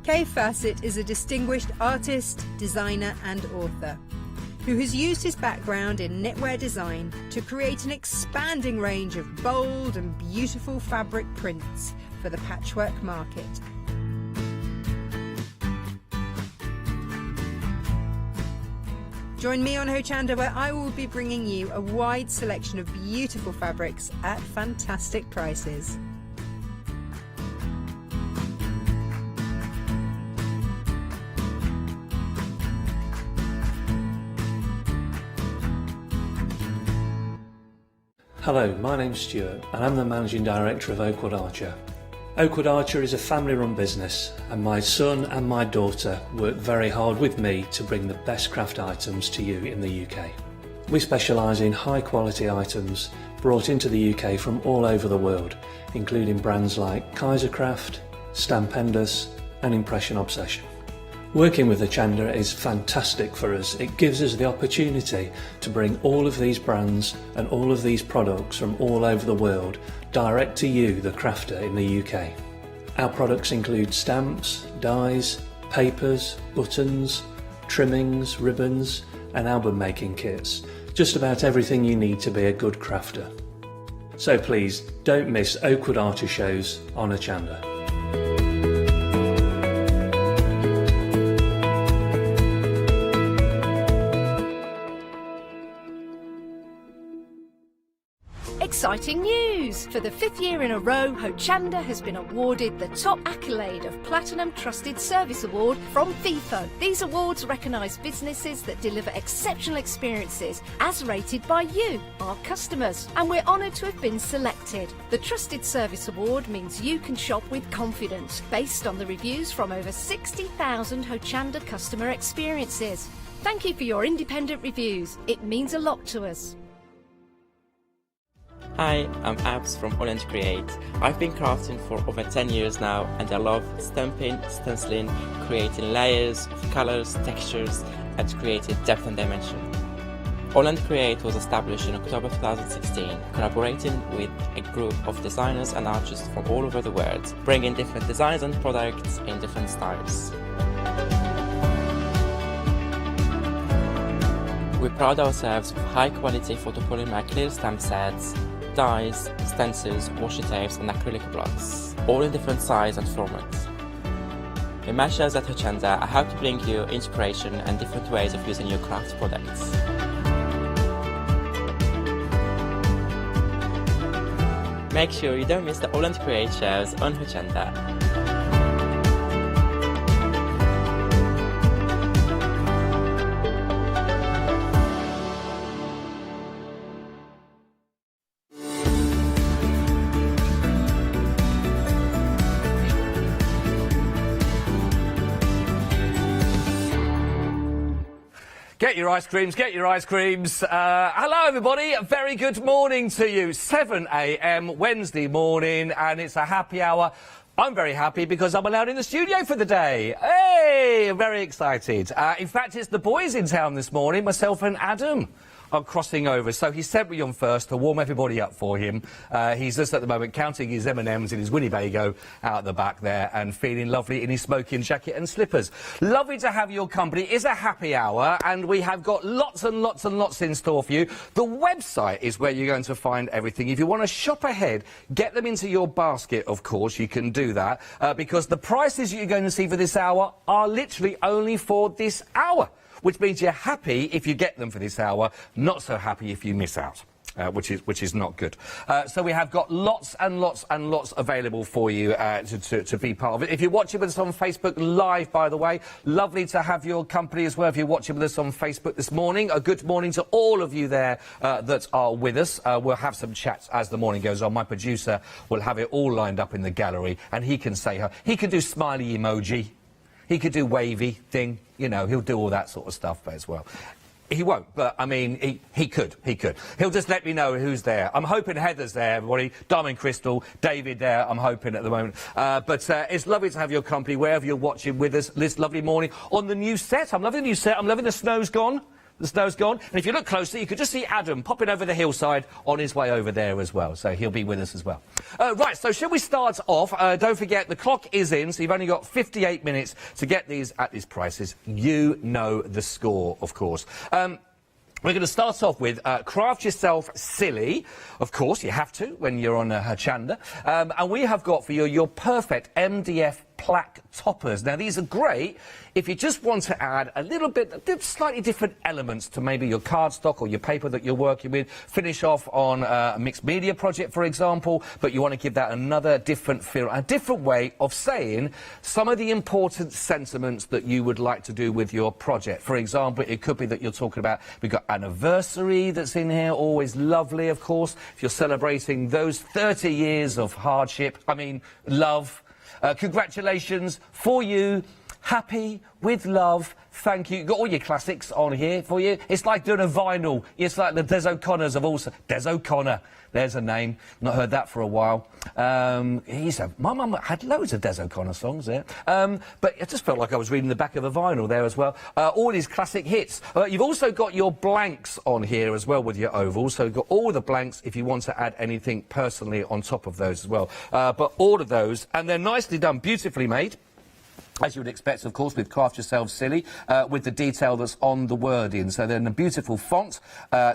Kaffe Fassett is a distinguished artist, designer and author who has used his background in knitwear design to create an expanding range of bold and beautiful fabric prints for the patchwork market. Join me on Hochanda, where I will be bringing you a wide selection of beautiful fabrics at fantastic prices. Hello, my name's Stuart and I'm the Managing Director of Oakwood Archer. Oakwood Archer is a family-run business and my son and my daughter work very hard with me to bring the best craft items to you in the UK. We specialise in high-quality items brought into the UK from all over the world, including brands like Kaisercraft, Stammen and Impression Obsession. Working with Hochanda is fantastic for us. It gives us the opportunity to bring all of these brands and all of these products from all over the world direct to you, the crafter in the UK. Our products include stamps, dies, papers, buttons, trimmings, ribbons and album making kits. Just about everything you need to be a good crafter. So please don't miss Oakwood Archer shows on Hochanda. Exciting news! For the 5th year in a row, Hochanda has been awarded the top accolade of Platinum Trusted Service Award from Feefo. These awards recognise businesses that deliver exceptional experiences as rated by you, our customers, and we're honoured to have been selected. The Trusted Service Award means you can shop with confidence based on the reviews from over 60,000 Hochanda customer experiences. Thank you for your independent reviews. It means a lot to us. Hi, I'm Abs from Hochanda Create. I've been crafting for over 10 years now and I love stamping, stenciling, creating layers of colours, textures and creating depth and dimension. Hochanda Create was established in October 2016, collaborating with a group of designers and artists from all over the world, bringing different designs and products in different styles. We pride ourselves with high quality photopolymer clear stamp sets, dies, stencils, washi tapes and acrylic blocks, all in different size and formats. In my shows at Hochanda, I hope to bring you inspiration and different ways of using your craft products. Make sure you don't miss the Hochanda Create shows on Hochanda. Get your ice creams, get your ice creams. Hello everybody, a very good morning to you. 7 AM Wednesday morning and it's a happy hour. I'm very happy because I'm allowed in the studio for the day. Hey, very excited. In fact, it's the boys in town this morning, myself and Adam are crossing over. So he sent me on first to warm everybody up for him. He's just at the moment counting his M&Ms in his Winnebago out the back there and feeling lovely in his smoking jacket and slippers. Lovely to have your company. It's a happy hour and we have got lots and lots and lots in store for you. The website is where you're going to find everything. If you want to shop ahead, get them into your basket, of course, you can do that, because the prices you're going to see for this hour are literally only for this hour. Which means you're happy if you get them for this hour, not so happy if you miss out, which is not good. So we have got lots and lots and lots available for you to be part of it. If you're watching with us on Facebook Live, by the way, lovely to have your company as well. If you're watching with us on Facebook this morning, a good morning to all of you there that are with us. We'll have some chats as the morning goes on. My producer will have it all lined up in the gallery, and he can say, he can do smiley emoji. He could do wavy thing, you know, he'll do all that sort of stuff as well. He won't, but, I mean, he could. He'll just let me know who's there. I'm hoping Heather's there, everybody. Diamond Crystal, David there, I'm hoping at the moment. But it's lovely to have your company wherever you're watching with us this lovely morning on the new set. I'm loving the new set. I'm loving the snow's gone. The snow's gone. And if you look closely, you could just see Adam popping over the hillside on his way over there as well. So he'll be with us as well. Right, so shall we start off? Don't forget, the clock is in, so you've only got 58 minutes to get these at these prices. You know the score, of course. We're going to start off with Craft Yourself Silly. Of course, you have to when you're on Hochanda. And we have got for you your perfect MDF plaque toppers. Now, these are great if you just want to add a little bit, slightly different elements to maybe your cardstock or your paper that you're working with. Finish off on a mixed media project, for example, but you want to give that another different feel, a different way of saying some of the important sentiments that you would like to do with your project. For example, it could be that you're talking about, we've got anniversary that's in here, always lovely, of course, if you're celebrating those 30 years of hardship, love. Congratulations for you. Happy, with love, thank you. Got all your classics on here for you. It's like doing a vinyl. It's like the Des O'Connors of also. Des O'Connor. There's a name. Not heard that for a while. My mum had loads of Des O'Connor songs there. But it just felt like I was reading the back of a vinyl there as well. All these classic hits. You've also got your blanks on here as well with your ovals. So you've got all the blanks if you want to add anything personally on top of those as well. But all of those, and they're nicely done, beautifully made. As you would expect, of course, with Craft Yourself Silly, with the detail that's on the wording. So they're in a beautiful font.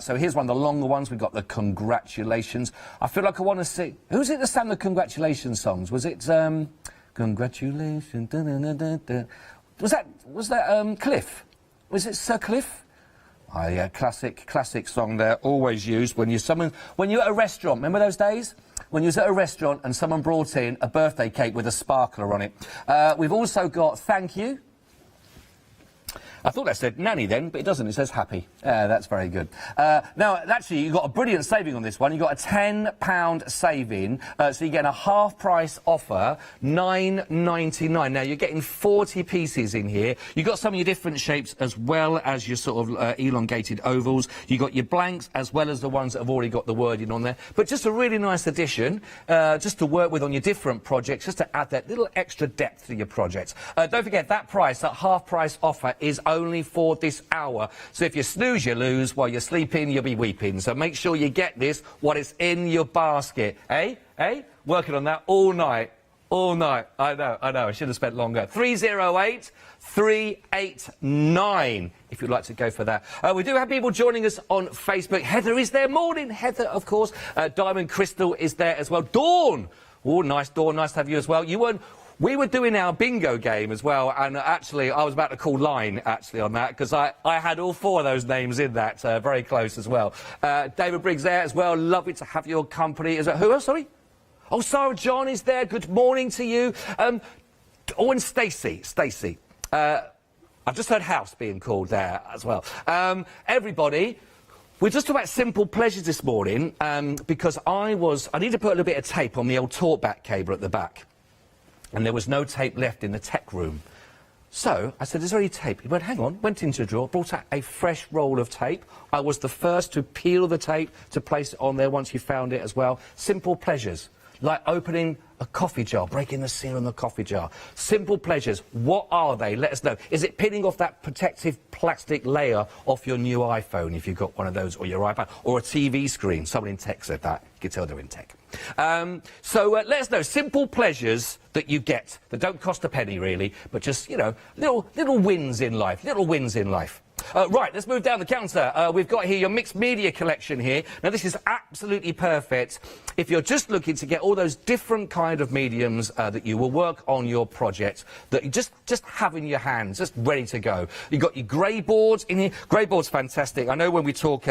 So here's one of the longer ones. We've got the congratulations. I feel like I want to see... Who's it that sang the congratulations songs? Was it... Congratulations... Da, da, da, da, da. Was that Cliff? Was it Sir Cliff? Oh, yeah, classic song there. Always used when you're at a restaurant. Remember those days? When you was at a restaurant and someone brought in a birthday cake with a sparkler on it. We've also got thank you. I thought that said nanny then, but it doesn't. It says happy. That's very good. Now, actually, you got a brilliant saving on this one. You got a £10 saving, so you're getting a half-price offer, £9.99. Now, you're getting 40 pieces in here. You've got some of your different shapes as well as your sort of elongated ovals. You've got your blanks as well as the ones that have already got the wording on there. But just a really nice addition, just to work with on your different projects, just to add that little extra depth to your project. Don't forget, that price, that half-price offer is only for this hour. So if you snooze, you lose. While you're sleeping, you'll be weeping. So make sure you get this while it's in your basket. Eh? Working on that all night. All night. I know. I should have spent longer. 308 389 if you'd like to go for that. We do have people joining us on Facebook. Heather is there. Morning, Heather, of course. Diamond Crystal is there as well. Dawn. Oh, nice, Dawn. Nice to have you as well. We were doing our bingo game as well, and actually, I was about to call line, actually, on that, because I had all four of those names in that, very close as well. David Briggs there as well, lovely to have your company. Is that who else, sorry? Oh, Sarah John is there, good morning to you. And Stacey. I've just heard house being called there as well. Everybody, we're just talking about simple pleasures this morning, because I need to put a little bit of tape on the old talkback cable at the back. And there was no tape left in the tech room. So I said, is there any tape? He went, hang on, went into a drawer, brought out a fresh roll of tape. I was the first to peel the tape to place it on there once you found it as well. Simple pleasures, like opening a coffee jar, breaking the seal on the coffee jar. Simple pleasures, what are they? Let us know. Is it peeling off that protective plastic layer off your new iPhone, if you've got one of those, or your iPad, or a TV screen? Someone in tech said that. You can tell they're in tech. So let us know simple pleasures that you get that don't cost a penny really, but just, you know, little wins in life, right, let's move down the counter. We've got here your mixed media collection here. Now, this is absolutely perfect if you're just looking to get all those different kind of mediums that you will work on your project, that you just have in your hands, just ready to go. You've got your grey boards in here. Grey board's fantastic. I know when we talk...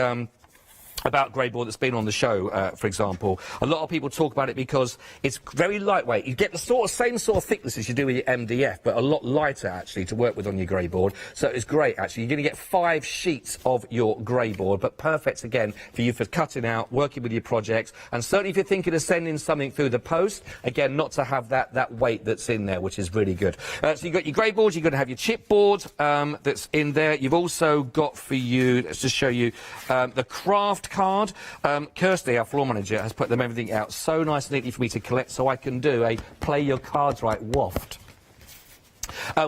about grey board that's been on the show, for example. A lot of people talk about it because it's very lightweight. You get the same sort of thickness as you do with your MDF, but a lot lighter, actually, to work with on your grey board. So it's great, actually. You're going to get 5 sheets of your grey board, but perfect, again, for you for cutting out, working with your projects, and certainly if you're thinking of sending something through the post, again, not to have that weight that's in there, which is really good. So you've got your grey board, you're going to have your chipboard that's in there. You've also got for you, let's just show you, the craft card. Kirsty, our floor manager, has put everything out so nice and neatly for me to collect, so I can do a play your cards right waft.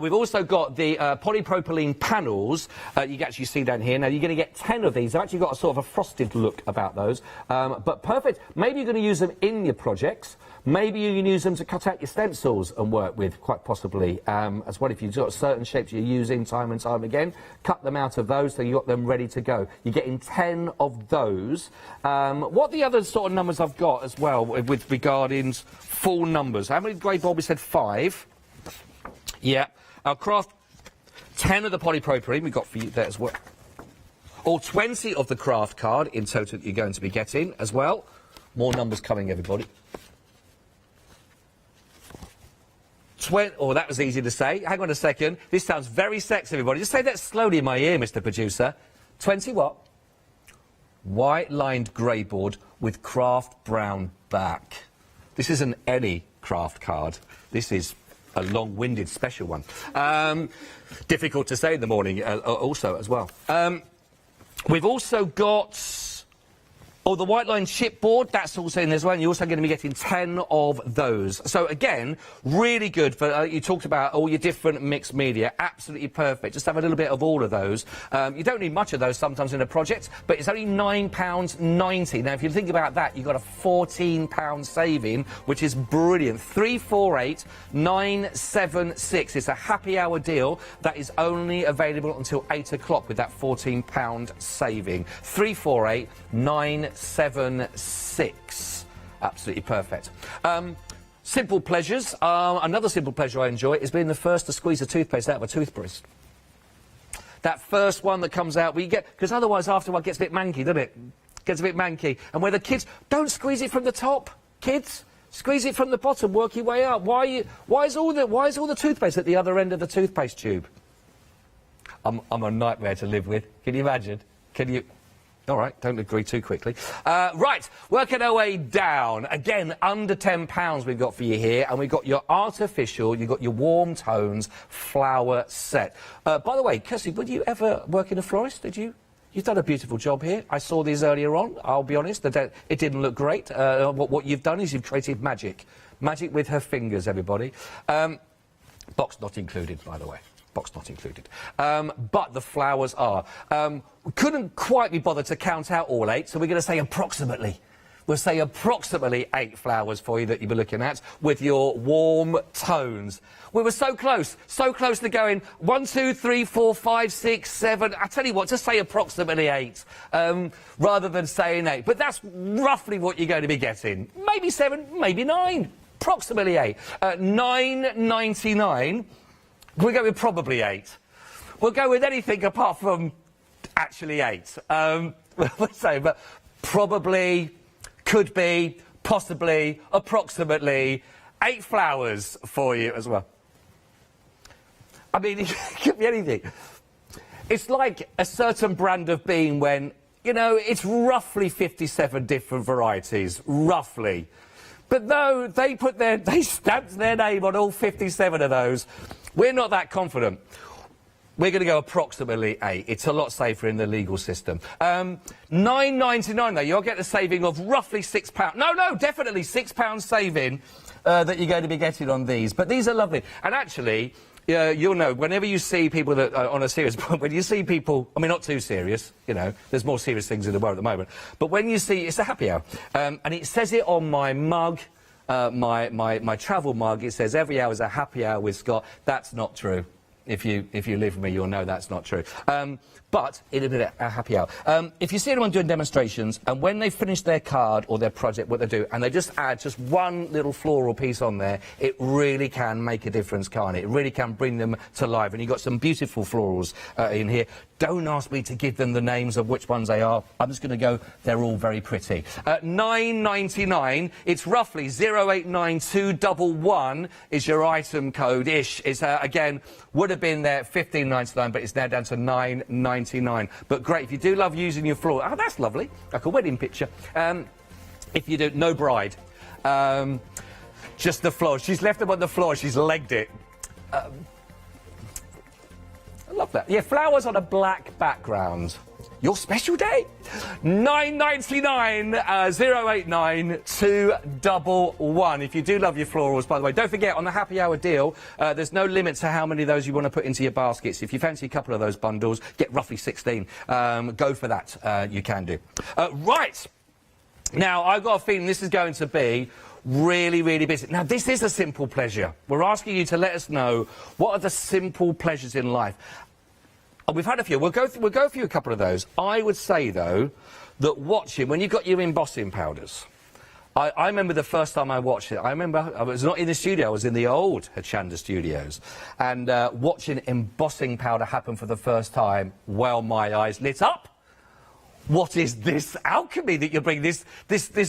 We've also got the polypropylene panels. You can actually see down here. Now, you're going to get 10 of these. They've actually got a sort of a frosted look about those. But perfect. Maybe you're going to use them in your projects. Maybe you can use them to cut out your stencils and work with, quite possibly, as well. If you've got certain shapes you're using time and time again, cut them out of those so you've got them ready to go. You're getting 10 of those. What are the other sort of numbers I've got as well with regarding full numbers? How many grey Bob? We said 5. Yeah. Our craft, 10 of the polypropylene we've got for you there as well. Or 20 of the craft card in total that you're going to be getting as well. More numbers coming, everybody. Oh, that was easy to say. Hang on a second. This sounds very sexy, everybody. Just say that slowly in my ear, Mr. Producer. 20 what? White-lined grey board with craft brown back. This isn't any craft card. This is a long-winded special one. Difficult to say in the morning also as well. We've also got... Oh, the white line chipboard, that's also in as well, and you're also going to be getting 10 of those. So again, really good for, you talked about all your different mixed media, absolutely perfect. Just have a little bit of all of those. You don't need much of those sometimes in a project, but it's only £9.90. Now, if you think about that, you've got a £14 saving, which is brilliant. 348976. It's a happy hour deal that is only available until 8 o'clock with that £14 saving. 348976. Absolutely perfect. Simple pleasures. Another simple pleasure I enjoy is being the first to squeeze a toothpaste out of a toothbrush. That first one that comes out, we get, because otherwise afterward it gets a bit manky, doesn't it? Gets a bit manky. And where the kids don't squeeze it from the top, kids. Squeeze it from the bottom, work your way up. Why is all the toothpaste at the other end of the toothpaste tube? I'm a nightmare to live with. Can you imagine? Can you? All right, don't agree too quickly. Right, working our way down. Again, under £10 we've got for you here, and we've got your artificial, you've got your warm tones flower set. By the way, Kirsty, would you ever work in a florist, did you? You've done a beautiful job here. I saw these earlier on, I'll be honest. It didn't look great. What you've done is you've created magic. Magic with her fingers, everybody. Box not included, by the way. Box not included. But the flowers are. Couldn't quite be bothered to count out all 8, so we're going to say approximately. We'll say approximately 8 flowers for you that you'll be looking at with your warm tones. We were so close to going 1, 2, 3, 4, 5, 6, 7. I tell you what, just say approximately 8 rather than saying 8. But that's roughly what you're going to be getting. Maybe 7, maybe 9. Approximately 8. £9.99. We'll go with probably 8. We'll go with anything apart from actually 8. We'll say, but probably, could be, possibly, approximately 8 flowers for you as well. I mean, it could be anything. It's like a certain brand of bean when, you know, it's roughly 57 different varieties, roughly. But no, they stamped their name on all 57 of those. We're not that confident. We're going to go approximately 8. It's a lot safer in the legal system. £9.99 though, you'll get a saving of roughly £6. No, definitely £6 saving that you're going to be getting on these. But these are lovely. And actually, you'll know, whenever you see people that are on a serious point, when you see people, I mean, not too serious, you know, there's more serious things in the world at the moment, but when you see, it's a happy hour, and it says it on my mug, my travel mug, it says every hour is a happy hour with Scott. That's not true. If you live with me, you'll know that's not true. But it'll be a happy hour. If you see anyone doing demonstrations, and when they finish their card or their project, what they do, and they just add just one little floral piece on there, it really can make a difference, can't it? It really can bring them to life. And you've got some beautiful florals in here. Don't ask me to give them the names of which ones they are. I'm just going to go, they're all very pretty. £9.99, it's roughly 089211 is your item code-ish. It's, again, would have been there £15.99, but it's now down to £9.99. But great, if you do love using your floral, oh, that's lovely, like a wedding picture. If you do, no bride. Just the floor. She's left them on the floor, she's legged it. I love that. Yeah, flowers on a black background. Your special day? 999 089 211. If you do love your florals, by the way, don't forget on the happy hour deal, there's no limit to how many of those you want to put into your baskets. If you fancy a couple of those bundles, get roughly 16. Go for that. You can do. Right. Now, I've got a feeling this is going to be really, really busy. Now, this is a simple pleasure. We're asking you to let us know what are the simple pleasures in life. We've had a few. We'll go through a couple of those. I would say, though, that watching, when you've got your embossing powders, I remember the first time I watched it. I remember I was not in the studio. I was in the old Hochanda studios. And watching embossing powder happen for the first time, well, my eyes lit up. What is this alchemy that you bring, this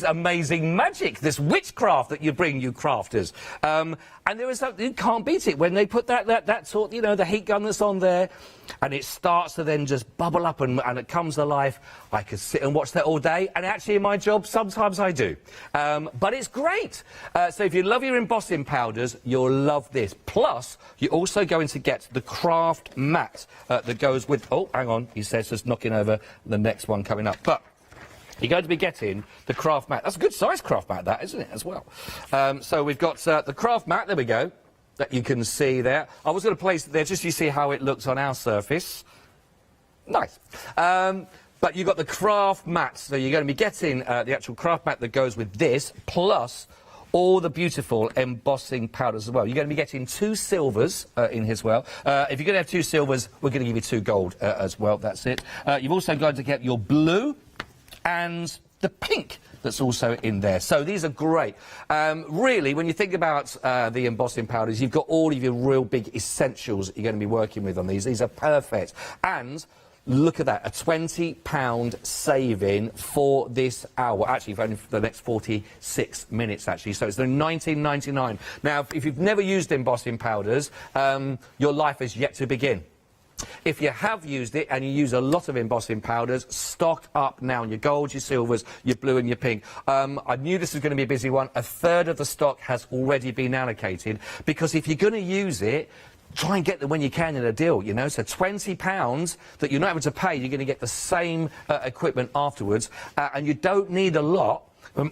amazing magic, this witchcraft that you bring, you crafters? And there is you can't beat it when they put that sort, you know, the heat gun that's on there, and it starts to then just bubble up and it comes to life. I could sit and watch that all day, and actually in my job sometimes I do. But it's great. So if you love your embossing powders, you'll love this. Plus, you're also going to get the craft mat that goes with... Oh, hang on, he says just knocking over the next one coming up. But you're going to be getting the craft mat. That's a good size craft mat, that, isn't it, as well? So we've got the craft mat, there we go, that you can see there. I was going to place it there just so you see how it looks on our surface. Nice. But you've got the craft mat, so you're going to be getting the actual craft mat that goes with this, plus all the beautiful embossing powders as well. You're going to be getting 2 silvers in here as well. If you're going to have 2 silvers, we're going to give you 2 gold as well, that's it. You've also got to get your blue and the pink that's also in there. So these are great. Really, when you think about the embossing powders, you've got all of your real big essentials that you're going to be working with on these. These are perfect. And look at that, a £20 saving for this hour. Actually, for only for the next 46 minutes, actually. So it's the £19.99. Now, if you've never used embossing powders, your life is yet to begin. If you have used it and you use a lot of embossing powders, stock up now on your gold, your silvers, your blue and your pink. I knew this was going to be a busy one. A third of the stock has already been allocated, because if you're going to use it, try and get them when you can in a deal, you know. So £20 that you're not able to pay, you're going to get the same equipment afterwards, and you don't need a lot.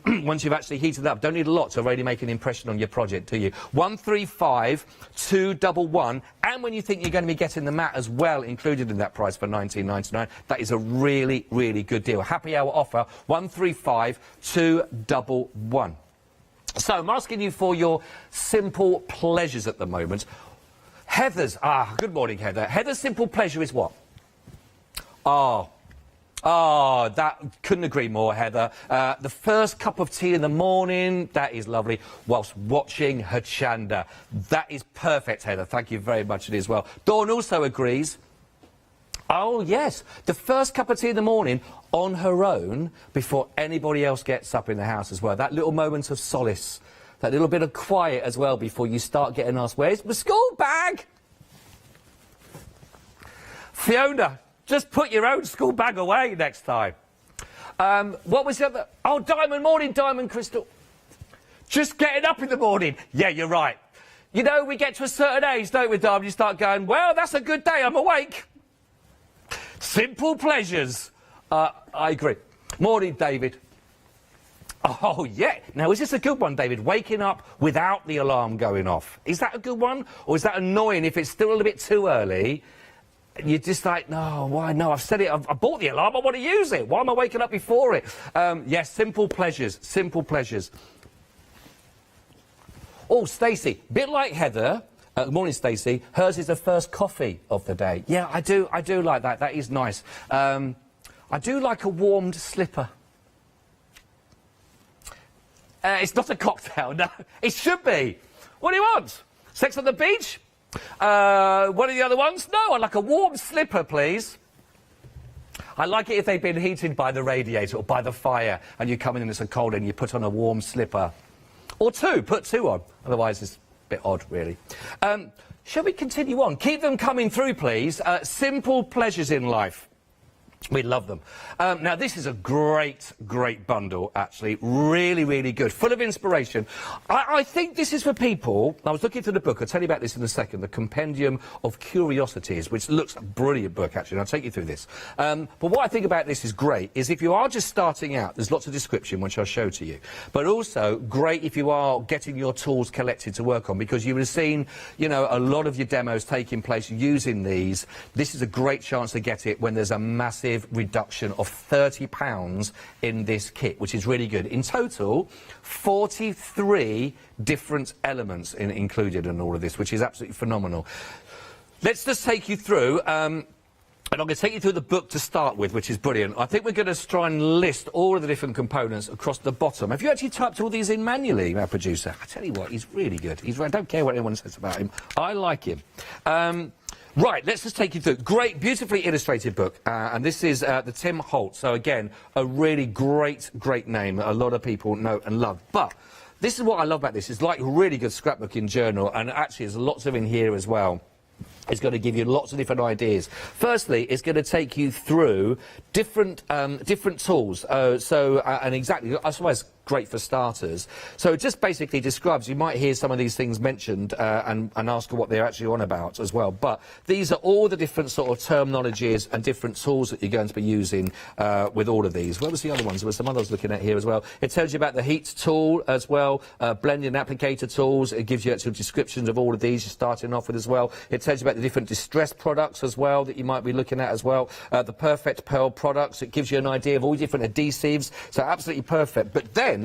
Once you've actually heated it up, don't need a lot to really make an impression on your project, do you? 135 211, and when you think you're going to be getting the mat as well included in that price for £19.99, that is a really, really good deal. Happy hour offer, 135 211. So I'm asking you for your simple pleasures at the moment. Heather's, good morning, Heather. Heather's simple pleasure is what? That couldn't agree more, Heather. The first cup of tea in the morning, that is lovely, whilst watching Hochanda. That is perfect, Heather. Thank you very much as well. Dawn also agrees. Oh, yes. The first cup of tea in the morning on her own before anybody else gets up in the house as well. That little moment of solace, that little bit of quiet as well before you start getting asked, where's my school bag? Fiona, just put your own school bag away next time. What was the other? Oh, Diamond, morning, Diamond Crystal. Just getting up in the morning. Yeah, you're right. You know, we get to a certain age, don't we, Diamond? You start going, well, that's a good day, I'm awake. Simple pleasures. I agree. Morning, David. Oh, yeah. Now, is this a good one, David? Waking up without the alarm going off. Is that a good one? Or is that annoying if it's still a little bit too early? You're just like, no, why? No, I've set it. I bought the alarm. I want to use it. Why am I waking up before it? Yes, simple pleasures. Simple pleasures. Oh, Stacey, bit like Heather. Good morning, Stacey. Hers is the first coffee of the day. Yeah, I do like that. That is nice. I do like a warmed slipper. It's not a cocktail, no. It should be. What do you want? Sex on the beach? What are the other ones? No, I'd like a warm slipper, please. I like it if they've been heated by the radiator or by the fire and you come in and it's so cold and you put on a warm slipper. Or 2, put 2 on. Otherwise it's a bit odd, really. Shall we continue on? Keep them coming through, please. Simple pleasures in life. We love them. Now, this is a great, great bundle, actually. Really, really good. Full of inspiration. I think this is for people... I was looking through the book. I'll tell you about this in a second. The Compendium of Curiosities, which looks a brilliant book, actually. And I'll take you through this. But what I think about this is great, is if you are just starting out, there's lots of description, which I'll show to you. But also, great if you are getting your tools collected to work on, because you would have seen, you know, a lot of your demos taking place using these. This is a great chance to get it when there's a massive reduction of £30 in this kit, which is really good. In total, 43 different elements included in all of this, which is absolutely phenomenal. Let's just take you through, and I'm going to take you through the book to start with, which is brilliant. I think we're going to try and list all of the different components across the bottom. Have you actually typed all these in manually, our producer? I tell you what, he's really good. I don't care what anyone says about him. I like him. Right, let's just take you through. Great, beautifully illustrated book, and this is the Tim Holtz. So again, a really great, great name that a lot of people know and love. But this is what I love about this. It's like a really good scrapbooking journal, and actually there's lots of in here as well. It's going to give you lots of different ideas. Firstly, it's going to take you through different tools. And exactly, I suppose, great for starters. So it just basically describes, you might hear some of these things mentioned and ask what they're actually on about as well. But these are all the different sort of terminologies and different tools that you're going to be using with all of these. Where was the other ones? There were some others looking at here as well. It tells you about the heat tool as well, blending applicator tools. It gives you actual descriptions of all of these you're starting off with as well. It tells you about the different distress products as well that you might be looking at as well. The Perfect Pearl products. It gives you an idea of all different adhesives. So absolutely perfect. But then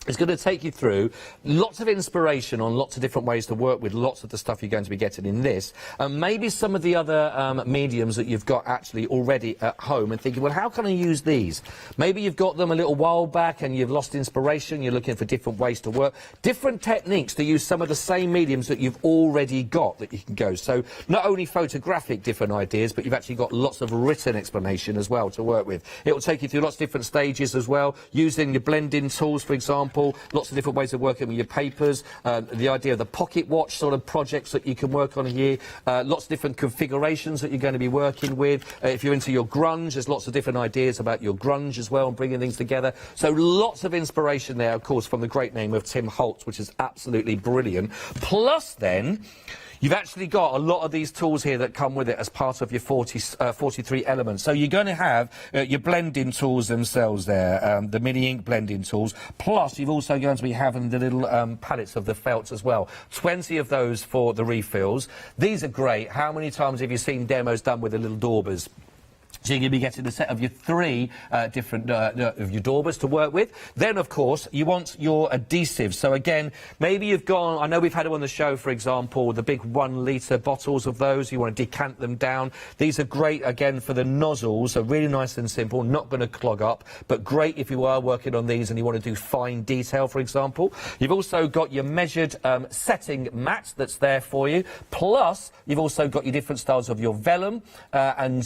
it's going to take you through lots of inspiration on lots of different ways to work with lots of the stuff you're going to be getting in this. And maybe some of the other mediums that you've got actually already at home and thinking, well, how can I use these? Maybe you've got them a little while back and you've lost inspiration, you're looking for different ways to work, different techniques to use some of the same mediums that you've already got that you can go. So not only photographic different ideas, but you've actually got lots of written explanation as well to work with. It will take you through lots of different stages as well, using your blending tools, for example. Lots of different ways of working with your papers, the idea of the pocket watch sort of projects that you can work on here, lots of different configurations that you're going to be working with. If you're into your grunge, there's lots of different ideas about your grunge as well and bringing things together. So lots of inspiration there, of course, from the great name of Tim Holtz, which is absolutely brilliant. Plus then, you've actually got a lot of these tools here that come with it as part of your 43 elements. So you're going to have your blending tools themselves there, the mini ink blending tools, plus you've also going to be having the little palettes of the felts as well. 20 of those for the refills. These are great. How many times have you seen demos done with the little daubers? So you're going to be getting a set of your 3 different of your daubers to work with. Then, of course, you want your adhesives. So again, maybe you've gone, I know we've had them on the show, for example, the big 1-litre bottles of those. You want to decant them down. These are great, again, for the nozzles. So really nice and simple, not going to clog up, but great if you are working on these and you want to do fine detail, for example. You've also got your measured setting mat that's there for you. Plus, you've also got your different styles of your vellum and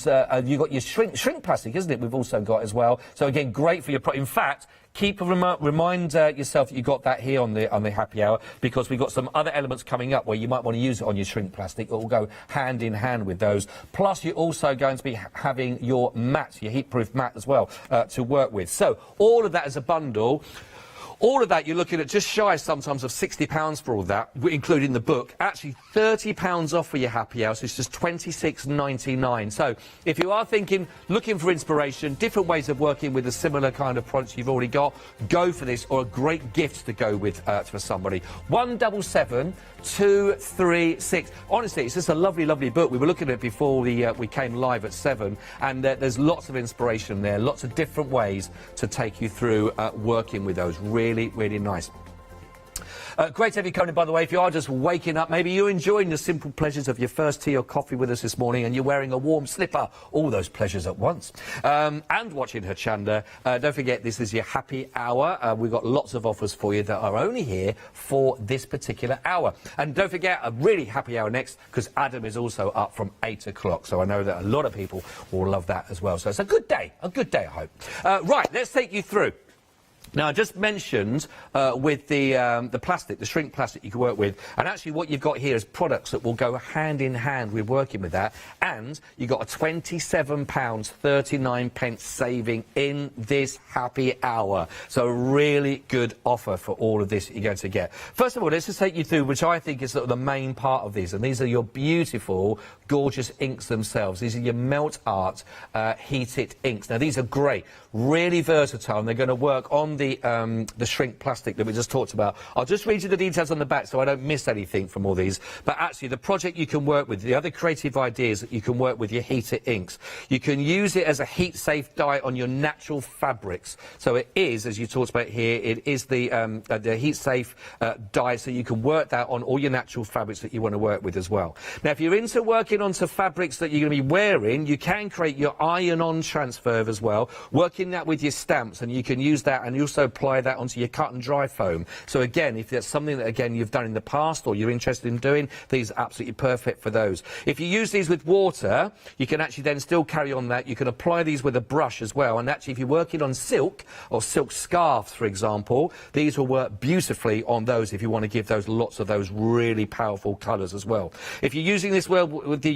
you've got your shrink plastic, isn't it? We've also got as well. So again, great for your. In fact, remind yourself that you got that here on the happy hour, because we've got some other elements coming up where you might want to use it on your shrink plastic. It will go hand in hand with those. Plus, you're also going to be having your mat, your heat-proof mat as well, to work with. So all of that as a bundle. All of that, you're looking at just shy sometimes of £60 for all of that, including the book. Actually, £30 off for your happy hour, so it's just £26.99. So if you are thinking, looking for inspiration, different ways of working with a similar kind of products you've already got, go for this, or a great gift to go with for somebody. 177 236. Honestly, it's just a lovely, lovely book. We were looking at it before we came live at 7, and there's lots of inspiration there, lots of different ways to take you through working with those. Really, really nice. Great to have you coming in, by the way. If you are just waking up, maybe you're enjoying the simple pleasures of your first tea or coffee with us this morning and you're wearing a warm slipper, all those pleasures at once, and watching Hochanda. Don't forget, this is your happy hour. We've got lots of offers for you that are only here for this particular hour. And don't forget, a really happy hour next, because Adam is also up from 8 o'clock. So I know that a lot of people will love that as well. So it's a good day, I hope. Right, let's take you through Now, I just mentioned with the plastic, the shrink plastic you can work with, and actually what you've got here is products that will go hand in hand with working with that, and you've got a £27.39 saving in this happy hour. So a really good offer for all of this that you're going to get. First of all, let's just take you through, which I think is sort of the main part of these, and these are your beautiful, gorgeous inks themselves. These are your melt art heated inks. Now, these are great, really versatile, and they're going to work on the shrink plastic that we just talked about. I'll just read you the details on the back so I don't miss anything from all these. But actually, the project you can work with, the other creative ideas that you can work with your heated inks, you can use it as a heat-safe dye on your natural fabrics. So it is, as you talked about here, it is the heat-safe dye, so you can work that on all your natural fabrics that you want to work with as well. Now, if you're into working onto fabrics that you're going to be wearing, you can create your iron-on transfer as well, working that with your stamps, and you can use that and you also apply that onto your cut and dry foam. So again, if that's something that again you've done in the past or you're interested in doing, these are absolutely perfect for those. If you use these with water, you can actually then still carry on that. You can apply these with a brush as well, and actually if you're working on silk or silk scarves, for example, these will work beautifully on those if you want to give those lots of those really powerful colours as well. If you're using this well with the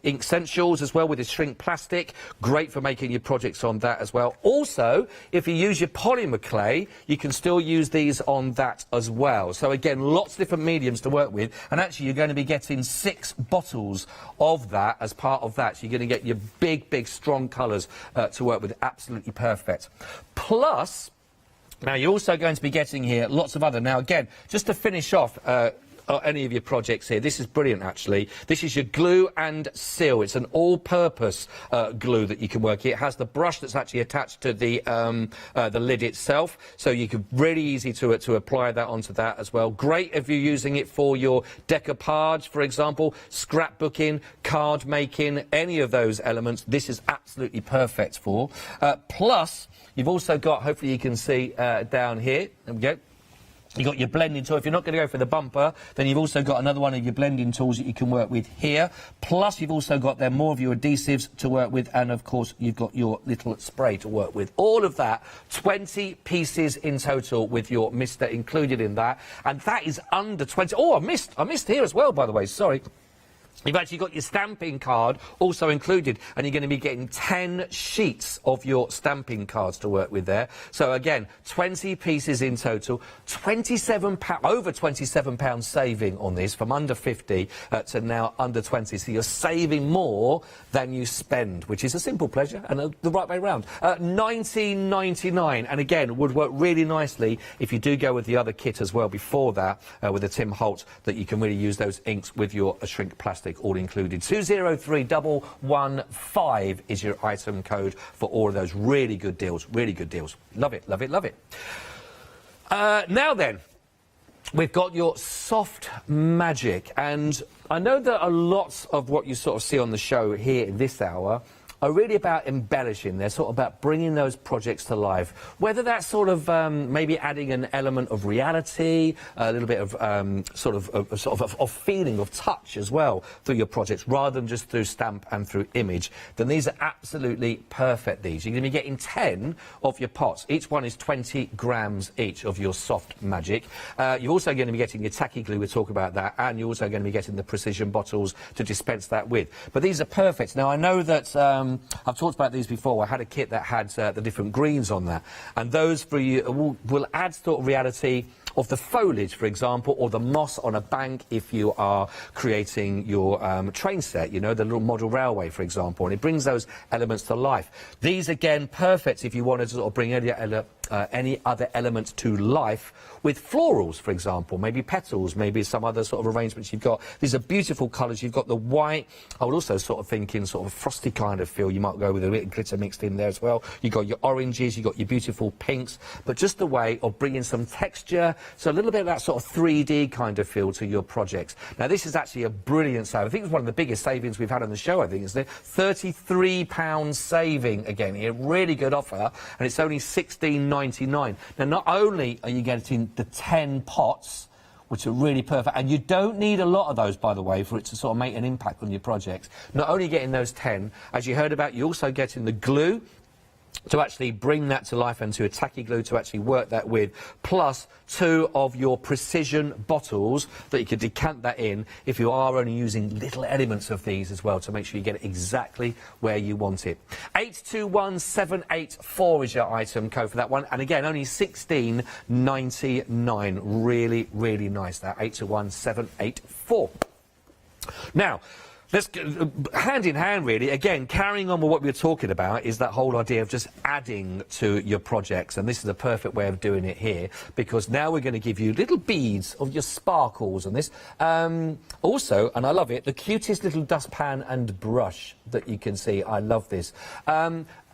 ink essentials as well, with the shrink plastic, great for making your projects on that as well. Also, if you use your polymer clay, you can still use these on that as well. So again, lots of different mediums to work with, and actually you're going to be getting 6 bottles of that as part of that. So you're going to get your big strong colours to work with. Absolutely perfect. Plus, now you're also going to be getting here lots of other, now again, just to finish off any of your projects here, this is brilliant actually. This is your glue and seal. It's an all-purpose glue that you can work here. It has the brush that's actually attached to the lid itself, so you can really easy to apply that onto that as well. Great if you're using it for your decoupage, for example, scrapbooking, card making, any of those elements. This is absolutely perfect for. Plus, you've also got, hopefully you can see down here, there we go, you've got your blending tool. If you're not going to go for the bumper, then you've also got another one of your blending tools that you can work with here. Plus, you've also got there more of your adhesives to work with, and of course, you've got your little spray to work with. All of that, 20 pieces in total with your mister included in that, and that is under 20. Oh, I missed here as well, by the way. Sorry. You've actually got your stamping card also included, and you're going to be getting 10 sheets of your stamping cards to work with there. So again, 20 pieces in total, over £27 saving on this, from under 50 to now under 20. So you're saving more than you spend, which is a simple pleasure and the right way round. £19.99, and again, would work really nicely if you do go with the other kit as well before that, with the Tim Holt, that you can really use those inks with your shrink plastic all included. 203115 is your item code for all of those. Really good deals, really good deals. Love it, love it, love it. Now then, we've got your soft magic, and I know that a lot of what you sort of see on the show here in this hour are really about embellishing. They're sort of about bringing those projects to life. Whether that's sort of maybe adding an element of reality, a little bit of of feeling, of touch as well through your projects, rather than just through stamp and through image, then these are absolutely perfect. These you're going to be getting 10 of your pots. Each one is 20 grams each of your soft magic. You're also going to be getting your tacky glue. We'll talk about that, and you're also going to be getting the precision bottles to dispense that with. But these are perfect. Now I know that I've talked about these before. I had a kit that had the different greens on that, and those for you will add sort of reality of the foliage, for example, or the moss on a bank if you are creating your train set, you know, the little model railway, for example, and it brings those elements to life. These, again, perfect if you wanted to sort of bring any other elements to life with florals, for example, maybe petals, maybe some other sort of arrangements you've got. These are beautiful colours. You've got the white. I would also sort of think in sort of a frosty kind of feel. You might go with a bit of glitter mixed in there as well. You've got your oranges, you've got your beautiful pinks, but just a way of bringing some texture, so a little bit of that sort of 3D kind of feel to your projects. Now, this is actually a brilliant sale. I think it's one of the biggest savings we've had on the show, I think, isn't it? £33 saving, again, here. Really good offer, and it's only £16.99. Now, not only are you getting the 10 pots, which are really perfect, and you don't need a lot of those, by the way, for it to sort of make an impact on your projects. Not only getting those 10, as you heard about, you're also getting the glue, to actually bring that to life, and to a tacky glue to actually work that with, plus 2 of your precision bottles that you can decant that in if you are only using little elements of these as well, to make sure you get it exactly where you want it. 821784 is your item code for that one, and again only £16.99. Really, really nice, that 821784. Now, let's hand in hand, really. Again, carrying on with what we were talking about, is that whole idea of just adding to your projects, and this is a perfect way of doing it here, because now we're going to give you little beads of your sparkles on this. Also, and I love it, the cutest little dustpan and brush that you can see. I love this.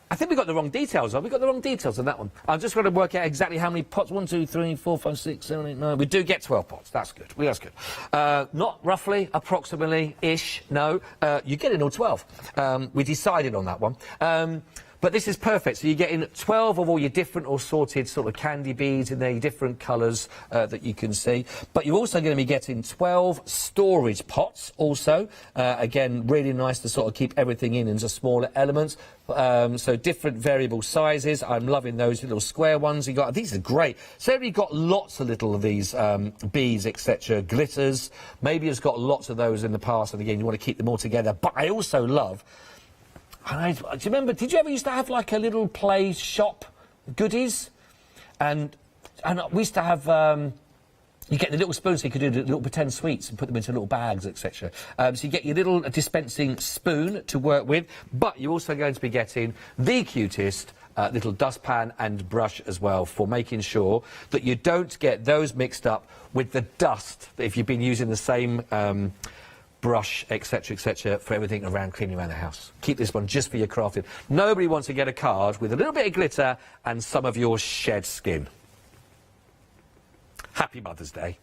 I think we got the wrong details on. We got the wrong details on that one. I'm just going to work out exactly how many pots. 1, 2, 3, 4, 5, 6, 7, 8, 9. We do get 12 pots. That's good. Well, that's good. Not roughly, approximately-ish. No, you get in all 12. We decided on that one. But this is perfect. So you're getting 12 of all your different assorted sort of candy beads in there, your different colours that you can see. But you're also going to be getting 12 storage pots also. Again, really nice to sort of keep everything in into smaller elements. So different variable sizes. I'm loving those little square ones you got. These are great. So you've got lots of little of these beads, etc. Glitters. Maybe you've got lots of those in the past, and again, you want to keep them all together. But I also love... do you remember, did you ever used to have like a little play shop goodies? And we used to have, you get the little spoons, so you could do the little pretend sweets and put them into little bags, etc. So you get your little dispensing spoon to work with, but you're also going to be getting the cutest little dustpan and brush as well, for making sure that you don't get those mixed up with the dust if you've been using the same brush, etc, etc, for everything around cleaning around the house. Keep this one just for your crafting. Nobody wants to get a card with a little bit of glitter and some of your shed skin. Happy Mother's Day.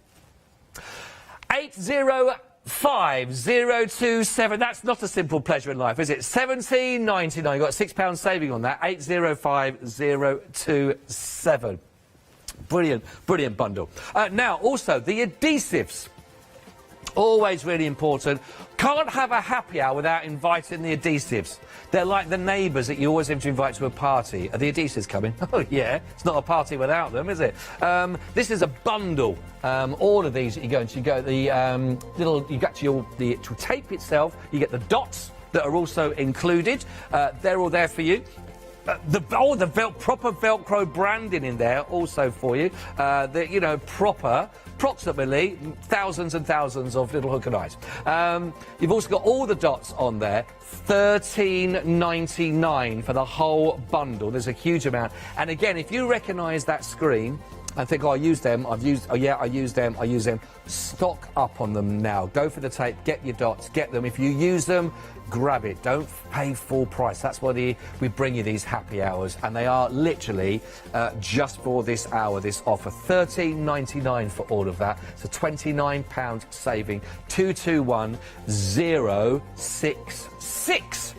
805027. That's not a simple pleasure in life, is it? £17.99. You got a £6 saving on that. 805027. Brilliant, brilliant bundle. Now, also the adhesives. Always really important. Can't have a happy hour without inviting the adhesives. They're like the neighbours that you always have to invite to a party. Are the adhesives coming? Oh, yeah. It's not a party without them, is it? This is a bundle. All of these that you go into. You go the you get to the tape itself. You get the dots that are also included. They're all there for you. Proper Velcro branding in there also for you. You know, proper, approximately thousands and thousands of little hook and eyes. You've also got all the dots on there. £13.99 for the whole bundle. There's a huge amount. And again, if you recognise that screen and think, oh, I use them, I use them, stock up on them now. Go for the tape, get your dots, get them. If you use them, grab it. Don't pay full price. That's why we bring you these happy hours, and they are literally just for this hour, this offer. £13.99 for all of that. So £29 saving. 221066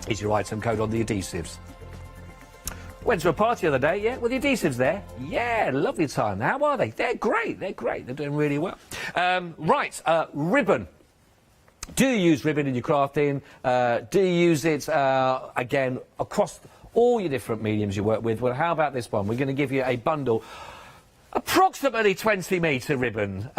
is your item code on the adhesives. Went to a party the other day, yeah, with the adhesives there. Yeah, lovely time. How are they? They're great, they're great. They're doing really well. Ribbon. Do you use ribbon in your crafting? Do you use it, again, across all your different mediums you work with? Well, how about this one? We're going to give you a bundle. Approximately 20-metre ribbon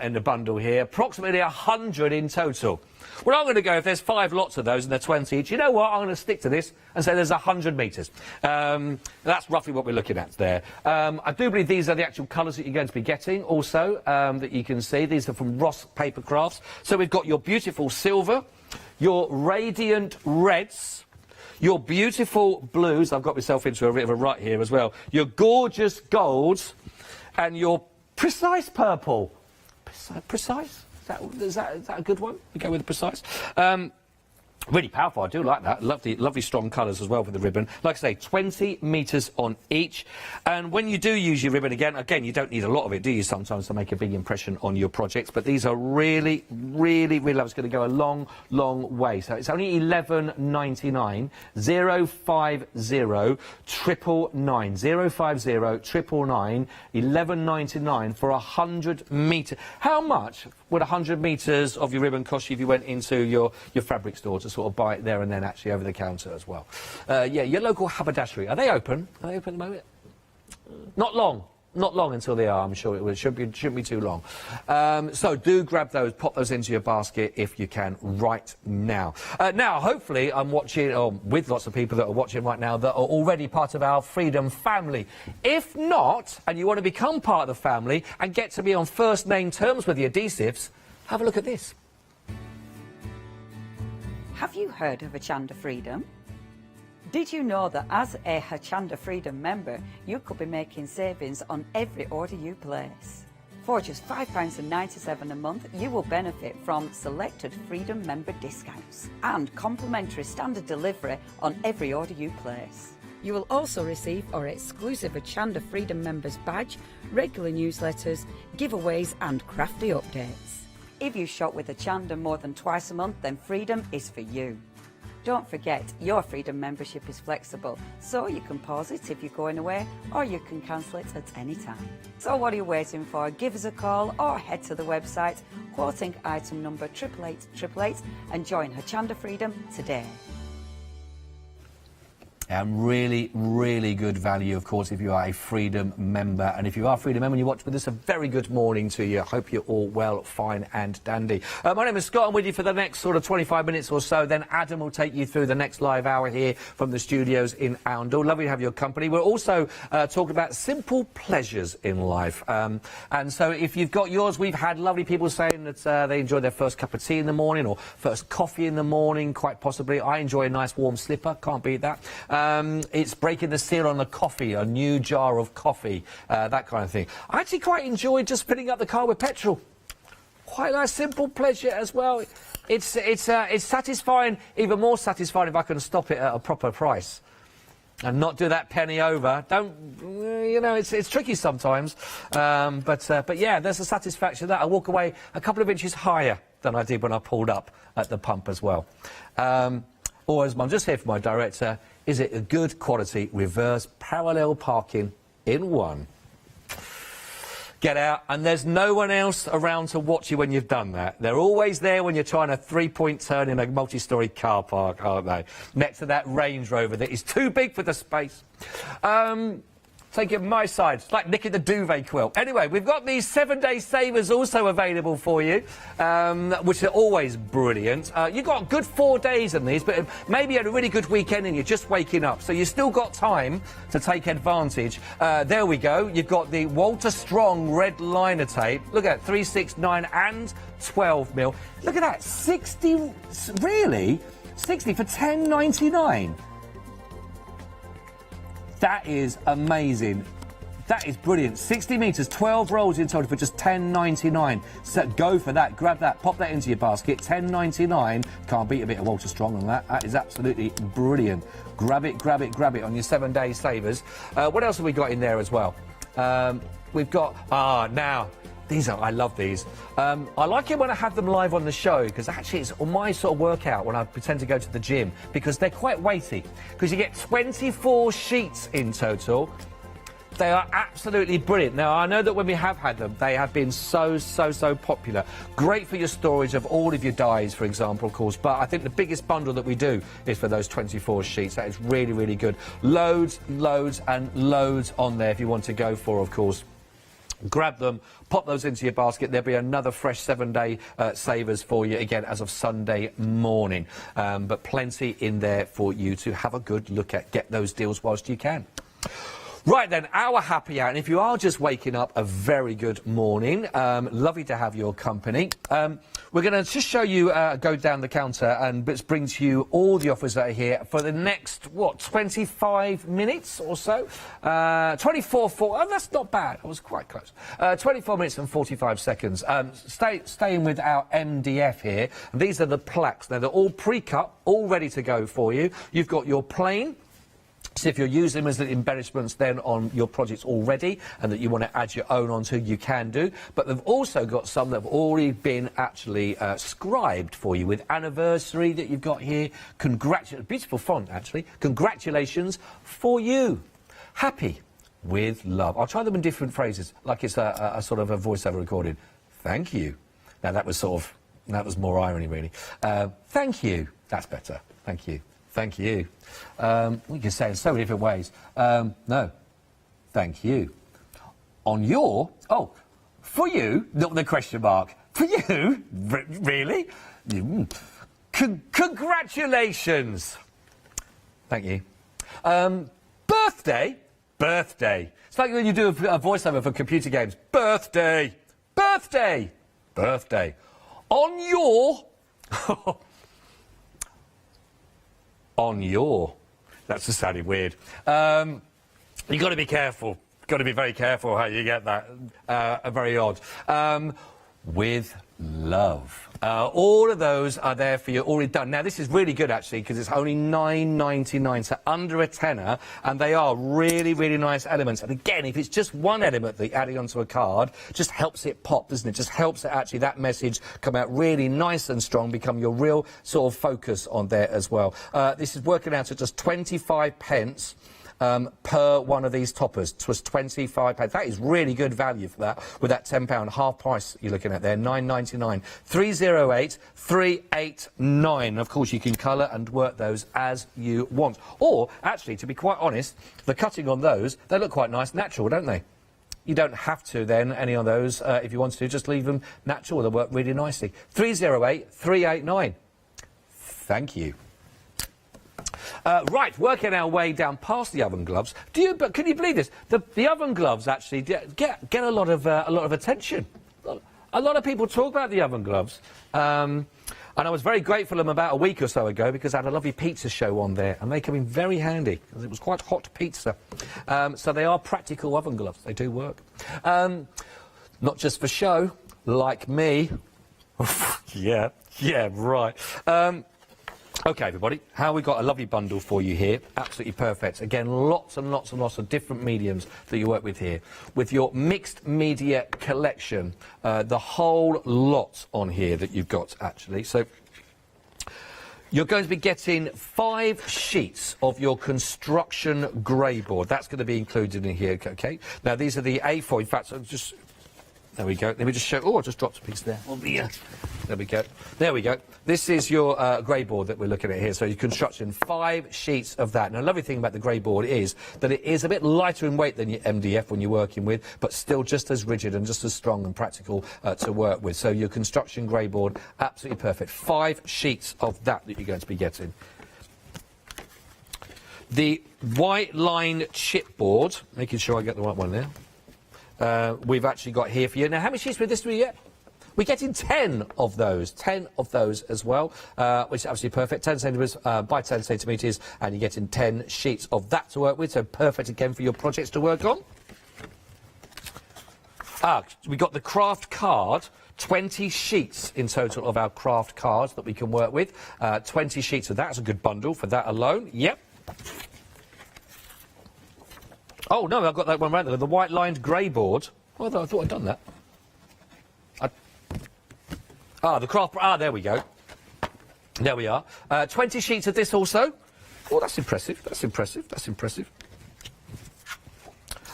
in the bundle here. Approximately 100 in total. Well, I'm going to go, if there's 5 lots of those and they're 20 each, you know what, I'm going to stick to this and say there's 100 metres. That's roughly what we're looking at there. I do believe these are the actual colours that you're going to be getting also, that you can see. These are from Ross Papercrafts. So we've got your beautiful silver, your radiant reds, your beautiful blues. I've got myself into a bit of a rut here as well. Your gorgeous golds and your precise purple. Precise? Is that a good one? We go with the precise. Really powerful. I do like that. Lovely strong colours as well for the ribbon. Like I say, 20 metres on each. And when you do use your ribbon, again, you don't need a lot of it, do you, sometimes, to make a big impression on your projects. But these are really, really, really lovely. It's going to go a long, long way. So it's only £11.99. 050 999. 050 999. £11.99 for 100 metres. How much would 100 metres of your ribbon cost you if you went into your fabric store to sort of buy it there and then actually over the counter as well. Yeah, your local haberdashery. Are they open? Are they open at the moment? Not long. Not long until they are, I'm sure it shouldn't be too long. So do grab those, pop those into your basket if you can right now. Now, hopefully, I'm watching, or with lots of people that are watching right now that are already part of our Freedom family. If not, and you want to become part of the family and get to be on first name terms with the Adhesives, have a look at this. Have you heard of Hochanda Freedom? Did you know that as a Hochanda Freedom member, you could be making savings on every order you place? For just £5.97 a month, you will benefit from selected Freedom member discounts and complimentary standard delivery on every order you place. You will also receive our exclusive Hochanda Freedom members badge, regular newsletters, giveaways and crafty updates. If you shop with Hochanda more than twice a month, then Freedom is for you. Don't forget, your Freedom membership is flexible, so you can pause it if you're going away, or you can cancel it at any time. So what are you waiting for? Give us a call or head to the website, quoting item number 88888, and join Hochanda Freedom today. And really, really good value, of course, if you are a Freedom member. And if you are a Freedom member and you watch with us, a very good morning to you. I hope you're all well, fine and dandy. My name is Scott. I'm with you for the next sort of 25 minutes or so. Then Adam will take you through the next live hour here from the studios in Oundle. Lovely to have your company. We're also talking about simple pleasures in life. And so if you've got yours, we've had lovely people saying that they enjoy their first cup of tea in the morning or first coffee in the morning, quite possibly. I enjoy a nice warm slipper. Can't beat that. It's breaking the seal on the coffee, a new jar of coffee, that kind of thing. I actually quite enjoy just filling up the car with petrol. Quite a nice simple pleasure as well. It's satisfying, even more satisfying if I can stop it at a proper price and not do that penny over. Don't, you know, it's tricky sometimes. But yeah, there's a satisfaction that I walk away a couple of inches higher than I did when I pulled up at the pump as well. Or as I'm just here for my director, is it a good quality reverse parallel parking in one? Get out, and there's no one else around to watch you when you've done that. They're always there when you're trying a three-point turn in a multi-storey car park, aren't they? Next to that Range Rover that is too big for the space. Take it my side. It's like nicking the duvet quilt. Anyway, we've got these 7-day savers also available for you, which are always brilliant. You've got a good 4 days in these, but maybe you had a really good weekend and you're just waking up, so you've still got time to take advantage. There we go. You've got the Walter Strong red liner tape. Look at that, 3, 6, 9 and 12 mil. Look at that, 60, really? 60 for £10.99. That is amazing. That is brilliant. 60 metres, 12 rolls in total for just £10.99. So go for that. Grab that. Pop that into your basket. £10.99. Can't beat a bit of Walter Strong on that. That is absolutely brilliant. Grab it, grab it, grab it on your 7-day savers. What else have we got in there as well? We've got... now... These are, I love these. I like it when I have them live on the show because actually it's my sort of workout when I pretend to go to the gym because they're quite weighty. Because you get 24 sheets in total. They are absolutely brilliant. Now, I know that when we have had them, they have been so popular. Great for your storage of all of your dyes, for example, of course. But I think the biggest bundle that we do is for those 24 sheets. That is really, really good. Loads, loads and loads on there if you want to go for, of course. Grab them, pop those into your basket. There'll be another fresh 7-day savers for you again as of Sunday morning. But plenty in there for you to have a good look at. Get those deals whilst you can. Right then, our happy hour, and if you are just waking up, a very good morning. Lovely to have your company. We're going to just show you, go down the counter and bring to you all the offers that are here for the next, 25 minutes or so? 24, that's not bad. I was quite close. 24 minutes and 45 seconds. Staying with our MDF here. These are the plaques. Now, they're all pre-cut, all ready to go for you. You've got your plain. So if you're using them as embellishments then on your projects already and that you want to add your own onto, you can do. But they've also got some that have already been actually scribed for you with anniversary that you've got here. Beautiful font, actually. Congratulations for you. Happy with love. I'll try them in different phrases, like it's a sort of a voiceover recording. Thank you. Now, that was sort of That was more irony, really. Thank you. That's better. Thank you. Thank you. We can say it in so many different ways. No. Thank you. On your... Oh, for you, not the question mark. For you? Really? Congratulations. Thank you. Birthday? Birthday. It's like when you do a voiceover for computer games. Birthday. Birthday. Birthday. On your... On your... That's just sounding weird. You've got to be careful. Got to be very careful how you get that. Very odd. With love. All of those are there for you, already done. Now, this is really good, actually, because it's only £9.99, so under a tenner, and they are really, really nice elements. And again, if it's just one element that you're adding onto a card, just helps it pop, doesn't it? Just helps it, actually, that message come out really nice and strong, become your real sort of focus on there as well. This is working out at just 25 pence. Per one of these toppers. It was 25 pence. That is really good value for that, with that £10 half price you're looking at there, £9.99. 308 389. Of course, you can colour and work those as you want. Or, actually, to be quite honest, the cutting on those, they look quite nice natural, don't they? You don't have to, then, any of those, if you want to, just leave them natural. They'll work really nicely. 308 389. Thank you. Right, working our way down past the oven gloves. But can you believe this? The oven gloves actually get a lot of attention. A lot of people talk about the oven gloves. And I was very grateful to them about a week or so ago, because I had a lovely pizza show on there, and they came in very handy because it was quite hot pizza. So they are practical oven gloves. They do work. Not just for show, like me. yeah, right. OK, everybody, how we got a lovely bundle for you here. Absolutely perfect. Again, lots and lots and lots of different mediums that you work with here. With your mixed media collection, the whole lot on here that you've got, actually. So you're going to be getting 5 sheets of your construction grey board. That's going to be included in here, OK? Now, these are the A4. In fact, just... There we go. Let me just show... Oh, I just dropped a piece there. Oh, yeah. There we go. There we go. This is your grey board that we're looking at here. So your construction, 5 sheets of that. Now, the lovely thing about the grey board is that it is a bit lighter in weight than your MDF when you're working with, but still just as rigid and just as strong and practical to work with. So your construction grey board, absolutely perfect. 5 sheets of that you're going to be getting. The white line chipboard, making sure I get the right one there. We've actually got here for you. Now, how many sheets with this do we get? We're getting 10 of those as well, which is absolutely perfect. 10 centimetres by 10 centimetres, and you're getting 10 sheets of that to work with, so perfect again for your projects to work on. We got the craft card. 20 sheets in total of our craft cards that we can work with. 20 sheets of that. That's a good bundle for that alone. Yep. Oh, no, I've got that one right there. The white-lined grey board. Oh, I thought I'd done that. The craft... there we go. There we are. 20 sheets of this also. Oh, that's impressive. That's impressive. That's impressive.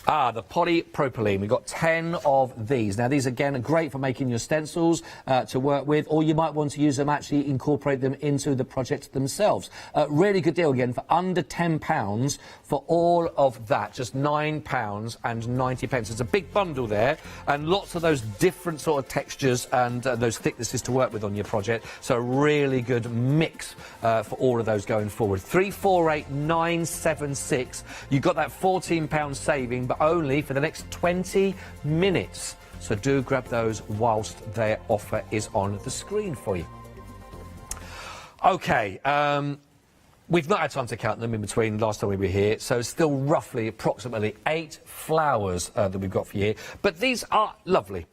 The polypropylene. We've got 10 of these. Now, these, again, are great for making your stencils to work with, or you might want to use them, actually incorporate them into the project themselves. Really good deal, again, for under £10 for all of that. Just £9.90. It's a big bundle there, and lots of those different sort of textures and those thicknesses to work with on your project. So a really good mix for all of those going forward. 348976. You've got that £14 saving, but only for the next 20 minutes. So do grab those whilst their offer is on the screen for you. OK, we've not had time to count them in between last time we were here, so still roughly, approximately 8 flowers that we've got for you. But these are lovely.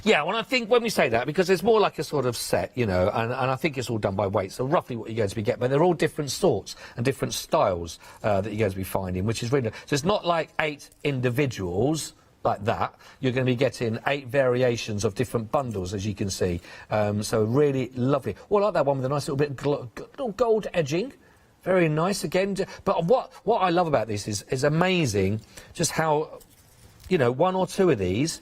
Yeah, well, I think when we say that, because it's more like a sort of set, you know, and I think it's all done by weight, so roughly what you're going to be getting, but they're all different sorts and different styles that you're going to be finding, which is really... So it's not like 8 individuals like that. You're going to be getting 8 variations of different bundles, as you can see. So really lovely. Oh, I like that one with a nice little bit of gold edging. Very nice, again. But what I love about this is amazing just how, you know, 1 or 2 of these...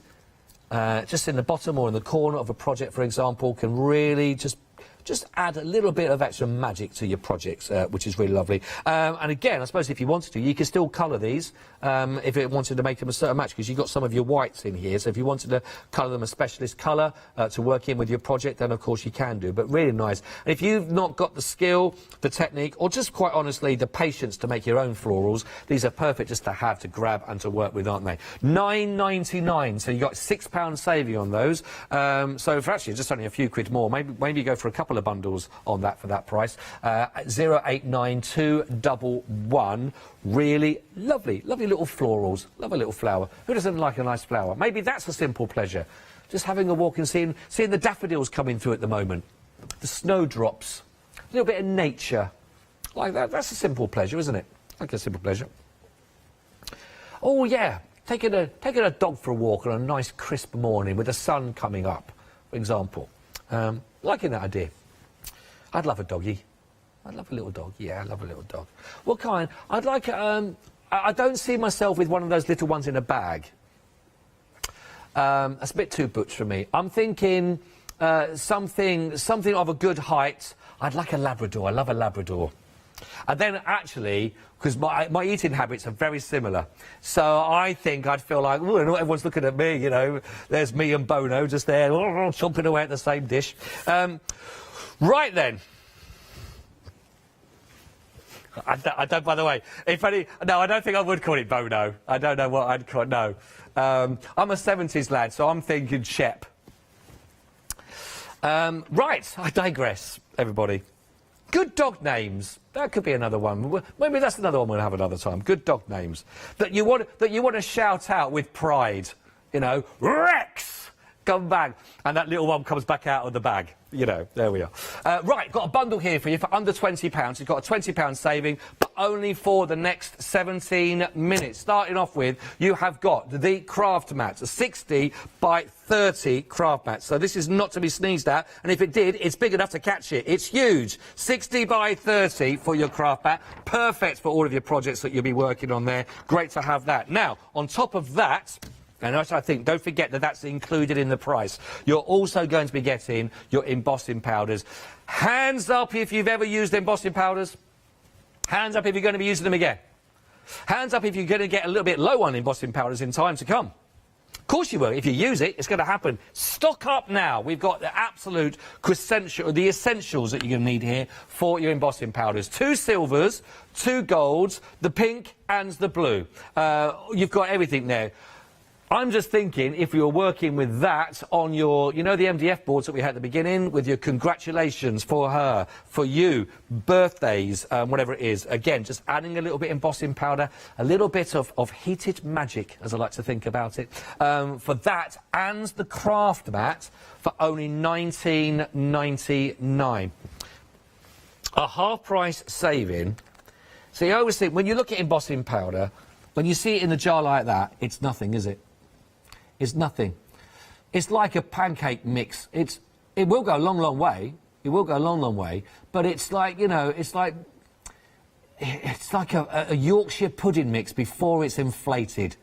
just in the bottom or in the corner of a project, for example, can really just add a little bit of extra magic to your projects, which is really lovely. And again, I suppose if you wanted to, you can still colour these if it wanted to make them a certain match, because you've got some of your whites in here. So if you wanted to colour them a specialist colour to work in with your project, then of course you can do. But really nice. And if you've not got the skill, the technique, or just quite honestly the patience to make your own florals, these are perfect just to have, to grab and to work with, aren't they? £9.99, so you got £6 saving on those. So for actually just only a few quid more, maybe you go for a couple of bundles on that for that price. 089211. Really lovely little florals. Love a little flower. Who doesn't like a nice flower? Maybe that's a simple pleasure. Just having a walk and seeing the daffodils coming through at the moment, the snowdrops, a little bit of nature like that. That's a simple pleasure, isn't it? Like a simple pleasure. Oh yeah, taking a dog for a walk on a nice crisp morning with the sun coming up, for example. Liking that idea. I'd love a doggy. I'd love a little dog. Yeah, I'd love a little dog. What kind? I'd like I don't see myself with one of those little ones in a bag. That's a bit too butch for me. I'm thinking something of a good height. I'd like a Labrador. I love a Labrador. And then actually, because my eating habits are very similar, so I think I'd feel like, oh, not everyone's looking at me, you know. There's me and Bono just there, chomping away at the same dish. Right then. I don't, by the way, no, I don't think I would call it Bono. I don't know what I'd call it, no. I'm a 70s lad, so I'm thinking Shep. Right, I digress, everybody. Good dog names. That could be another one. Maybe that's another one we'll have another time. Good dog names. That you want to shout out with pride. You know, Rex! Come back. And that little one comes back out of the bag. You know, there we are. Right, got a bundle here for you for under £20. You've got a £20 saving, but only for the next 17 minutes. Starting off with, you have got the craft mats, a 60 by 30 craft mats. So this is not to be sneezed at, and if it did, it's big enough to catch it. It's huge. 60 by 30 for your craft mat. Perfect for all of your projects that you'll be working on there. Great to have that. Now, on top of that, and I think, don't forget that that's included in the price. You're also going to be getting your embossing powders. Hands up if you've ever used embossing powders. Hands up if you're going to be using them again. Hands up if you're going to get a little bit low on embossing powders in time to come. Of course you will. If you use it, it's going to happen. Stock up now. We've got the absolute the essentials that you're going to need here for your embossing powders. 2 silvers, 2 golds, the pink and the blue. You've got everything there. I'm just thinking, if you're working with that on your, you know, the MDF boards that we had at the beginning, with your congratulations for her, for you, birthdays, whatever it is. Again, just adding a little bit embossing powder, a little bit of heated magic, as I like to think about it, for that and the craft mat for only £19.99. A half-price saving. See, I always think, when you look at embossing powder, when you see it in a jar like that, it's nothing, is it? It's nothing. It's like a pancake mix. It will go a long, long way. It will go a long, long way. But it's like, you know, it's like a Yorkshire pudding mix before it's inflated.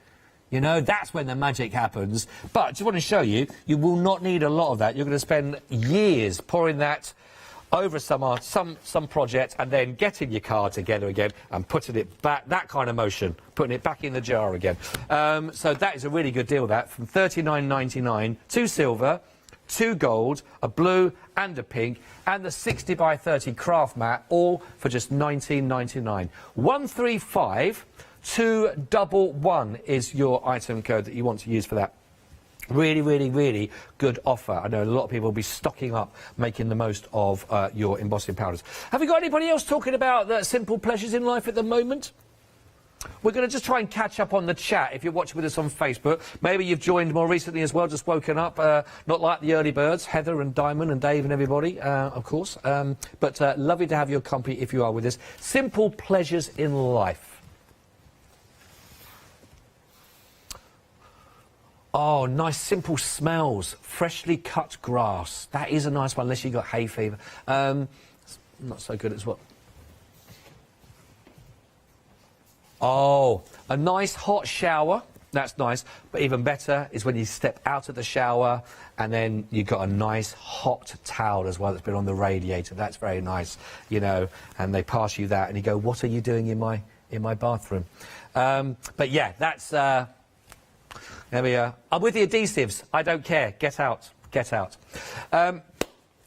You know, that's when the magic happens. But I just want to show you, you will not need a lot of that. You're going to spend years pouring that over some project and then getting your card together again and putting it back, that kind of motion, putting it back in the jar again. So that is a really good deal, that, from £39.99, 2 silver, 2 gold, a blue and a pink, and the 60 by 30 craft mat, all for just £19.99. 135211 is your item code that you want to use for that. Really, really, really good offer. I know a lot of people will be stocking up, making the most of your embossing powders. Have you got anybody else talking about the simple pleasures in life at the moment? We're going to just try and catch up on the chat if you're watching with us on Facebook. Maybe you've joined more recently as well, just woken up. Not like the early birds, Heather and Diamond and Dave and everybody, of course. But lovely to have your company if you are with us. Simple pleasures in life. Oh, nice simple smells. Freshly cut grass. That is a nice one, unless you've got hay fever. Not so good as well. Oh, a nice hot shower. That's nice. But even better is when you step out of the shower and then you've got a nice hot towel as well that's been on the radiator. That's very nice, you know, and they pass you that and you go, what are you doing in my bathroom? But yeah, that's... there we are. I'm with the adhesives. I don't care. Get out. Get out.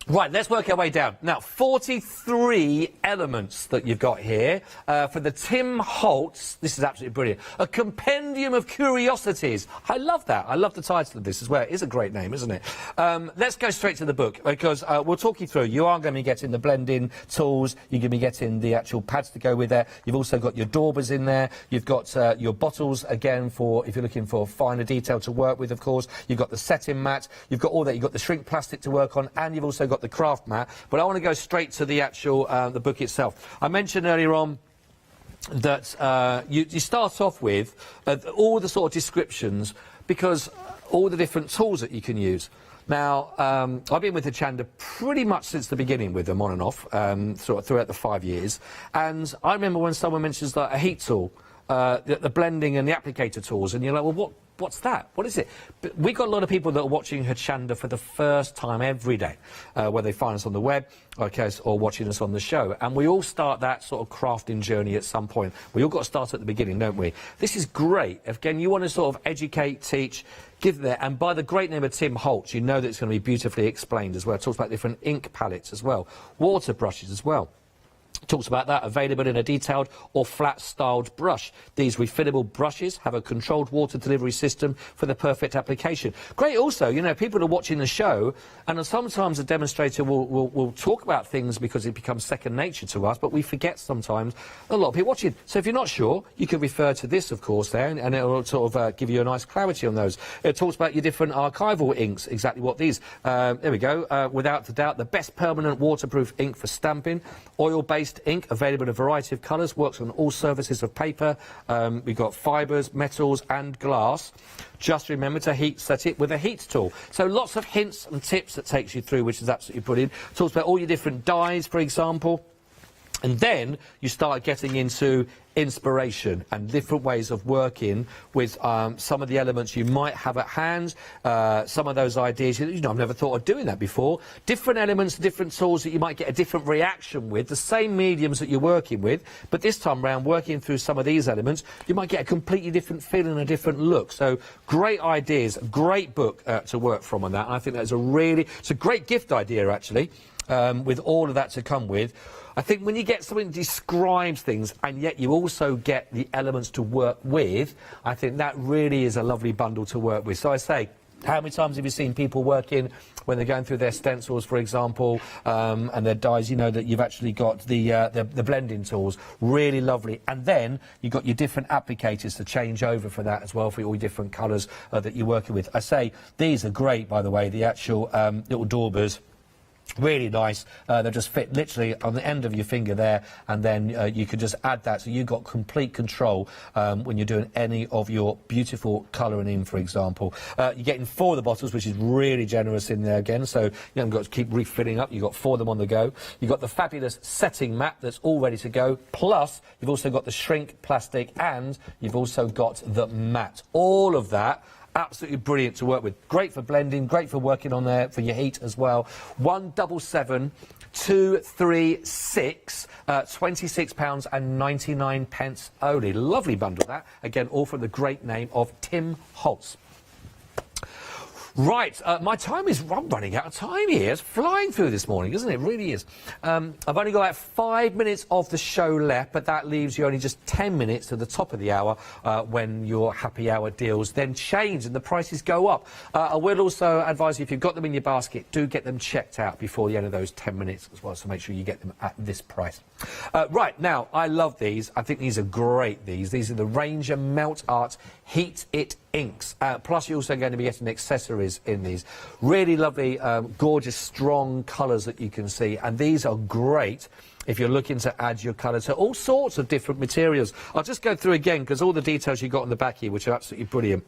Right, let's work our way down. Now, 43 elements that you've got here for the Tim Holtz. This is absolutely brilliant. A Compendium of Curiosities. I love that. I love the title of this as well. It is a great name, isn't it? Let's go straight to the book because we'll talk you through. You are going to be getting the blending tools. You're going to be getting the actual pads to go with there. You've also got your daubers in there. You've got your bottles, again, for if you're looking for finer detail to work with, of course. You've got the setting mat. You've got all that. You've got the shrink plastic to work on, and you've also got the craft mat, but I want to go straight to the actual the book itself. I mentioned earlier on that you start off with all the sort of descriptions because all the different tools that you can use. Now, I've been with Hochanda pretty much since the beginning with them, on and off, throughout the 5 years, and I remember when someone mentions like a heat tool, the blending and the applicator tools, and you're like, well, what's that? What is it? But we got a lot of people that are watching Hochanda for the first time every day, whether they find us on the web, okay, or watching us on the show. And we all start that sort of crafting journey at some point. We all got to start at the beginning, don't we? This is great. Again, you want to sort of educate, teach, give there. And by the great name of Tim Holtz, you know that it's going to be beautifully explained as well. It talks about different ink palettes as well, water brushes as well. Talks about that, available in a detailed or flat-styled brush. These refillable brushes have a controlled water delivery system for the perfect application. Great also, you know, people are watching the show, and sometimes a demonstrator will talk about things because it becomes second nature to us, but we forget sometimes a lot of people watching. So if you're not sure, you can refer to this, of course, there, and it will sort of give you a nice clarity on those. It talks about your different archival inks, exactly what these. There we go, without a doubt, the best permanent waterproof ink for stamping, oil-based ink available in a variety of colours, works on all surfaces of paper. We've got fibres, metals and glass. Just remember to heat set it with a heat tool. So lots of hints and tips that takes you through, which is absolutely brilliant. Talks about all your different dyes, for example. And then you start getting into inspiration and different ways of working with some of the elements you might have at hand, some of those ideas, you know, I've never thought of doing that before. Different elements, different tools that you might get a different reaction with, the same mediums that you're working with, but this time round, working through some of these elements, you might get a completely different feel and a different look. So great ideas, great book to work from on that. And I think that's it's a great gift idea, actually, with all of that to come with. I think when you get something that describes things and yet you also get the elements to work with, I think that really is a lovely bundle to work with. So I say, how many times have you seen people working when they're going through their stencils, for example, and their dyes, you know, that you've actually got the blending tools, really lovely. And then you've got your different applicators to change over for that as well, for all your different colours that you're working with. I say, these are great, by the way, the actual little daubers. Really nice. They just fit literally on the end of your finger there, and then you can just add that, so you've got complete control when you're doing any of your beautiful colouring in, for example. You're getting 4 of the bottles, which is really generous in there again, so you haven't got to keep refilling up. You've got 4 of them on the go. You've got the fabulous setting mat that's all ready to go, plus you've also got the shrink plastic, and you've also got the mat. All of that absolutely brilliant to work with. Great for blending, great for working on there for your heat as well. 177,236, £26.99 only. Lovely bundle that. Again, all from the great name of Tim Holtz. Right, my time is running out of time here. It's flying through this morning, isn't it? It really is. I've only got about 5 minutes of the show left, but that leaves you only just 10 minutes to the top of the hour when your happy hour deals then change and the prices go up. I will also advise you, if you've got them in your basket, do get them checked out before the end of those 10 minutes as well, so make sure you get them at this price. Right, now, I love these. I think these are great, these. These are the Ranger Melt Art Heat It inks. Plus, you're also going to be getting accessories in these. Really lovely, gorgeous, strong colours that you can see. And these are great if you're looking to add your colour to all sorts of different materials. I'll just go through again, because all the details you got on the back here, which are absolutely brilliant.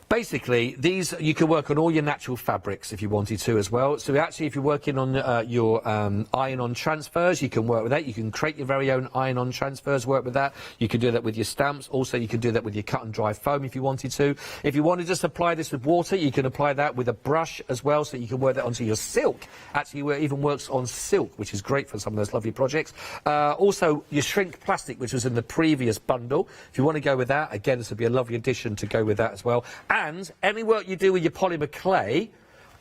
Basically, these you can work on all your natural fabrics if you wanted to as well. So actually, if you're working on your iron-on transfers, you can work with that. You can create your very own iron-on transfers, work with that. You can do that with your stamps. Also, you can do that with your cut and dry foam if you wanted to. If you wanted to just apply this with water, you can apply that with a brush as well, so you can work that onto your silk. Actually, it even works on silk, which is great for some of those lovely projects. Also, your shrink plastic, which was in the previous bundle. If you want to go with that, again, this would be a lovely addition to go with that as well. And any work you do with your polymer clay,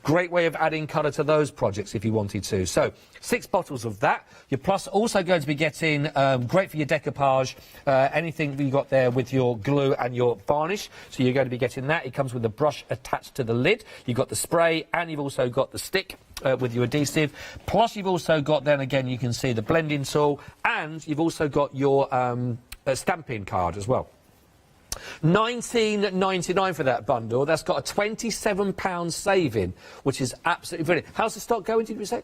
great way of adding colour to those projects if you wanted to. So 6 bottles of that. You're plus also going to be getting, great for your decoupage, anything you got there with your glue and your varnish. So you're going to be getting that. It comes with a brush attached to the lid. You've got the spray and you've also got the stick. With your adhesive, plus you've also got, then again, you can see the blending tool, and you've also got your stamping card as well. £19.99 for that bundle. That's got a £27 saving, which is absolutely brilliant. How's the stock going, did we say?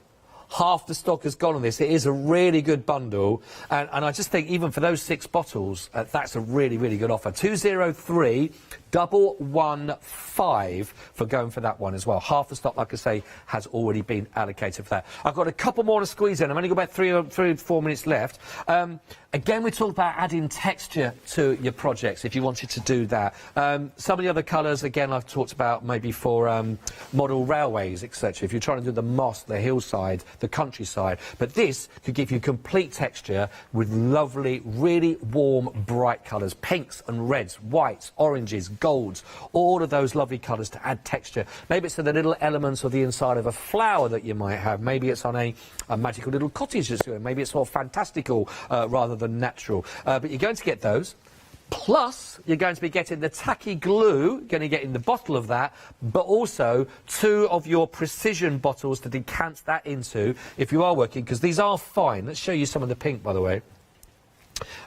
Half the stock has gone on this. It is a really good bundle, and I just think even for those 6 bottles, that's a really, really good offer. 203-115 for going for that one as well. Half the stock, like I say, has already been allocated for that. I've got a couple more to squeeze in. I've only got about 3 or 4 minutes left. Again, we talked about adding texture to your projects if you wanted to do that. Some of the other colours, again, I've talked about maybe for model railways, etc. If you're trying to do the moss, the hillside, the countryside. But this could give you complete texture with lovely, really warm, bright colours. Pinks and reds, whites, oranges, golds, all of those lovely colours to add texture. Maybe it's to the little elements of the inside of a flower that you might have. Maybe it's on a magical little cottage that's doing. Maybe it's sort of fantastical rather than natural. But you're going to get those. Plus, you're going to be getting the tacky glue, going to get in the bottle of that, but also 2 of your precision bottles to decant that into if you are working, because these are fine. Let's show you some of the pink, by the way.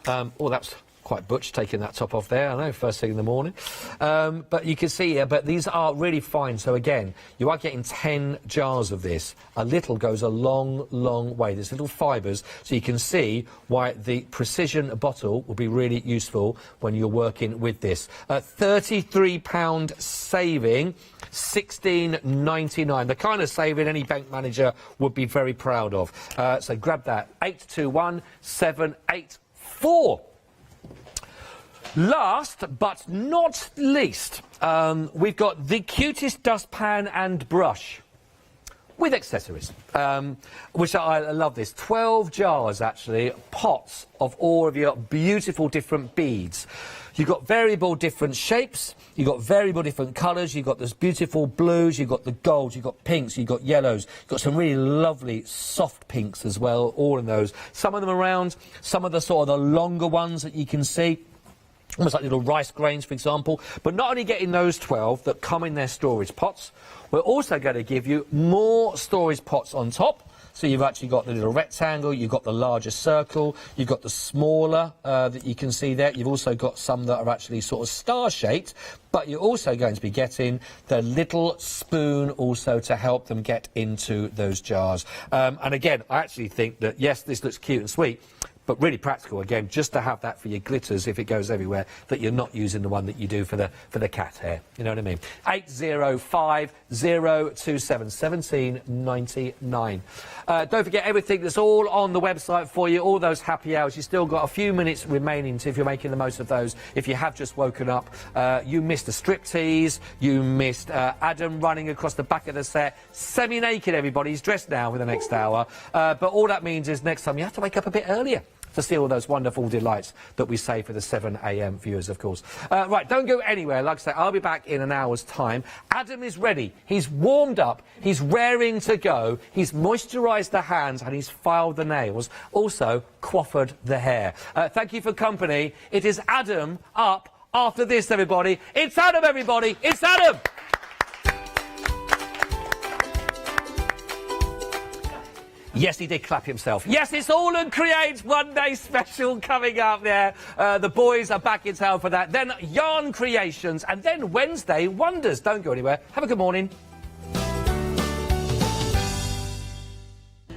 Oh, that's quite butch, taking that top off there, I know, first thing in the morning. But you can see here, but these are really fine. So again, you are getting 10 jars of this. A little goes a long, long way. There's little fibres, so you can see why the precision bottle will be really useful when you're working with this. £33 saving, £16.99. The kind of saving any bank manager would be very proud of. So grab that. 821784. Last but not least, we've got the cutest dustpan and brush with accessories, which I love this. 12 jars, actually, pots of all of your beautiful different beads. You've got variable different shapes, you've got variable different colours, you've got those beautiful blues, you've got the golds, you've got pinks, you've got yellows, you've got some really lovely soft pinks as well, all in those. Some of them around, some of the sort of the longer ones that you can see. Almost like little rice grains, for example. But not only getting those 12 that come in their storage pots, we're also going to give you more storage pots on top. So you've actually got the little rectangle, you've got the larger circle, you've got the smaller that you can see there. You've also got some that are actually sort of star-shaped, but you're also going to be getting the little spoon also to help them get into those jars. And again, I actually think that, yes, this looks cute and sweet, but really practical, again, just to have that for your glitters if it goes everywhere, that you're not using the one that you do for the cat hair. You know what I mean? 805027 1799. Don't forget everything that's all on the website for you, all those happy hours. You've still got a few minutes remaining if you're making the most of those. If you have just woken up, you missed a striptease, you missed Adam running across the back of the set, semi-naked, everybody. He's dressed now for the next hour. But all that means is next time you have to wake up a bit earlier to see all those wonderful delights that we save for the 7 a.m. viewers, of course. Right, don't go anywhere. Like I say, I'll be back in an hour's time. Adam is ready. He's warmed up. He's raring to go. He's moisturised the hands and he's filed the nails. Also, coiffured the hair. Thank you for company. It is Adam up after this, everybody. It's Adam, everybody. It's Adam. Yes, he did clap himself. Yes, it's All and Create's One Day Special coming up there. The boys are back in town for that. Then Yarn Creations, and then Wednesday Wonders. Don't go anywhere. Have a good morning.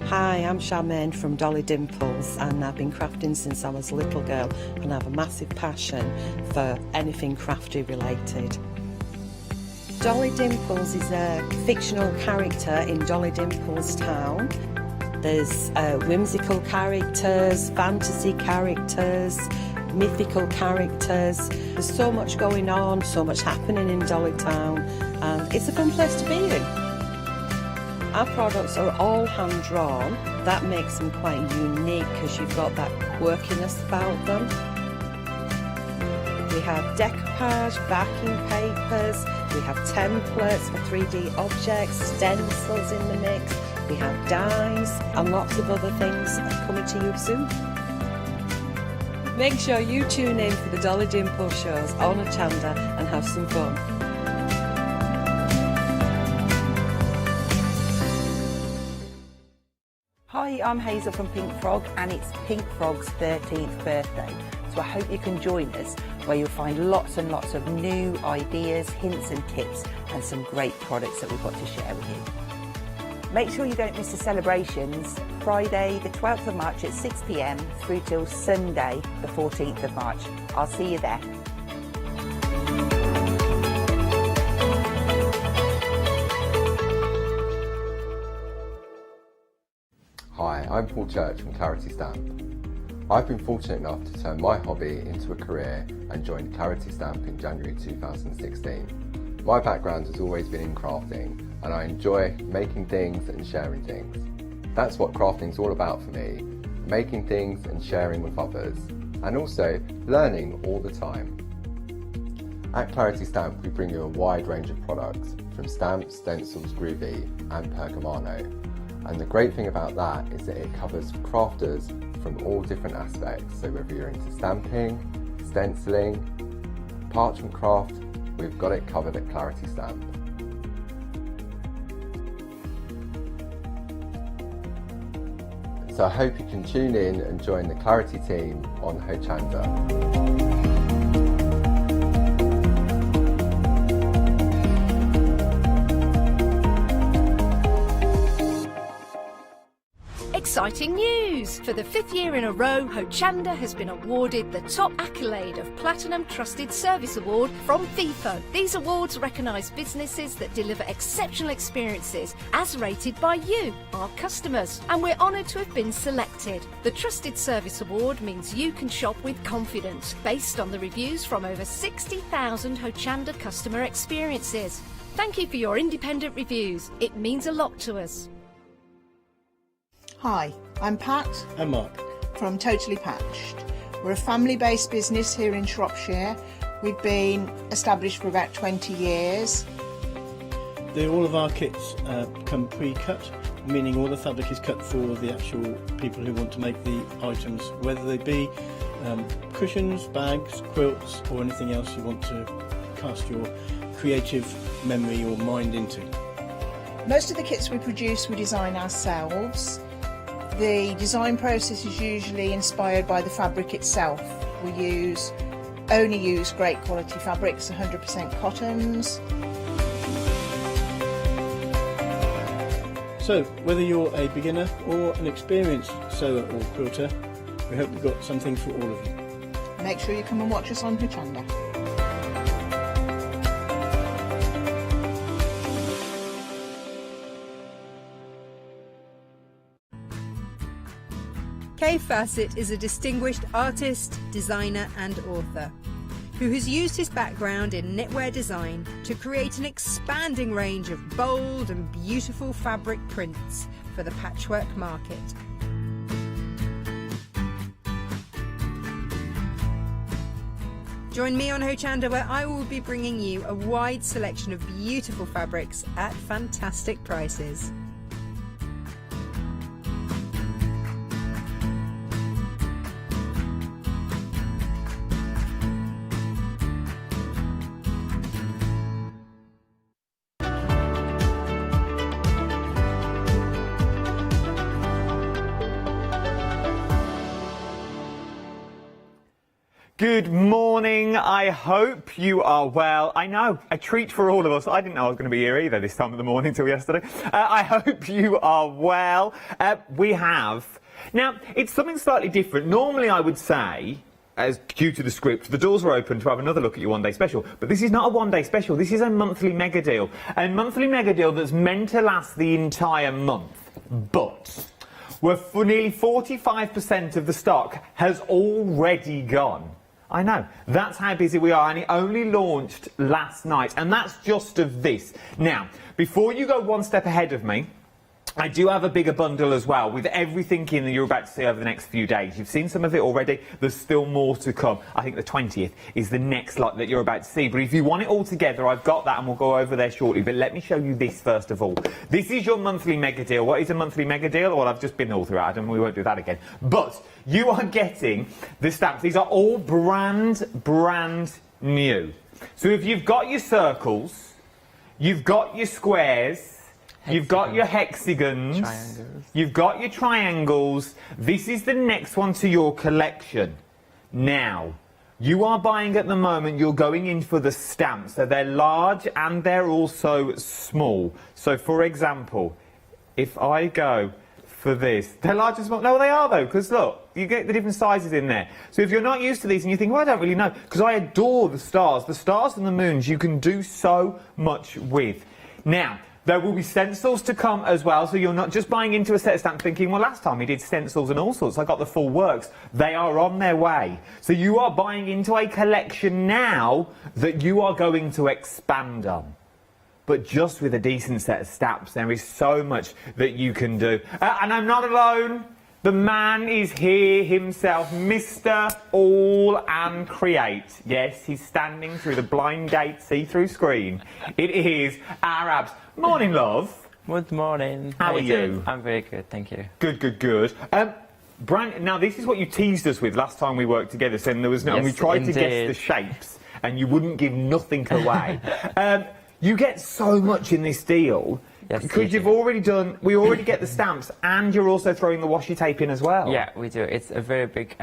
Hi, I'm Charmaine from Dolly Dimples, and I've been crafting since I was a little girl, and I have a massive passion for anything crafty related. Dolly Dimples is a fictional character in Dolly Dimples Town. There's whimsical characters, fantasy characters, mythical characters. There's so much going on, so much happening in Dolly Town, and it's a fun place to be in. Our products are all hand drawn. That makes them quite unique because you've got that quirkiness about them. We have decoupage, backing papers, we have templates for 3D objects, stencils in the mix, we have dies and lots of other things coming to you soon. Make sure you tune in for the Dolly Dimple shows on Hochanda and have some fun. Hi, I'm Hazel from Pink Frog and it's Pink Frog's 13th birthday. So I hope you can join us where you'll find lots and lots of new ideas, hints and tips and some great products that we've got to share with you. Make sure you don't miss the celebrations, Friday the 12th of March at 6 p.m. through till Sunday the 14th of March. I'll see you there. Hi, I'm Paul Church from Clarity Stamp. I've been fortunate enough to turn my hobby into a career and joined Clarity Stamp in January 2016. My background has always been in crafting and I enjoy making things and sharing things. That's what crafting's all about for me, making things and sharing with others, and also learning all the time. At Clarity Stamp we bring you a wide range of products, from stamps, stencils, groovy and pergamano. And the great thing about that is that it covers crafters from all different aspects, so whether you're into stamping, stenciling, parchment craft, we've got it covered at Clarity Stamp. So I hope you can tune in and join the Clarity team on Hochanda. Exciting news! For the 5th year in a row, Hochanda has been awarded the top accolade of Platinum Trusted Service Award from Feefo. These awards recognise businesses that deliver exceptional experiences as rated by you, our customers, and we're honoured to have been selected. The Trusted Service Award means you can shop with confidence based on the reviews from over 60,000 Hochanda customer experiences. Thank you for your independent reviews. It means a lot to us. Hi, I'm Pat and Mark from Totally Patched. We're a family-based business here in Shropshire. We've been established for about 20 years. All of our kits come pre-cut, meaning all the fabric is cut for the actual people who want to make the items, whether they be cushions, bags, quilts or anything else you want to cast your creative memory or mind into. Most of the kits we produce we design ourselves. The design process is usually inspired by the fabric itself. We only use great quality fabrics, 100% cottons. So, whether you're a beginner or an experienced sewer or quilter, we hope we've got something for all of you. Make sure you come and watch us on Hochanda. Kaffe Fassett is a distinguished artist, designer and author who has used his background in knitwear design to create an expanding range of bold and beautiful fabric prints for the patchwork market. Join me on Hochanda where I will be bringing you a wide selection of beautiful fabrics at fantastic prices. Good morning, I hope you are well. I know, a treat for all of us. I didn't know I was going to be here either this time of the morning till yesterday. I hope you are well. We have... Now, it's something slightly different. Normally I would say as due to the script, the doors are open to have another look at your one-day special. But this is not a one-day special. This is a monthly mega deal. A monthly mega deal that's meant to last the entire month. But for nearly 45% of the stock has already gone. I know, that's how busy we are, and it only launched last night, and that's just of this. Now, before you go one step ahead of me, I do have a bigger bundle as well, with everything in that you're about to see over the next few days. You've seen some of it already, there's still more to come. I think the 20th is the next lot that you're about to see, but if you want it all together, I've got that, and we'll go over there shortly. But let me show you this first of all. This is your monthly mega deal. What is a monthly mega deal? Well, I've just been all through it, we won't do that again. But you are getting the stamps. These are all brand new. So if you've got your circles, you've got your squares, you've got your hexagons, you've got your triangles. This is the next one to your collection. Now, you are buying at the moment, you're going in for the stamps. So they're large and they're also small. So for example, if I go for this, they're large and small. No, they are though, because look, you get the different sizes in there. So if you're not used to these and you think, well, I don't really know, because I adore the stars and the moons, you can do so much with. Now, there will be stencils to come as well, so you're not just buying into a set of stamps thinking, well, last time we did stencils and all sorts, I got the full works. They are on their way. So you are buying into a collection now that you are going to expand on. But just with a decent set of stamps, there is so much that you can do. And I'm not alone. The man is here himself, Mr. All and Create. Yes, he's standing through the blind gate see-through screen. It is Arabs. Morning, love. Good morning. How are you? I'm very good, thank you. Good. Now, this is what you teased us with last time we worked together, saying there was no... Yes, and we tried indeed. to guess the shapes, and you wouldn't give nothing away. You get so much in this deal. Yes, because we already get the stamps, and you're also throwing the washi tape in as well. Yeah, we do. It's a very big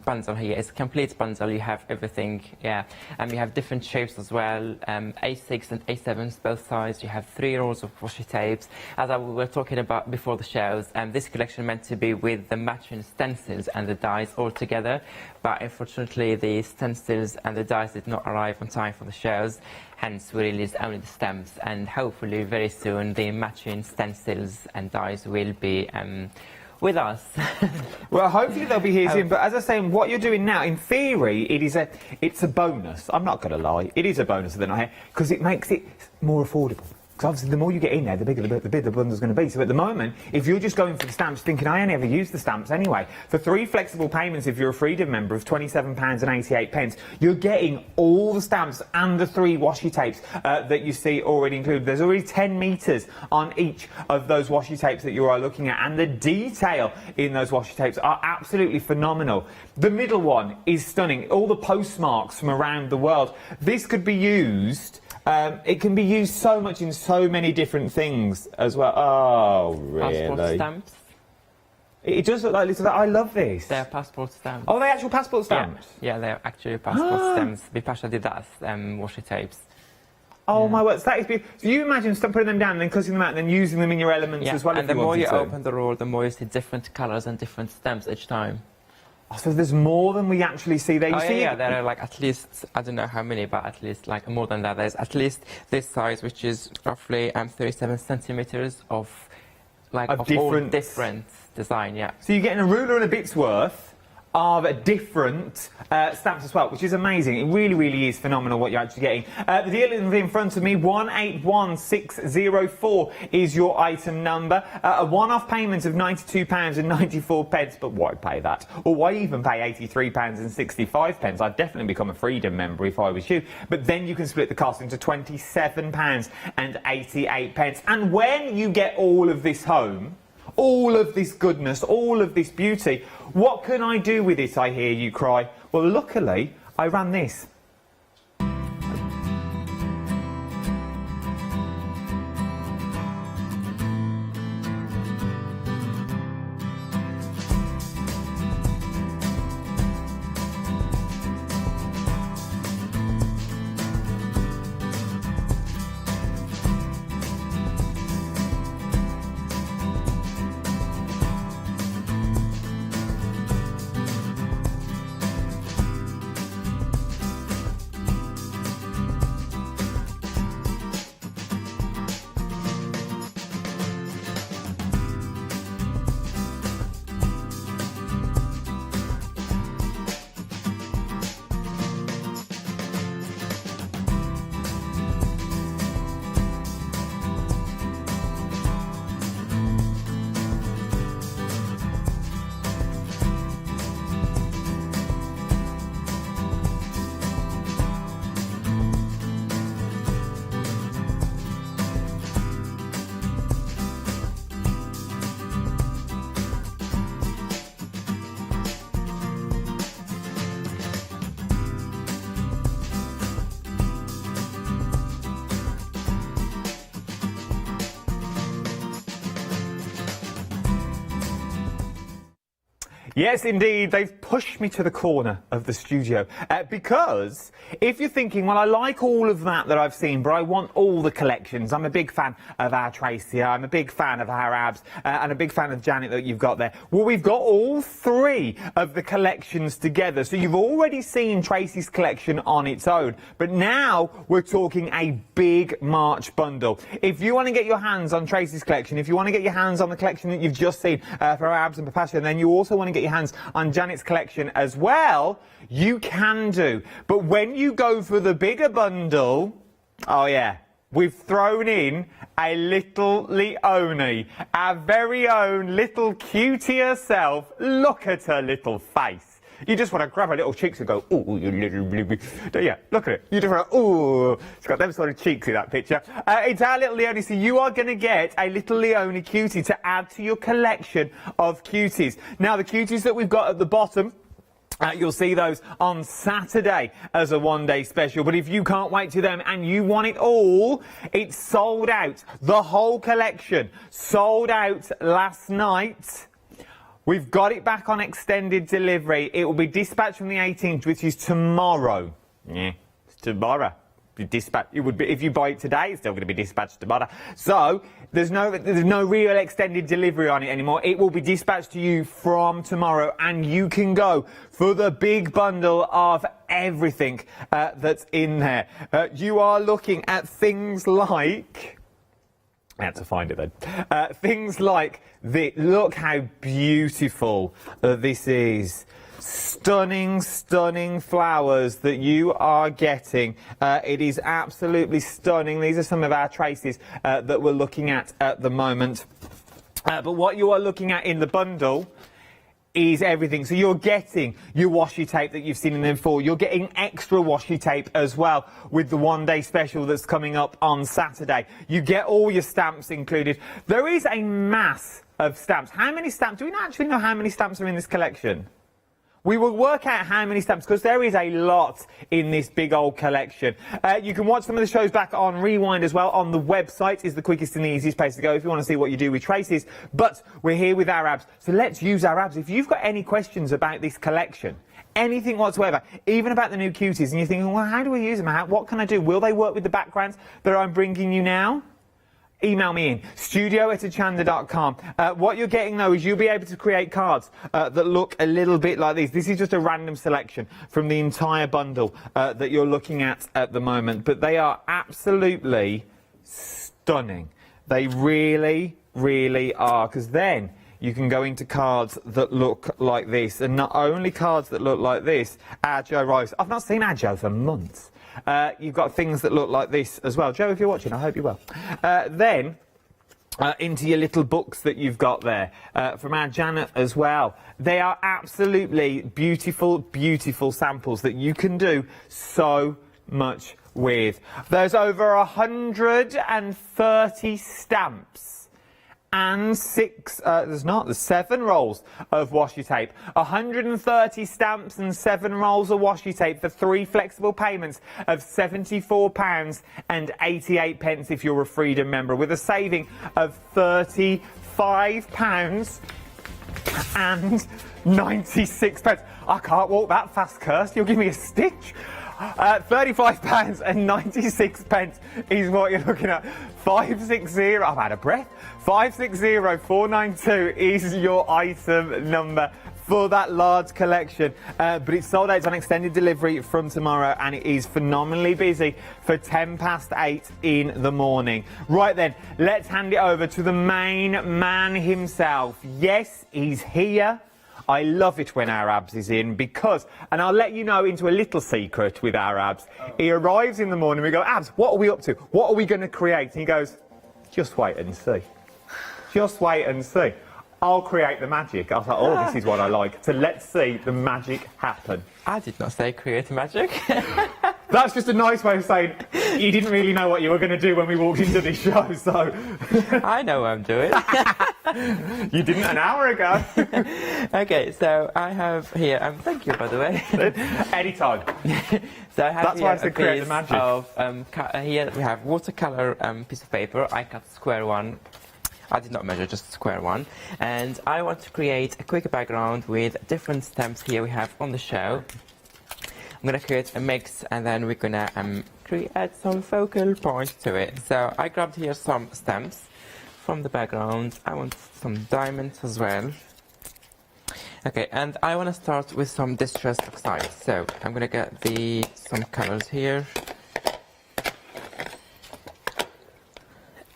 bundle here. It's a complete bundle. You have everything, yeah. And you have different shapes as well, A6 and A7s, both sides. You have 3 rolls of washi tapes. As we were talking about before the shows, this collection meant to be with the matching stencils and the dies all together. But unfortunately, the stencils and the dies did not arrive on time for the shows. Hence, we released only the stamps, and hopefully very soon the matching stencils and dies will be with us. Well, hopefully they'll be here soon. But as I say, what you're doing now, in theory, it's a bonus. I'm not going to lie, it is a bonus that they're not here because it makes it more affordable. Because obviously the more you get in there, the bigger the bundle's going to be. So at the moment, if you're just going for the stamps, thinking, I only ever use the stamps anyway, for 3 flexible payments, if you're a Freedom member of £27.88, you're getting all the stamps and the 3 washi tapes that you see already included. There's already 10 metres on each of those washi tapes that you are looking at, and the detail in those washi tapes are absolutely phenomenal. The middle one is stunning. All the postmarks from around the world. This could be used... it can be used so much in so many different things as well. Oh, really? Passport stamps. It does look like little... I love this. They're passport stamps. Oh, they're actual passport stamps? Yeah, they're actually passport stamps. Bipasha did that washi tapes. Oh, my word. That is beautiful. So you imagine putting them down and then cutting them out and then using them in your elements as well, and the more you open the roll, the more you see different colours and different stamps each time. Oh, so there's more than we actually see there. There are like at least, I don't know how many, but at least like more than that. There's at least this size, which is roughly 37 centimetres of all different design, yeah. So you're getting a ruler and a bit's worth of different stamps as well, which is amazing. It really, really is phenomenal what you're actually getting. The deal in front of me, 181604 is your item number. A one-off payment of £92.94, but why pay that? Or why even pay £83.65? I'd definitely become a Freedom member if I was you. But then you can split the cost into £27.88. And when you get all of this home, all of this goodness, all of this beauty, what can I do with it, I hear you cry? Well, luckily, I ran this. Yes, indeed. They've pushed me to the corner of the studio because if you're thinking, well, I like all of that I've seen, but I want all the collections. I'm a big fan of our Tracy. I'm a big fan of our Abs and a big fan of Janet that you've got there. Well, we've got all three of the collections together. So you've already seen Tracy's collection on its own, but now we're talking a big March bundle. If you want to get your hands on Tracy's collection, if you want to get your hands on the collection that you've just seen for Abs and Papasha, and then you also want to get your hands on Janet's collection as well, you can do. But when you go for the bigger bundle, oh yeah, we've thrown in a little Leonie, our very own little cutie herself. Look at her little face. You just want to grab her little cheeks and go, ooh, you little baby. Yeah, look at it. You just want to, ooh. She's got them sort of cheeks in that picture. It's our little Leonie, so you are going to get a little Leonie cutie to add to your collection of cuties. Now, the cuties that we've got at the bottom, you'll see those on Saturday as a one-day special. But if you can't wait to them and you want it all, it's sold out. The whole collection sold out last night. We've got it back on extended delivery. It will be dispatched from the 18th, which is tomorrow. Yeah, it's tomorrow. It would be if you buy it today, it's still going to be dispatched tomorrow. So there's no real extended delivery on it anymore. It will be dispatched to you from tomorrow, and you can go for the big bundle of everything that's in there. You are looking at things like. I had to find it then. Things like look how beautiful this is. Stunning, stunning flowers that you are getting. It is absolutely stunning. These are some of our traces that we're looking at the moment. But what you are looking at in the bundle is everything. So you're getting your washi tape that you've seen in them before. You're getting extra washi tape as well with the one-day special that's coming up on Saturday. You get all your stamps included. There is a mass of stamps. How many stamps? Do we actually know how many stamps are in this collection? We will work out how many stamps, because there is a lot in this big old collection. You can watch some of the shows back on Rewind as well. On the website is the quickest and the easiest place to go if you want to see what you do with traces. But we're here with our Abs, so let's use our Abs. If you've got any questions about this collection, anything whatsoever, even about the new cuties, and you're thinking, well, how do we use them? What can I do? Will they work with the backgrounds that I'm bringing you now? Email me in, studio@hochanda.com. What you're getting, though, is you'll be able to create cards that look a little bit like these. This is just a random selection from the entire bundle that you're looking at the moment. But they are absolutely stunning. They really, really are. Because then you can go into cards that look like this. And not only cards that look like this, Adjo Rice. I've not seen Adjo for months. You've got things that look like this as well. Joe, if you're watching, I hope you will. Then, into your little books that you've got there, from our Janet as well. They are absolutely beautiful, beautiful samples that you can do so much with. There's over 130 stamps. And there's 7 rolls of washi tape. 130 stamps and 7 rolls of washi tape for 3 flexible payments of £74.88 if you're a Freedom member, with a saving of £35.96. I can't walk that fast, Kirst. You'll give me a stitch. £35.96 is what you're looking at. 560, I've had a breath. 560492 is your item number for that large collection. But it's sold out. It's on extended delivery from tomorrow, and it is phenomenally busy for 8:10 in the morning. Right then, let's hand it over to the main man himself. Yes, he's here. I love it when our Abs is in because, and I'll let you know into a little secret with our Abs, he arrives in the morning, we go, Abs, what are we up to? What are we going to create? And he goes, just wait and see. Just wait and see. I'll create the magic. I was like, oh, this is what I like. So let's see the magic happen. I did not say create magic. That's just a nice way of saying you didn't really know what you were going to do when we walked into this show, so... I know what I'm doing. You didn't an hour ago. Okay, so I have here, thank you, by the way. Anytime. So I have That's here why I said create the magic. Of, here we have watercolor piece of paper. I cut a square one. I did not measure, just a square one. And I want to create a quick background with different stamps here we have on the show. I'm going to create a mix and then we're going to create some focal points to it. So I grabbed here some stamps from the background. I want some diamonds as well. Okay, and I want to start with some distressed oxide. So I'm going to get some colors here.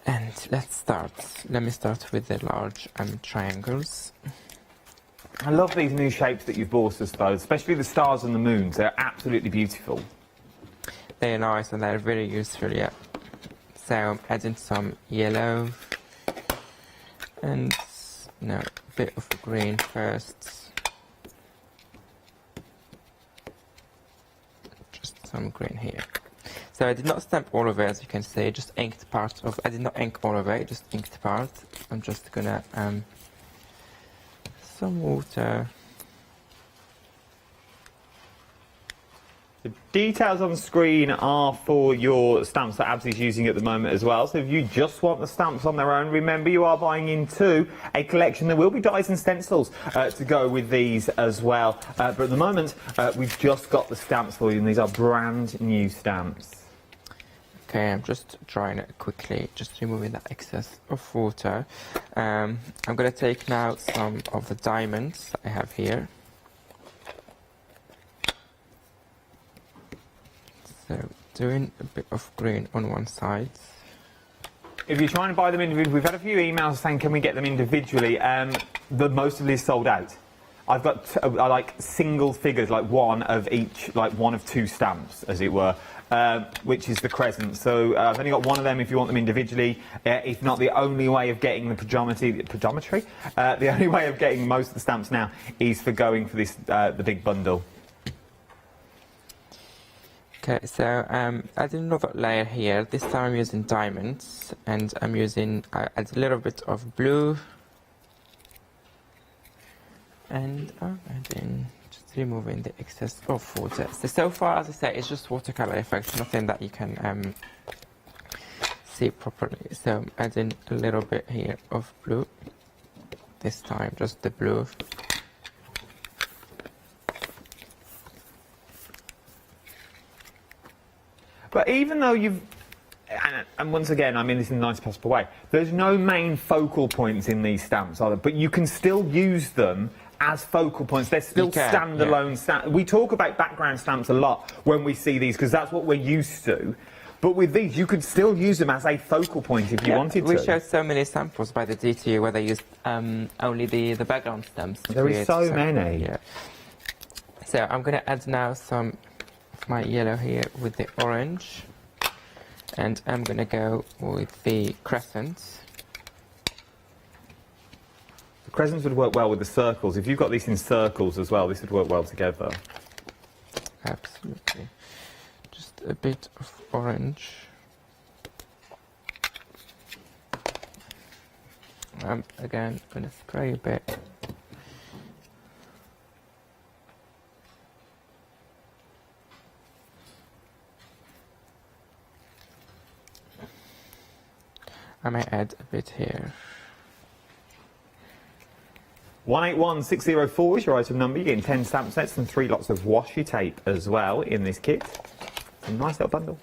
And let's start. Let me start with the large triangles. I love these new shapes that you've bought us, though, especially the stars and the moons. They're absolutely beautiful. They're nice and they're very useful, yeah. So I'm adding some yellow and a bit of green first. Just some green here. So I did not stamp all of it, as you can see, just inked part of. I did not ink all of it, just inked part. I'm just gonna some water. The details on the screen are for your stamps that Abs is using at the moment as well. So if you just want the stamps on their own, remember you are buying into a collection. There will be dies and stencils to go with these as well. But at the moment, we've just got the stamps for you, and these are brand new stamps. Okay, I'm just drying it quickly, just removing that excess of water. I'm going to take now some of the diamonds I have here. So, doing a bit of green on one side. If you're trying to buy them individually, we've had a few emails saying, can we get them individually? Most of these sold out. I've got like single figures, like one of each, like one of two stamps, as it were, which is the crescent. So I've only got one of them if you want them individually. If not, the only way of getting the only way of getting most of the stamps now is for going for this the big bundle. Okay, so I did another layer here. This time I'm using diamonds, and I'm using a little bit of blue. And I'm adding, just removing the excess of water. So far, as I say, it's just watercolor effects, nothing that you can see properly. So I'm adding a little bit here of blue. This time, just the blue. But even though you've, and once again, I mean this in the nicest possible way, there's no main focal points in these stamps, are there? But you can still use them as focal points. They're still standalone stamps. We talk about background stamps a lot when we see these, because that's what we're used to. But with these, you could still use them as a focal point if you wanted to. We showed so many samples by the DTU where they used only the background stamps. There are so many. Yeah. So I'm going to add now some of my yellow here with the orange. And I'm going to go with the crescents. The crescents would work well with the circles. If you've got these in circles as well, this would work well together. Absolutely. Just a bit of orange. I'm again going to spray a bit. I may add a bit here. 181604 is your item number. You're getting 10 stamp sets and 3 lots of washi tape as well in this kit. A nice little bundle.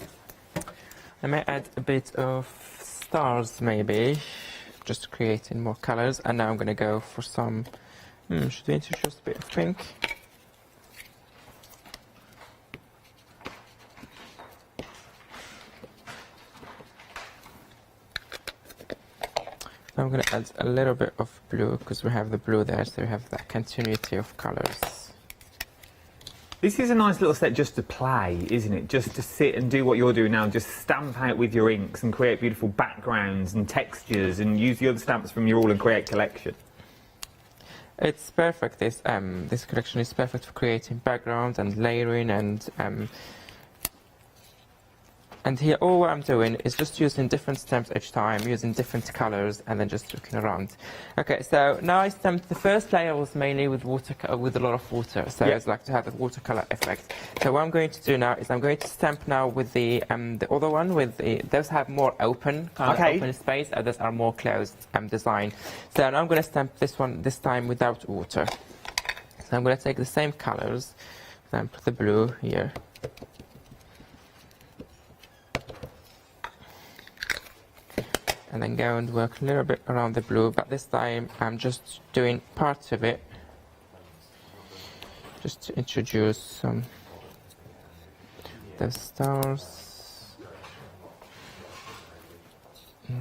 I may add a bit of stars maybe, just creating more colours. And now I'm going to go for some, should we introduce a bit of pink? I'm going to add a little bit of blue, because we have the blue there, so we have that continuity of colours. This is a nice little set just to play, isn't it? Just to sit and do what you're doing now, just stamp out with your inks and create beautiful backgrounds and textures and use the other stamps from your All and Create collection. It's perfect. This collection is perfect for creating backgrounds and layering and And here all what I'm doing is just using different stamps each time, using different colours and then just looking around. Okay, so now I stamped the first layer was mainly with with a lot of water, so it's like to have the watercolour effect. So what I'm going to do now is I'm going to stamp now with the other one, with those have more open, kind of open space, others are more closed design. So now I'm going to stamp this one this time without water. So I'm going to take the same colours, stamp the blue here. And then go and work a little bit around the blue, but this time I'm just doing parts of it, just to introduce some the stars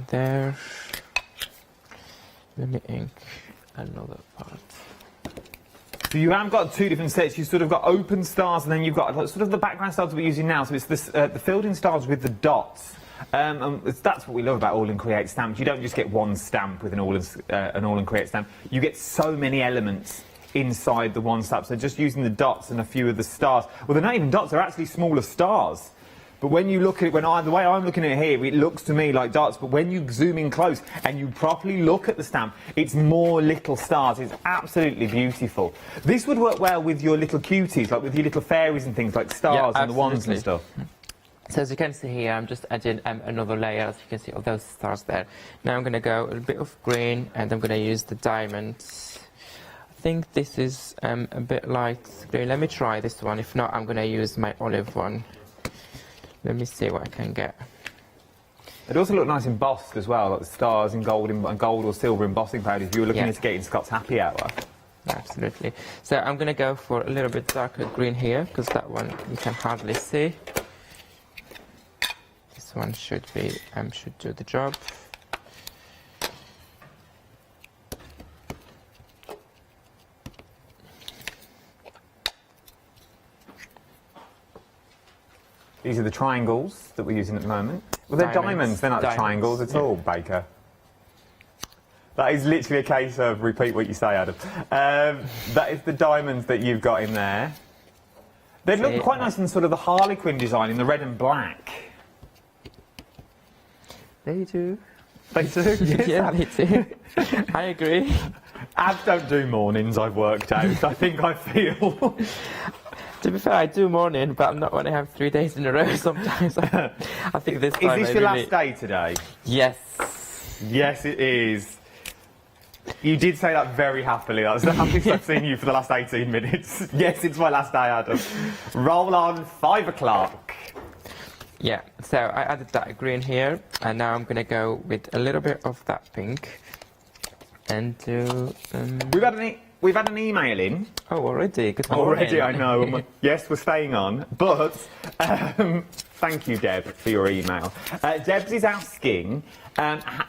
there. Let me ink another part. So you haven't got two different sets, you've sort of got open stars and then you've got sort of the background stars we're using now, so it's this, the filled in stars with the dots. And that's what we love about All and Create stamps. You don't just get one stamp with an All and Create stamp. You get so many elements inside the one stamp. So just using the dots and a few of the stars. Well, they're not even dots. They're actually smaller stars. But when you look at it, the way I'm looking at it here, it looks to me like dots. But when you zoom in close and you properly look at the stamp, it's more little stars. It's absolutely beautiful. This would work well with your little cuties, like with your little fairies and things like stars and the wands and stuff. So as you can see here, I'm just adding another layer, as you can see, of those stars there. Now I'm going to go a bit of green, and I'm going to use the diamonds. I think this is a bit light green. Let me try this one. If not, I'm going to use my olive one. Let me see what I can get. It also looked nice embossed as well, like the stars in gold or silver embossing powder if you were looking to get in Scott's Happy Hour. Absolutely. So I'm going to go for a little bit darker green here, because that one you can hardly see. One should do the job. These are the triangles that we're using at the moment. Well, they're diamonds. They're not triangles at all, Baker. That is literally a case of repeat what you say, Adam. That is the diamonds that you've got in there. They look quite nice in sort of the Harlequin design in the red and black. They do. They do? Yes, yeah, they do. I agree. Abs don't do mornings, I've worked out. I think I feel. To be fair, I do morning, but not when I have 3 days in a row sometimes. I think this time Is this your last day today? Yes. Yes, it is. You did say that very happily. That's the happiest I've seen you for the last 18 minutes. Yes, it's my last day, Adam. Roll on, 5 o'clock. Yeah, so I added that green here, and now I'm going to go with a little bit of that pink and do... We've had an email in. Oh, already? Good morning. Already, I know. Yes, we're staying on, but thank you, Deb, for your email. Debs is asking,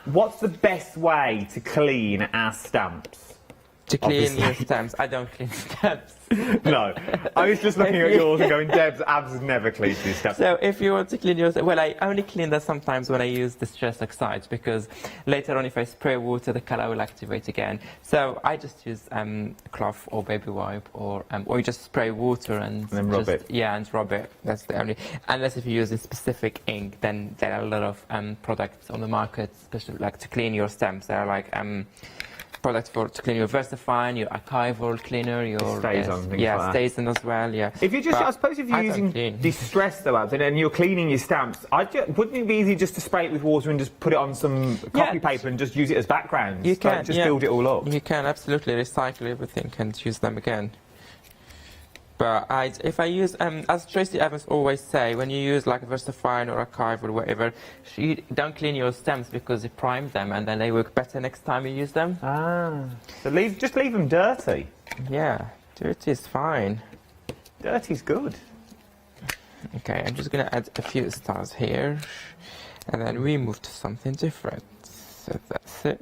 what's the best way to clean our stamps? To clean your stamps? I don't clean stamps. No, I was just looking at yours and going, Deb's abs never cleans his stamps. So if you want to clean yours, well, I only clean that sometimes when I use the stress oxides, because later on if I spray water, the colour will activate again. So I just use cloth or baby wipe, or you just spray water and then rub it. Yeah, and rub it. That's the only. Unless if you use a specific ink, then there are a lot of products on the market, especially like to clean your stamps. There are like products to clean your VersaFine, your archival cleaner, your stays on as well. Yeah. If you just, I suppose, if you're using distress though, and you're cleaning your stamps, wouldn't it be easy just to spray it with water and just put it on some copy paper and just use it as backgrounds? You can just build it all up. You can absolutely recycle everything and use them again. But if I use, as Tracy Evans always say, when you use like VersaFine or Archive or whatever, you don't clean your stamps because you prime them and then they work better next time you use them. Ah, so just leave them dirty. Yeah, dirty is fine. Dirty's good. Okay, I'm just going to add a few stars here, and then we move to something different. So that's it.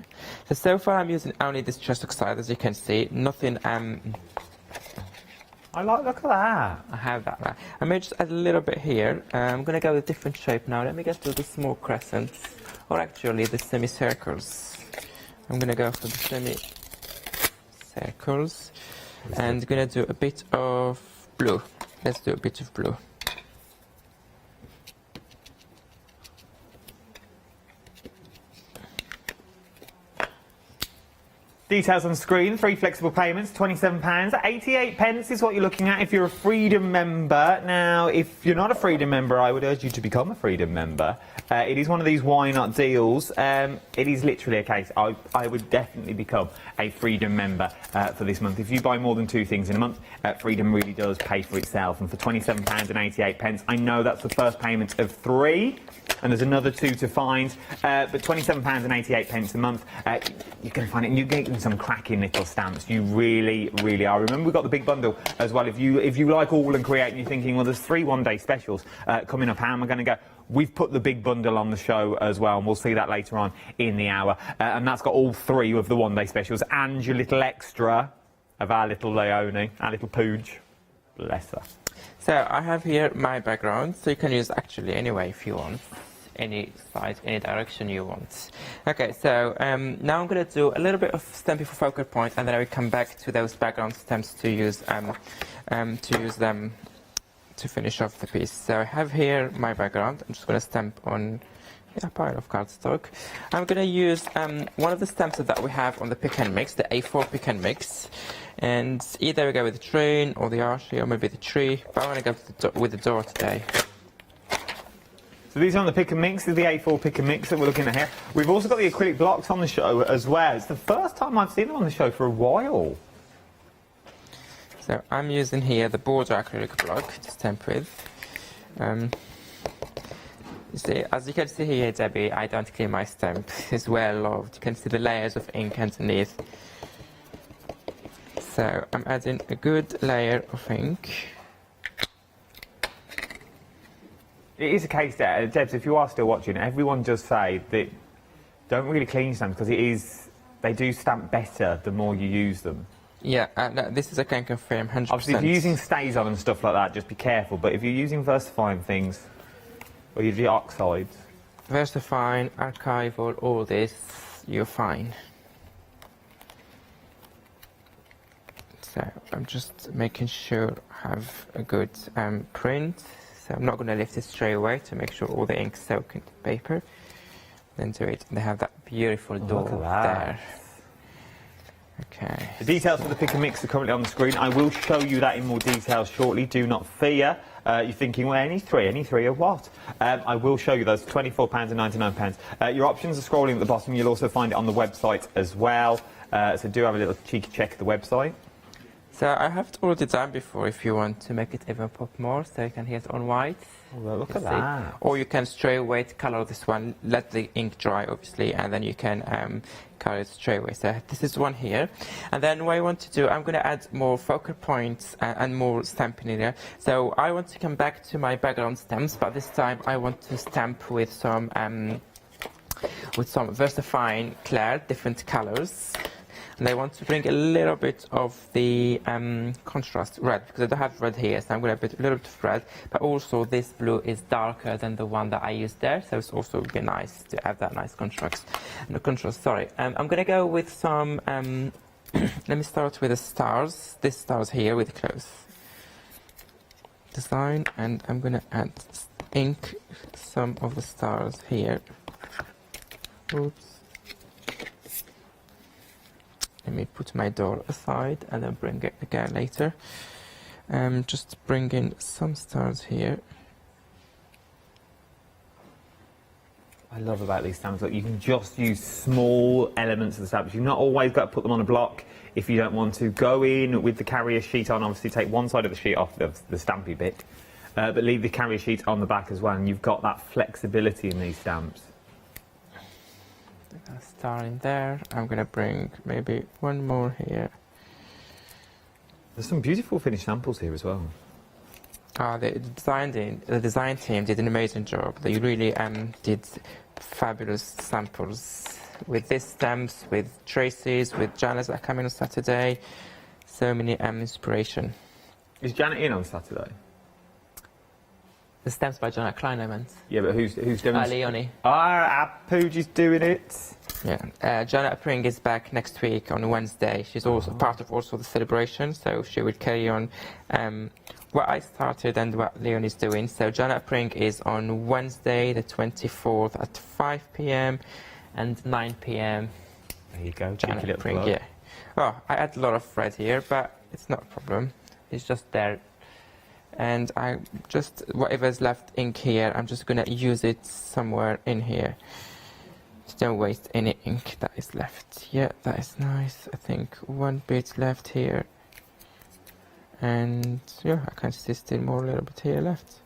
So far I'm using only this stress oxide, as you can see. Nothing. Look at that. I have that now. I may just add a little bit here. I'm going to go with a different shape now. Let me get to the small crescents, or actually the semicircles. I'm going to go for the semicircles, and going to do a bit of blue. Let's do a bit of blue. Details on screen, 3 flexible payments, £27. 88 pence is what you're looking at if you're a Freedom member. Now, if you're not a Freedom member, I would urge you to become a Freedom member. It is one of these why not deals. It is literally a case, I would definitely become a Freedom member for this month. If you buy more than 2 things in a month, Freedom really does pay for itself. And for £27.88, I know that's the first payment of 3. And there's another 2 to find, but £27.88 a month, you can find it, and you get some cracking little stamps. You really, really are. Remember, we've got the big bundle as well. If you like all and create, and you're thinking, well, there's 3 one-day specials coming up, how am I going to go? We've put the big bundle on the show as well, and we'll see that later on in the hour. And that's got all 3 of the one-day specials and your little extra of our little Leonie, our little pooge. Bless her. So I have here my background, so you can use actually any way if you want, any side, any direction you want. Okay, so now I'm going to do a little bit of stamping for focal point, and then I will come back to those background stamps to use them to finish off the piece. So I have here my background. I'm just going to stamp on a pile of cardstock. I'm going to use one of the stamps that we have on the pick and mix, the A4 pick and mix. And either we go with the train or the archie or maybe the tree, but I want to go with the door today. So these are on the pick and mix, the A4 pick and mix that we're looking at here. We've also got the acrylic blocks on the show as well. It's the first time I've seen them on the show for a while. So I'm using here the border acrylic block to stamp with. You see, as you can see here, Debbie, I don't clean my stamp. It's well loved. You can see the layers of ink underneath. So I'm adding a good layer of ink. It is a case there, Debs, if you are still watching, everyone does say that don't really clean stamps because they do stamp better the more you use them. Yeah, no, this is I can confirm 100%. Obviously, if you're using stays on and stuff like that, just be careful. But if you're using VersaFine things, or you do oxides... VersaFine, archival, all this, you're fine. So I'm just making sure I have a good print. So I'm not going to lift it straight away to make sure all the ink soaks into the paper. Then do it. And they have that beautiful door there. Okay. The details for the pick and mix are currently on the screen. I will show you that in more detail shortly. Do not fear. You're thinking, well, any three of what? I will show you those, £24.99. Your options are scrolling at the bottom. You'll also find it on the website as well. So do have a little cheeky check of the website. So I have it already done before if you want to make it even pop more, so you can hit on white. Oh, well, look at that. Or you can straight away color this one, let the ink dry obviously, and then you can color it straight away. So this is one here. And then what I want to do, I'm going to add more focal points and more stamping in there. So I want to come back to my background stamps, but this time I want to stamp with some VersaFine Clair, different colors. And I want to bring a little bit of the contrast red, because I don't have red here, so I'm going to put a little bit of red, but also this blue is darker than the one that I used there, so it's also be nice to have that nice contrast. No contrast, sorry. I'm going to go with some, let me start with the stars, this stars here with the close design, and I'm going to add ink some of the stars here. Oops. Let me put my door aside and then bring it again later. Just bring in some stars here. I love about these stamps that you can just use small elements of the stamps. You've not always got to put them on a block if you don't want to. Go in with the carrier sheet on, obviously take one side of the sheet off the stampy bit, but leave the carrier sheet on the back as well, and you've got that flexibility in these stamps. A star in there. I'm going to bring maybe one more here. There's some beautiful finished samples here as well. The design team did an amazing job. They really did fabulous samples with these stamps, with Tracy's, with Janet's that are coming on Saturday. So many inspiration. Is Janet in on Saturday? The stamps by Janet Klein, I meant. Yeah, but who's doing it? Leonie. Our Pooge is doing it. Yeah, Janet Pring is back next week on Wednesday. She's also part of the celebration, so she will carry on what I started and what Leonie's doing. So Janet Pring is on Wednesday, the 24th at 5 p.m. and 9 p.m. There you go, Janet Pring, yeah. Oh, I add a lot of thread here, but it's not a problem. It's just there. And I just, whatever's left ink here, I'm just gonna use it somewhere in here. Just don't waste any ink that is left. Yeah, that is nice. I think one bit left here. And yeah, I can see still more a little bit here left.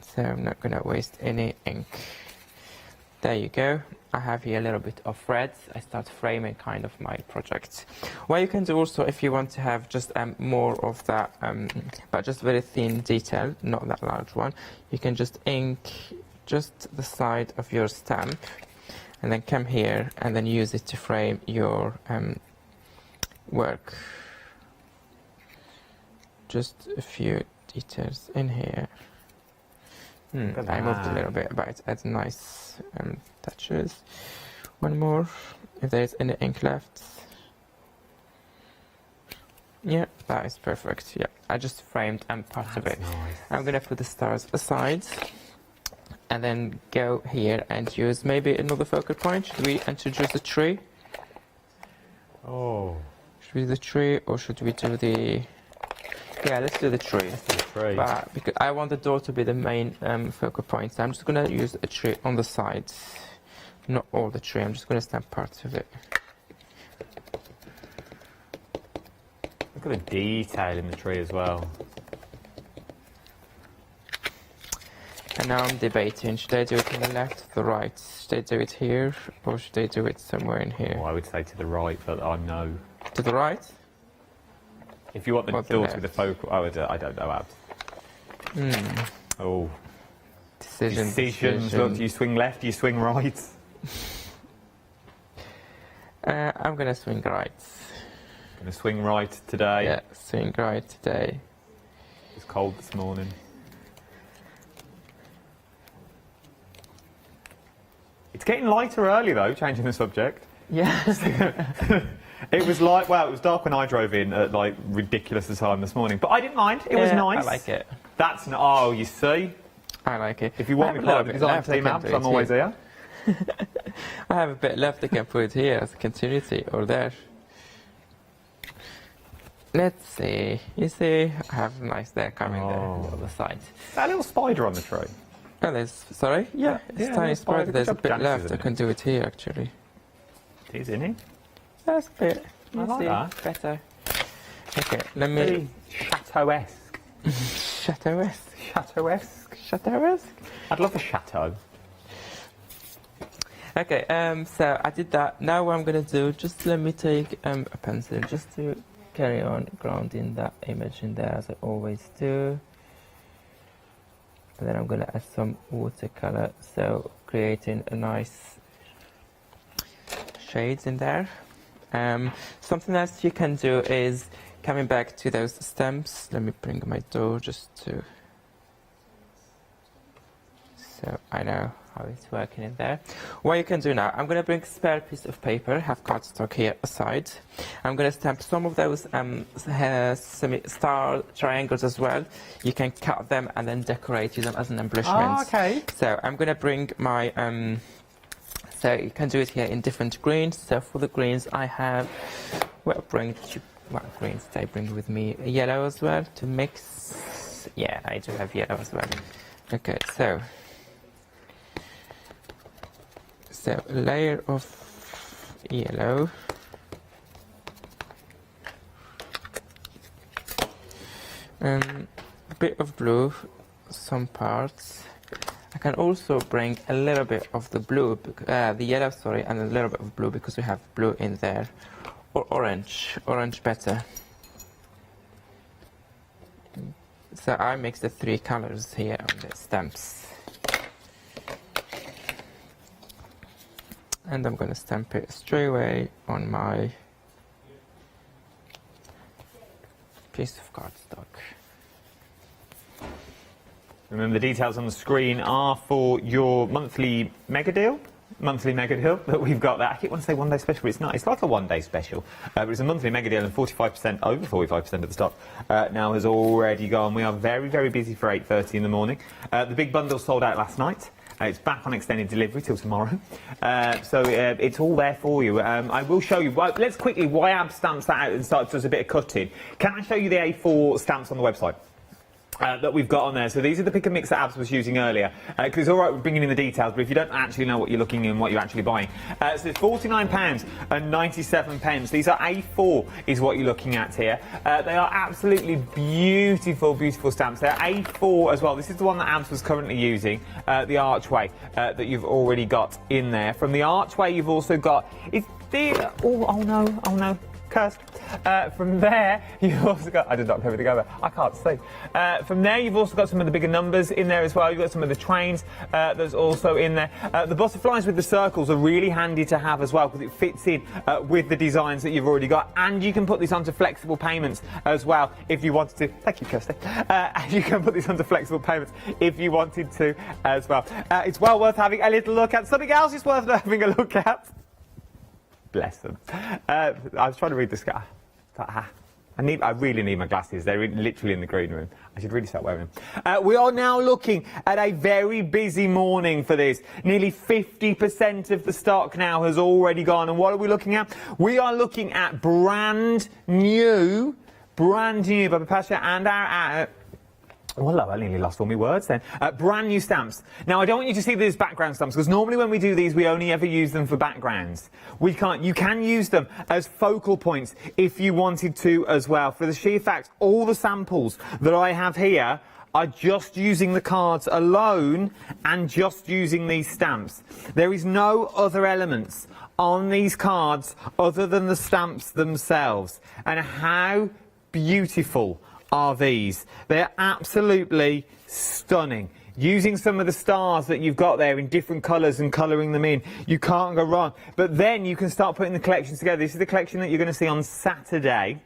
So I'm not gonna waste any ink. There you go. I have here a little bit of thread. I start framing kind of my project. What you can do also, if you want to have just more of that, but just very thin detail, not that large one, you can just ink just the side of your stamp, and then come here and then use it to frame your work. Just a few details in here. I moved a little bit, but it adds nice touches. One more, if there is any ink left. Yeah, that is perfect. Yeah, I just framed part of it. Nice. I'm gonna put the stars aside, and then go here and use maybe another focal point. Should we introduce the tree? Oh. Should we do the tree, or should we do the... Yeah, let's do the tree. But because I want the door to be the main focal point, so I'm just going to use a tree on the sides. Not all the tree, I'm just going to stamp parts of it. Look at the detail in the tree as well. And now I'm debating, should I do it on the left or the right? Should I do it here, or should I do it somewhere in here? Oh, I would say to the right, but I know. To the right? If you want the door to be the focal... Oh, I don't know, Abs. Oh. Decisions. Look, do you swing left, do you swing right? I'm going to swing right. Going to swing right today? Yeah, swing right today. It's cold this morning. It's getting lighter early, though, changing the subject. Yeah. It was like, well, it was dark when I drove in at like ridiculous time this morning, but I didn't mind. It was nice. I like it. That's oh, you see. I like it. If you want me part of the design team, I'm always here. I have a bit left. I can put it here as a continuity or there. Let's see. You see, I have a nice there coming there on the other side. That little spider on the tree. Oh, there's sorry. Yeah, it's tiny spider. There's a bit left. I can do it here actually. It is, isn't it? That's a bit. I like that. Better. Okay, let me. Very chateau-esque. Chateau-esque. Chateau-esque. Chateau-esque. I'd love a chateau. Okay, so I did that. Now what I'm gonna do, just let me take a pencil just to carry on grounding that image in there as I always do. And then I'm gonna add some watercolor, so creating a nice shades in there. Something else you can do is coming back to those stamps. Let me bring my door just to, so I know how it's working in there. What you can do now, I'm going to bring a spare piece of paper, have cardstock here aside. I'm going to stamp some of those semi-star triangles as well. You can cut them and then decorate them as an embellishment. Oh, okay. So I'm going to bring my so you can do it here in different greens. So for the greens I have, well, what greens did I bring with me? Yellow as well to mix. Yeah, I do have yellow as well. Okay, so a layer of yellow. A bit of blue, some parts. I can also bring a little bit of the blue, the yellow, sorry, and a little bit of blue because we have blue in there. Or orange better. So I mix the three colors here on the stamps. And I'm going to stamp it straight away on my piece of cardstock. Remember, the details on the screen are for your monthly mega deal that we've got. That I keep wanting to say one day special, but it's not. It's like a one day special, but it's a monthly mega deal, and 45%, over 45% of the stock now has already gone. We are very, very busy for 8:30 in the morning. The big bundle sold out last night. It's back on extended delivery till tomorrow. So it's all there for you. I will show you. Well, let's quickly, why Ab stamps that out and does a bit of cutting. Can I show you the A4 stamps on the website? That we've got on there. So these are the pick and mix that Abs was using earlier, because it's all right with bringing in the details, but if you don't actually know what you're looking in, what you're actually buying. So it's £49.97. These are A4 is what you're looking at here. They are absolutely beautiful, beautiful stamps. They're A4 as well. This is the one that Abs was currently using, the Archway, that you've already got in there. From the Archway, you've also got, oh no, cursed. From there, you've also got, I did not cover together, I can't see. From there, you've also got some of the bigger numbers in there as well. You've got some of the trains that's also in there. The butterflies with the circles are really handy to have as well, because it fits in with the designs that you've already got, and you can put this onto flexible payments as well if you wanted to. Thank you, Kirsty. You can put this onto flexible payments if you wanted to as well. It's well worth having a little look at. Something else is worth having a look at. Bless them. I was trying to read the sky. I really need my glasses. They're literally in the green room. I should really start wearing them. We are now looking at a very busy morning for this. Nearly 50% of the stock now has already gone. And what are we looking at? We are looking at brand new Baba Pasha and our well, I nearly lost all my words then. Brand new stamps. Now, I don't want you to see these background stamps, because normally when we do these, we only ever use them for backgrounds. You can use them as focal points if you wanted to as well. For the sheer fact, all the samples that I have here are just using the cards alone and just using these stamps. There is no other elements on these cards other than the stamps themselves. And how beautiful are these? They're absolutely stunning. Using some of the stars that you've got there in different colours and colouring them in, you can't go wrong. But then you can start putting the collections together. This is the collection that you're going to see on Saturday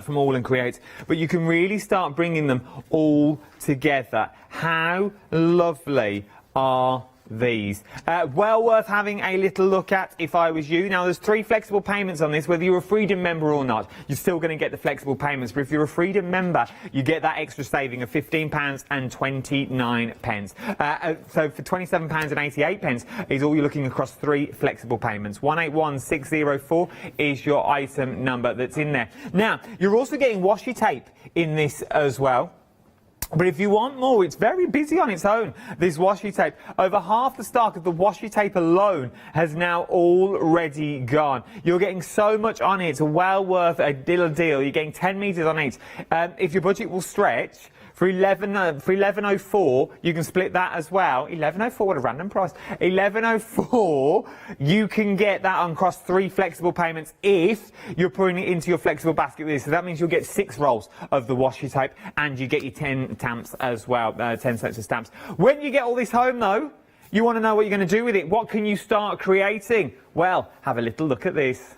from All and Create, but you can really start bringing them all together. How lovely are these? Well worth having a little look at if I was you. Now, there's 3 flexible payments on this. Whether you're a Freedom member or not, you're still going to get the flexible payments, but if you're a Freedom member, you get that extra saving of £15.29. So for £27.88 is all you're looking across 3 flexible payments. 181604 is your item number that's in there. Now, you're also getting washi tape in this as well. But if you want more, it's very busy on its own, this washi tape. Over half the stock of the washi tape alone has now already gone. You're getting so much on it, it's well worth a little deal. You're getting 10 metres on each. If your budget will stretch, for $11.04, you can split that as well. $11.04, what a random price. $11.04, you can get that on across 3 flexible payments if you're putting it into your flexible basket with this. So that means you'll get 6 rolls of the washi tape and you get your 10 stamps as well, 10 sets of stamps. When you get all this home though, you want to know what you're going to do with it. What can you start creating? Well, have a little look at this.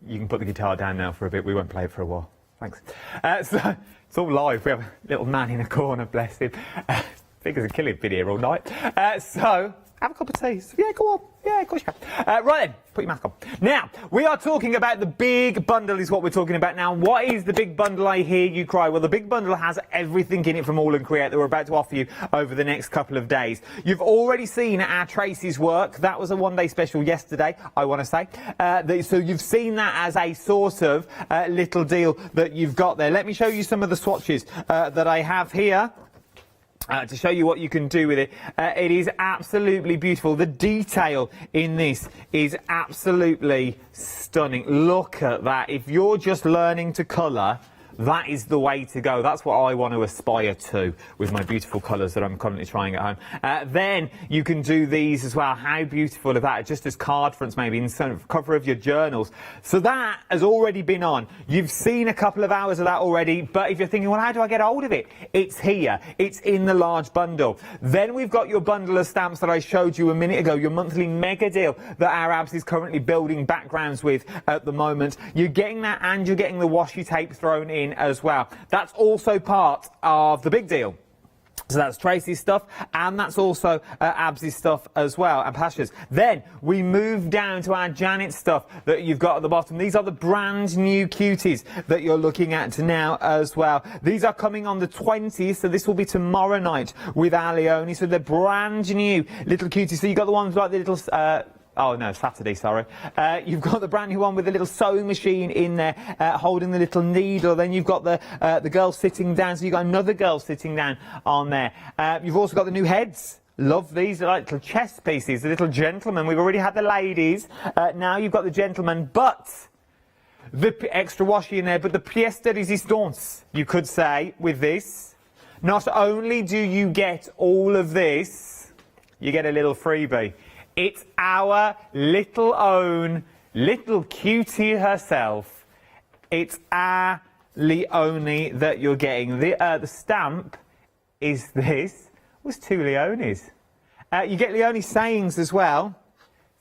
You can put the guitar down now for a bit. We won't play it for a while. Thanks. So it's all live. We have a little man in a corner, bless him. Figures a killing video all night. So Have a cup of tea. Yeah, go on. Yeah, of course you can. Right then, put your mask on. Now, we are talking about the big bundle is what we're talking about now. What is the big bundle, I hear you cry? Well, the big bundle has everything in it from All and Create that we're about to offer you over the next couple of days. You've already seen our Tracy's work. That was a one-day special yesterday, I want to say. So you've seen that as a sort of little deal that you've got there. Let me show you some of the swatches that I have here. To show you what you can do with it. It is absolutely beautiful. The detail in this is absolutely stunning. Look at that. If you're just learning to colour, that is the way to go. That's what I want to aspire to with my beautiful colours that I'm currently trying at home. Then you can do these as well. How beautiful is that? Just as card fronts maybe in the cover of your journals. So that has already been on. You've seen a couple of hours of that already, but if you're thinking, well, how do I get hold of it? It's here. It's in the large bundle. Then we've got your bundle of stamps that I showed you a minute ago, your monthly mega deal that our Abs is currently building backgrounds with at the moment. You're getting that and you're getting the washi tape thrown in as well. That's also part of the big deal. So that's Tracy's stuff, and that's also Abs's stuff as well, and Pasha's. Then we move down to our Janet stuff that you've got at the bottom. These are the brand new cuties that you're looking at now as well. These are coming on the 20th, so this will be tomorrow night with our Leonie. So they're brand new little cuties. So you've got the ones like the little... oh no, Saturday, sorry. You've got the brand new one with the little sewing machine in there, holding the little needle. Then you've got the girl sitting down, so you've got another girl sitting down on there. You've also got the new heads. Love these. They're like little chess pieces, the little gentlemen. We've already had the ladies. Now you've got the gentlemen, but the extra washi in there, but the pièce de résistance, you could say, with this. Not only do you get all of this, you get a little freebie. It's our little own, little cutie herself. It's our Leonie that you're getting. The stamp is this. It was 2 Leonies. You get Leonie sayings as well.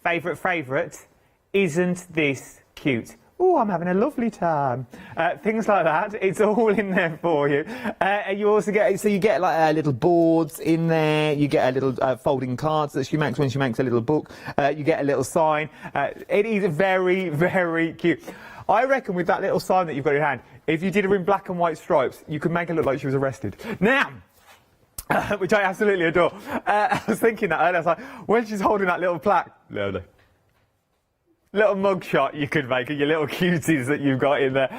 Favourite. Isn't this cute? Oh, I'm having a lovely time. Things like that. It's all in there for you. And you also get, so you get like little boards in there. You get a little folding cards that she makes when she makes a little book. You get a little sign. It is very, very cute. I reckon with that little sign that you've got in your hand, if you did her in black and white stripes, you could make her look like she was arrested. Now, which I absolutely adore. I was thinking that earlier. I was like, when she's holding that little plaque, lovely. Little mug shot you could make of your little cuties that you've got in there.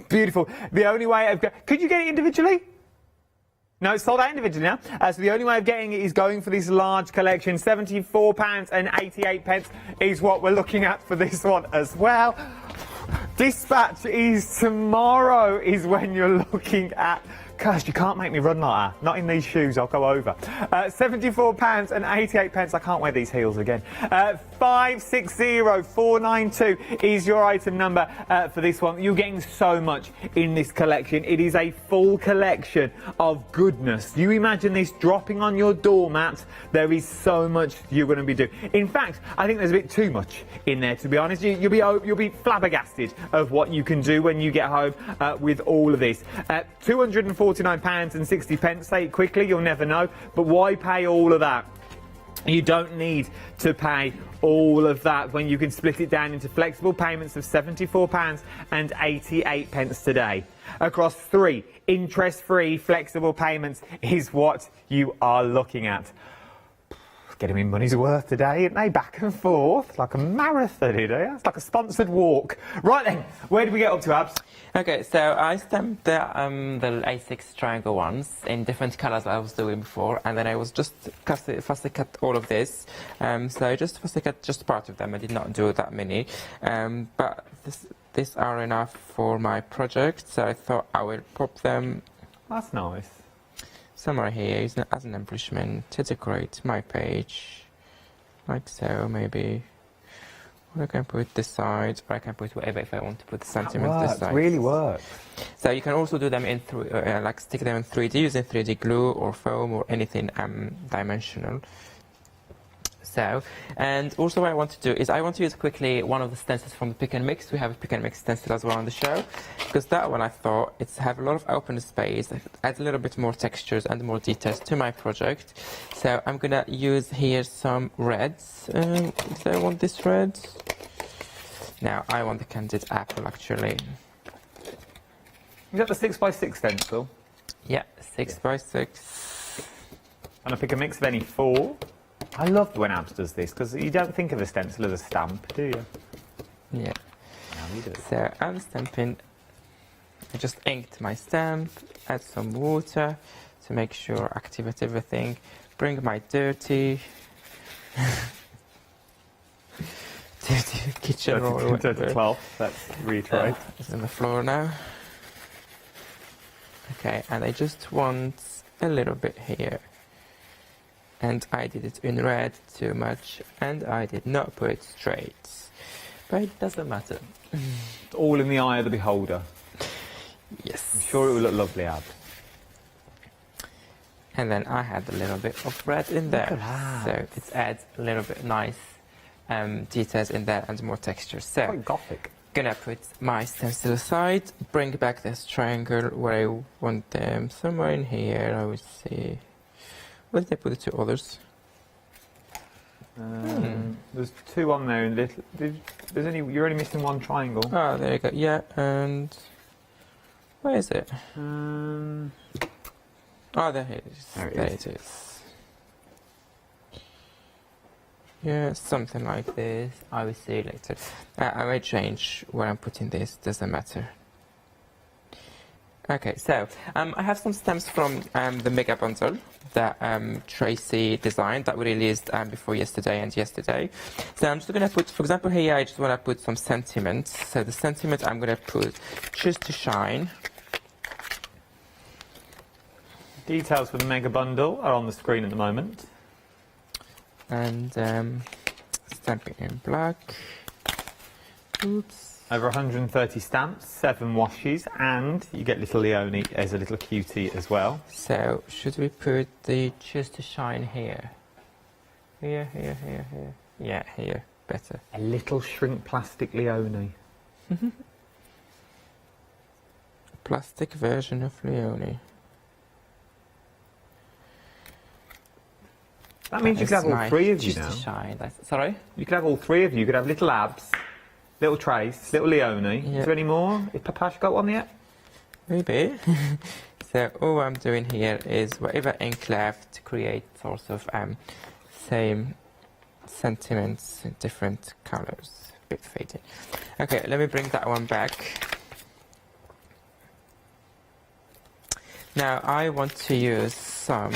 Beautiful. The only way of... Could you get it individually? No, it's sold out individually now. So the only way of getting it is going for this large collection. £74.88 is what we're looking at for this one as well. Dispatch is tomorrow is when you're looking at... Gosh, you can't make me run like that. Not in these shoes, I'll go over. £74.88. I can't wear these heels again. 560492 is your item number for this one. You're getting so much in this collection. It is a full collection of goodness. You imagine this dropping on your doormat. There is so much you're going to be doing. In fact, I think there's a bit too much in there, to be honest. You'll be flabbergasted of what you can do when you get home with all of this. £249.60. Say it quickly, you'll never know. But why pay all of that? You don't need to pay all of that when you can split it down into flexible payments of £74.88 today. Across 3 interest-free flexible payments is what you are looking at. Getting me money's worth today, isn't they? Back and forth, like a marathon, you know? It's like a sponsored walk. Right then, where did we get up to, Abs? Okay, so I stamped the A6 triangle ones in different colours I was doing before, and then I was just fussy cut all of this. So I just fussy cut just part of them. I did not do that many, but these are enough for my project. So I thought I will pop them. That's nice. Somewhere here as an embellishment to decorate my page, like so, maybe. Or I can put this side, or I can put whatever if I want to put the sentiments this side. Really works. So you can also do them in like stick them in 3D using 3D glue or foam or anything dimensional. so. And also what I want to do is I want to use quickly one of the stencils from the Pick and Mix. We have a Pick and Mix stencil as well on the show, because that one I thought it's have a lot of open space, adds a little bit more textures and more details to my project. So I'm gonna use here some reds. Do I want this red? Now I want the Candied Apple actually. Is that the 6x6 stencil? Yeah, 6x6. And I pick a mix of any 4. I love when Abs does this, because you don't think of a stencil as a stamp, do you? Yeah. Now we do. So I'm stamping. I just inked my stamp, add some water to make sure activate everything. Bring my dirty kitchen roll. Dirty cloth, let's reiterate. It's on the floor now. Okay, and I just want a little bit here. And I did it in red too much, and I did not put it straight. But it doesn't matter. It's all in the eye of the beholder. Yes. I'm sure it will look lovely, Ab. And then I had a little bit of red in there. So it adds a little bit nice details in there and more texture. So Quite gothic. Gonna put my stencil aside, bring back this triangle where I want them, somewhere in here. I would see. Where did I put the 2 others? There's 2 on there. You're only missing 1 triangle. Oh, there you go. Yeah, and where is it? Oh, there it is. There it is. Yeah, something like this. I will see later. I may change where I'm putting this. Doesn't matter. Okay, so I have some stamps from the Mega Bundle that Tracy designed that we released before yesterday and yesterday. So I'm just going to put, for example, here I just want to put some sentiments. So the sentiment I'm going to put Choose to Shine. Details for the Mega Bundle are on the screen at the moment. And stamping in black. Oops. Over 130 stamps, 7 washes, and you get little Leonie as a little cutie as well. So, should we put the Choose to Shine here? Here. Yeah, here. Better. A little shrink plastic Leonie. Plastic version of Leonie. That means you could have all 3 of you now. To shine. Sorry? You could have all 3 of you. You could have little Abs, little Trace, little Leonie. Yeah. Is there any more? Has Papash got one yet? Maybe. So all I'm doing here is whatever ink left to create sorts of same sentiments in different colours. A bit faded. Okay, let me bring that one back. Now I want to use some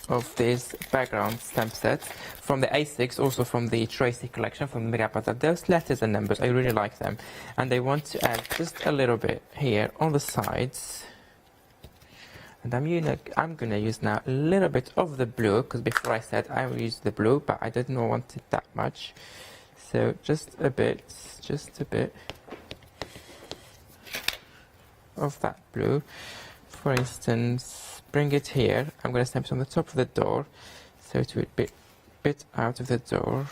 of this background stamp set from the A6, also from the Tracy collection from the Mega Bundle. Those letters and numbers, I really like them. And I want to add just a little bit here on the sides. And I'm gonna use now a little bit of the blue, because before I said I will use the blue, but I didn't want it that much. So just a bit of that blue. For instance, bring it here. I'm going to stamp it on the top of the door, so it will be a bit out of the door.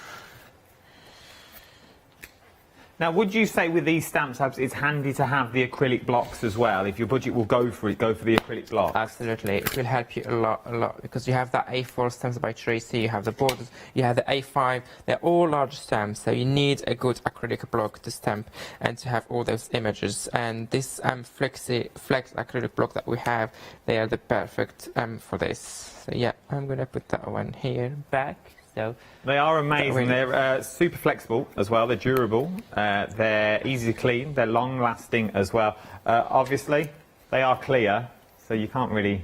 Now, would you say with these stamps, it's handy to have the acrylic blocks as well? If your budget will go for it, go for the acrylic block. Absolutely, it will help you a lot, because you have that A4 stamps by Tracy, you have the borders, you have the A5, they're all large stamps, so you need a good acrylic block to stamp and to have all those images. And this flex acrylic block that we have, they are the perfect for this. So yeah, I'm going to put that one here back. So they are amazing. They're super flexible as well. They're durable. They're easy to clean. They're long-lasting as well. Obviously, they are clear, so you can't really.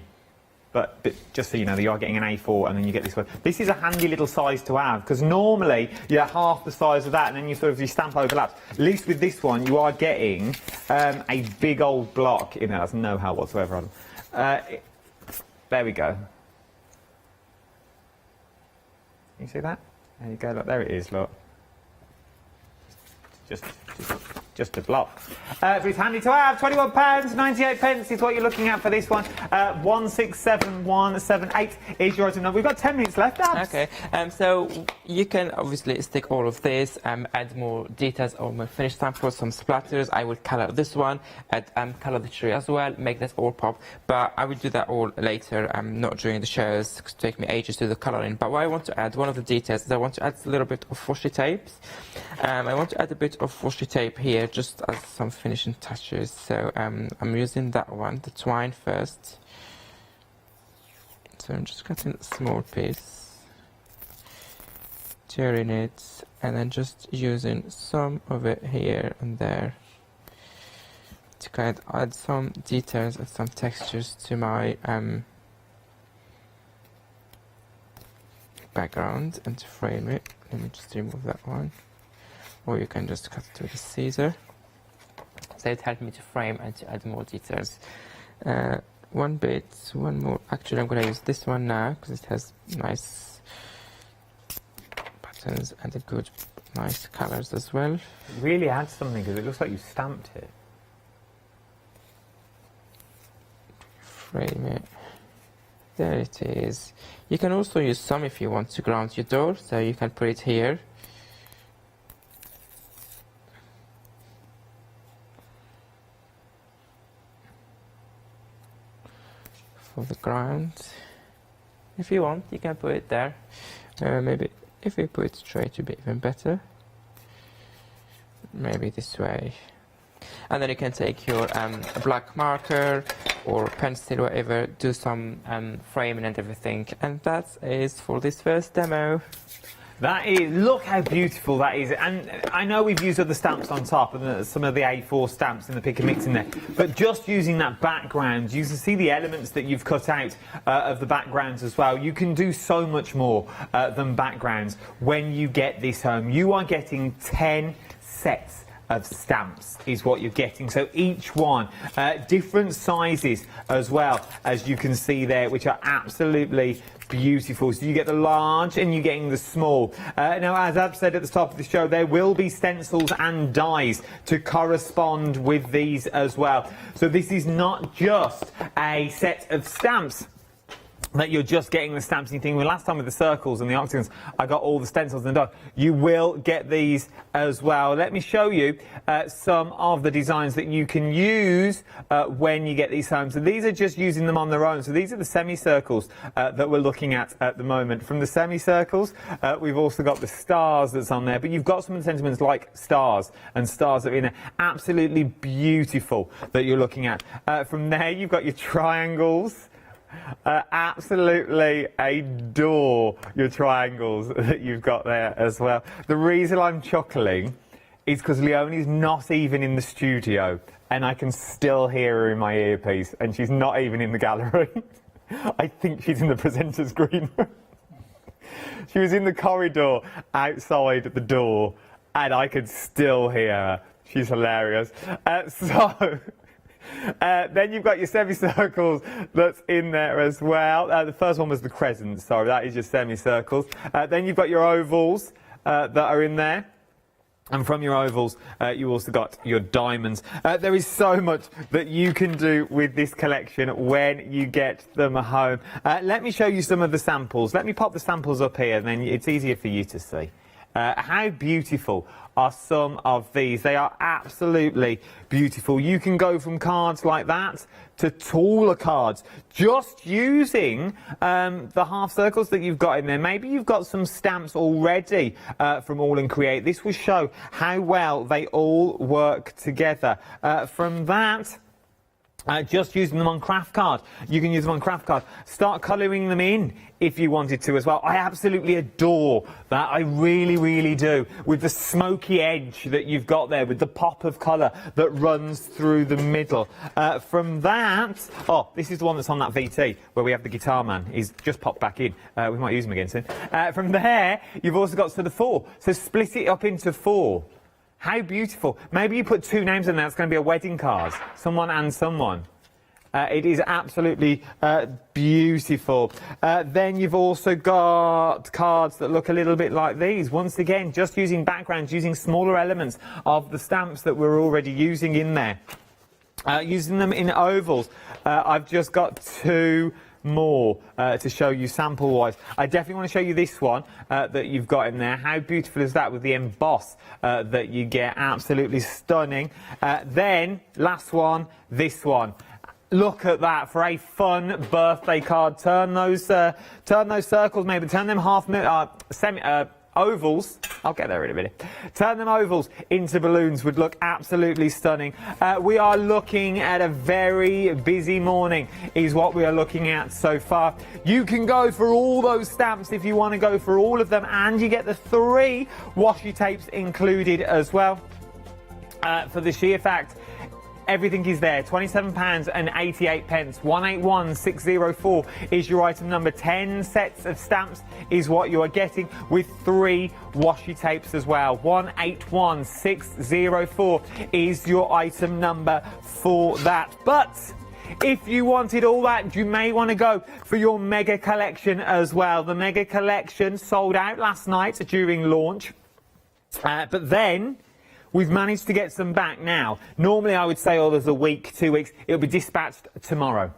But just so you know, you are getting an A4, and then you get this one. This is a handy little size to have, because normally you have half the size of that, and then you stamp overlaps. At least with this one, you are getting a big old block. You know, that's no help whatsoever on them. There we go. You see that? There you go, look, there it is, look. Just just a block. But it's handy to have. £21.98 is what you're looking at for this one. 167178 is your item number. We've got 10 minutes left, Abs. Okay, so you can obviously stick all of this, add more details on my finished sample, some splatters. I would colour this one, add colour the tree as well, make that all pop. But I will do that all later, not during the shows. It take me ages to do the colouring. But what I want to add, one of the details is I want to add a little bit of washi tapes. I want to add a bit of washi tape here, just as some finishing touches. So I'm using that one, the twine first. So I'm just cutting a small piece, tearing it, and then just using some of it here and there to kind of add some details and some textures to my background and to frame it. Let me just remove that one. Or you can just cut it with a scissor. So it helped me to frame and to add more details. One more. Actually, I'm going to use this one now because it has nice patterns and a good, nice colours as well. It really adds something because it looks like you stamped it. Frame it. There it is. You can also use some if you want to ground your door, so you can put it here. For the ground. If you want, you can put it there. Maybe if we put it straight, it would be even better. Maybe this way. And then you can take your black marker or pencil, whatever, do some framing and everything. And that is for this first demo. That is, look how beautiful that is. And I know we've used other stamps on top, and some of the A4 stamps in the pick and mix in there, but just using that background, you can see the elements that you've cut out of the backgrounds as well. You can do so much more than backgrounds when you get this home. You are getting 10 sets of stamps is what you're getting, so each one different sizes as well, as you can see there, which are absolutely beautiful. So you get the large and you're getting the small. Now, as I've said at the top of the show, there will be stencils and dies to correspond with these as well. So this is not just a set of stamps that you're just getting the stamps and you think, well, last time with the circles and the octagons, I got all the stencils and done. You will get these as well. Let me show you some of the designs that you can use when you get these home. So these are just using them on their own. So these are the semicircles that we're looking at the moment. From the semicircles, we've also got the stars that's on there, but you've got some sentiments like stars and stars that are in there. Absolutely beautiful that you're looking at. From there, you've got your triangles. Absolutely adore your triangles that you've got there as well. The reason I'm chuckling is because Leonie's not even in the studio and I can still hear her in my earpiece, and she's not even in the gallery. I think she's in the presenter's green room. She was in the corridor outside the door and I could still hear her. She's hilarious. Then you've got your semicircles that's in there as well. The first one was the crescent, sorry, that is your semicircles. Then you've got your ovals that are in there. And from your ovals, you also got your diamonds. There is so much that you can do with this collection when you get them home. Let me show you some of the samples. Let me pop the samples up here, and then it's easier for you to see. How beautiful are some of these? They are absolutely beautiful. You can go from cards like that to taller cards, just using the half circles that you've got in there. Maybe you've got some stamps already from All and Create. This will show how well they all work together. From that, just using them on craft card. You can use them on craft card. Start colouring them in if you wanted to as well. I absolutely adore that. I really, really do. With the smoky edge that you've got there, with the pop of colour that runs through the middle. From that, oh, this is the one that's on that VT, where we have the guitar man. He's just popped back in. We might use him again soon. From there, you've also got the 4. So split it up into 4. How beautiful. Maybe you put 2 names in there. It's going to be a wedding card. Someone and someone. It is absolutely beautiful. Then you've also got cards that look a little bit like these. Once again, just using backgrounds, using smaller elements of the stamps that we're already using in there. Using them in ovals. I've just got 2 more to show you sample wise. I definitely want to show you this one that you've got in there. How beautiful is that with the emboss that you get? Absolutely stunning. Then last one, this one. Look at that for a fun birthday card. Turn those circles, maybe turn them ovals. I'll get there in a minute. Turn them ovals into balloons would look absolutely stunning. We are looking at a very busy morning is what we are looking at so far. You can go for all those stamps if you want to go for all of them, and you get the 3 washi tapes included as well. For the sheer fact, everything is there. £27.88. 181604 is your item number. 10 sets of stamps is what you are getting with 3 washi tapes as well. 181604 is your item number for that. But if you wanted all that, you may want to go for your mega collection as well. The mega collection sold out last night during launch. But then we've managed to get some back now. Normally I would say, oh, there's a week, 2 weeks. It'll be dispatched tomorrow.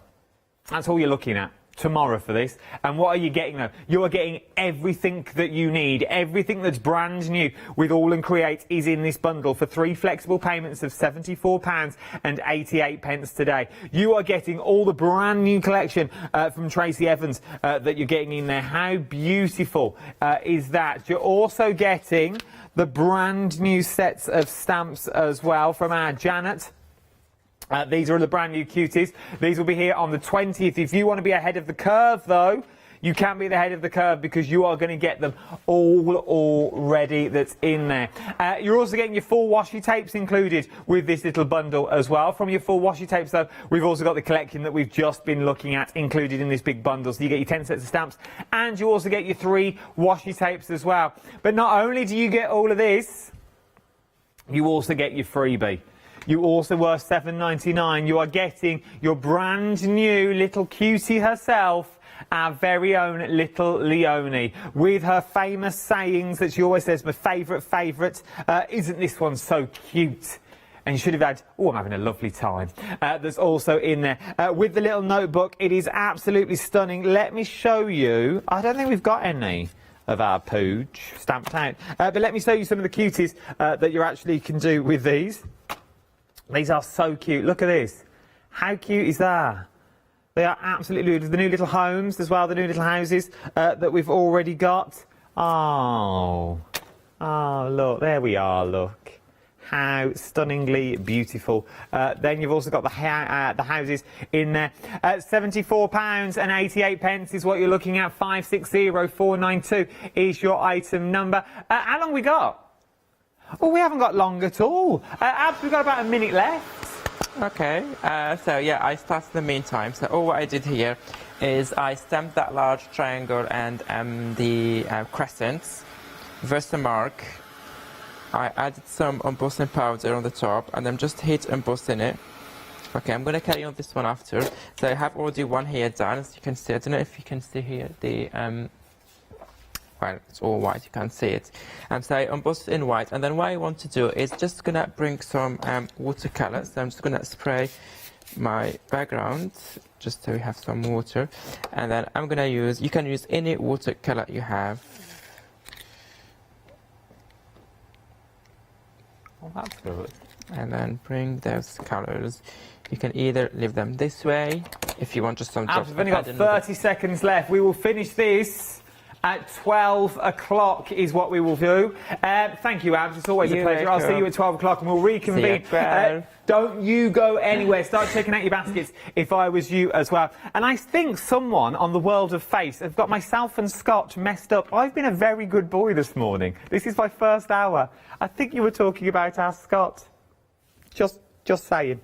That's all you're looking at. Tomorrow for this. And what are you getting though? You are getting everything that you need. Everything that's brand new with All and Create is in this bundle for 3 flexible payments of £74.88 today. You are getting all the brand new collection from Tracy Evans that you're getting in there. How beautiful is that? You're also getting the brand new sets of stamps as well from our Janet. These are the brand new cuties. These will be here on the 20th. If you want to be ahead of the curve, though, you can be ahead of the curve because you are going to get them all already that's in there. You're also getting your 4 washi tapes included with this little bundle as well. From your 4 washi tapes, though, we've also got the collection that we've just been looking at included in this big bundle. So you get your 10 sets of stamps and you also get your 3 washi tapes as well. But not only do you get all of this, you also get your freebie. You also were £7.99. You are getting your brand new little cutie herself, our very own little Leonie, with her famous sayings that she always says, my favourite, isn't this one so cute? And you should have had, oh, I'm having a lovely time. That's also in there. With the little notebook, it is absolutely stunning. Let me show you. I don't think we've got any of our pooch stamped out. But let me show you some of the cuties that you actually can do with these. These are so cute. Look at this. How cute is that? They are absolutely beautiful. The new little homes as well, the new little houses that we've already got. Oh, look, there we are, look. How stunningly beautiful. Then you've also got the houses in there. £74.88 is what you're looking at. 560492 is your item number. How long we got? Oh, we haven't got long at all. We've got about a minute left. Okay, so yeah, I started in the meantime. So all what I did here is I stamped that large triangle and the crescents, Versamark. I added some embossing powder on the top and I'm just hit embossing it. Okay, I'm going to carry on this one after. So I have already one here done, as you can see. I don't know if you can see here the well, it's all white, you can't see it. So I embossed in white, and then what I want to do is just gonna bring some watercolor. So I'm just gonna spray my background, just so we have some water. And then I'm gonna use, you can use any watercolor you have. Oh, that's good. And then bring those colors. You can either leave them this way, if you want just some drops. We've only got 30 seconds left. We will finish this at 12 o'clock is what we will do. Thank you, Abs. It's always a pleasure. I'll see you at 12 o'clock and we'll reconvene. Don't you go anywhere. Start checking out your baskets if I was you as well. And I think someone on the World of Face have got myself and Scott messed up. I've been a very good boy this morning. This is my first hour. I think you were talking about our Scott. Just saying.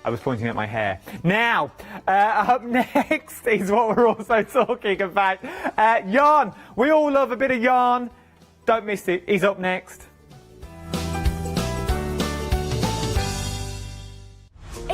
I was pointing at my hair. Now, up next is what we're also talking about. Yarn. We all love a bit of yarn. Don't miss it. He's up next.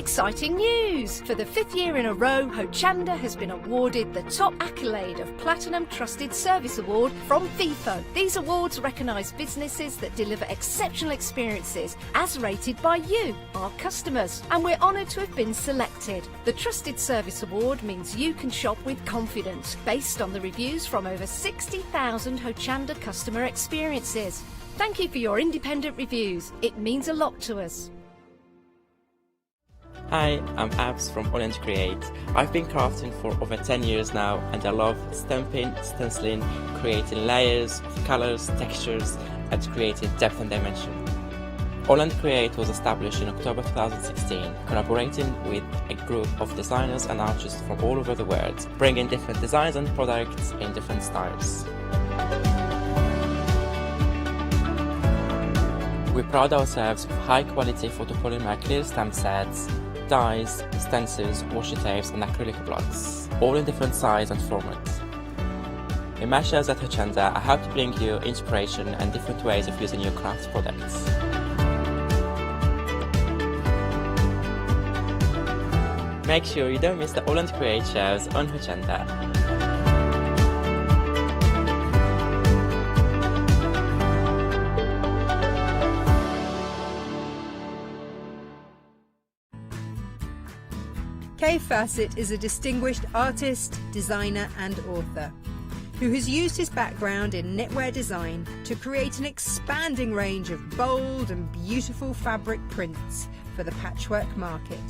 Exciting news! For the 5th year in a row, Hochanda has been awarded the top accolade of Platinum Trusted Service Award from Feefo. These awards recognise businesses that deliver exceptional experiences as rated by you, our customers, and we're honoured to have been selected. The Trusted Service Award means you can shop with confidence, based on the reviews from over 60,000 Hochanda customer experiences. Thank you for your independent reviews. It means a lot to us. Hi, I'm Abs from Create. I've been crafting for over 10 years now and I love stamping, stenciling, creating layers of colours, textures and creating depth and dimension. Create was established in October 2016, collaborating with a group of designers and artists from all over the world, bringing different designs and products in different styles. We pride ourselves with high quality photopolymer clear stamp sets, dyes, stencils, washi tapes and acrylic blocks, all in different size and formats. In my shows at Hochanda, I hope to bring you inspiration and different ways of using your craft products. Make sure you don't miss the Create shows on Hochanda. Kaffe Fassett is a distinguished artist, designer and author who has used his background in knitwear design to create an expanding range of bold and beautiful fabric prints for the patchwork market.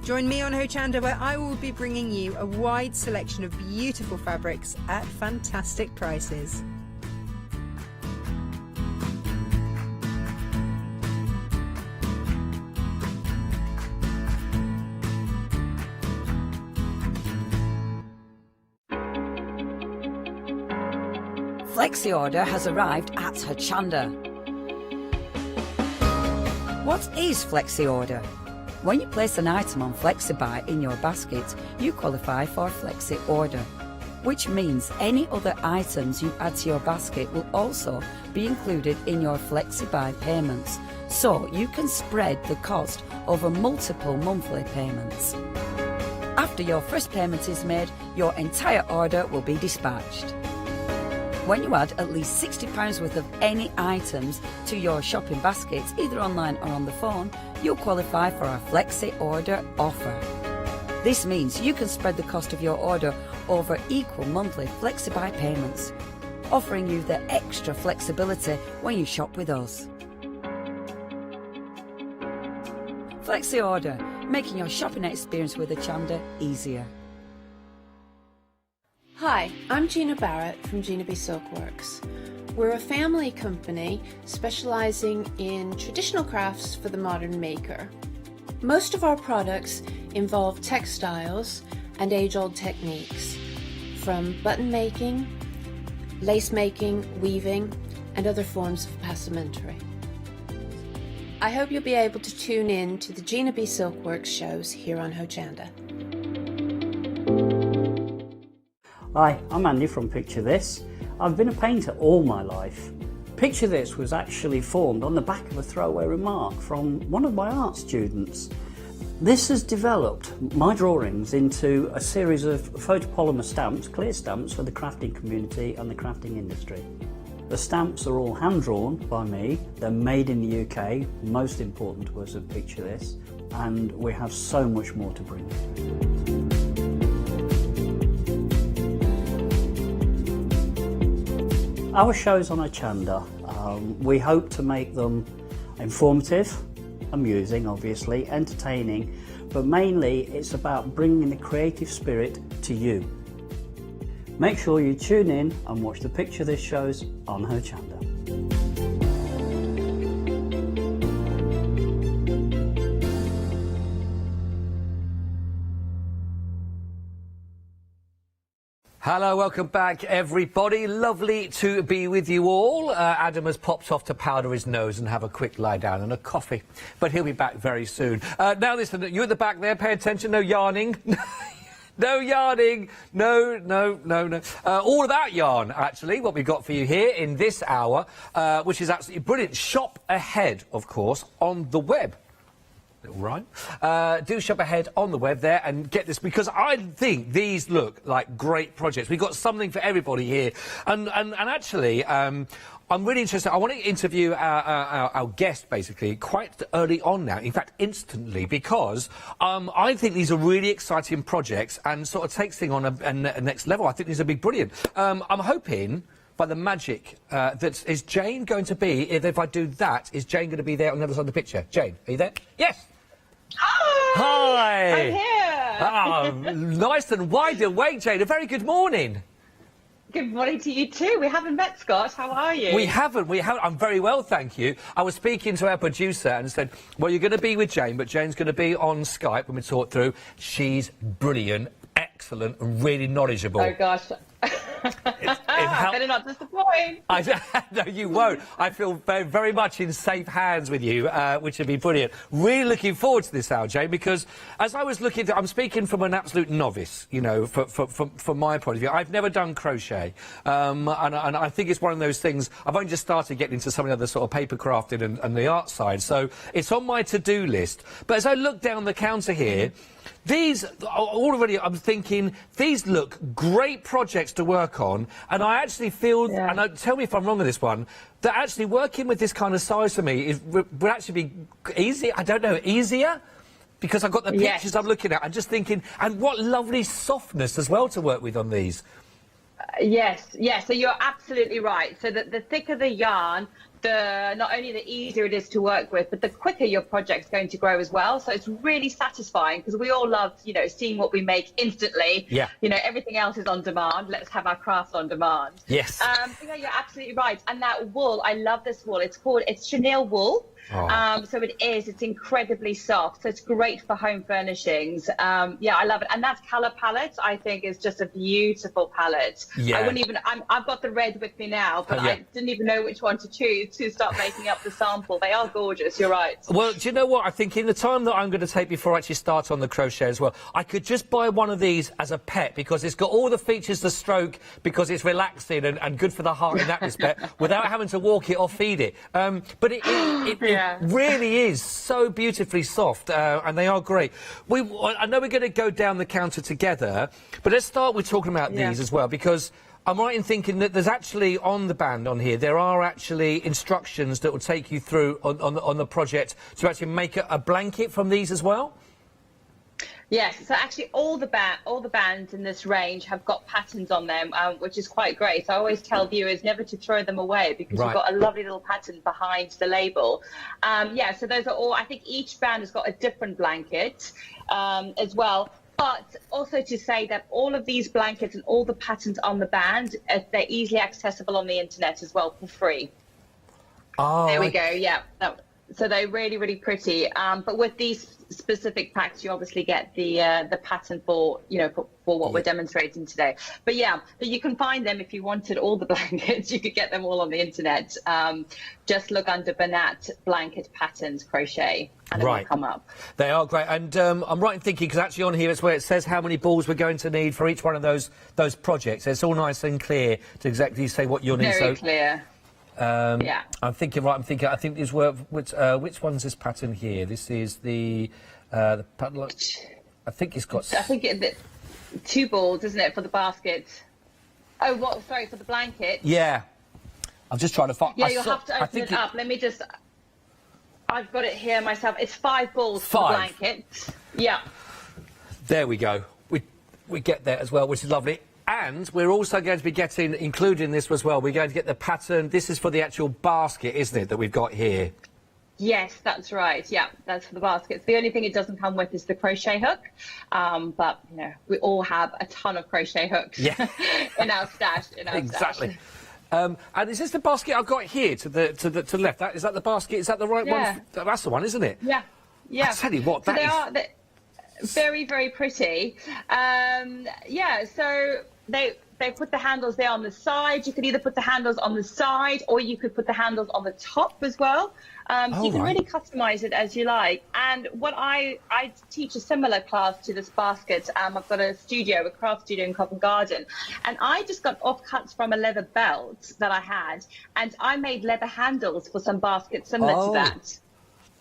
Join me on Hochanda, where I will be bringing you a wide selection of beautiful fabrics at fantastic prices. Flexi order has arrived at Hochanda. What is Flexi order? When you place an item on FlexiBuy in your basket, you qualify for Flexi order, which means any other items you add to your basket will also be included in your FlexiBuy payments, so you can spread the cost over multiple monthly payments. After your first payment is made, your entire order will be dispatched. When you add at least £60 worth of any items to your shopping baskets, either online or on the phone, you'll qualify for our Flexi Order offer. This means you can spread the cost of your order over equal monthly FlexiBuy payments, offering you the extra flexibility when you shop with us. Flexi Order, making your shopping experience with Hochanda easier. Hi, I'm Gina Barrett from Gina B Silkworks. We're a family company specialising in traditional crafts for the modern maker. Most of our products involve textiles and age-old techniques, from button making, lace making, weaving, and other forms of passementerie. I hope you'll be able to tune in to the Gina B Silkworks shows here on Hochanda. Hi, I'm Andy from Picture This. I've been a painter all my life. Picture This was actually formed on the back of a throwaway remark from one of my art students. This has developed my drawings into a series of photopolymer stamps, clear stamps for the crafting community and the crafting industry. The stamps are all hand-drawn by me, they're made in the UK, most important to us at Picture This, and we have so much more to bring. Our shows on Hochanda, we hope to make them informative, amusing obviously, entertaining, but mainly it's about bringing the creative spirit to you. Make sure you tune in and watch the Picture This shows on Hochanda. Hello, welcome back everybody. Lovely to be with you all. Adam has popped off to powder his nose and have a quick lie down and a coffee, but he'll be back very soon. Now listen, you at the back there, pay attention, no yarning. No yarning. No. All about yarn, actually, what we've got for you here in this hour, which is absolutely brilliant. Shop ahead, of course, on the web. Little rhyme. Do shop ahead on the web there and get this, because I think these look like great projects. We've got something for everybody here. And actually, I'm really interested. I want to interview our guest, basically, quite early on now. In fact, instantly, because I think these are really exciting projects and sort of takes things on a next level. I think these will be brilliant. I'm hoping, by the magic, that is Jane going to be, if I do that, is Jane going to be there on the other side of the picture? Jane, are you there? Yes! Hi! I'm here! Nice and wide awake, Jane. A very good morning. Good morning to you too. We haven't met, Scott. How are you? We haven't. I'm very well, thank you. I was speaking to our producer and said, well, you're going to be with Jane, but Jane's going to be on Skype when we talk through. She's brilliant, excellent, and really knowledgeable. Oh, gosh. Better not disappoint. No, you won't. I feel very much in safe hands with you, which would be brilliant. Really looking forward to this hour, Jane, because as I was looking, I'm speaking from an absolute novice, you know, from my point of view. I've never done crochet, and I think it's one of those things. I've only just started getting into some of the other sort of paper crafting and the art side, so it's on my to-do list. But as I look down the counter here, these already, I'm thinking, these look great projects to work on, and I actually feel, and tell me if I'm wrong with this one, that actually working with this kind of size for me would actually be easy. I don't know, easier, because I've got the pictures I'm looking at. I'm just thinking, and what lovely softness as well to work with on these. Yes, so you're absolutely right. So the thicker the yarn, not only the easier it is to work with, but the quicker your project's going to grow as well. So it's really satisfying, because we all love, you know, seeing what we make instantly. Yeah. You know, everything else is on demand. Let's have our craft on demand. Yes. Yeah, you're absolutely right. And that wool, I love this wool. It's chenille wool. Oh. So it's incredibly soft, so it's great for home furnishings. Yeah, I love it. And that colour palette, I think, is just a beautiful palette. Yeah. I wouldn't even, I've got the red with me now, but I didn't even know which one to choose to start making up the sample. They are gorgeous, you're right. Well, do you know what? I think in the time that I'm going to take before I actually start on the crochet as well, I could just buy one of these as a pet, because it's got all the features to stroke, because it's relaxing and good for the heart in that respect, without having to walk it or feed it. But it really is so beautifully soft, and they are great. I know we're going to go down the counter together, but let's start with talking about these as well, because I'm right in thinking that there's actually on the band on here, there are actually instructions that will take you through on the project to actually make a blanket from these as well. Yes, so actually all the bands in this range have got patterns on them, which is quite great. So I always tell viewers never to throw them away, because you've got a lovely little pattern behind the label. Yeah, so those are all, I think each band has got a different blanket as well. But also to say that all of these blankets and all the patterns on the band, they're easily accessible on the internet as well for free. Oh, there we go, yeah. So they're really, really pretty. But with these specific packs, you obviously get the pattern for, you know, for what we're demonstrating today. But yeah, but you can find them if you wanted all the blankets. You could get them all on the internet. Just look under Banat blanket patterns crochet, and they'll come up. They are great, and I'm right in thinking, because actually on here it's where it says how many balls we're going to need for each one of those projects. It's all nice and clear to exactly say what you'll need. Very clear. Yeah. I'm thinking. I think these were which one's this pattern here? This is the pattern. I think it's got. I think it's 2 balls, isn't it, for the basket? Oh, what? Sorry, for the blanket. Yeah. I'm just trying to find. Yeah, you'll have to open it up. Let me just. I've got it here myself. It's 5 balls for the blanket. Yeah. There we go. We get there as well, which is lovely. And we're also going to be getting, including this as well, we're going to get the pattern. This is for the actual basket, isn't it, that we've got here? Yes, that's right. Yeah, that's for the baskets. The only thing it doesn't come with is the crochet hook. But, you know, we all have a ton of crochet hooks in our stash. Exactly. And is this the basket I've got here to the left? Is that the basket? Is that the right one? That's the one, isn't it? Yeah. Yeah. I tell you what, that is... Very, very pretty. Yeah, so they put the handles there on the side. You could either put the handles on the side, or you could put the handles on the top as well. So you can really customize it as you like. And what I teach a similar class to this basket. I've got a craft studio in Covent Garden, and I just got offcuts from a leather belt that I had, and I made leather handles for some baskets similar to that.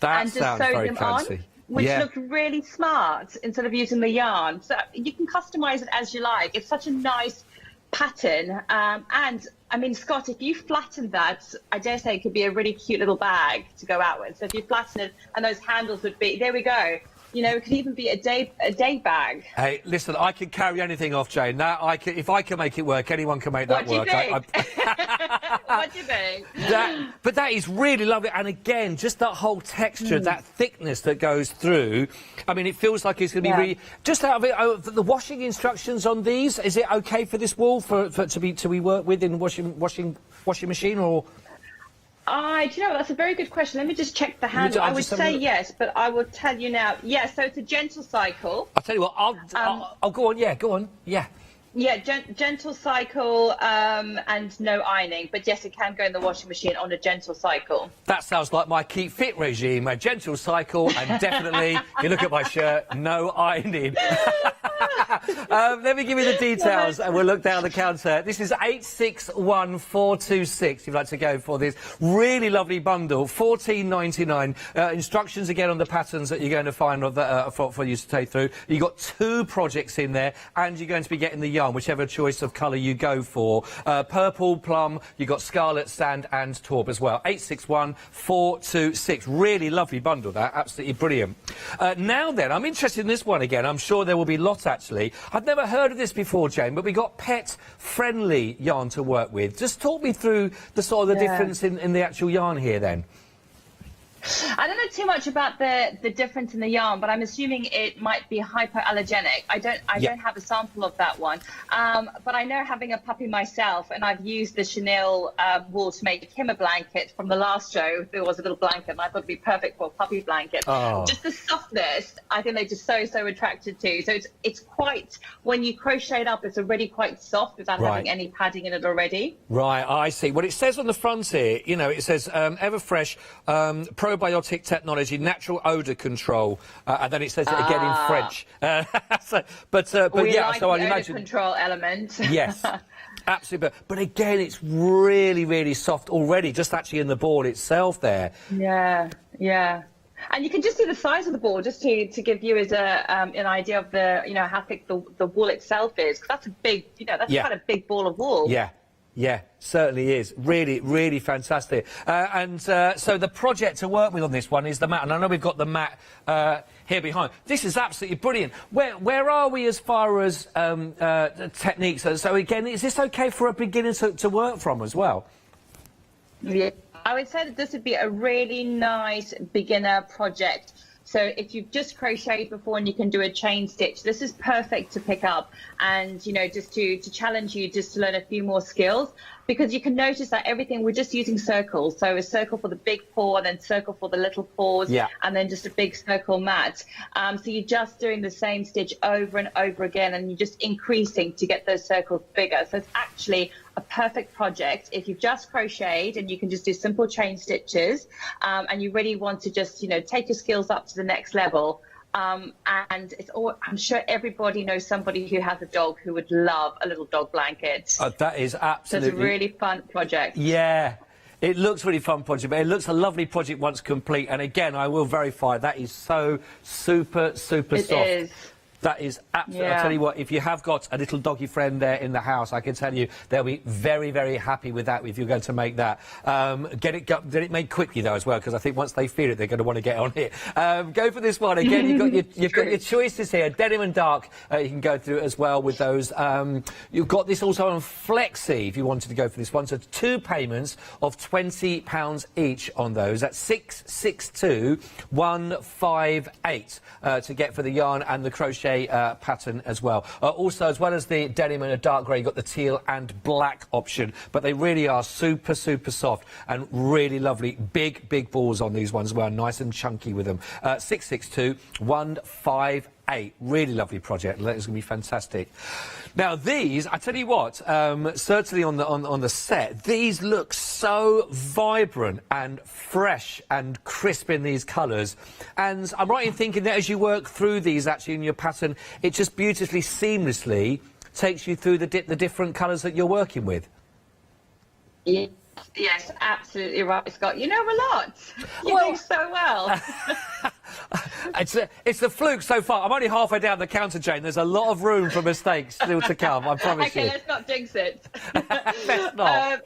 That and just sounds sewed very them fancy. on, which looked really smart instead of using the yarn. So you can customize it as you like. It's such a nice pattern. And I mean, Scott, if you flatten that, I dare say it could be a really cute little bag to go out with. So if you flatten it, and those handles would be, there we go. You know, it could even be a day bag. Hey, listen, I can carry anything off, Jane. That if I can make it work, anyone can make that work. What do you think? But that is really lovely. And again, just that whole texture, that thickness that goes through. I mean, it feels like it's going to be really. Just out of it, the washing instructions on these. Is it okay for this wool to be worked with in washing machine or? Do you know, that's a very good question. Let me just check the handle. I would say yes, but I will tell you now. Yes, so it's a gentle cycle. I'll tell you what, I'll go on. Yeah, go on. Yeah. Yeah, gentle cycle and no ironing. But yes, it can go in the washing machine on a gentle cycle. That sounds like my Keep Fit regime, a gentle cycle, and definitely, you look at my shirt, no ironing. Let me give you the details and we'll look down the counter. This is 861426 if you'd like to go for this really lovely bundle, $14.99. Instructions again on the patterns that you're going to find for you to take through. You've got 2 projects in there, and you're going to be getting the yarn, whichever choice of colour you go for. Purple, plum, you've got scarlet, sand and taupe as well. 861426. Really lovely bundle, that. Absolutely brilliant. Now then, I'm interested in this one again. I'm sure there will be lots, actually. I've never heard of this before, Jane, but we got pet-friendly yarn to work with. Just talk me through the sort of the difference in the actual yarn here, then. I don't know too much about the difference in the yarn, but I'm assuming it might be hypoallergenic. I don't have a sample of that one, but I know, having a puppy myself, and I've used the chenille wool to make him a blanket from the last show. There was a little blanket, and I thought it'd be perfect for a puppy blanket. Just the softness, I think they're just so attracted to. So it's quite, when you crochet it up, it's already quite soft without having any padding in it already. Right, I see. Well, it says on the front here, you know, it says Everfresh probiotic technology, natural odour control, and then it says it again in French. But yeah, like so I the imagine odor control element. Yes, absolutely. But again, it's really soft already, just actually in the board itself there. Yeah. And you can just see the size of the ball, just to give viewers an idea of how thick the wool itself is. Because that's a big, that's quite a big ball of wool. Yeah, certainly is. Really fantastic. So the project to work with on this one is the mat, and I know we've got the mat here behind. This is absolutely brilliant. Where are we as far as techniques? So again, is this okay for a beginner to work from as well? Yeah, I would say that this would be a really nice beginner project. So if you've just crocheted before and you can do a chain stitch, this is perfect to pick up and, just to challenge you just to learn a few more skills, because you can notice that everything, we're just using circles. So a circle for the big paw, and then circle for the little paws, and then just a big circle mat. So you're just doing the same stitch over and over again, and you're just increasing to get those circles bigger. So it's actually a perfect project if you've just crocheted and you can just do simple chain stitches, and you really want to just take your skills up to the next level. And I'm sure everybody knows somebody who has a dog who would love a little dog blanket. That is absolutely. So it's a really fun project. Yeah. It looks really fun project, but it looks a lovely project once complete. And again, I will verify that is so super soft. It is. That is absolutely. I'll tell you what, if you have got a little doggy friend there in the house, I can tell you they'll be very happy with that if you're going to make that. Get it made quickly though as well, because I think once they feel it, they're going to want to get on it. Go for this one again. You've got your choices here, denim and dark. You can go through as well with those. You've got this also on Flexi if you wanted to go for this one. So 2 payments of £20 each on those. That's 662,158 to get for the yarn and the crochet pattern as well. Also, as well as the denim and a dark grey, you've got the teal and black option, but they really are super soft and really lovely. Big balls on these ones as well, nice and chunky with them. 662,158. 8. Really lovely project. It's going to be fantastic. Now these, I tell you what, certainly on the set, these look so vibrant and fresh and crisp in these colours. And I'm right in thinking that as you work through these actually in your pattern, it just beautifully, seamlessly takes you through the different colours that you're working with. Yes, absolutely right, Scott. You know a lot. You do so well. It's the fluke so far. I'm only halfway down the counter, Jane. There's a lot of room for mistakes still to come, I promise you. Okay, let's not jinx it. Let's not.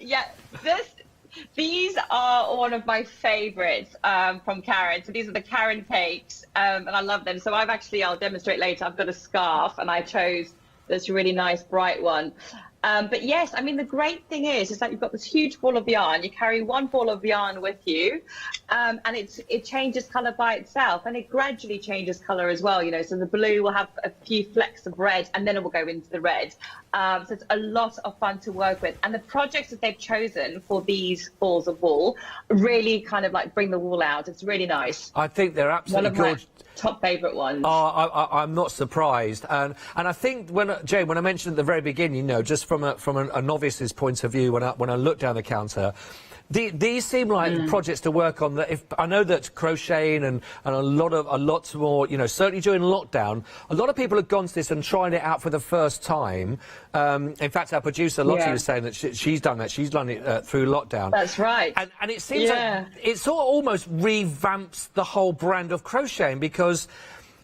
These are one of my favourites from Caron. So these are the Caron cakes, and I love them. So I'll demonstrate later. I've got a scarf, and I chose this really nice bright one. But yes, I mean, the great thing is that you've got this huge ball of yarn. You carry one ball of yarn with you, and it changes colour by itself, and it gradually changes colour as well, you know. So the blue will have a few flecks of red, and then it will go into the red. So it's a lot of fun to work with. And the projects that they've chosen for these balls of wool really kind of like bring the wool out. It's really nice. I think they're absolutely gorgeous. Top favourite ones. Oh, I'm not surprised, and I think Jane, when I mentioned at the very beginning, you know, just from a novice's point of view, when I look down the counter, these seem like projects to work on. That if I know that crocheting and a lot more, you know, certainly during lockdown, a lot of people have gone to this and trying it out for the first time. In fact, our producer Lottie was saying that she's done that. She's done it through lockdown. That's right. And it seems like it sort of almost revamps the whole brand of crocheting, because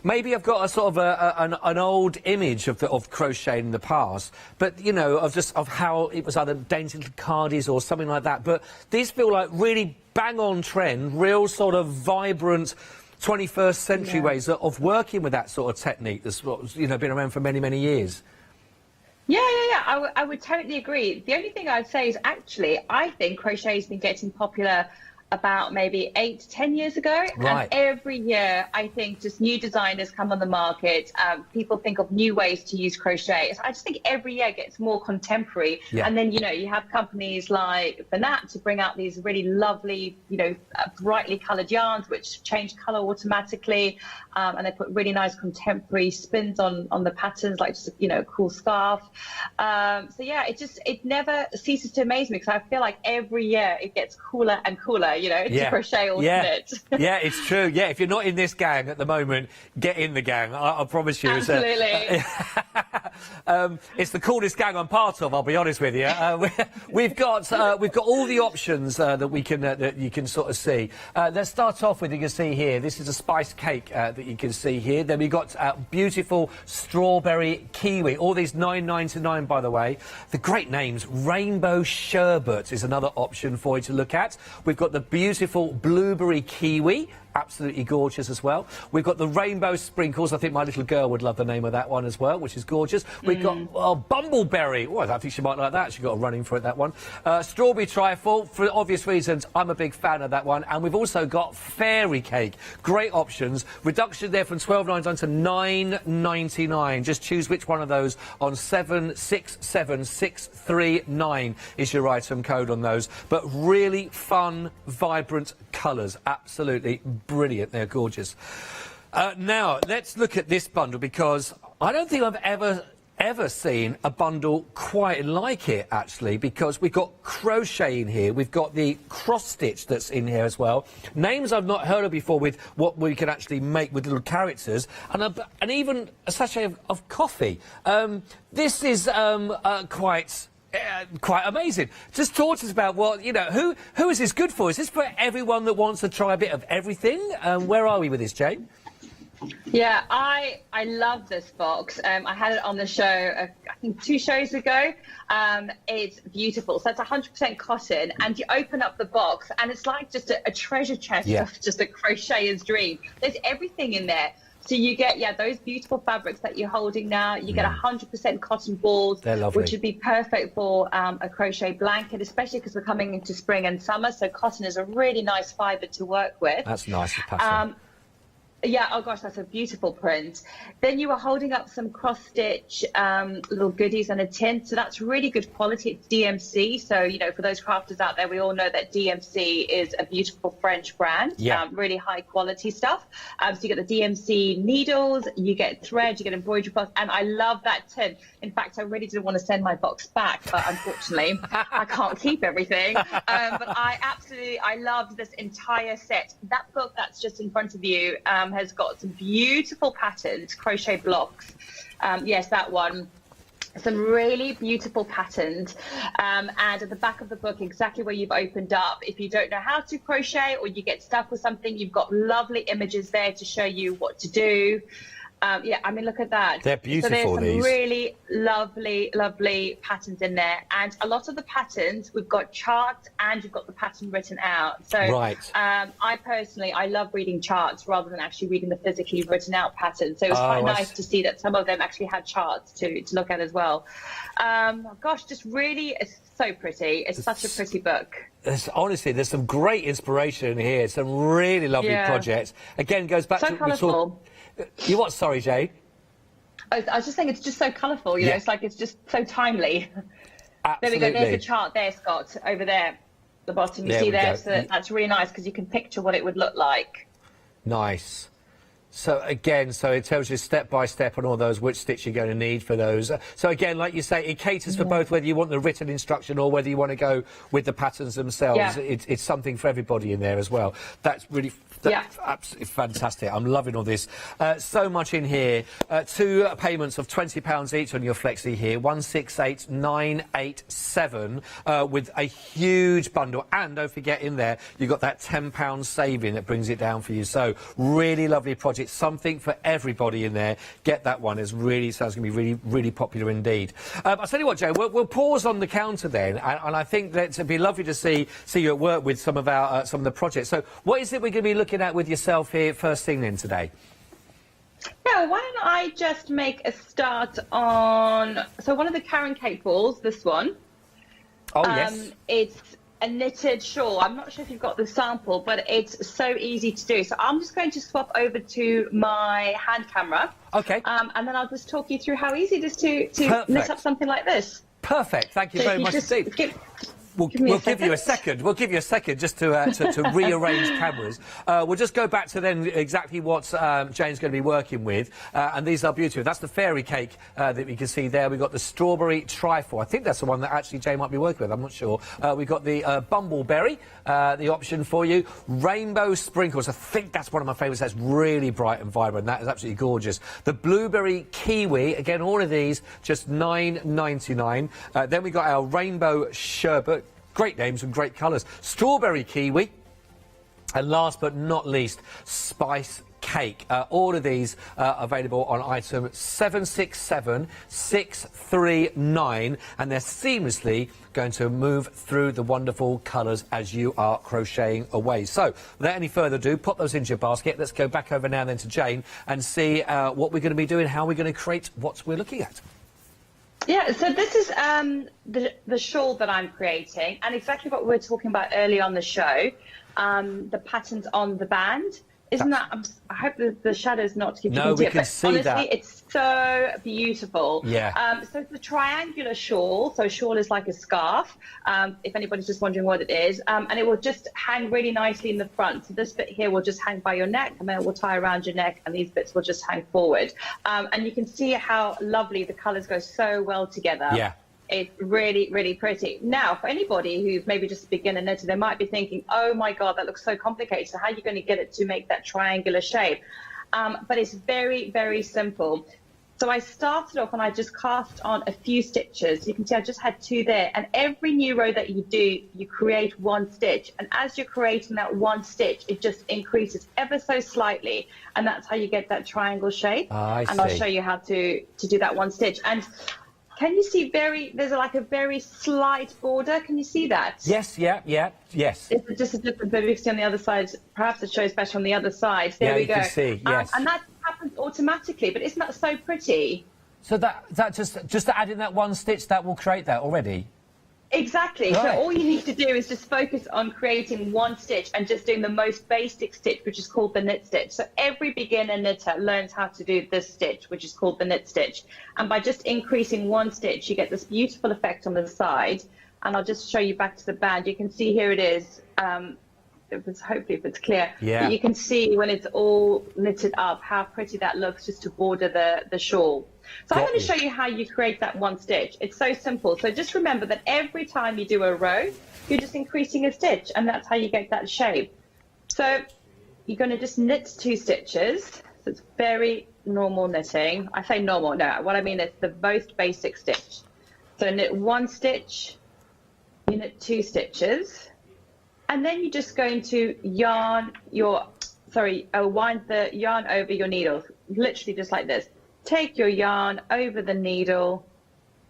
maybe I've got a sort of an old image of crochet in the past, but you know, of how it was either dainty little cardies or something like that. But these feel like really bang on trend, real sort of vibrant 21st century ways of working with that sort of technique that's, you know, been around for many, many years. Yeah. I would totally agree. The only thing I'd say is actually, I think crochet has been getting popular about maybe 8 to 10 years ago. Right. And every year, I think just new designers come on the market. People think of new ways to use crochet. So I just think every year gets more contemporary. Yeah. And then, you know, you have companies like Banat to bring out these really lovely, you know, brightly coloured yarns, which change colour automatically. And they put really nice contemporary spins on the patterns, like just, you know, a cool scarf. So yeah, it never ceases to amaze me, because I feel like every year it gets cooler and cooler. You know, it's a crochet ultimate. Yeah, it's true. Yeah, if you're not in this gang at the moment, get in the gang. I promise you. Absolutely. It's the coolest gang I'm part of, I'll be honest with you. We've got all the options that you can sort of see. Let's start off with, you can see here, this is a spiced cake that you can see here. Then we've got beautiful strawberry kiwi. All these $9.99, by the way. The great names. Rainbow sherbet is another option for you to look at. We've got the beautiful blueberry kiwi. Absolutely gorgeous as well. We've got the rainbow sprinkles. I think my little girl would love the name of that one as well, which is gorgeous. We've got bumbleberry. Oh, I think she might like that. She got a running for it, that one. Strawberry trifle. For obvious reasons, I'm a big fan of that one. And we've also got fairy cake. Great options. Reduction there from $12.99 to $9.99. Just choose which one of those on 767639 is your item code on those. But really fun, vibrant colours. Absolutely brilliant. They're gorgeous. Now, let's look at this bundle, because I don't think I've ever seen a bundle quite like it, actually, because we've got crochet in here. We've got the cross-stitch that's in here as well. Names I've not heard of before, with what we can actually make with little characters, and even a sachet of coffee. This is quite amazing. Just talk to us about what, you know, who is this good for? Is this for everyone that wants to try a bit of everything? Where are we with this, Jane? Yeah, I love this box. I had it on the show, I think 2 shows ago. It's beautiful. So it's 100% cotton, and you open up the box, and it's like just a treasure chest of just a crocheter's dream. There's everything in there. So you get, those beautiful fabrics that you're holding now. You get 100% cotton balls, which would be perfect for a crochet blanket, especially because we're coming into spring and summer. So cotton is a really nice fibre to work with. That's nice. Yeah, oh gosh, that's a beautiful print. Then you were holding up some cross-stitch little goodies and a tin, so that's really good quality. It's DMC, so, you know, for those crafters out there, we all know that DMC is a beautiful French brand, really high quality stuff. So you get the DMC needles, you get thread, you get embroidery cloth, and I love that tin. In fact, I really didn't want to send my box back, but unfortunately, I can't keep everything. But I loved this entire set. That book that's just in front of you has got some beautiful patterns, crochet blocks. Yes, that one. Some really beautiful patterns. And at the back of the book, exactly where you've opened up, if you don't know how to crochet or you get stuck with something, you've got lovely images there to show you what to do. Yeah, I mean, look at that. They're beautiful, so there's some these. really lovely patterns in there. And a lot of the patterns, we've got charts and you've got the pattern written out. So I love reading charts rather than actually reading the physically written out patterns. So it was quite nice to see that some of them actually had charts to look at as well. Gosh, just really, it's so pretty. It's such a pretty book. Honestly, there's some great inspiration here. Some really lovely projects. Again, goes back to colourful. You what? Sorry, Jay. I was just saying, it's just so colourful. You know, it's like it's just so timely. Absolutely. There we go. There's a chart there, Scott, over there, the bottom. You see there, so that's really nice because you can picture what it would look like. Nice. So again, so it tells you step by step on all those which stitch you're going to need for those. So again, like you say, it caters for both, whether you want the written instruction or whether you want to go with the patterns themselves. Yeah. It's something for everybody in there as well. That's really absolutely fantastic. I'm loving all this. So much in here. 2 payments of £20 each on your flexi here. 168,987 with a huge bundle. And don't forget, in there you've got that £10 saving that brings it down for you. So really lovely project. Something for everybody in there. Get that one. It's really sounds going to be really popular indeed. I'll tell you what, Joe. We'll pause on the counter then, and I think that it'd be lovely to see you at work with some of our some of the projects. So what is it we're going to be looking at with yourself here first thing then today? Yeah, why don't I just make a start on one of the Caron cake balls, this one. Oh yes. It's a knitted shawl. I'm not sure if you've got the sample, but it's so easy to do. So I'm just going to swap over to my hand camera. Okay. And then I'll just talk you through how easy it is to knit up something like this. Perfect. Thank you very much indeed. We'll give you a second. We'll give you a second just to rearrange cameras. We'll just go back to then exactly what Jane's going to be working with. And these are beautiful. That's the fairy cake that we can see there. We've got the strawberry trifle. I think that's the one that actually Jane might be working with. I'm not sure. We've got the bumbleberry, the option for you. Rainbow sprinkles. I think that's one of my favourites. That's really bright and vibrant. That is absolutely gorgeous. The blueberry kiwi. Again, all of these just $9.99. Then we got our rainbow sherbet. Great names and great colours. Strawberry kiwi. And last but not least, spice cake. All of these are available on item 767639, and they're seamlessly going to move through the wonderful colours as you are crocheting away. So, without any further ado, put those into your basket. Let's go back over now then to Jane and see what we're going to be doing, how we're going to create what we're looking at. Yeah, so this is the shawl that I'm creating, and exactly what we were talking about earlier on the show, the patterns on the band. Isn't that? I hope the shadow's not keeping No, we can see honestly, that. It's so beautiful. Yeah. So it's a triangular shawl. So shawl is like a scarf. If anybody's just wondering what it is, and it will just hang really nicely in the front. So this bit here will just hang by your neck, and then it will tie around your neck, and these bits will just hang forward. And you can see how lovely the colours go so well together. Yeah. It's really, really pretty. Now, for anybody who's maybe just a beginner knitter, they might be thinking, oh my God, that looks so complicated. So how are you going to get it to make that triangular shape? But it's very, very simple. So I started off and I just cast on a few stitches. You can see I just had 2 there. And every new row that you do, you create 1 stitch. And as you're creating that 1 stitch, it just increases ever so slightly. And that's how you get that triangle shape. And I'll show you how to do that 1 stitch. And can you see there's like a very slight border? Can you see that? Yes, yes. It's just a different bit. We can see on the other side. Perhaps it shows better on the other side. There we go. You can see, yes. And that happens automatically, but isn't that so pretty? So that just to add in that 1 stitch, that will create that already? Exactly. Right. So all you need to do is just focus on creating one stitch and just doing the most basic stitch, which is called the knit stitch. So every beginner knitter learns how to do this stitch, which is called the knit stitch. And by just increasing one stitch, you get this beautiful effect on the side. And I'll just show you back to the band. You can see here it is. Hopefully if it's clear. Yeah. But you can see when it's all knitted up how pretty that looks just to border the shawl. So I'm going to show you how you create that one stitch. It's so simple. So just remember that every time you do a row, you're just increasing a stitch, and that's how you get that shape. So you're going to just knit 2 stitches. So it's very normal knitting. I say normal, no, what I mean is the most basic stitch. So knit 1 stitch, you knit 2 stitches, and then you're just going to wind the yarn over your needle, literally just like this. Take your yarn over the needle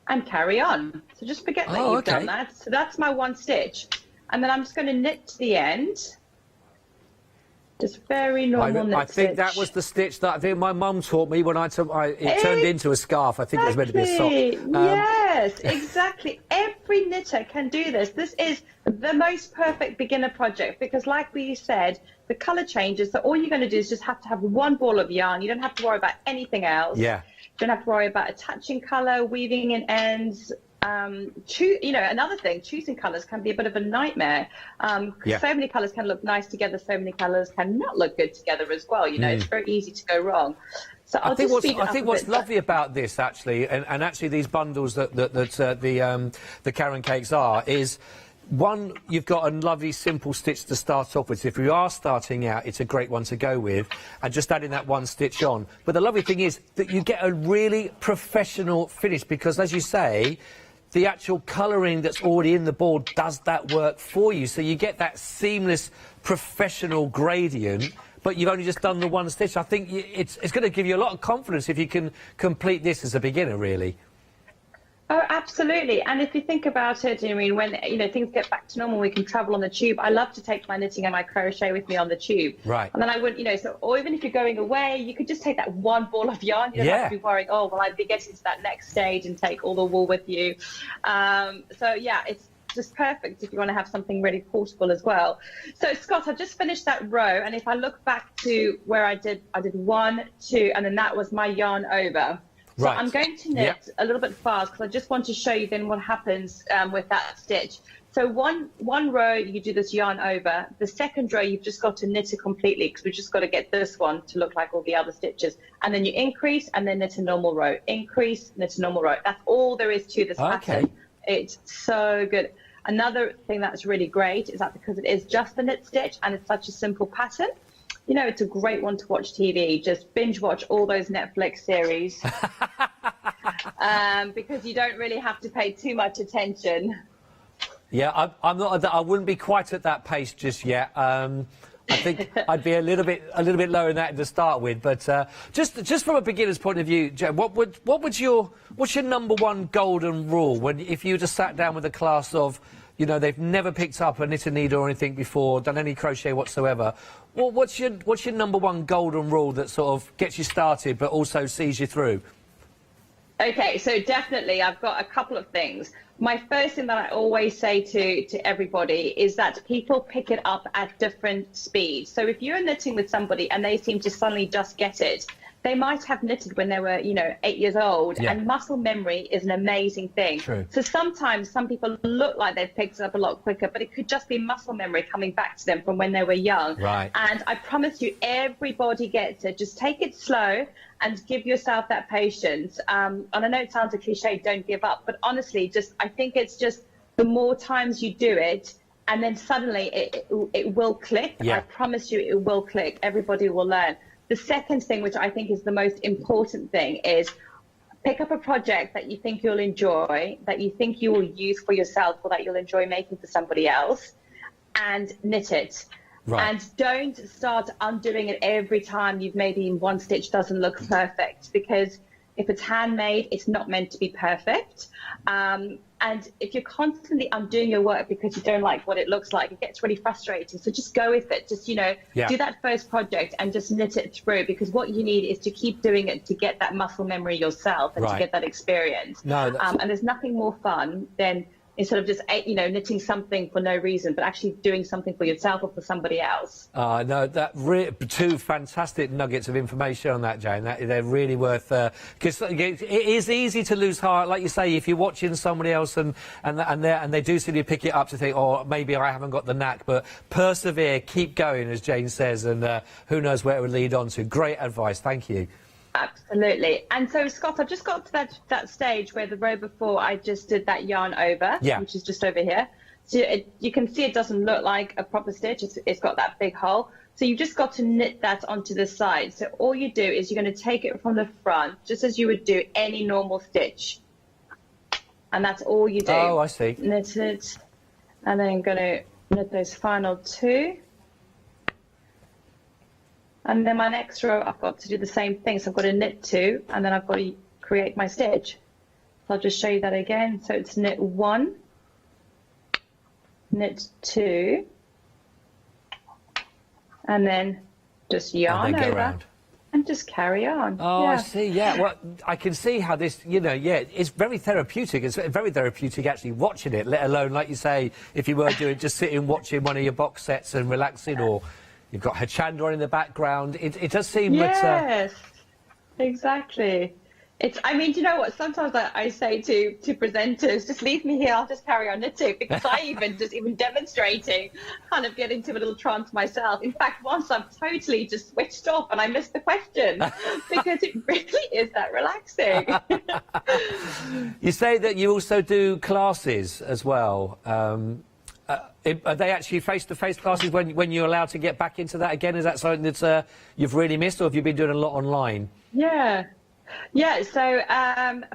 and carry on. So just forget that you've done that. So that's my 1 stitch. And then I'm just going to knit to the end. Just very normal knit I think that was the stitch that I think my mum taught me when it turned into a scarf. I think it was meant to be a sock. Yes, exactly. Every knitter can do this. This is the most perfect beginner project because, like we said, the colour changes. So all you're going to do is just have to have 1 ball of yarn. You don't have to worry about anything else. Yeah. You don't have to worry about attaching colour, weaving in ends. Another thing, choosing colours can be a bit of a nightmare. So many colours can look nice together, so many colours can not look good together as well. It's very easy to go wrong. So I think what's lovely about this actually, and actually these bundles that the Caron cakes are, is one, you've got a lovely simple stitch to start off with. So if you are starting out, it's a great one to go with, and just adding that 1 stitch on. But the lovely thing is that you get a really professional finish because, as you say, the actual colouring that's already in the board does that work for you. So you get that seamless professional gradient, but you've only just done the 1 stitch. I think it's going to give you a lot of confidence if you can complete this as a beginner, really. Oh, absolutely. And if you think about it, I mean, when things get back to normal, we can travel on the tube. I love to take my knitting and my crochet with me on the tube. Right. And then I would, or even if you're going away, you could just take that 1 ball of yarn. You don't have to be worrying, oh, well, I'd be getting to that next stage and take all the wool with you. It's just perfect if you want to have something really portable as well. So Scott, I just finished that row, and if I look back to where I did 1, 2, and then that was my yarn over. So I'm going to knit a little bit fast because I just want to show you then what happens with that stitch. So one row, you do this yarn over. The second row, you've just got to knit it completely because we've just got to get this one to look like all the other stitches. And then you increase and then knit a normal row. Increase, knit a normal row. That's all there is to this pattern. It's so good. Another thing that's really great is that because it is just the knit stitch and it's such a simple pattern, it's a great one to watch TV. Just binge watch all those Netflix series because you don't really have to pay too much attention. Yeah, I'm not. I wouldn't be quite at that pace just yet. I think I'd be a little bit lower than that to start with. But just from a beginner's point of view, Joe, what's your #1 golden rule if you just sat down with a class of, they've never picked up a knitting needle or anything before, done any crochet whatsoever? Well, what's your #1 golden rule that sort of gets you started but also sees you through? Okay, so definitely I've got a couple of things. My first thing that I always say to everybody is that people pick it up at different speeds. So if you're knitting with somebody and they seem to suddenly just get it, they might have knitted when they were, 8 years old, and muscle memory is an amazing thing. True. So sometimes some people look like they've picked it up a lot quicker, but it could just be muscle memory coming back to them from when they were young. Right. And I promise you, everybody gets it. Just take it slow and give yourself that patience. And I know it sounds a cliche, don't give up, but honestly, I think it's just the more times you do it, and then suddenly it will click. Yeah. I promise you, it will click. Everybody will learn. The second thing, which I think is the most important thing, is pick up a project that you think you'll enjoy, that you think you will use for yourself or that you'll enjoy making for somebody else, and knit it. Right. And don't start undoing it every time you've maybe one stitch doesn't look perfect, because if it's handmade, it's not meant to be perfect. And if you're constantly undoing your work because you don't like what it looks like, it gets really frustrating. So just go with it. Just, do that first project and just knit it through, because what you need is to keep doing it to get that muscle memory yourself and to get that experience. No, and there's nothing more fun than instead of just, you know, knitting something for no reason, but actually doing something for yourself or for somebody else. No, two fantastic nuggets of information on that, Jane. They're really worth, because it is easy to lose heart, like you say, if you're watching somebody else and they do seem to pick it up to think, oh, maybe I haven't got the knack, but persevere, keep going, as Jane says, and who knows where it will lead on to. Great advice, thank you. Absolutely. And so, Scott, I've just got to that stage where the row before I just did that yarn over, which is just over here. So you can see it doesn't look like a proper stitch. It's got that big hole. So you've just got to knit that onto the side. So all you do is you're going to take it from the front, just as you would do any normal stitch. And that's all you do. Oh, I see. Knit it. And then I'm going to knit those final two. And then my next row, I've got to do the same thing. So I've got to knit two, and then I've got to create my stitch. So I'll just show you that again. So it's knit one, knit two, and then just yarn over around. And just carry on. Oh, I see, yeah. Well, I can see how this, you know, it's very therapeutic. It's very therapeutic actually watching it, let alone, like you say, if you were doing just sitting watching one of your box sets and relaxing, or you've got Hochanda in the background. It does seem that... Yes, exactly. I mean, do you know what? Sometimes I say to presenters, just leave me here, I'll just carry on knitting, because I even demonstrating, kind of get into a little trance myself. In fact, once I've totally just switched off and I missed the question, because it really is that relaxing. You say that you also do classes as well. Are they actually face-to-face classes when you're allowed to get back into that again? Is that something that you've really missed, or have you been doing a lot online? Yeah, so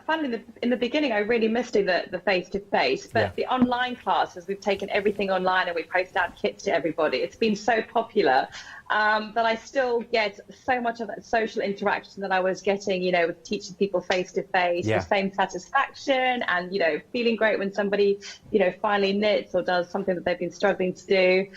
funnily in the beginning I really missed the face-to-face, but the online classes, we've taken everything online and we post out kits to everybody. It's been so popular that I still get so much of that social interaction that I was getting, you know, with teaching people face-to-face, the same satisfaction and, you know, feeling great when somebody, you know, finally knits or does something that they've been struggling to do.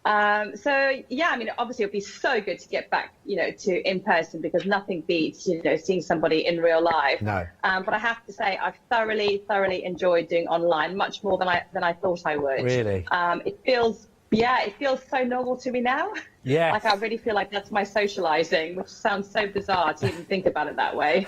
So yeah, I mean, obviously it'd be so good to get back, you know, to in person, because nothing beats, you know, seeing somebody in real life. No. But I have to say I've thoroughly enjoyed doing online, much more than I thought I would. Really? It feels so normal to me now. Yeah. Like I really feel like that's my socialising, which sounds so bizarre to even think about it that way.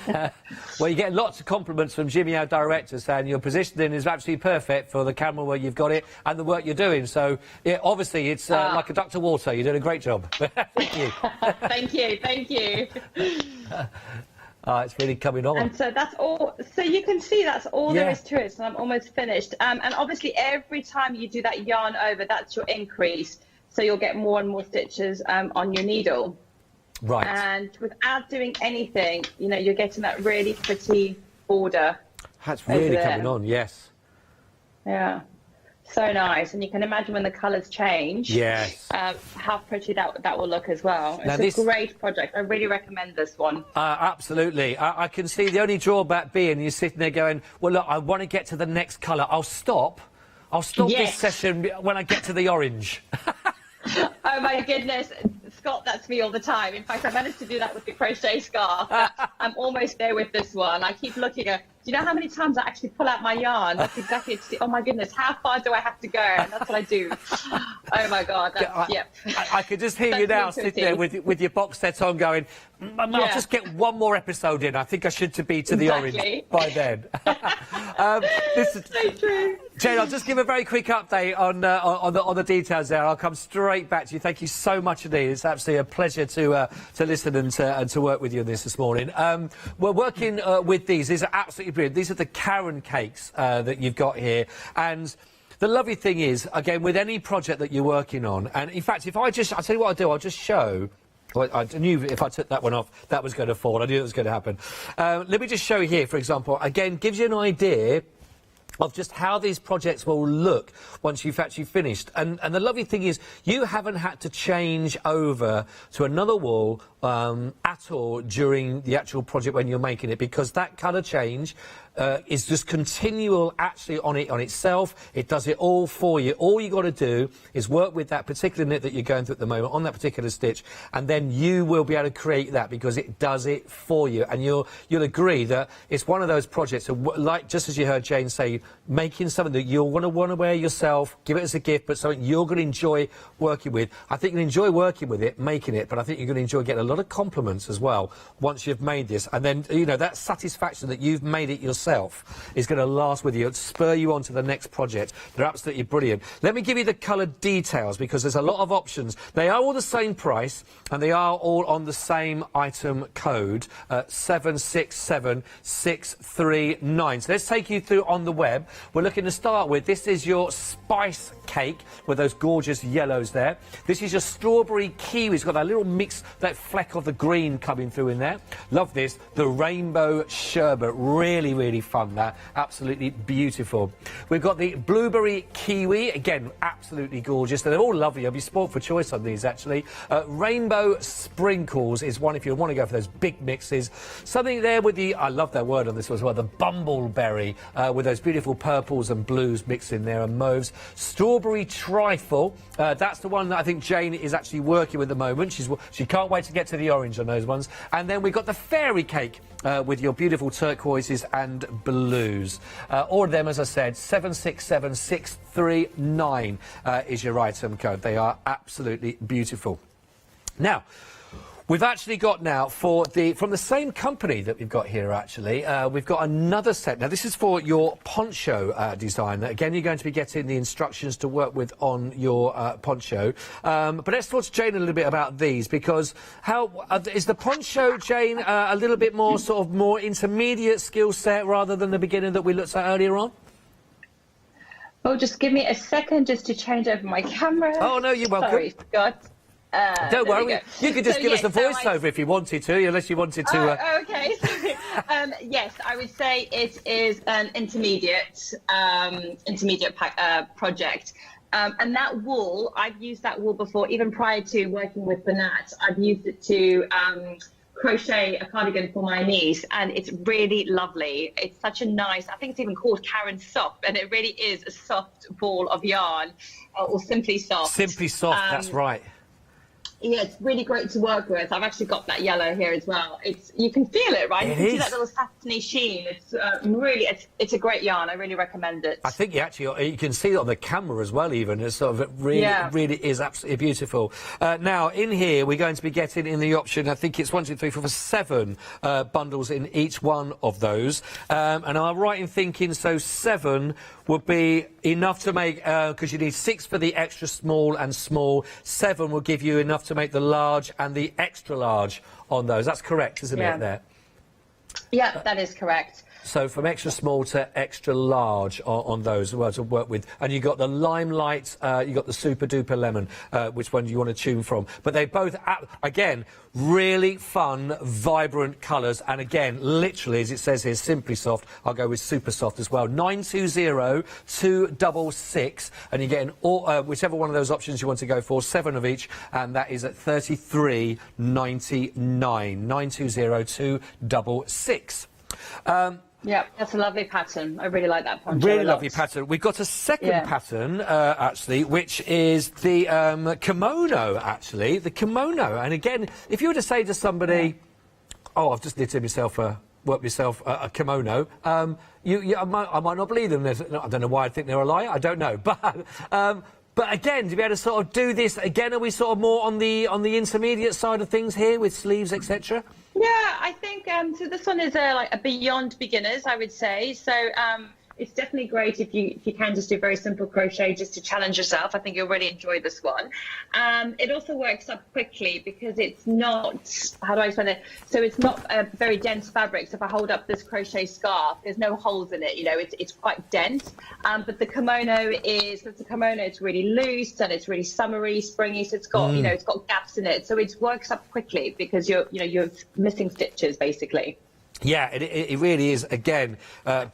Well, you get lots of compliments from Jimmy, our director, saying your positioning is absolutely perfect for the camera where you've got it and the work you're doing. So, obviously, it's like a duck to water. You're doing a great job. Thank you. Thank you. It's really coming on. And so that's all. So you can see that's all there is to it. So I'm almost finished. And obviously, every time you do that yarn over, that's your increase. So you'll get more and more stitches on your needle. Right. And without doing anything, you know, you're getting that really pretty border. That's really coming on, yes. Yeah. So nice. And you can imagine when the colours change. Yes. How pretty that will look as well. Now it's a great project. I really recommend this one. Absolutely. I can see the only drawback being you're sitting there going, well, look, I want to get to the next colour. I'll stop this session when I get to the orange. Oh my goodness, Scott, that's me all the time. In fact, I managed to do that with the crochet scarf. I'm almost there with this one. I keep looking at, do you know how many times I actually pull out my yarn? That's exactly, oh my goodness, how far do I have to go? And that's what I do. Oh my God, I could just hear you now sitting there with your box set on going, I'll just get one more episode in. I think I should be to the orange by then. So true. Jane, I'll just give a very quick update on the details there. I'll come straight back to you. Thank you so much indeed. It's absolutely a pleasure to listen and to work with you on this morning. We're working with these. These are absolutely brilliant. These are the Caron cakes that you've got here. And the lovely thing is, again, with any project that you're working on, and in fact, I'll tell you what I'll do, I'll just show. Well, I knew if I took that one off, that was going to fall. I knew it was going to happen. Let me just show you here, for example. Again, gives you an idea of just how these projects will look once you've actually finished. And the lovely thing is you haven't had to change over to another wall at all during the actual project when you're making it, because that colour change is just continual actually on itself. It does it all for you. All you got to do is work with that particular knit that you're going through at the moment on that particular stitch, and then you will be able to create that because it does it for you. And you'll agree that it's one of those projects, like just as you heard Jane say, making something that you'll want to wear yourself, give it as a gift, but something you're going to enjoy working with. I think you'll enjoy working with it, making it, but I think you're going to enjoy getting a lot of compliments as well once you've made this. And then, you know, that satisfaction that you've made it yourself is going to last with you. It'll spur you on to the next project. They're absolutely brilliant. Let me give you the colour details because there's a lot of options. They are all the same price and they are all on the same item code, 767639. So let's take you through on the web. We're looking to start with, this is your spice cake with those gorgeous yellows there. This is your strawberry kiwi. It's got that little mix, that fleck of the green coming through in there. Love this. The rainbow sherbet. Really, really fun, that. Absolutely beautiful. We've got the blueberry kiwi. Again, absolutely gorgeous. They're all lovely. I'll be spoilt for choice on these, actually. Rainbow sprinkles is one if you want to go for those big mixes. Something there with the, I love that word on this as well, the bumbleberry, with those beautiful purples and blues mixed in there and mauves. Strawberry trifle. That's the one that I think Jane is actually working with at the moment. She can't wait to get to the orange on those ones. And then we've got the fairy cake with your beautiful turquoises and blues. All of them, as I said, 767639 is your item code. They are absolutely beautiful. Now, we've actually got now from the same company that we've got here, actually, we've got another set. Now, this is for your poncho design. Again, you're going to be getting the instructions to work with on your poncho. But let's talk to Jane a little bit about these, because how is the poncho, Jane, a little bit more sort of more intermediate skill set rather than the beginning that we looked at earlier on? Oh, just give me a second just to change over my camera. Oh, no, you're welcome. Sorry, Scott. Don't worry, you could just give us the voiceover if you wanted to, unless you wanted to... Okay. Yes, I would say it is an intermediate project. And that wool, I've used that wool before, even prior to working with Bernat. I've used it to crochet a cardigan for my niece, and it's really lovely. It's such a nice, I think it's even called Caron soft, and it really is a soft ball of yarn, or simply soft. Simply soft, that's right. Yeah, it's really great to work with. I've actually got that yellow here as well. You can feel it, right? You can see that little satiny sheen. It's really, it's a great yarn. I really recommend it. I think you can see it on the camera as well, even. It's sort of, it really is absolutely beautiful. Now, in here, we're going to be getting in the option, I think it's 1, 2, 3, 4, 7 bundles in each one of those. And I'm right in thinking, so 7 would be enough to make, because you need 6 for the extra small and small. 7 will give you enough to make the large and the extra large on those. That's correct, isn't it, there? Yeah, that is correct. So from extra small to extra large on those as well to work with. And you've got the limelight, you've got the super duper lemon, which one do you want to tune from? But they both, again, really fun, vibrant colours. And again, literally, as it says here, simply soft. I'll go with super soft as well. 920266. And you're getting whichever one of those options you want to go for, 7 of each. And that is at $33.99. 920266. Yeah, that's a lovely pattern. I really like that poncho. Really lovely pattern. We've got a second pattern, actually, which is the kimono, actually. The kimono. And again, if you were to say to somebody, oh, I've just knitted myself a kimono, I might not believe them. I don't know why I think they're a liar. I don't know. But again, to be able to sort of do this, again, are we sort of more on the intermediate side of things here with sleeves, etc.? Yeah, I think so. This one is like a beyond beginners, I would say. So it's definitely great if you can just do very simple crochet just to challenge yourself. I think you'll really enjoy this one. It also works up quickly because it's not, how do I explain it? So it's not a very dense fabric. So if I hold up this crochet scarf, there's no holes in it. You know, it's quite dense. But the kimono it's really loose and it's really summery, springy. So it's got it's got gaps in it. So it works up quickly because you're missing stitches basically. Yeah, it really is, again,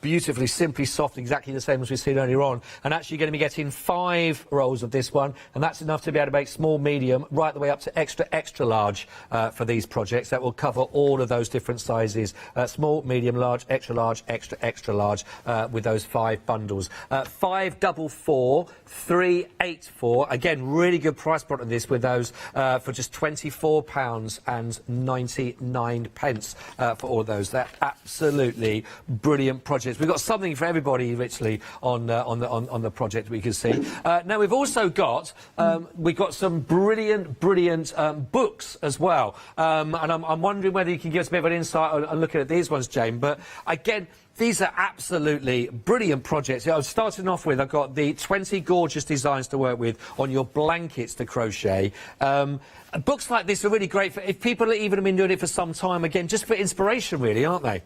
beautifully, simply soft, exactly the same as we've seen earlier on. And actually you're going to be getting 5 rolls of this one, and that's enough to be able to make small, medium, right the way up to extra, extra large for these projects. That will cover all of those different sizes, small, medium, large, extra, extra large, with those 5 bundles. 544 384. Again, really good price point on this with those for just £24.99 for all of those. They're absolutely brilliant projects. We've got something for everybody, literally, on the project we can see. Now we've also got some brilliant books as well, and I'm wondering whether you can give us a bit of an insight on looking at these ones, Jane. But again, these are absolutely brilliant projects. I was starting off with, I've got the 20 gorgeous designs to work with on your blankets to crochet. Books like this are really great for if people even have been doing it for some time, again, just for inspiration, really, aren't they?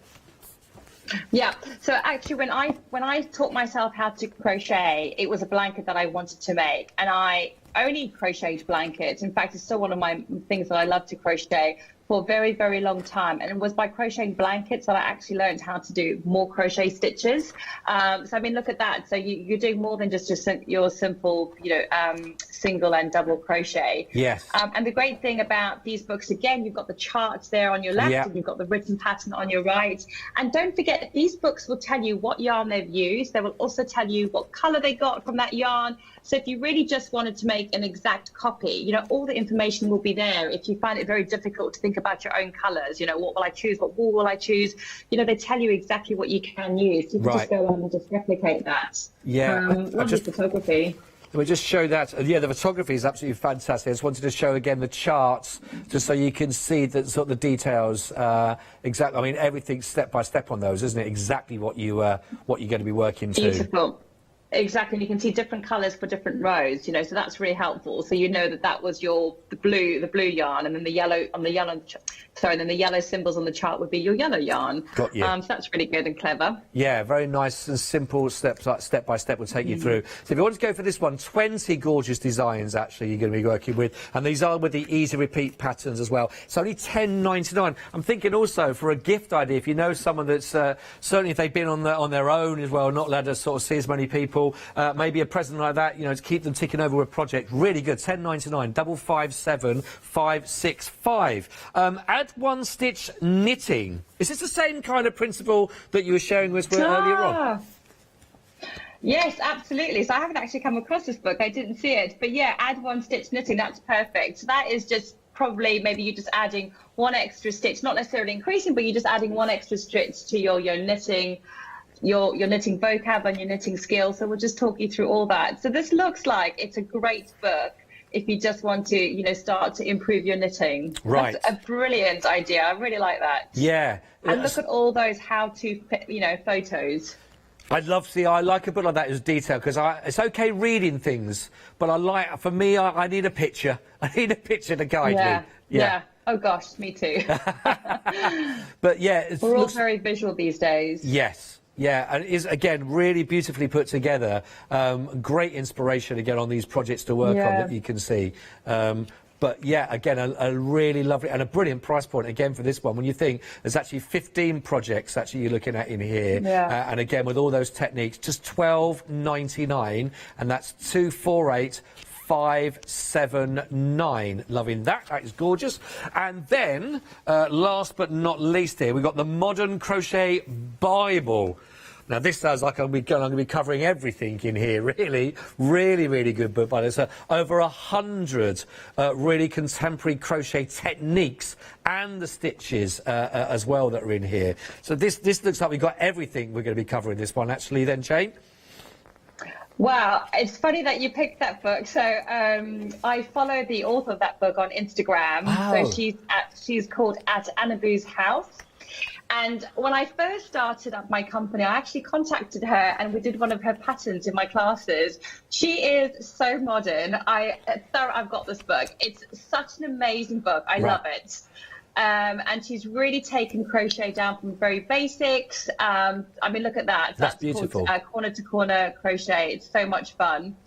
Yeah, so actually when I taught myself how to crochet, it was a blanket that I wanted to make, and I only crocheted blankets. In fact, it's still one of my things that I love to crochet for a very, very long time, and it was by crocheting blankets that I actually learned how to do more crochet stitches. So I mean, look at that. So you're doing more than just your simple, single and double crochet. Yes. And the great thing about these books, again, you've got the charts there on your left, and you've got the written pattern on your right. And don't forget, these books will tell you what yarn they've used. They will also tell you what color they got from that yarn. So if you really just wanted to make an exact copy, all the information will be there. If you find it very difficult to think about your own colors, what will I choose? What wool will I choose? They tell you exactly what you can use. You can just go on and just replicate that. Yeah. Lovely photography. Let me just show that. Yeah, the photography is absolutely fantastic. I just wanted to show again the charts, just so you can see the sort of the details. Exactly. I mean, everything's step by step on those, isn't it? Exactly what you're going to be working to. Beautiful. Exactly, and you can see different colours for different rows, so that's really helpful. So that was the blue yarn, and then the yellow then the yellow symbols on the chart would be your yellow yarn. Got you. So that's really good and clever. Yeah, very nice and simple step by step will take you through. So if you want to go for this one, 20 gorgeous designs actually you're going to be working with, and these are with the easy repeat patterns as well. It's only £10.99. I'm thinking also for a gift idea, if you know someone that's certainly if they've been on their own as well, not allowed to sort of see as many people. Maybe a present like that, to keep them ticking over a project. Really good. £10.99. 557 565. Add one stitch knitting. Is this the same kind of principle that you were sharing with us earlier on? Yes, absolutely. So I haven't actually come across this book. I didn't see it, but yeah, add one stitch knitting. That's perfect. So that is just probably maybe you're just adding one extra stitch, not necessarily increasing, but you're just adding one extra stitch to your knitting. Your knitting vocab and your knitting skills. So we'll just talk you through all that. So this looks like it's a great book if you just want to, start to improve your knitting. Right. That's a brilliant idea. I really like that. Yeah. And look at all those how-to, photos. I like a book like that as detail, because it's okay reading things, but for me, I need a picture. I need a picture to guide me. Yeah. Oh gosh, me too. But yeah, we're all very visual these days. Yes. Yeah, and it is, again, really beautifully put together. Great inspiration, again, on these projects to work on that you can see. But, yeah, again, a really lovely and a brilliant price point, again, for this one. When you think there's actually 15 projects actually you're looking at in here. Yeah. And, again, with all those techniques, just £12.99, and that's 248 579. Loving that. That is gorgeous. And then, last but not least here, we've got the Modern Crochet Bible. Now, this sounds like I'm going to be covering everything in here, really. Really, really good book by this. Over 100 really contemporary crochet techniques and the stitches as well that are in here. So this looks like we've got everything we're going to be covering this one, actually, then, Jane. Wow, it's funny that you picked that book. So I follow the author of that book on Instagram. Oh. So she's called At Annaboo's House. And when I first started up my company, I actually contacted her and we did one of her patterns in my classes. She is so modern. I've got this book. It's such an amazing book. I love it. And she's really taken crochet down from very basics. I mean, look at that. That's beautiful. Called corner to corner crochet. It's so much fun.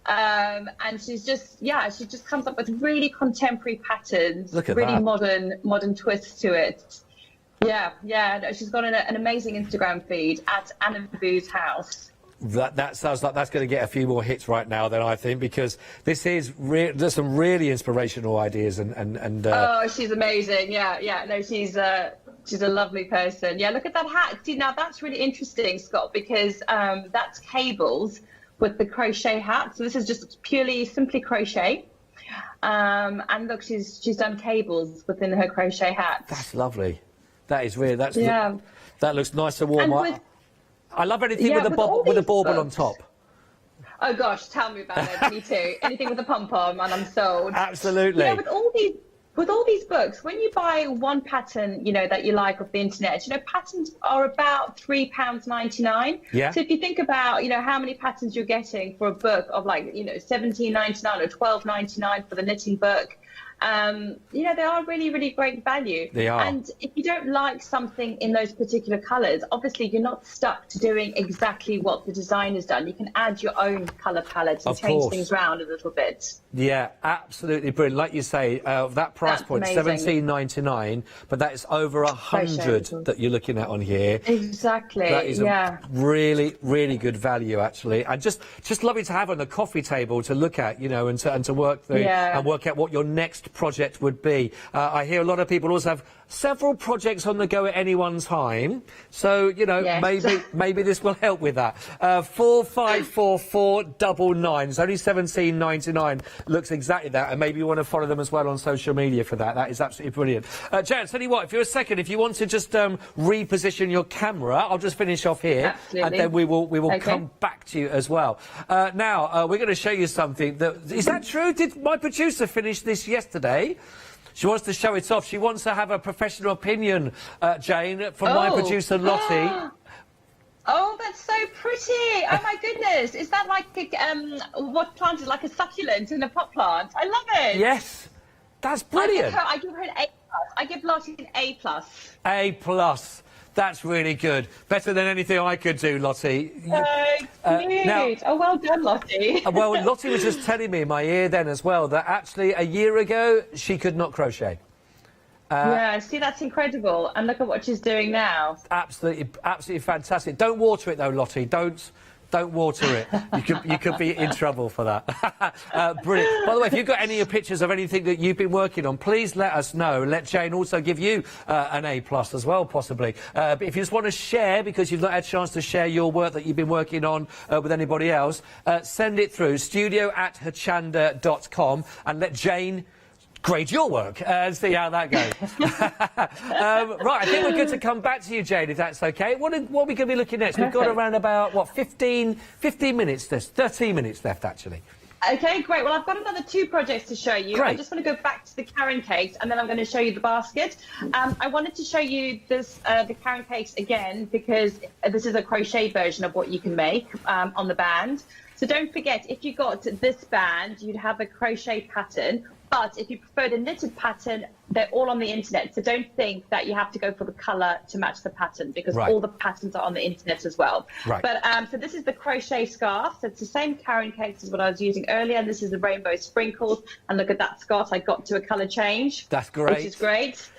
And she just comes up with really contemporary patterns, look at really that. modern twists to it. Yeah. No, she's got an amazing Instagram feed at Anna Boo's house. That sounds like that's going to get a few more hits right now, then, I think, because this is there's some really inspirational ideas and. Oh, she's amazing. Yeah. No, she's a lovely person. Yeah, look at that hat. See, now that's really interesting, Scott, because that's cables with the crochet hat. So this is just simply crochet. And look, she's done cables within her crochet hat. That's lovely. That is weird. That looks nice and warm. I love anything with a bauble on top. Oh gosh, tell me about it. Me too. Anything with a pom-pom, and I'm sold. Absolutely. Yeah, with all these books, when you buy one pattern, that you like off the internet, patterns are about £3.99. Yeah. So if you think about, how many patterns you're getting for a book of £17.99 or £12.99 for the knitting book. They are really, really great value. They are. And if you don't like something in those particular colours, obviously you're not stuck to doing exactly what the designer's done. You can add your own colour palette and change things around a little bit. Yeah, absolutely brilliant. Like you say, that price point, £17.99, but that is over 100 that you're looking at on here. Exactly. That is a really, really good value, actually, and just lovely to have on the coffee table to look at, and to work through and work out what your next project would be. I hear a lot of people also have several projects on the go at any one time, so maybe this will help with that. 454499. It's only £17.99. Looks exactly that, and maybe you want to follow them as well on social media for that. That is absolutely brilliant. Jan, tell you what, if you want to just reposition your camera, I'll just finish off here, and then we will come back to you as well. Now we're going to show you something. Is that true? Did my producer finish this yesterday? She wants to show it off. She wants to have a professional opinion, Jane, from my producer, Lottie. Oh, that's so pretty. Oh, my goodness. Is that like what plant is like a succulent in a pot plant? I love it. Yes. That's brilliant. I give her an A+. I give Lottie an A+. A+. That's really good. Better than anything I could do, Lottie. Oh, well done, Lottie. Well, Lottie was just telling me in my ear then as well that actually a year ago she could not crochet. See, that's incredible. And look at what she's doing now. Absolutely fantastic. Don't water it though, Lottie. Don't water it. You could be in trouble for that. Brilliant. By the way, if you've got any pictures of anything that you've been working on, please let us know. Let Jane also give you an A+ as well, possibly. But if you just want to share, because you've not had a chance to share your work that you've been working on with anybody else, send it through studio@hochanda.com and let Jane grade your work and see how that goes. Right, I think we're good to come back to you, Jane, if that's okay. What are we going to be looking next? We've got around about, 15 minutes, 13 minutes left, actually. Okay, great. Well, I've got another 2 projects to show you. Great. I just want to go back to the Caron cakes, and then I'm going to show you the basket. I wanted to show you the Caron cakes again, because this is a crochet version of what you can make on the band. So don't forget, if you got this band, you'd have a crochet pattern. But if you preferred a knitted pattern, they're all on the internet. So don't think that you have to go for the colour to match the pattern, because all the patterns are on the internet as well. Right. But so this is the crochet scarf. So it's the same Caron cakes as what I was using earlier. And this is the rainbow sprinkles. And look at that, Scott. I got to a colour change. That's great. Which is great.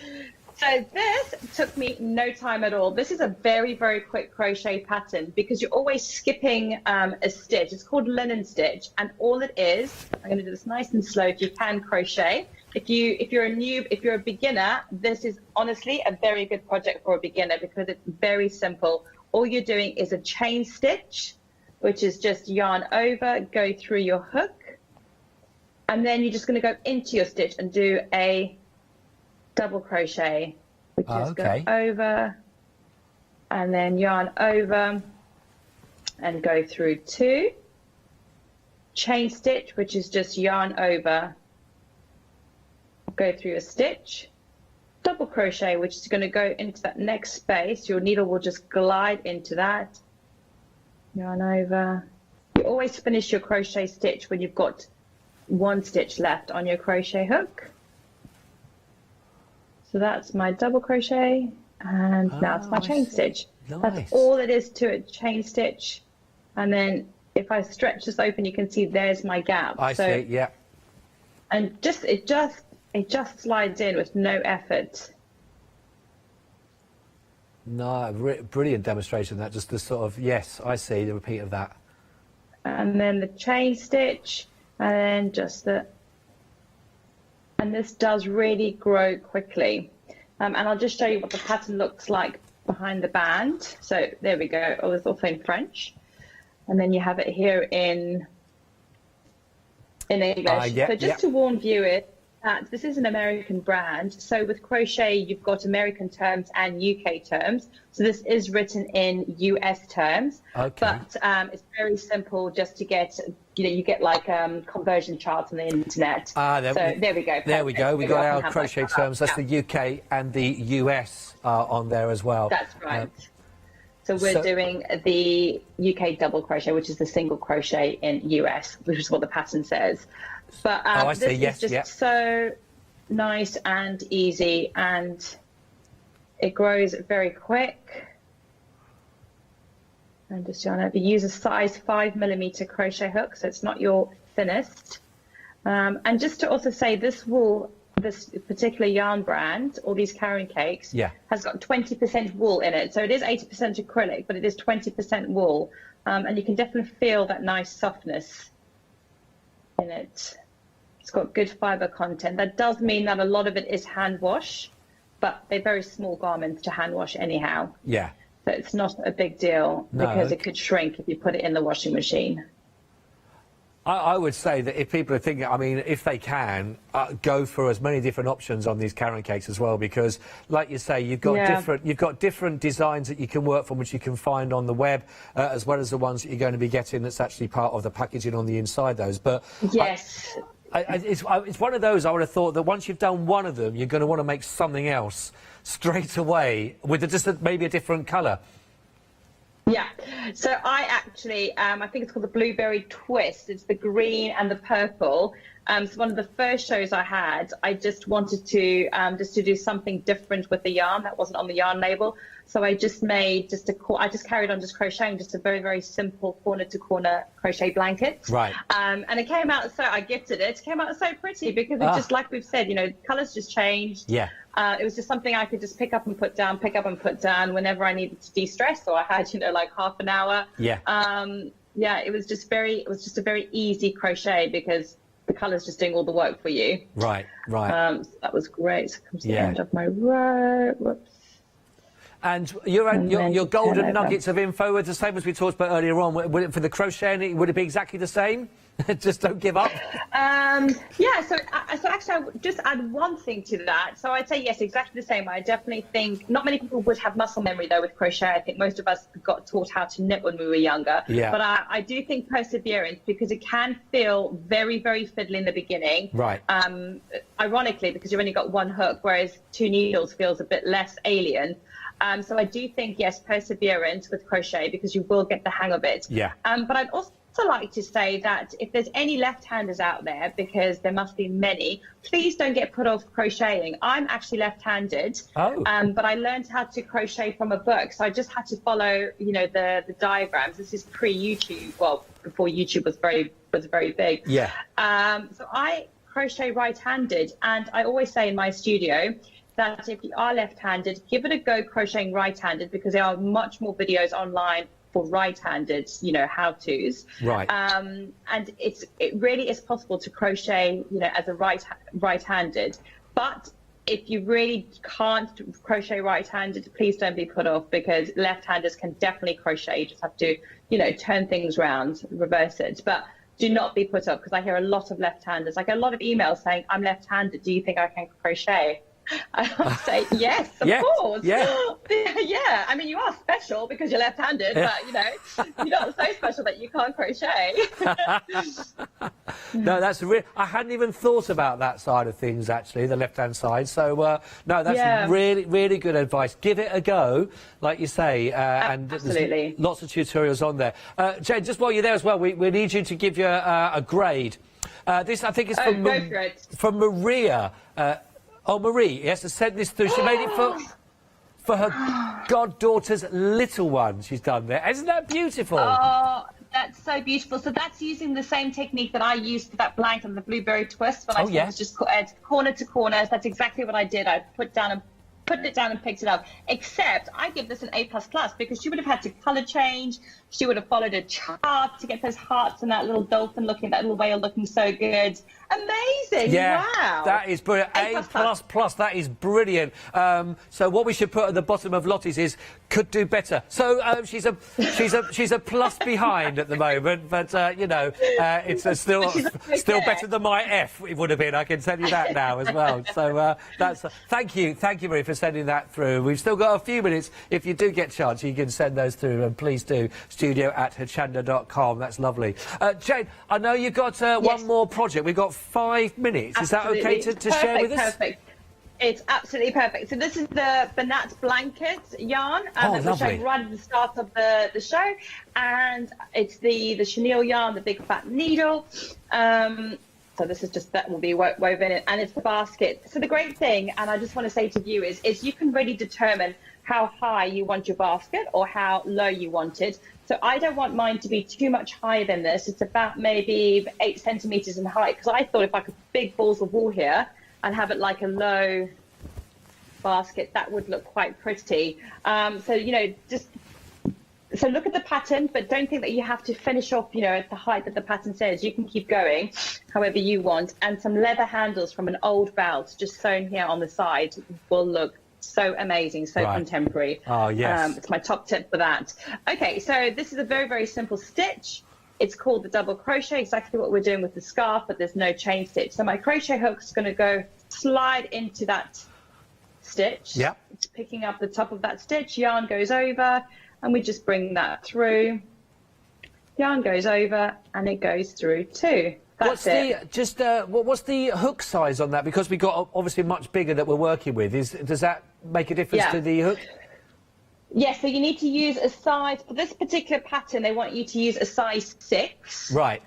So this took me no time at all. This is a very, very quick crochet pattern because you're always skipping a stitch. It's called linen stitch, and all it is, I'm going to do this nice and slow if you can crochet. If you're a beginner, this is honestly a very good project for a beginner because it's very simple. All you're doing is a chain stitch, which is just yarn over, go through your hook, and then you're just going to go into your stitch and do a double crochet, which is go over and then yarn over and go through 2, chain stitch, which is just yarn over, go through a stitch, double crochet, which is going to go into that next space. Your needle will just glide into that, yarn over. You always finish your crochet stitch when you've got 1 stitch left on your crochet hook. So that's my double crochet, and now it's my chain stitch. Nice. That's all it is to it, chain stitch. And then if I stretch this open, you can see there's my gap. I see, yeah. And it just slides in with no effort. No, brilliant demonstration. That just the sort of, yes, I see the repeat of that. And then the chain stitch, and then just the, and this does really grow quickly. And I'll just show you what the pattern looks like behind the band. So there we go. Oh, it's also in French. And then you have it here in English. So just to warn viewers that this is an American brand. So with Crochet, you've got American terms and UK terms. So this is written in US terms. Okay. But it's very simple just to get, you get like conversion charts on the internet. There we go. There we go. We got our crochet terms. That's the UK and the US on there as well. That's right. So we're doing the UK double crochet, which is the single crochet in US, which is what the pattern says. But this is just so nice and easy, and it grows very quick. And just on it, we use a size 5mm crochet hook, so it's not your thinnest. And just to also say, this particular yarn brand, all these Caron cakes, has got 20% wool in it. So it is 80% acrylic, but it is 20% wool. And you can definitely feel that nice softness in it. It's got good fiber content. That does mean that a lot of it is hand wash, but they're very small garments to hand wash anyhow. Yeah. So it's not a big deal because it could shrink if you put it in the washing machine. I would say that if people are thinking, I mean, if they can, go for as many different options on these Caron cakes as well, because, like you say, you've got different designs that you can work from, which you can find on the web, as well as the ones that you're going to be getting that's actually part of the packaging on the inside. Those, but yes, it's one of those. I would have thought that once you've done one of them, you're going to want to make something else straight away with maybe a different colour. Yeah, so I actually, I think it's called the Blueberry Twist. It's the green and the purple. So one of the first shows I had, I just wanted to do something different with the yarn that wasn't on the yarn label. So I just made I just carried on just crocheting just a very, very simple corner to corner crochet blanket. Right. And it came out, I gifted it. It came out so pretty because it just, like we've said, colours just changed. Yeah. It was just something I could just pick up and put down whenever I needed to de-stress, or I had, like half an hour. Yeah. It was just a very easy crochet because the colour's just doing all the work for you. Right. So that was great. So come to the end of my row. Whoops. And your golden nuggets of info are the same as we talked about earlier on. For the crocheting, would it be exactly the same? Just don't give up. So actually, I would just add one thing to that. So I'd say yes, exactly the same. I definitely think not many people would have muscle memory though with crochet. I think most of us got taught how to knit when we were younger. Yeah. But I do think perseverance, because it can feel very, very fiddly in the beginning. Right. Ironically, because you've only got one hook, whereas 2 needles feels a bit less alien. So I do think, yes, perseverance with crochet, because you will get the hang of it. Yeah. But I'd also like to say that if there's any left-handers out there, because there must be many, please don't get put off crocheting. I'm actually left-handed, but I learned how to crochet from a book. So I just had to follow, the diagrams. This is pre-YouTube, well, before YouTube was very big. Yeah. So I crochet right-handed, and I always say in my studio that if you are left-handed, give it a go crocheting right-handed, because there are much more videos online for right-handed, how-tos. Right. And it really is possible to crochet, as a right-handed. But if you really can't crochet right-handed, please don't be put off, because left-handers can definitely crochet. You just have to, turn things around, reverse it. But do not be put off, because I hear a lot of left-handers. I get a lot of emails saying, I'm left-handed, do you think I can crochet? I say yes, of course. Yeah. Yeah. I mean, you are special because you're left-handed, but you're not so special that you can't crochet. No, that's I hadn't even thought about that side of things, actually, the left-hand side. So no, that's really, really good advice. Give it a go, like you say, and absolutely, lots of tutorials on there. Jane, just while you're there as well, we need you to give you a grade. This, I think, is from Maria. Marie, yes, has sent this through. She made it for her goddaughter's little one. She's done there. Isn't that beautiful? Oh, that's so beautiful. So that's using the same technique that I used for that blanket and the Blueberry Twist. When I was just corner to corner. So that's exactly what I did. I put down put it down and picked it up. Except I give this an A++ because she would have had to colour change. She would have followed a chart to get those hearts and that little dolphin looking, that little whale looking so good. Amazing! Yeah, wow, that is brilliant. A++. That is brilliant. So what we should put at the bottom of Lottie's is could do better. So she's a plus behind at the moment, but you know, it's still better than my F. It would have been. I can tell you that now as well. So that's thank you, Marie, for sending that through. We've still got a few minutes. If you do get a chance, you can send those through, and please do. studio@hochanda.com. That's lovely. Jane, I know you've got one more project. We've got 5 minutes. Absolutely. Is that okay to share with us? Perfect. It's absolutely perfect. So this is the Banat blanket yarn that we showed right at the start of the show, and it's the chenille yarn, the big fat needle. So this is just that will be woven in, and it's the basket. So the great thing, and I just want to say to viewers, is you can really determine how high you want your basket or how low you want it. So I don't want mine to be too much higher than this. It's about maybe 8 centimetres in height, because I thought if I could big balls of wool here and have it like a low basket, that would look quite pretty. So, you know, so look at the pattern, but don't think that you have to finish off, you know, at the height that the pattern says. You can keep going however you want. And some leather handles from an old belt just sewn here on the side will look so amazing, so contemporary. Oh, yes. It's my top tip for that. Okay, so this is a very, very simple stitch. It's called the double crochet, exactly what we're doing with the scarf, but there's no chain stitch. So my crochet hook's going to go slide into that stitch. Yeah. It's picking up the top of that stitch, yarn goes over, and we just bring that through. Yarn goes over, and it goes through too. What's the hook size on that? Because we got obviously much bigger that we're working with. Does that make a difference to the hook? Yes, so you need to use a size, for this particular pattern, they want you to use a size 6. Right.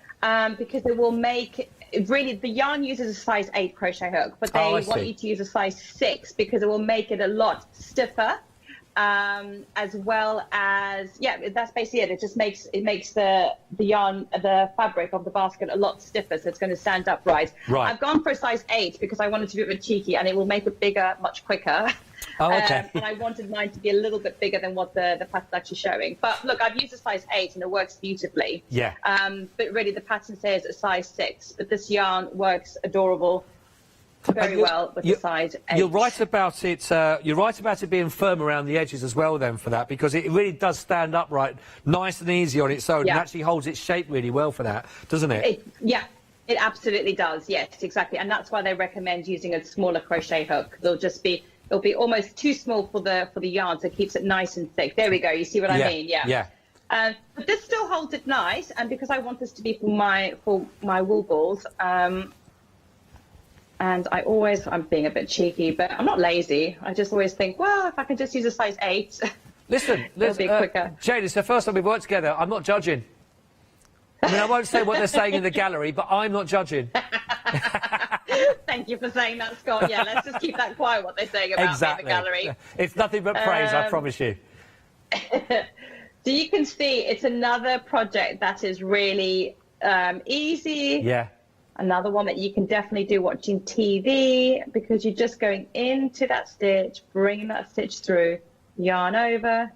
Because it will make, really, the yarn uses a size 8 crochet hook, but they want you to use a size 6 because it will make it a lot stiffer. As well as, yeah, that's basically it. It just makes the yarn, the fabric of the basket a lot stiffer, so it's going to stand upright. Right. I've gone for a size 8 because I wanted to be a bit cheeky, and it will make it bigger much quicker. Oh, okay. And I wanted mine to be a little bit bigger than what the pattern's actually showing. But look, I've used a size 8 and it works beautifully. Yeah. But really, the pattern says a size 6, but this yarn works adorable. Very well with the size 8. You're right about it. You're right about it being firm around the edges as well, then, for that, because it really does stand upright, nice and easy on its own, and actually holds its shape really well for that, doesn't it? It absolutely does. Yes, exactly, and that's why they recommend using a smaller crochet hook. It'll be almost too small for the yarn, so it keeps it nice and thick. There we go. You see what I mean? Yeah. But this still holds it nice, and because I want this to be for my wool balls. And I'm being a bit cheeky, but I'm not lazy. I just always think, well, if I can just use a size 8, listen, it'll be quicker. Jane, it's the first time we've worked together. I'm not judging. I mean, I won't say what they're saying in the gallery, but I'm not judging. Thank you for saying that, Scott. Yeah, let's just keep that quiet, what they're saying about me in the gallery. It's nothing but praise, I promise you. So you can see it's another project that is really easy. Yeah. Another one that you can definitely do watching TV, because you're just going into that stitch, bringing that stitch through, yarn over,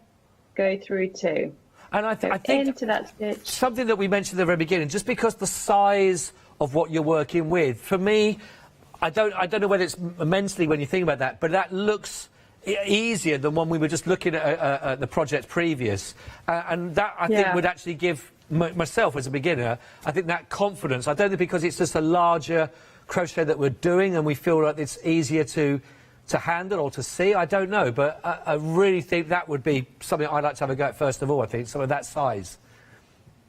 go through 2. And I think into that stitch. Something that we mentioned at the very beginning, just because the size of what you're working with, for me, I don't know whether it's immensely when you think about that, but that looks easier than when we were just looking at the project previous, and that I think would actually give myself as a beginner, I think that confidence. I don't think because it's just a larger crochet that we're doing and we feel like it's easier to handle or to see. I don't know, but I really think that would be something I'd like to have a go at first of all. I think some of that size.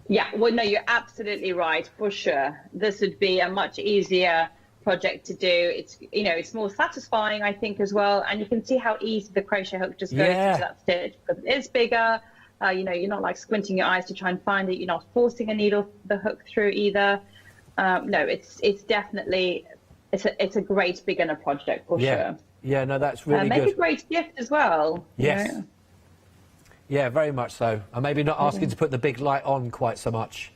Yeah, well, no, you're absolutely right, for sure. This would be a much easier project to do. It's, you know, it's more satisfying, I think, as well, and you can see how easy the crochet hook just goes into that stitch, because it is bigger. You know, you're not like squinting your eyes to try and find it. You're not forcing the hook through either. No, it's definitely it's a great beginner project for sure. Yeah, no, that's really good. Make a great gift as well. Yes. You know? Yeah, very much so. I'm maybe not asking to put the big light on quite so much.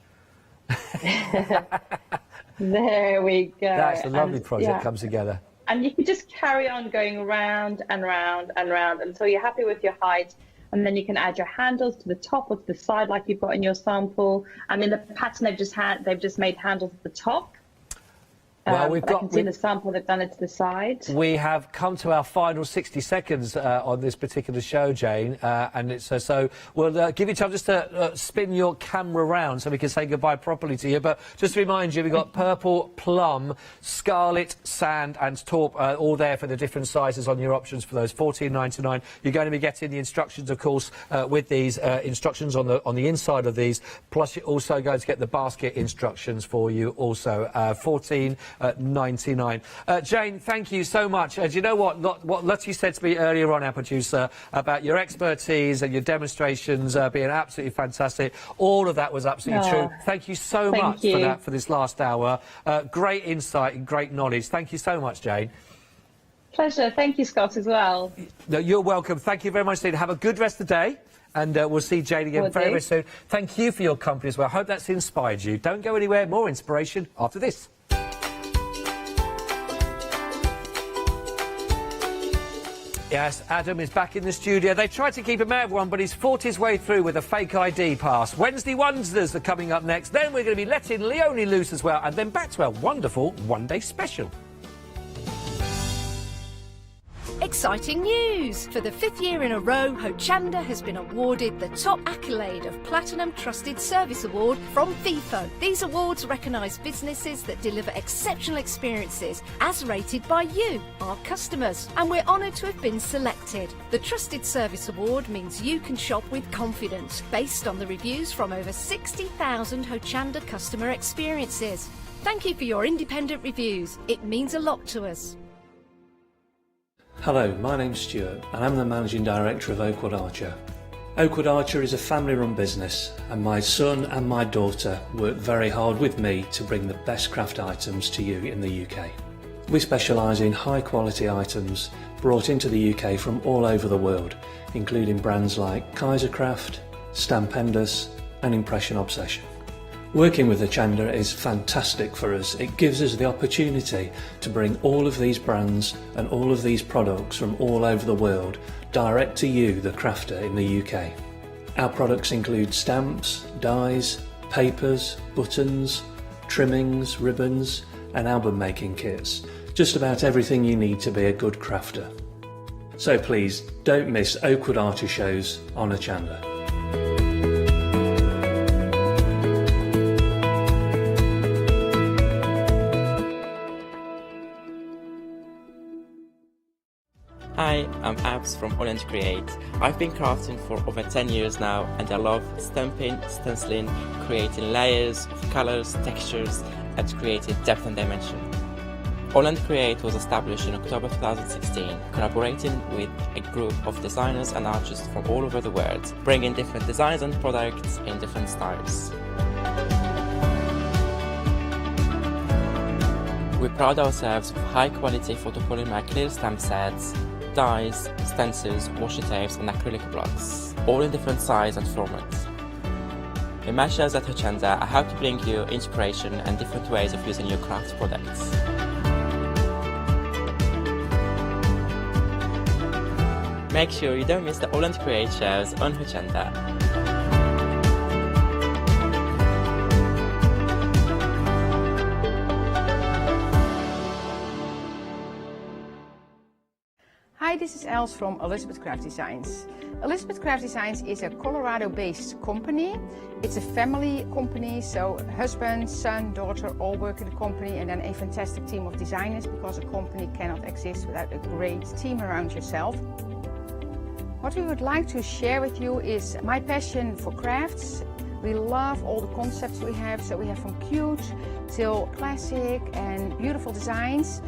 There we go. That's a lovely project come together. And you can just carry on going round and round and round until you're happy with your height. And then you can add your handles to the top or to the side like you've got in your sample. I mean, the pattern they've just made handles at the top. Well, I can see in the sample they've done it to the side. We have come to our final 60 seconds on this particular show, Jane, and it's so we'll give you time just to spin your camera round so we can say goodbye properly to you. But just to remind you, we've got purple, plum, scarlet, sand and taupe all there for the different sizes on your options for those $14.99. You're going to be getting the instructions, of course, with these instructions on the inside of these. Plus, you're also going to get the basket instructions for you also. $14.99. Jane, thank you so much. Do you know what Lottie said to me earlier on, our producer, about your expertise and your demonstrations being absolutely fantastic? All of that was absolutely true. Thank you so much for that, for this last hour. Great insight and great knowledge. Thank you so much, Jane. Pleasure. Thank you, Scott, as well. No, you're welcome. Thank you very much, Jane. Have a good rest of the day. And we'll see Jane again very, very soon. Thank you for your company as well. I hope that's inspired you. Don't go anywhere. More inspiration after this. Yes, Adam is back in the studio. They tried to keep him out of one, but he's fought his way through with a fake ID pass. Wednesday Wonders are coming up next. Then we're going to be letting Leonie loose as well. And then back to our wonderful one-day special. Exciting news! For the 5th year in a row, Hochanda has been awarded the top accolade of Platinum Trusted Service Award from Feefo. These awards recognise businesses that deliver exceptional experiences as rated by you, our customers. And we're honoured to have been selected. The Trusted Service Award means you can shop with confidence, based on the reviews from over 60,000 Hochanda customer experiences. Thank you for your independent reviews. It means a lot to us. Hello, my name's Stuart and I'm the Managing Director of Oakwood Archer. Oakwood Archer is a family-run business and my son and my daughter work very hard with me to bring the best craft items to you in the UK. We specialise in high-quality items brought into the UK from all over the world, including brands like Kaisercraft, Stammen and Impression Obsession. Working with Hochanda is fantastic for us. It gives us the opportunity to bring all of these brands and all of these products from all over the world direct to you, the crafter in the UK. Our products include stamps, dies, papers, buttons, trimmings, ribbons and album making kits. Just about everything you need to be a good crafter. So please don't miss Oakwood Archer shows on Hochanda. Hi, I'm Abs from Create. I've been crafting for over 10 years now and I love stamping, stenciling, creating layers of colours, textures and creating depth and dimension. Create was established in October 2016, collaborating with a group of designers and artists from all over the world, bringing different designs and products in different styles. We pride ourselves with high quality photopolymer clear stamp sets, dies, stencils, washi tapes and acrylic blocks, all in different sizes and formats. In my shows at Hochanda, I hope to bring you inspiration and different ways of using your craft products. Make sure you don't miss the Create shows on Hochanda. Hi, this is Els from Elizabeth Craft Designs. Elizabeth Craft Designs is a Colorado-based company. It's a family company, so husband, son, daughter all work in the company and then a fantastic team of designers because a company cannot exist without a great team around yourself. What we would like to share with you is my passion for crafts. We love all the concepts we have, so we have from cute till classic and beautiful designs.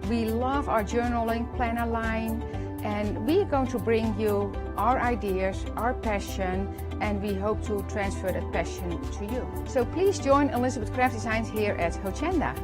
We love our journaling planner line and we are going to bring you our ideas, our passion, and we hope to transfer that passion to you. So please join Elizabeth Craft Designs here at Hochanda.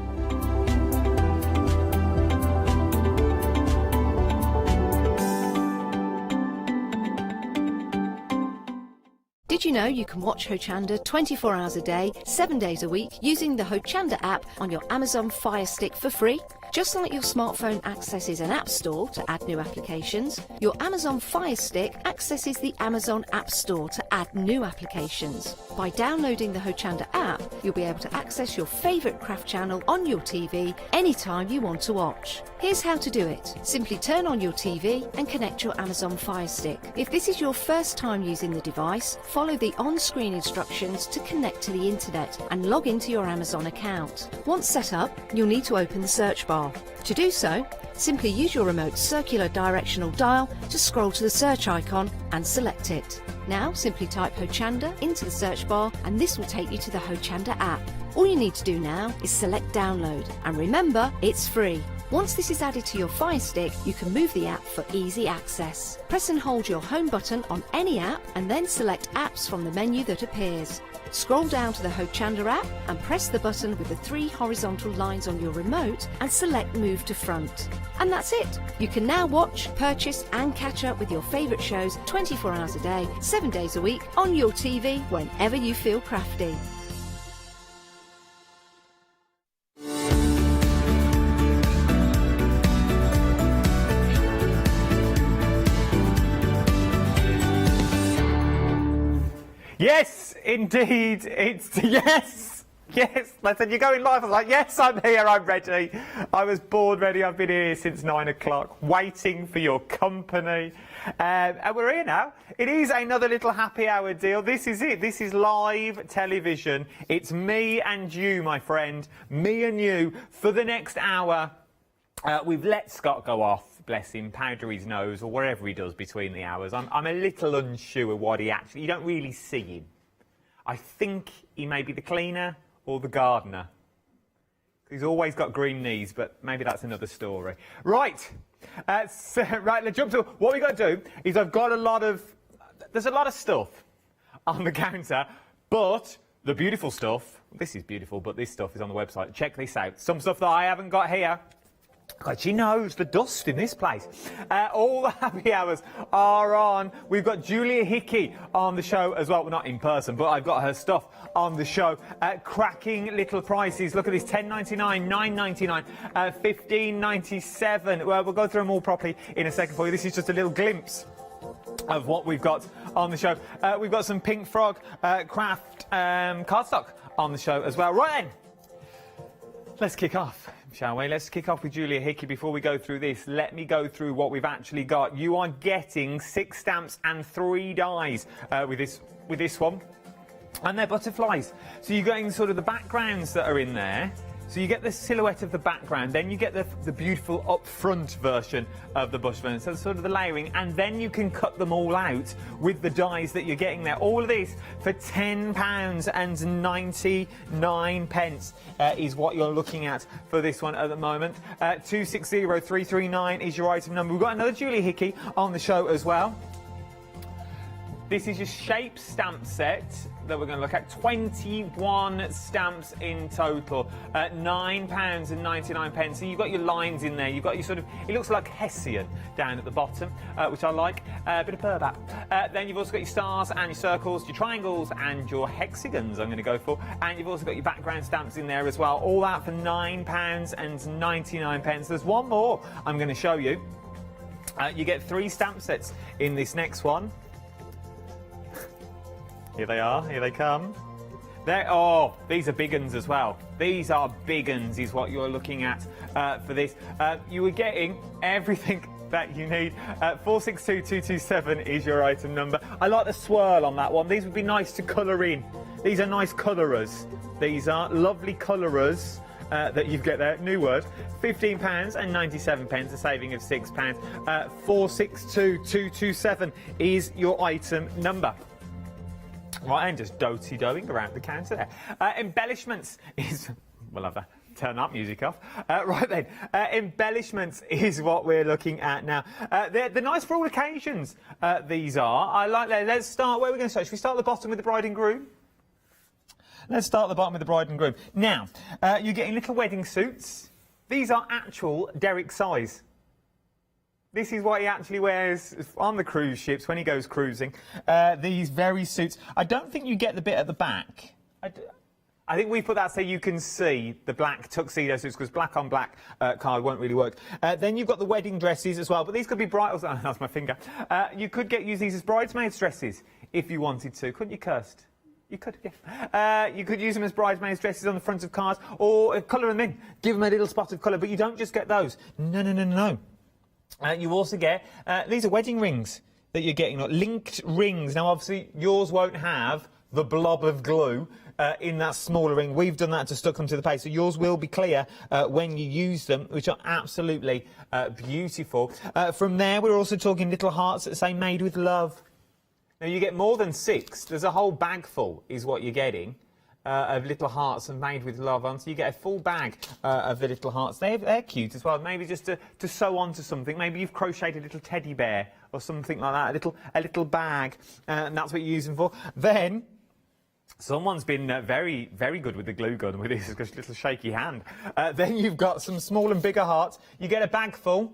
Did you know you can watch Hochanda 24 hours a day, 7 days a week using the Hochanda app on your Amazon Fire Stick for free? Just like your smartphone accesses an app store to add new applications, your Amazon Fire Stick accesses the Amazon App Store to add new applications. By downloading the Hochanda app, you'll be able to access your favourite craft channel on your TV anytime you want to watch. Here's how to do it. Simply turn on your TV and connect your Amazon Fire Stick. If this is your first time using the device, follow the on-screen instructions to connect to the internet and log into your Amazon account. Once set up, you'll need to open the search bar. To do so, simply use your remote's circular directional dial to scroll to the search icon and select it. Now simply type Hochanda into the search bar and this will take you to the Hochanda app. All you need to do now is select download, and remember, it's free. Once this is added to your Fire Stick, you can move the app for easy access. Press and hold your home button on any app and then select apps from the menu that appears. Scroll down to the Hochanda app and press the button with the 3 horizontal lines on your remote and select Move to Front. And that's it! You can now watch, purchase and catch up with your favourite shows 24 hours a day, 7 days a week on your TV whenever you feel crafty. Yes, indeed, it's yes. I said, you're going live. I was like, yes, I'm here, I'm ready. I was born ready. I've been here since 9 o'clock, waiting for your company. And we're here now. It is another little happy hour deal. This is it. This is live television. It's me and you, my friend. Me and you for the next hour. We've let Scott go off. Bless him, powder his nose or whatever he does between the hours. I'm a little unsure what he actually... You don't really see him. I think he may be the cleaner or the gardener. He's always got green knees, but maybe that's another story. Right. Let's jump to... What we've got to do is I've got a lot of... There's a lot of stuff on the counter, but the beautiful stuff... This is beautiful, but this stuff is on the website. Check this out. Some stuff that I haven't got here. God, she knows the dust in this place. All the happy hours are on. We've got Julia Hickey on the show as well. Well, not in person, but I've got her stuff on the show. Cracking little prices. Look at this, $10.99, $9.99, $15.97. Well, we'll go through them all properly in a second for you. This is just a little glimpse of what we've got on the show. We've got some Pink Frog craft cardstock on the show as well. Right then, let's kick off, shall we? Let's kick off with Julia Hickey. Before we go through this, let me go through what we've actually got. You are getting 6 stamps and 3 dies with this one, and they're butterflies. So you're getting sort of the backgrounds that are in there. So you get the silhouette of the background, then you get the beautiful up-front version of the butterfly. So sort of the layering, and then you can cut them all out with the dies that you're getting there. All of this for £10.99 is what you're looking at for this one at the moment. 260339 is your item number. We've got another Julia Hickey on the show as well. This is your shape stamp set that we're going to look at. 21 stamps in total at £9.99. So you've got your lines in there. You've got your sort of, it looks like Hessian down at the bottom, which I like. A bit of purbat. Then you've also got your stars and your circles, your triangles and your hexagons I'm going to go for. And you've also got your background stamps in there as well. All that for £9.99. There's one more I'm going to show you. You get 3 stamp sets in this next one. Here they are, here they come. Oh, these are big uns as well. These are big uns is what you're looking at for this. You were getting everything that you need. 462227 is your item number. I like the swirl on that one. These would be nice to colour in. These are nice colourers. These are lovely colourers. That you get there, new word, £15.97, a saving of £6. 462227 is your item number. Right, and just doty-doing around the counter there. Embellishments is... We'll have to turn that music off. Right then, embellishments is what we're looking at now. They're nice for all occasions, these are. I like that. Let's start... Where are we going to start? Should we start at the bottom with the bride and groom? Let's start at the bottom with the bride and groom. Now, you're getting little wedding suits. These are actual Derek size. This is what he actually wears on the cruise ships when he goes cruising. These very suits. I don't think you get the bit at the back. I think we put that so you can see the black tuxedo suits, because black on black card won't really work. Then you've got the wedding dresses as well, but these could be bridal. Oh, that's my finger. You could use these as bridesmaids dresses if you wanted to, couldn't you, Kirst? You could, yeah. You could use them as bridesmaids dresses on the front of cards, or colour them in, give them a little spot of colour. But you don't just get those. No, no, no, no, no. You also get these are wedding rings that you're getting, like linked rings. Now, obviously, yours won't have the blob of glue in that smaller ring. We've done that to stuck them to the page, so yours will be clear when you use them, which are absolutely beautiful. From there, we're also talking little hearts that say "Made with Love." Now, you get more than 6. There's a whole bag full, is what you're getting, of little hearts and "Made with Love" on. So you get a full bag of the little hearts. They're cute as well. Maybe just to sew onto something. Maybe you've crocheted a little teddy bear or something like that. A little bag, and that's what you use them for. Then someone's been very, very good with the glue gun with this little shaky hand. Then you've got some small and bigger hearts. You get a bag full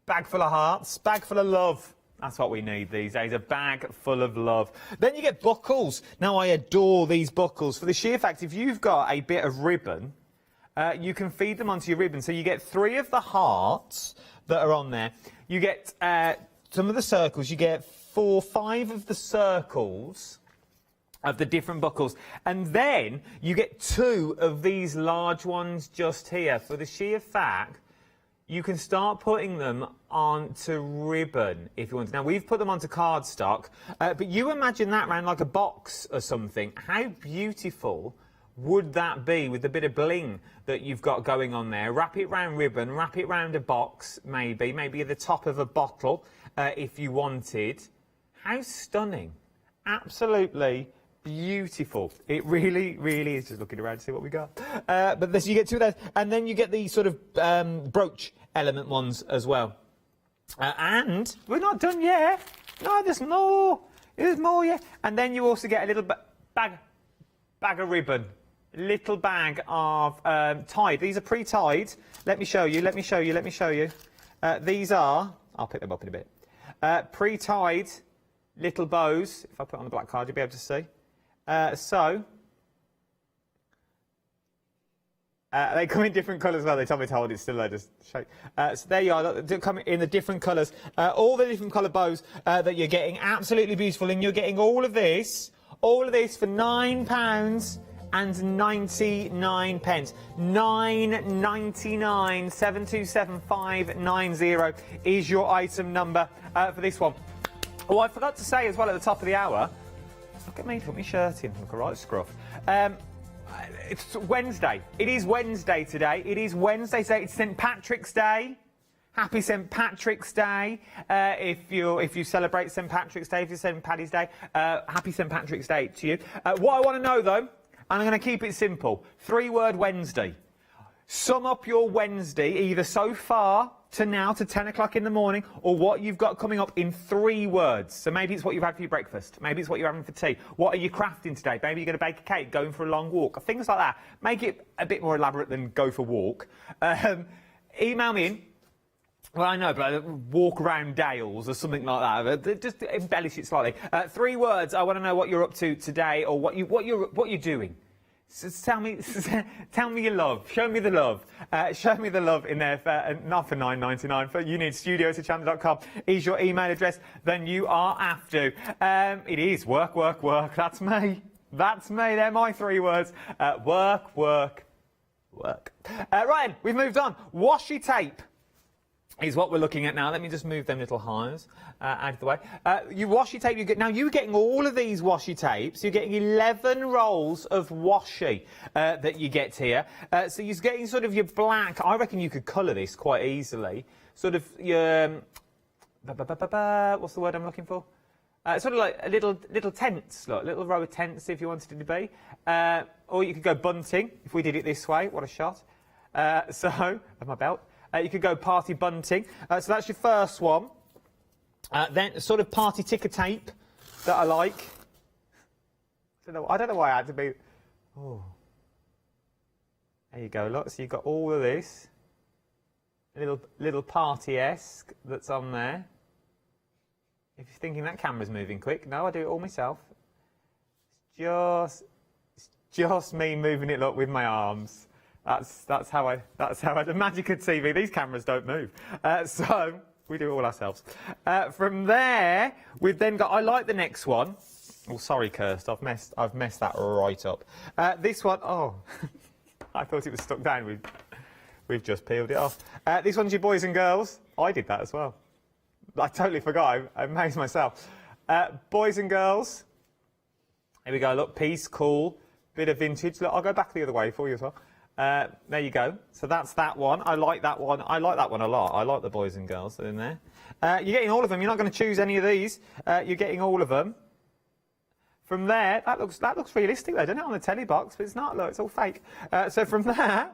of hearts, bag full of love. That's what we need these days, a bag full of love. Then you get buckles. Now, I adore these buckles for the sheer fact if you've got a bit of ribbon, you can feed them onto your ribbon. So you get 3 of the hearts that are on there. You get some of the circles. You get 4, 5 of the circles of the different buckles. And then you get 2 of these large ones just here for the sheer fact you can start putting them onto ribbon if you want to. Now, we've put them onto cardstock, but you imagine that around like a box or something. How beautiful would that be with a bit of bling that you've got going on there? Wrap it round ribbon, wrap it round a box, maybe at the top of a bottle if you wanted. How stunning. Absolutely beautiful. It really, really is. Just looking around to see what we got. But this, you get 2 of those, and then you get the sort of brooch element ones as well. And we're not done yet. No, there's more. There's more, yeah. And then you also get a little bag of ribbon. Little bag of tied. These are pre-tied. Let me show you. Let me show you. Let me show you. These are. I'll pick them up in a bit. Pre-tied little bows. If I put it on the black card, you'll be able to see. They come in different colours as well. They told me to hold it still. I just shake. So there you are. They come in the different colours. All the different colour bows that you're getting. Absolutely beautiful. And you're getting all of this for £9.99. £9.99. 727590 is your item number for this one. Oh, I forgot to say as well at the top of the hour. Look at me, put my shirt in. Look, a right scruff. It's Wednesday. It is Wednesday today. It is Wednesday today. It's St. Patrick's Day. Happy St. Patrick's Day. If you celebrate St. Patrick's Day, if you St. Paddy's Day, happy St. Patrick's Day to you. What I want to know, though, and I'm going to keep it simple. 3-word Wednesday. Sum up your Wednesday, either so far to now, to 10 o'clock in the morning, or what you've got coming up in 3 words. So maybe it's what you've had for your breakfast. Maybe it's what you're having for tea. What are you crafting today? Maybe you're going to bake a cake, going for a long walk, things like that. Make it a bit more elaborate than go for a walk. Email me in. Well, I know, but walk around Dales or something like that. Just embellish it slightly. 3 words. I want to know what you're up to today, or what you're doing. So tell me your love. Show me the love. Show me the love in there. Not for £9.99. For you need studio@hochanda.com is your email address. Then you are after. It is work, work, work. That's me. That's me. They're my 3 words. Work, work, work. Right, we've moved on. Washi tape is what we're looking at now. Let me just move them little hives out of the way. You washi tape, you're getting all of these washi tapes. You're getting 11 rolls of washi that you get here. So you're getting sort of your black. I reckon you could colour this quite easily. Sort of your what's the word I'm looking for? Sort of like a little tents, like little row of tents if you wanted it to be. Or you could go bunting if we did it this way. What a shot! So of my belt. You could go party bunting. So that's your first one. Then sort of party ticker tape that I like. I don't know why I had to be. Oh, there you go. Look, so you've got all of this. A little party-esque that's on there. If you're thinking that camera's moving quick, no, I do it all myself. It's just me moving it, look, with my arms. That's how the magic of TV. These cameras don't move. So we do it all ourselves. From there, we've then got, I like the next one. Oh, sorry, Kirst, I've messed that right up. This one, oh, I thought it was stuck down. We've just peeled it off. This one's your boys and girls. I did that as well. I totally forgot. I amazed myself. Boys and girls. Here we go. Look, piece, cool, bit of vintage. Look, I'll go back the other way for you as well. There you go. So that's that one. I like that one. I like that one a lot. I like the boys and girls that are in there. You're getting all of them. You're not going to choose any of these. You're getting all of them. From there, that looks realistic though, doesn't it, on the telly box? But it's not. Look, it's all fake. So from there,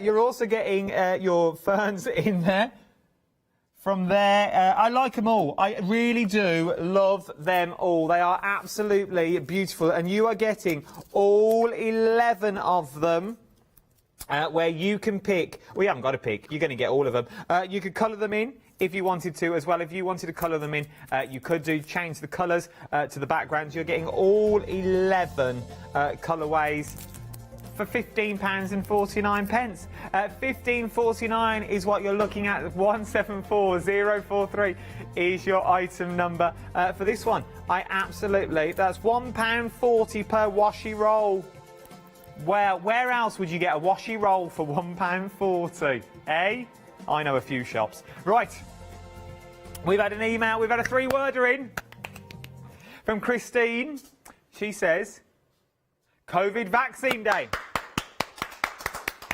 you're also getting your ferns in there. From there, I like them all. I really do love them all. They are absolutely beautiful. And you are getting all 11 of them. Where you can pick, well, you haven't got to pick, you're going to get all of them. You could colour them in if you wanted to as well. If you wanted to colour them in, you could change the colours to the backgrounds. You're getting all 11 colourways for £15.49. £15.49 is what you're looking at. 174043 is your item number for this one. That's £1.40 per washi roll. Well, where else would you get a washi roll for £1.40? Eh? I know a few shops. Right. We've had an email. We've had a 3-worder in from Christine. She says, COVID vaccine day.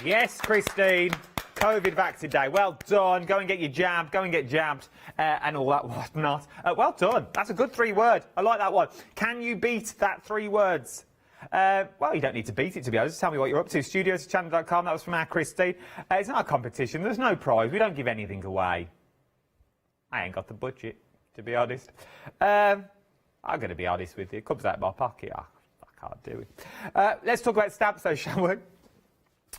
Yes, Christine. COVID vaccine day. Well done. Go and get your jab. Go and get jabbed and all that whatnot. Well done. That's a good 3-word. I like that one. Can you beat that 3 words? Well, you don't need to beat it, to be honest. Just tell me what you're up to. studios@channel.com. That was from our Christine. It's not a competition. There's no prize. We don't give anything away. I ain't got the budget, to be honest. I'm going to be honest with you. It comes out of my pocket. I can't do it. Let's talk about stamps, though, shall we?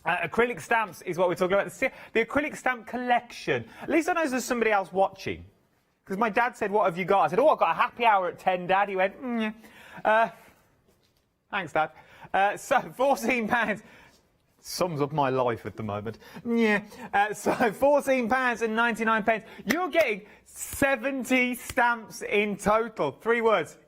Acrylic stamps is what we're talking about. The acrylic stamp collection. At least I know there's somebody else watching. Because my dad said, what have you got? I said, oh, I've got a happy hour at 10, Dad. He went, yeah. Thanks, Dad. So, £14 sums up my life at the moment. Yeah. So, £14.99. You're getting 70 stamps in total. 3 words.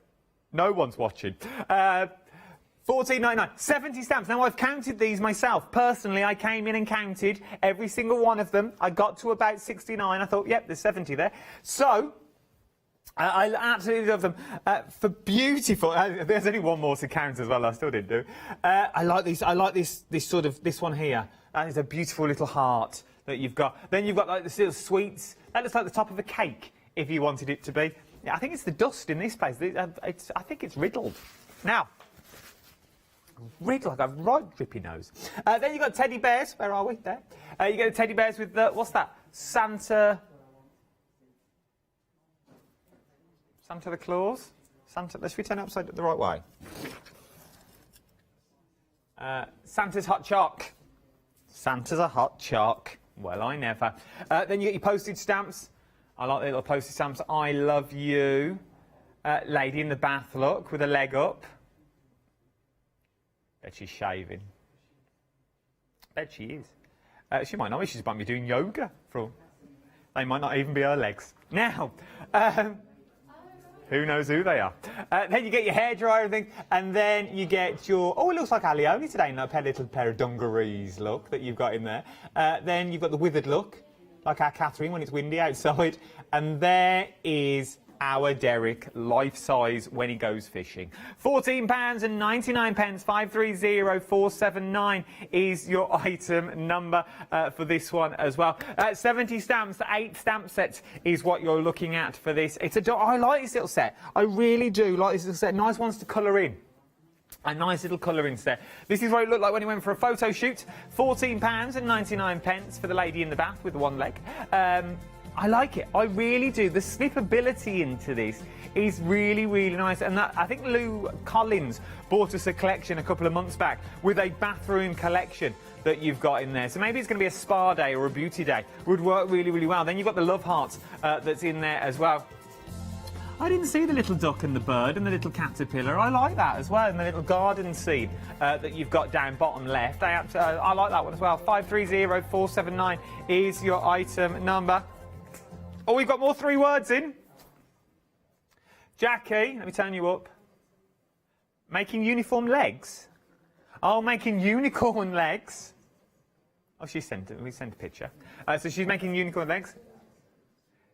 No one's watching. £14.99. 70 stamps. Now, I've counted these myself. Personally, I came in and counted every single one of them. I got to about 69. I thought, yep, there's 70 there. So, I absolutely love them. For beautiful, there's only one more to count as well. I still didn't do it. I like these. I like this one here. That is a beautiful little heart that you've got. Then you've got like the little sweets. That looks like the top of a cake if you wanted it to be. Yeah, I think it's the dust in this place. I think it's riddled. Now, riddled. I've got a right drippy nose. Then you've got teddy bears. Where are we? There. You get the teddy bears with the, what's that? Santa the Claus? Let's turn it upside the right way. Santa's hot chalk. Santa's a hot chalk. Well, I never. Then you get your postage stamps. I like the little postage stamps. I love you. Lady in the bath look with a leg up. Bet she's shaving. Bet she is. She might not be. She might be doing yoga. They might not even be her legs. Now, who knows who they are? Then you get your hairdryer and things, and then you get your... Oh, it looks like Alioni today. No, a little pair of dungarees look that you've got in there. Then you've got the withered look, like our Catherine when it's windy outside. And there is our Derek, life-size, when he goes fishing. £14.99, 530479 is your item number for this one as well. 70 stamps, 8 stamp sets is what you're looking at for this. I like this little set. I really do like this little set. Nice ones to colour in. A nice little colouring set. This is what it looked like when he went for a photo shoot. £14.99 for the lady in the bath with the one leg. I like it. I really do. The snippability into this is really, really nice. And I think Lou Collins bought us a collection a couple of months back with a bathroom collection that you've got in there. So maybe it's going to be a spa day or a beauty day. Would work really, really well. Then you've got the love hearts that's in there as well. I didn't see the little duck and the bird and the little caterpillar. I like that as well, and the little garden scene that you've got down bottom left. I like that one as well. 530479 is your item number. Oh, we've got more 3 words in. Jackie, let me turn you up. Making uniform legs. Oh, making unicorn legs. Oh, we sent a picture. So she's making unicorn legs.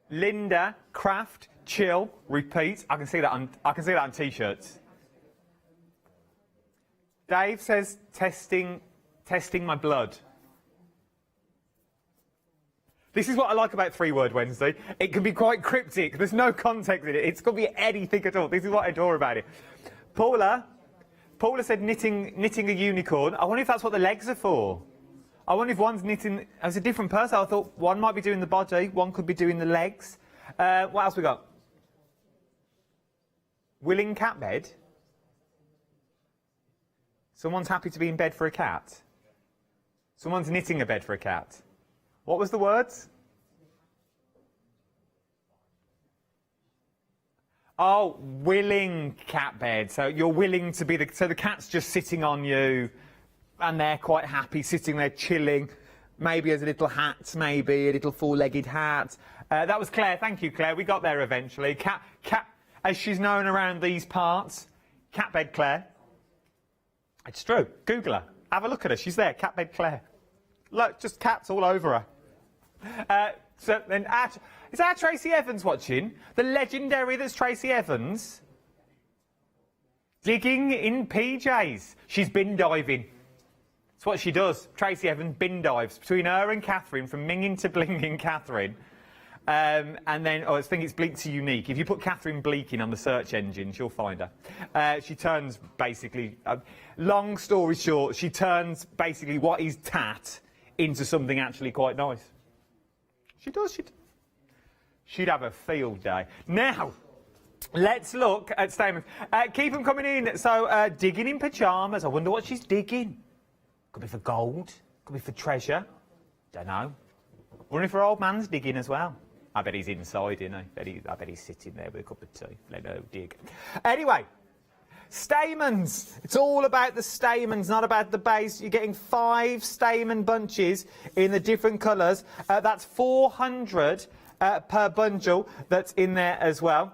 Linda, craft, chill, repeat. I can see that on t-shirts. Dave says testing my blood. This is what I like about 3-Word Wednesday. It can be quite cryptic. There's no context in it. It's got to be anything at all. This is what I adore about it. Paula said knitting a unicorn. I wonder if that's what the legs are for. I wonder if one's knitting as a different person. I thought one might be doing the body, one could be doing the legs. What else we got? Willing cat bed. Someone's happy to be in bed for a cat. Someone's knitting a bed for a cat. What was the words? Oh, willing cat bed. So you're willing to be so the cat's just sitting on you, and they're quite happy sitting there chilling. Maybe as a little hat, maybe a little 4-legged hat. That was Claire. Thank you, Claire. We got there eventually. Cat, as she's known around these parts. Cat bed Claire. It's true. Google her. Have a look at her. She's there. Cat bed Claire. Look, just cats all over her. So then, is that Tracy Evans watching? The legendary that's Tracy Evans? Digging in PJs. She's bin diving. That's what she does. Tracy Evans bin dives between her and Catherine, from minging to blinging Catherine. And then, I think it's Bleak to Unique. If you put Catherine Bleaking on the search engine, you'll find her. She turns basically, long story short, she turns basically what is tat into something actually quite nice. She does. She'd have a field day. Now, let's look at statements. Keep them coming in. So, digging in pyjamas. I wonder what she's digging. Could be for gold. Could be for treasure. Don't know. Wonder if her old man's digging as well. I bet he's inside, isn't he? I bet he's sitting there with a cup of tea. Let her dig. Anyway, stamens. It's all about the stamens, not about the base. You're getting 5 stamen bunches in the different colours. That's 400 per bundle that's in there as well.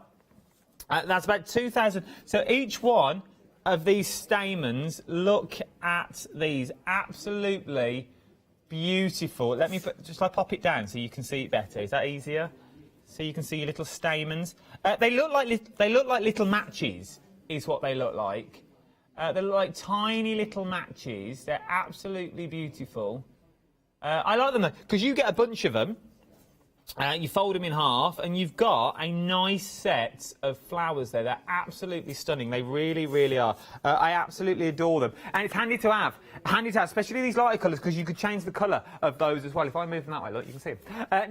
That's about 2,000. So each one of these stamens, look at these. Absolutely beautiful. Let me pop it down so you can see it better. Is that easier? So you can see your little stamens. They look like little matches, is what they look like. They look like tiny little matches. They're absolutely beautiful. I like them though, because you get a bunch of them. You fold them in half, and you've got a nice set of flowers there. They're absolutely stunning. They really, really are. I absolutely adore them. And it's handy to have. Especially these lighter colours, because you could change the colour of those as well. If I move them that way, look, you can see them.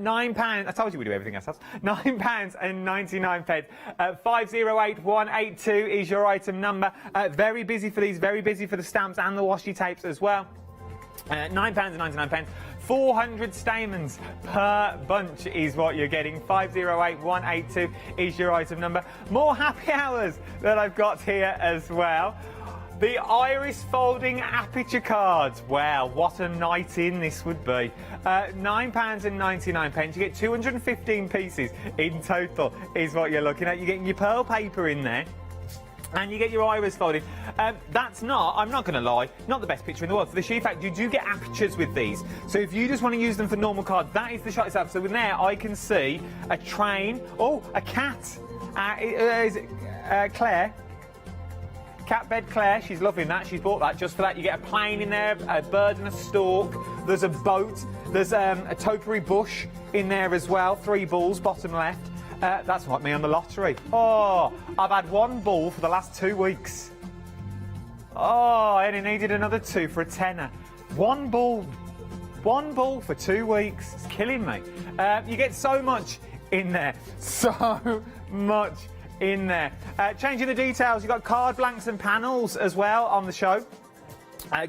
£9. I told you we do everything ourselves. £9.99. 508182 is your item number. Very busy for these. Very busy for the stamps and the washi tapes as well. £9.99. 400 stamens per bunch is what you're getting. 508182 is your item number. More happy hours that I've got here as well. The iris folding aperture cards. Wow, what a night in this would be. £9.99. You get 215 pieces in total is what you're looking at. You're getting your pearl paper in there. And you get your iris folded. That's not, I'm not going to lie, not the best picture in the world. For the sheer fact, you do get apertures with these. So if you just want to use them for normal cards, that is the shot itself. So with there, I can see a train. Oh, a cat. Is it Claire? Cat bed Claire, she's loving that. She's bought that just for that. You get a plane in there, a bird and a stork. There's a boat. There's a topiary bush in there as well. 3 balls, bottom left. That's like me on the lottery. Oh, I've had 1 ball for the last 2 weeks. Oh, I only needed another 2 for a tenner. 1 ball for 2 weeks. It's killing me. You get so much in there. So much in there. Changing the details, you've got card blanks and panels as well on the show.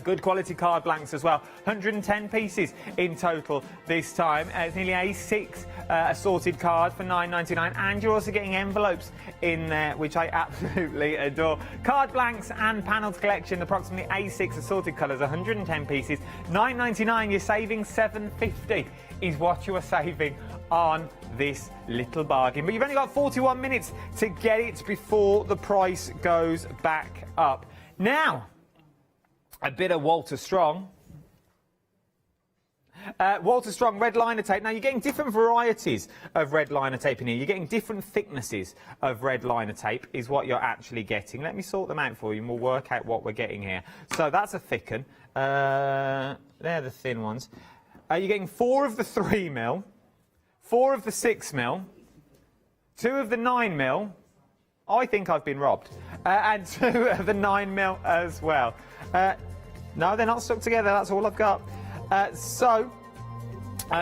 Good quality card blanks as well. 110 pieces in total this time. It's nearly A6 assorted card for $9.99, and you're also getting envelopes in there, which I absolutely adore. Card blanks and panels collection, approximately A6 assorted colours, 110 pieces, $9.99. You're saving $7.50 is what you are saving on this little bargain. But you've only got 41 minutes to get it before the price goes back up. Now, a bit of Walter Strong. Walter Strong red liner tape. Now you're getting different varieties of red liner tape in here. You're getting different thicknesses of red liner tape is what you're actually getting. Let me sort them out for you and we'll work out what we're getting here. So that's a thicken. They're the thin ones. You're getting 4 of the 3mm, 4 of the 6mm, 2 of the 9mm. I think I've been robbed. And 2 of the 9mm as well. No, they're not stuck together. That's all I've got.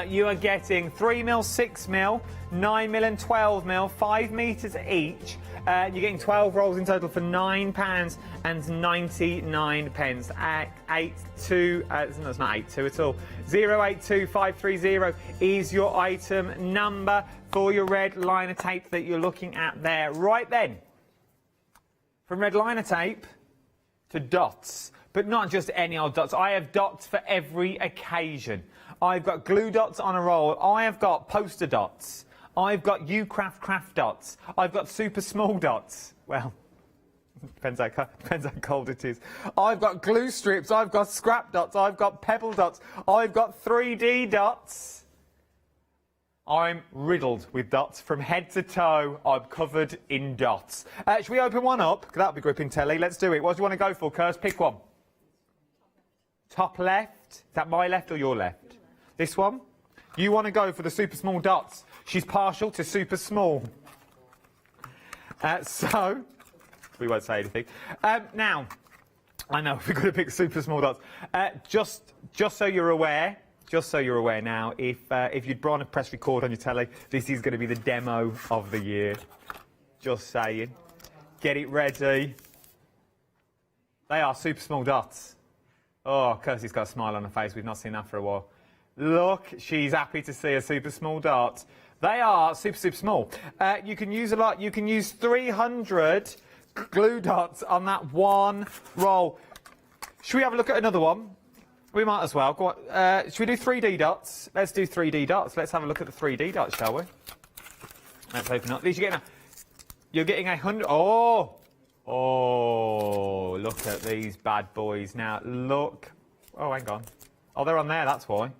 You are getting 3mm, 6mm, 9mm and 12mm, 5 metres each. You're getting 12 rolls in total for £9.99. 82, no, it's not 82 at all. 082530 is your item number for your red liner tape that you're looking at there. Right then, from red liner tape to dots. But not just any old dots. I have dots for every occasion. I've got glue dots on a roll. I have got poster dots. I've got craft dots. I've got super small dots. Well, depends how cold it is. I've got glue strips. I've got scrap dots. I've got pebble dots. I've got 3D dots. I'm riddled with dots from head to toe. I'm covered in dots. Should we open one up? That'll be gripping telly. Let's do it. What do you want to go for, Kurs? Pick one. Top left. Is that my left or your left? This one? You want to go for the super small dots. She's partial to super small. So, we won't say anything. Now, I know we've got to pick super small dots. Just so you're aware now, if you'd want to press record on your telly, this is going to be the demo of the year. Just saying. Get it ready. They are super small dots. Oh, Kirsty's got a smile on her face. We've not seen that for a while. Look, she's happy to see a super small dot. They are super small. You can use a lot. You can use 300 glue dots on that one roll. Should we have a look at another one? We might as well. Go on. Should we do 3D dots? Let's do 3D dots. Let's have a look at the 3D dots, shall we? Let's open up. At least you're getting 100. Oh, look at these bad boys now. Look. Oh, hang on. Oh, they're on there. That's why.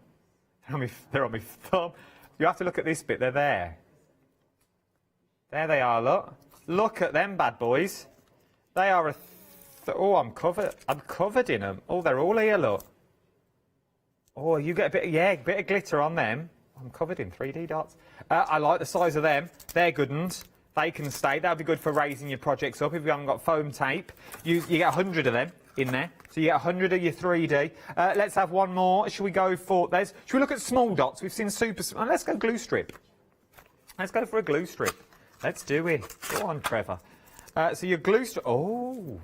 They're on my thumb. You have to look at this bit. They're there. There they are. Look. Look at them bad boys. They are oh, I'm covered. I'm covered in them. Oh, they're all here. Look. Oh, you get a bit of glitter on them. I'm covered in 3D dots. I like the size of them. They're good ones. They can stay. That'll be good for raising your projects up. If you haven't got foam tape, you get 100 of them in there. So you get 100 of your 3D. Let's have one more. Should we go for should we look at small dots? We've seen super small. Let's go glue strip. Let's go for a glue strip. Let's do it. Go on, Trevor. So your glue strip. Oh,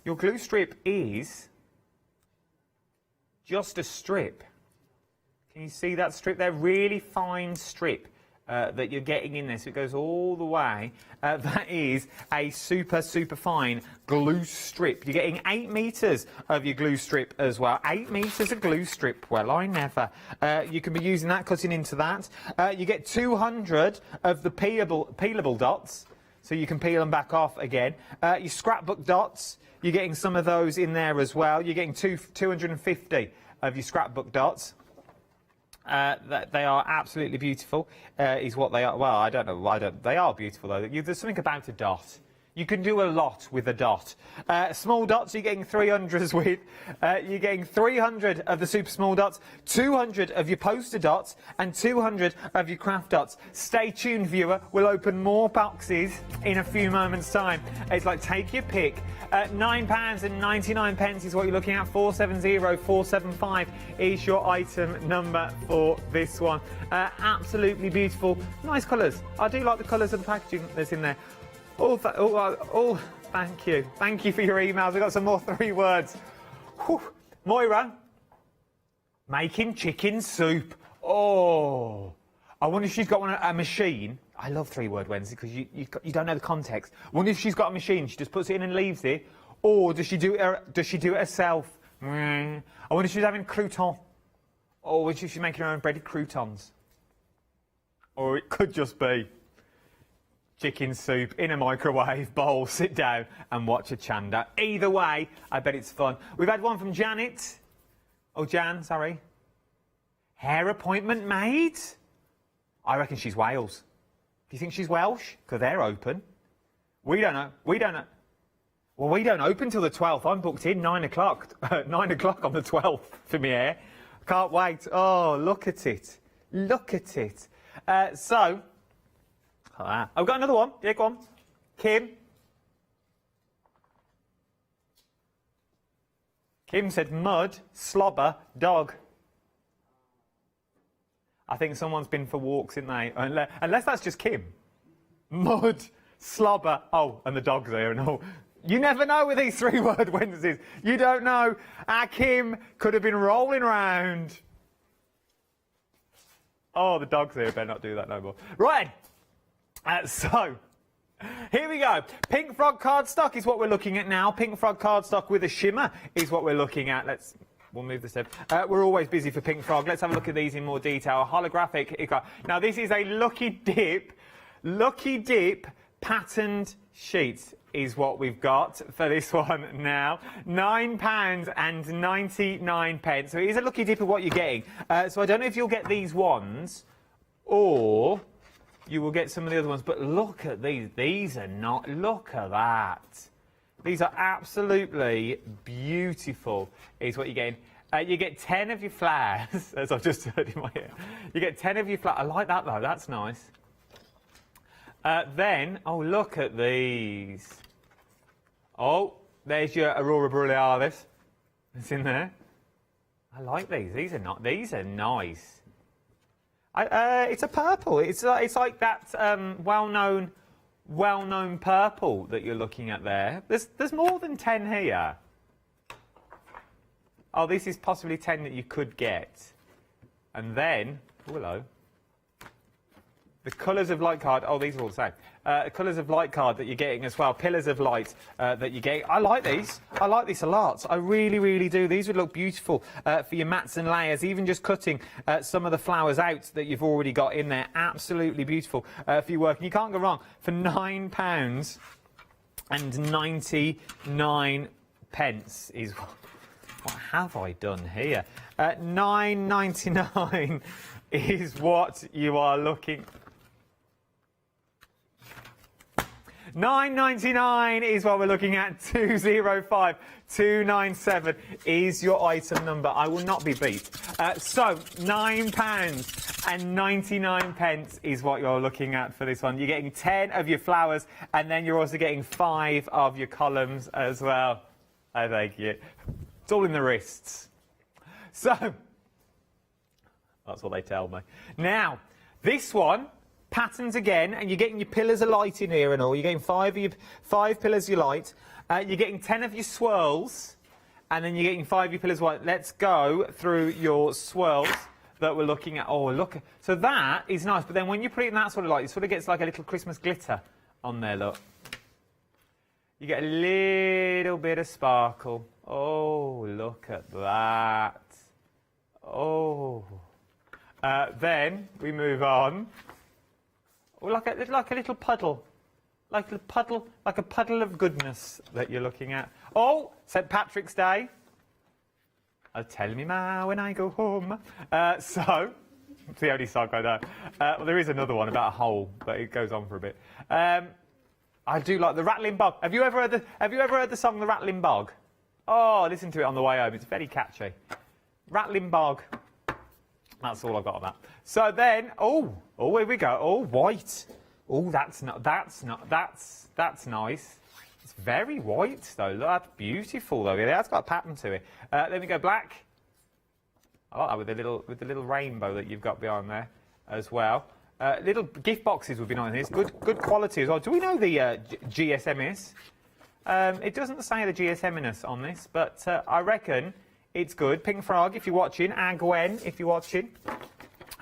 your glue strip is just a strip. Can you see that strip there? Really fine strip that you're getting in there. So it goes all the way. That is a super fine glue strip. You're getting 8 metres of your glue strip as well. 8 metres of glue strip. Well, I never. You can be using that, cutting into that. You get 200 of the peelable dots. So you can peel them back off again. Your scrapbook dots, you're getting some of those in there as well. You're getting 250 of your scrapbook dots. They are absolutely beautiful, is what they are. Well, I don't know. They are beautiful, though. There's something about a dot. You can do a lot with a dot. Small dots, you're getting 300s with. You're getting 300 of the super small dots, 200 of your poster dots, and 200 of your craft dots. Stay tuned, viewer. We'll open more boxes in a few moments' time. It's like, take your pick. £9.99 is what you're looking at. 470475 is your item number for this one. Absolutely beautiful. Nice colours. I do like the colours of the packaging that's in there. Thank you. Thank you for your emails. We've got some more 3 words. Whew. Moira, making chicken soup. Oh, I wonder if she's got a machine. I love 3-word Wednesday because you don't know the context. I wonder if she's got a machine. She just puts it in and leaves it, or does she do it herself? I wonder if she's having crouton, or if she's making her own breaded croutons, or it could just be chicken soup in a microwave bowl. Sit down and watch Hochanda. Either way, I bet it's fun. We've had one from Janet. Oh, Jan, sorry. Hair appointment made? I reckon she's Wales. Do you think she's Welsh? Because they're open. We don't know. We don't know. Well, we don't open till the 12th. I'm booked in 9 o'clock. 9 o'clock on the 12th for me hair. Can't wait. Oh, look at it. Look at it. I've got another one. Yeah, go on. Kim. Kim said mud, slobber, dog. I think someone's been for walks, isn't they? Unless that's just Kim. Mud, slobber, oh, and the dog's there and all. You never know with these 3-word Wednesdays. You don't know. Our Kim could have been rolling around. Oh, the dog's there. Better not do that no more. Right. So, here we go. Pink frog cardstock is what we're looking at now. Pink frog cardstock with a shimmer is what we're looking at. We'll move this up. We're always busy for Pink Frog. Let's have a look at these in more detail. Holographic. Now, this is a Lucky Dip patterned sheet is what we've got for this one now. £9.99. So it is a Lucky Dip of what you're getting. So I don't know if you'll get these ones or you will get some of the other ones. But look at these. These are not... Look at that. These are absolutely beautiful, is what you're getting. You get 10 of your flowers, as I've just heard in my ear. You get 10 of your flowers. I like that, though. That's nice. Then, oh, look at these. Oh, there's your Aurora Borealis. It's in there. I like these. These are nice. It's a purple. It's like that well-known purple that you're looking at there. There's more than 10 here. Oh, this is possibly 10 that you could get. And then, oh, hello. The colours of light card, oh, these are all the same. Colours of light card that you're getting as well. Pillars of light that you get. I like these. I like this a lot. I really, really do. These would look beautiful for your mats and layers. Even just cutting some of the flowers out that you've already got in there. Absolutely beautiful for your work. And you can't go wrong. For £9.99 is what have I done here? £9.99 is what you are looking. £9.99 is what we're looking at. 205297 is your item number. I will not be beat. So £9.99 is what you're looking at for this one. You're getting 10 of your flowers, and then you're also getting 5 of your columns as well. I thank you. It's all in the wrists. So that's what they tell me. Now, this one. Patterns again, and you're getting your pillars of light in here and all. You're getting 5 pillars of your light. You're getting 10 of your swirls, and then you're getting 5 of your pillars of light. Let's go through your swirls that we're looking at. Oh, look. So that is nice, but then when you put it in that sort of light, it sort of gets like a little Christmas glitter on there, look. You get a little bit of sparkle. Oh, look at that. Oh. Then we move on. Like a little puddle, like a puddle of goodness that you're looking at. Oh, St. Patrick's Day. Oh, tell me ma when I go home. So, it's the only song I know. Well, there is another one about a hole, but it goes on for a bit. I do like the Rattling Bog. Have you ever heard the song The Rattling Bog? Oh, listen to it on the way home. It's very catchy. Rattling Bog. That's all I've got on that. So then, oh, here we go. Oh, white. Oh, that's nice. It's very white though. Look, that's beautiful though. It has got a pattern to it. Then we go black. I like that with the little rainbow that you've got behind there as well. Little gift boxes would be nice. Good quality as well. Do we know the GSM is? It doesn't say the GSM on this, but I reckon It's good. Pink Frog, if you're watching. Gwen, if you're watching.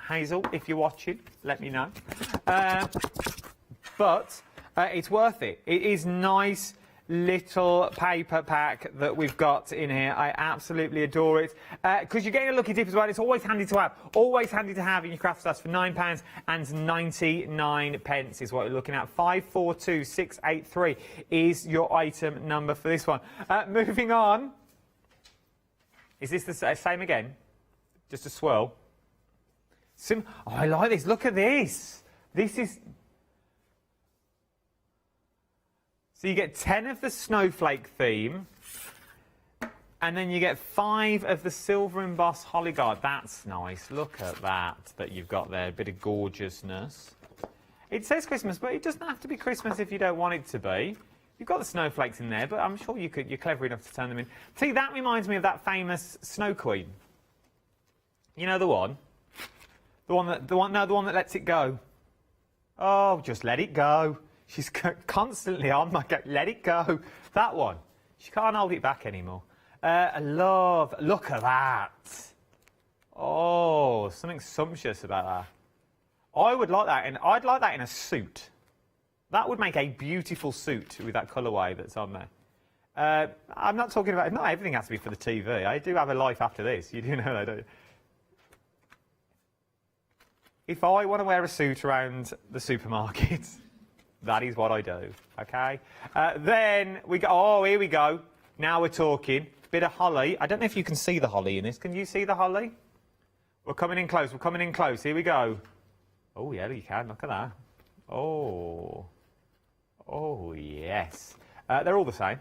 Hazel, if you're watching, let me know. But it's worth it. It is nice little paper pack that we've got in here. I absolutely adore it. Because you're getting a lucky dip as well. It's always handy to have. Always handy to have in your craft stores for £9.99 is what you're looking at. 542683 is your item number for this one. Moving on. Is this the same again? Just a swirl? Oh, I like this. Look at this. This is... So you get 10 of the Snowflake theme, and then you get 5 of the silver embossed holly guard. That's nice. Look at that you've got there. A bit of gorgeousness. It says Christmas, but it doesn't have to be Christmas if you don't want it to be. You've got the snowflakes in there, but I'm sure you're clever enough to turn them in. See, that reminds me of that famous Snow Queen. You know the one? The one that lets it go. Oh, just let it go. She's constantly on my go. Let it go. That one. She can't hold it back anymore. Look at that. Oh, something sumptuous about that. I would like that, and I'd like that in a suit. That would make a beautiful suit with that colourway that's on there. I'm not talking about... Not everything has to be for the TV. I do have a life after this. You do know that, don't you? If I want to wear a suit around the supermarket, that is what I do, OK? Then we go... Oh, here we go. Now we're talking. Bit of holly. I don't know if you can see the holly in this. Can you see the holly? We're coming in close. We're coming in close. Here we go. Oh, yeah, you can. Look at that. Oh... Oh, yes. They're all the same,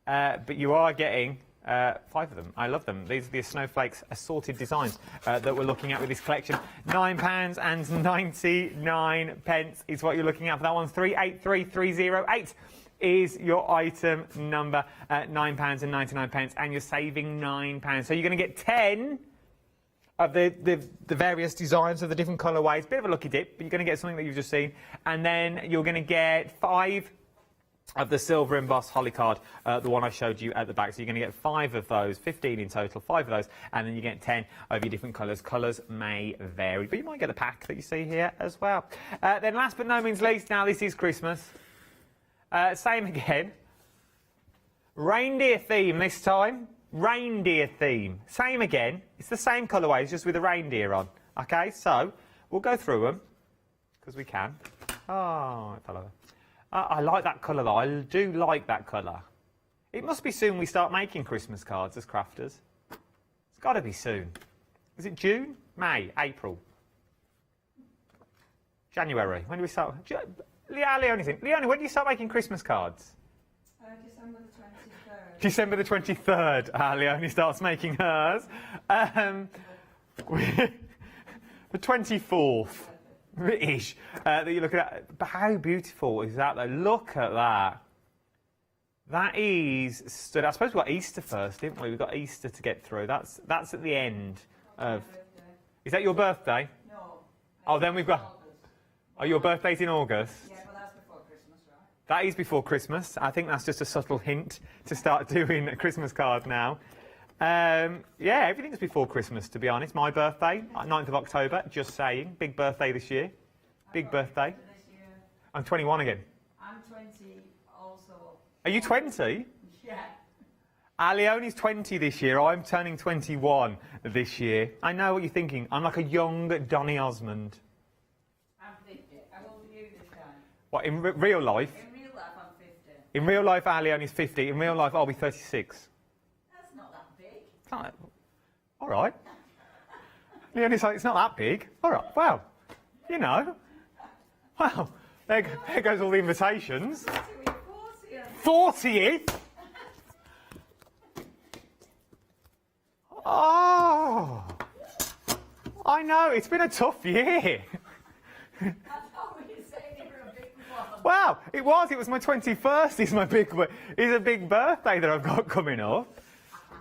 but you are getting 5 of them. I love them. These are the Snowflakes assorted designs that we're looking at with this collection. £9.99 is what you're looking at for that one. 383308 is your item number. £9.99, and you're saving £9. So you're going to get 10 of the various designs of the different colourways. Bit of a lucky dip, but you're going to get something that you've just seen. And then you're going to get 5 of the silver embossed holly card, the one I showed you at the back. So you're going to get 5 of those, 15 in total, 5 of those, and then you get 10 of your different colours. Colours may vary, but you might get a pack that you see here as well. Then last but no means least, now this is Christmas. Same again. Reindeer theme this time. Reindeer theme. Same again. It's the same colourways, just with a reindeer on. OK, so we'll go through them, because we can. Oh, it fell over. I like that colour, though. I do like that colour. It must be soon we start making Christmas cards as crafters. It's got to be soon. Is it June? May? April? January? When do we start? Leonie, when do you start making Christmas cards? December the 23rd. December the 23rd. Leonie starts making hers. The 24th. Ish, that you're looking at. But how beautiful is that, though? Look at that. That is stood. I suppose we got Easter first, didn't we? We've got Easter to get through. That's at the end of... Is that your birthday? No. Oh, then we've got... Oh, your birthday's in August? Yeah, but that's before Christmas, right? That is before Christmas. I think that's just a subtle hint to start doing a Christmas card now. Yeah, everything's before Christmas, to be honest. My birthday, 9th of October, just saying. Big birthday this year. Big birthday. This year. I'm 21 again. I'm 20 also. Are you 20? Yeah. Leonie's 20 this year. I'm turning 21 this year. I know what you're thinking. I'm like a young Donny Osmond. I'm 50. How old are you this time? What, in real life? In real life, I'm 50. In real life, Leonie's 50. In real life, I'll be 36. That's not that big. All right. Leonie's like, it's not that big. All right, well, you know. Well, there goes all the invitations. 40th? Oh, I know, it's been a tough year. Wow, it was my 21st is a big birthday that I've got coming up.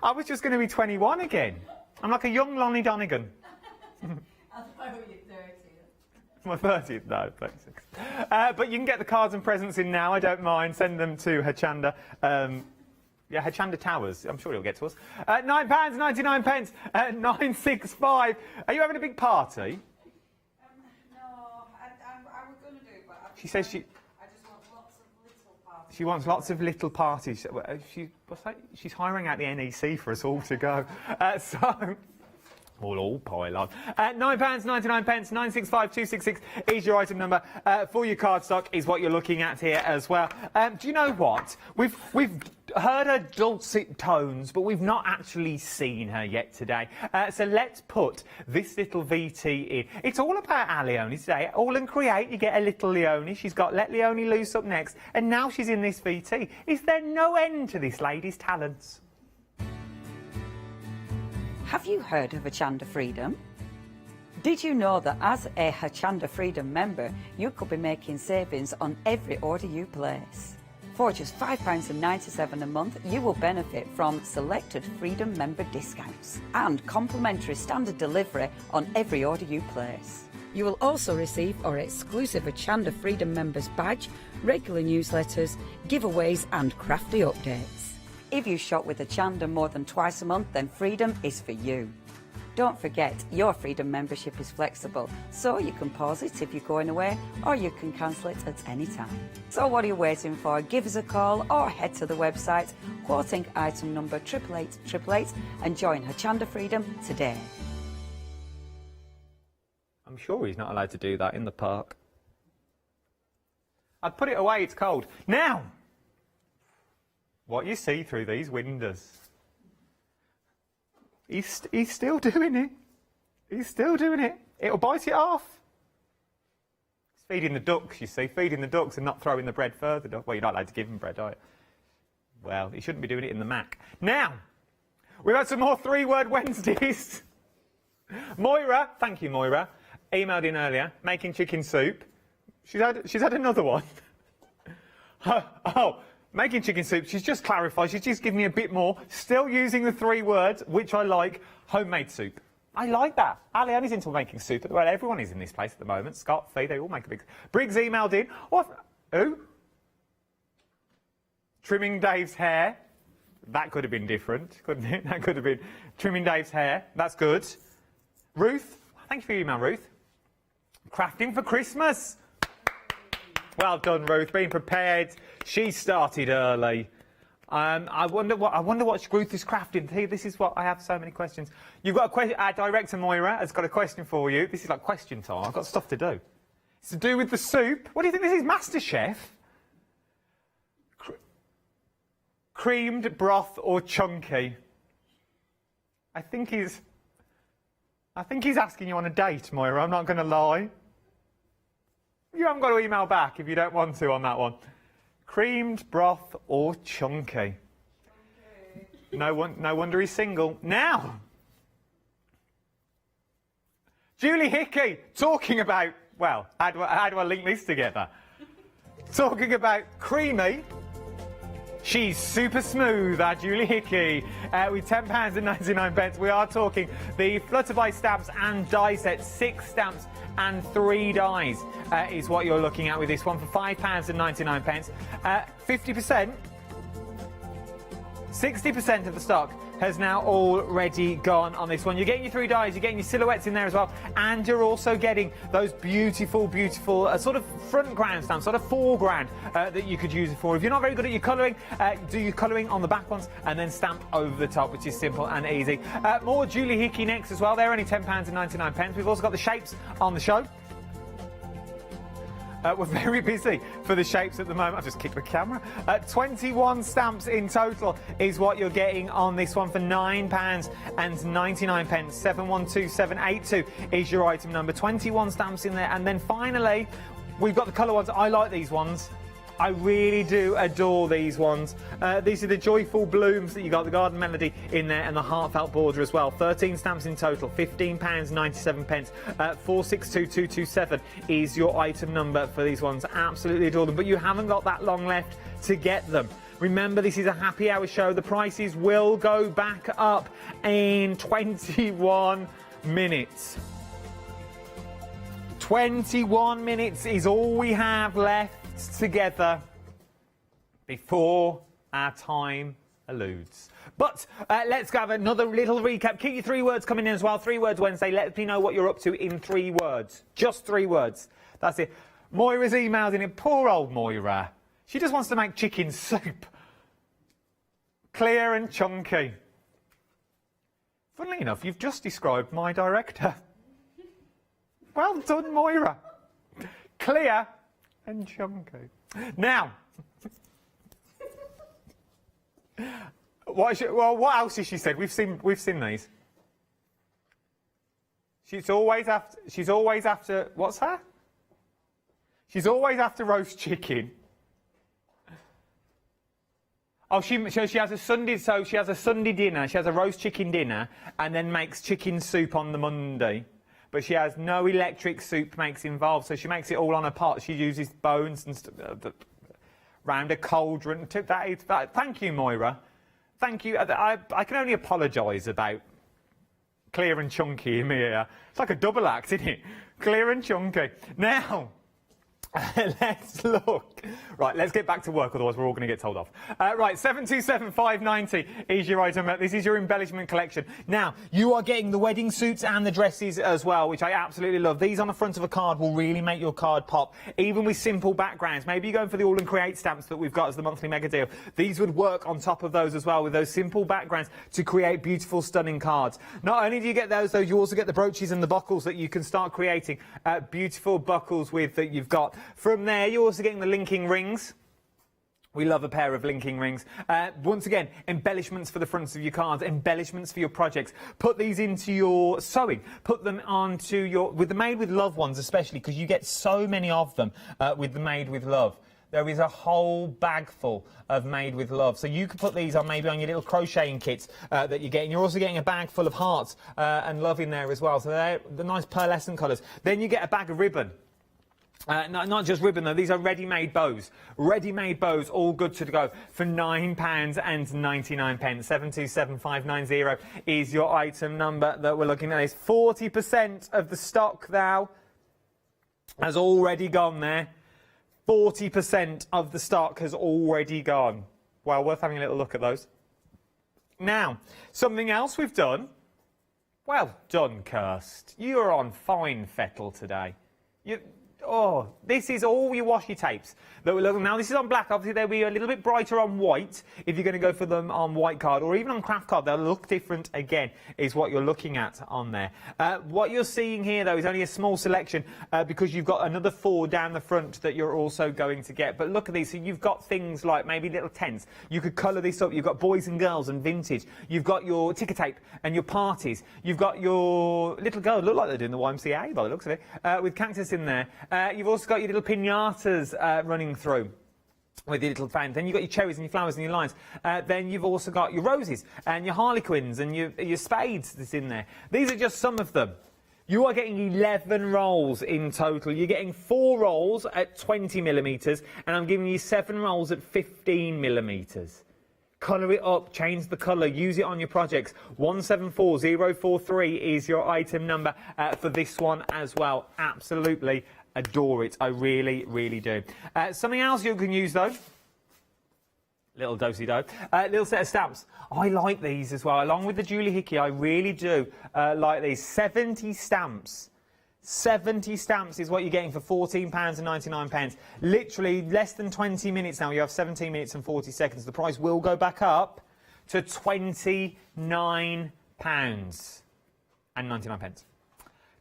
I was just going to be 21 again. I'm like a young Lonnie Donegan. I thought you were 30. My 30th, no, 36. But you can get the cards and presents in now, I don't mind. Send them to Hochanda. Yeah, Hochanda Towers. I'm sure he'll get to us. £9.99, 965. Are you having a big party? No, I was going to do it, but She says she... I just want lots of little parties. She wants lots of little parties. She's hiring out the NEC for us all to go. So... We'll all pile on. £9.99, 965 266 is your item number. For your cardstock is what you're looking at here as well. Do you know what? We've heard her dulcet tones, but we've not actually seen her yet today. So let's put this little VT in. It's all about our Leonie today. All and create, you get a little Leonie. She's got Let Leonie Loose up next, and now she's in this VT. Is there no end to this lady's talents? Have you heard of Hochanda Freedom? Did you know that as a Hochanda Freedom member, you could be making savings on every order you place? For just £5.97 a month, you will benefit from selected Freedom member discounts and complimentary standard delivery on every order you place. You will also receive our exclusive Hochanda Freedom members badge, regular newsletters, giveaways and crafty updates. If you shop with Hochanda more than twice a month, then Freedom is for you. Don't forget, your Freedom membership is flexible, so you can pause it if you're going away, or you can cancel it at any time. So what are you waiting for? Give us a call or head to the website, quoting item number 88888, and join Hochanda Freedom today. I'm sure he's not allowed to do that in the park. I'd put it away, it's cold. Now! What you see through these windows. He's still doing it. He's still doing it. It'll bite it off. He's feeding the ducks, you see. Feeding the ducks and not throwing the bread further down. Well, you're not allowed to give them bread, are you? Well, he shouldn't be doing it in the Mac. Now, we've had some more 3-word Wednesdays. Moira, thank you, Moira, emailed in earlier, making chicken soup. She's had another one. Making chicken soup, she's just clarified, she's just given me a bit more. Still using the 3 words, which I like, homemade soup. I like that. Ali Annie's into making soup. Well, everyone is in this place at the moment. Scott, Fee, they all make a big... Briggs emailed in. Who? Trimming Dave's hair. That could have been different, couldn't it? That could have been trimming Dave's hair. That's good. Ruth, thank you for your email, Ruth. Crafting for Christmas. Well done, Ruth. Being prepared. She started early. I wonder what Ruth is crafting. Here, this is what I have so many questions. You've got a question. Our director Moira has got a question for you. This is like question time. I've got stuff to do. It's to do with the soup. What do you think this is, MasterChef? Creamed, broth, or chunky? I think he's asking you on a date, Moira. I'm not going to lie. You haven't got to email back if you don't want to on that one. Creamed, broth, or chunky? No wonder he's single. Now, Julie Hickey talking about, well, how do I link this together? Talking about creamy. She's super smooth, our Julie Hickey, with £10.99. We are talking the Flutterby stamps and die set, 6 stamps and 3 dies is what you're looking at with this one for £5.99. 50%, 60% of the stock has now already gone on this one. You're getting your 3 dies, you're getting your silhouettes in there as well, and you're also getting those beautiful, beautiful sort of front ground stamps, sort of foreground that you could use it for. If you're not very good at your colouring, do your colouring on the back ones and then stamp over the top, which is simple and easy. More Julie Hickey next as well. They're only £10.99. We've also got the shapes on the show. We're very busy for the shapes at the moment. I've just kicked the camera. 21 stamps in total is what you're getting on this one for £9.99. 712782 is your item number. 21 stamps in there. And then finally, we've got the colour ones. I like these ones. I really do adore these ones. These are the joyful blooms that you got, the garden melody in there, and the heartfelt border as well. 13 stamps in total, £15.97. 462227 is your item number for these ones. Absolutely adore them, but you haven't got that long left to get them. Remember, this is a happy hour show. The prices will go back up in 21 minutes. 21 minutes is all we have left together before our time alludes. But let's have another little recap. Keep your 3 words coming in as well. 3 words Wednesday. Let me know what you're up to in 3 words. Just 3 words. That's it. Moira's emailed in it. Poor old Moira. She just wants to make chicken soup. Clear and chunky. Funnily enough, you've just described my director. Well done, Moira. Clear and chunky. Now, what else has she said? We've seen these. She's always after. What's that? She's always after roast chicken. Oh, she has a Sunday. So she has a Sunday dinner. She has a roast chicken dinner, and then makes chicken soup on the Monday. But she has no electric soup makes involved, so she makes it all on a pot. She uses bones and round a cauldron. Thank you, Moira. Thank you. I can only apologise about clear and chunky in me here. It's like a double act, isn't it? Clear and chunky. Now, let's look. Right, let's get back to work, otherwise we're all going to get told off. Right, 727,590 is your item. This is your embellishment collection. Now, you are getting the wedding suits and the dresses as well, which I absolutely love. These on the front of a card will really make your card pop, even with simple backgrounds. Maybe you're going for the All and Create stamps that we've got as the monthly mega deal. These would work on top of those as well, with those simple backgrounds to create beautiful, stunning cards. Not only do you get those, though, you also get the brooches and the buckles that you can start creating beautiful buckles with that you've got. From there, you're also getting the linking rings. We love a pair of linking rings. Once again, embellishments for the fronts of your cards, embellishments for your projects. Put these into your sewing. Put them onto your, with the Made with Love ones especially, because you get so many of them with the Made with Love. There is a whole bag full of Made with Love. So you could put these on maybe on your little crocheting kits that you're getting. You're also getting a bag full of hearts and love in there as well. So they're the nice pearlescent colours. Then you get a bag of ribbon. Not just ribbon though, these are ready-made bows. Ready-made bows, all good to go for £9.99. 727,590 is your item number that we're looking at. Is 40% of the stock now has already gone there. 40% of the stock has already gone. Well, worth having a little look at those. Now, something else we've done. Well done, Kirst. You are on fine fettle today. Oh, this is all your washi tapes that we're looking. Now, this is on black. Obviously, they'll be a little bit brighter on white if you're going to go for them on white card, or even on craft card. They'll look different again, is what you're looking at on there. What you're seeing here, though, is only a small selection because you've got another 4 down the front that you're also going to get. But look at these. So you've got things like maybe little tents. You could colour this up. You've got boys and girls and vintage. You've got your ticker tape and your parties. You've got your little girls. Look like they're doing the YMCA by the looks of it, with cactus in there. You've also got your little pinatas running through with your little fan. Then you've got your cherries and your flowers and your lines. Then you've also got your roses and your harlequins and your spades that's in there. These are just some of them. You are getting 11 rolls in total. You're getting 4 rolls at 20mm, and I'm giving you 7 rolls at 15mm. Colour it up, change the colour, use it on your projects. 174043 is your item number for this one as well. Absolutely adore it. I really, really do. Something else you can use, though. Little do-si-do. Little set of stamps. I like these as well. Along with the Julie Hickey, I really do like these. 70 stamps. 70 stamps is what you're getting for £14.99. Literally less than 20 minutes now. You have 17 minutes and 40 seconds. The price will go back up to £29.99.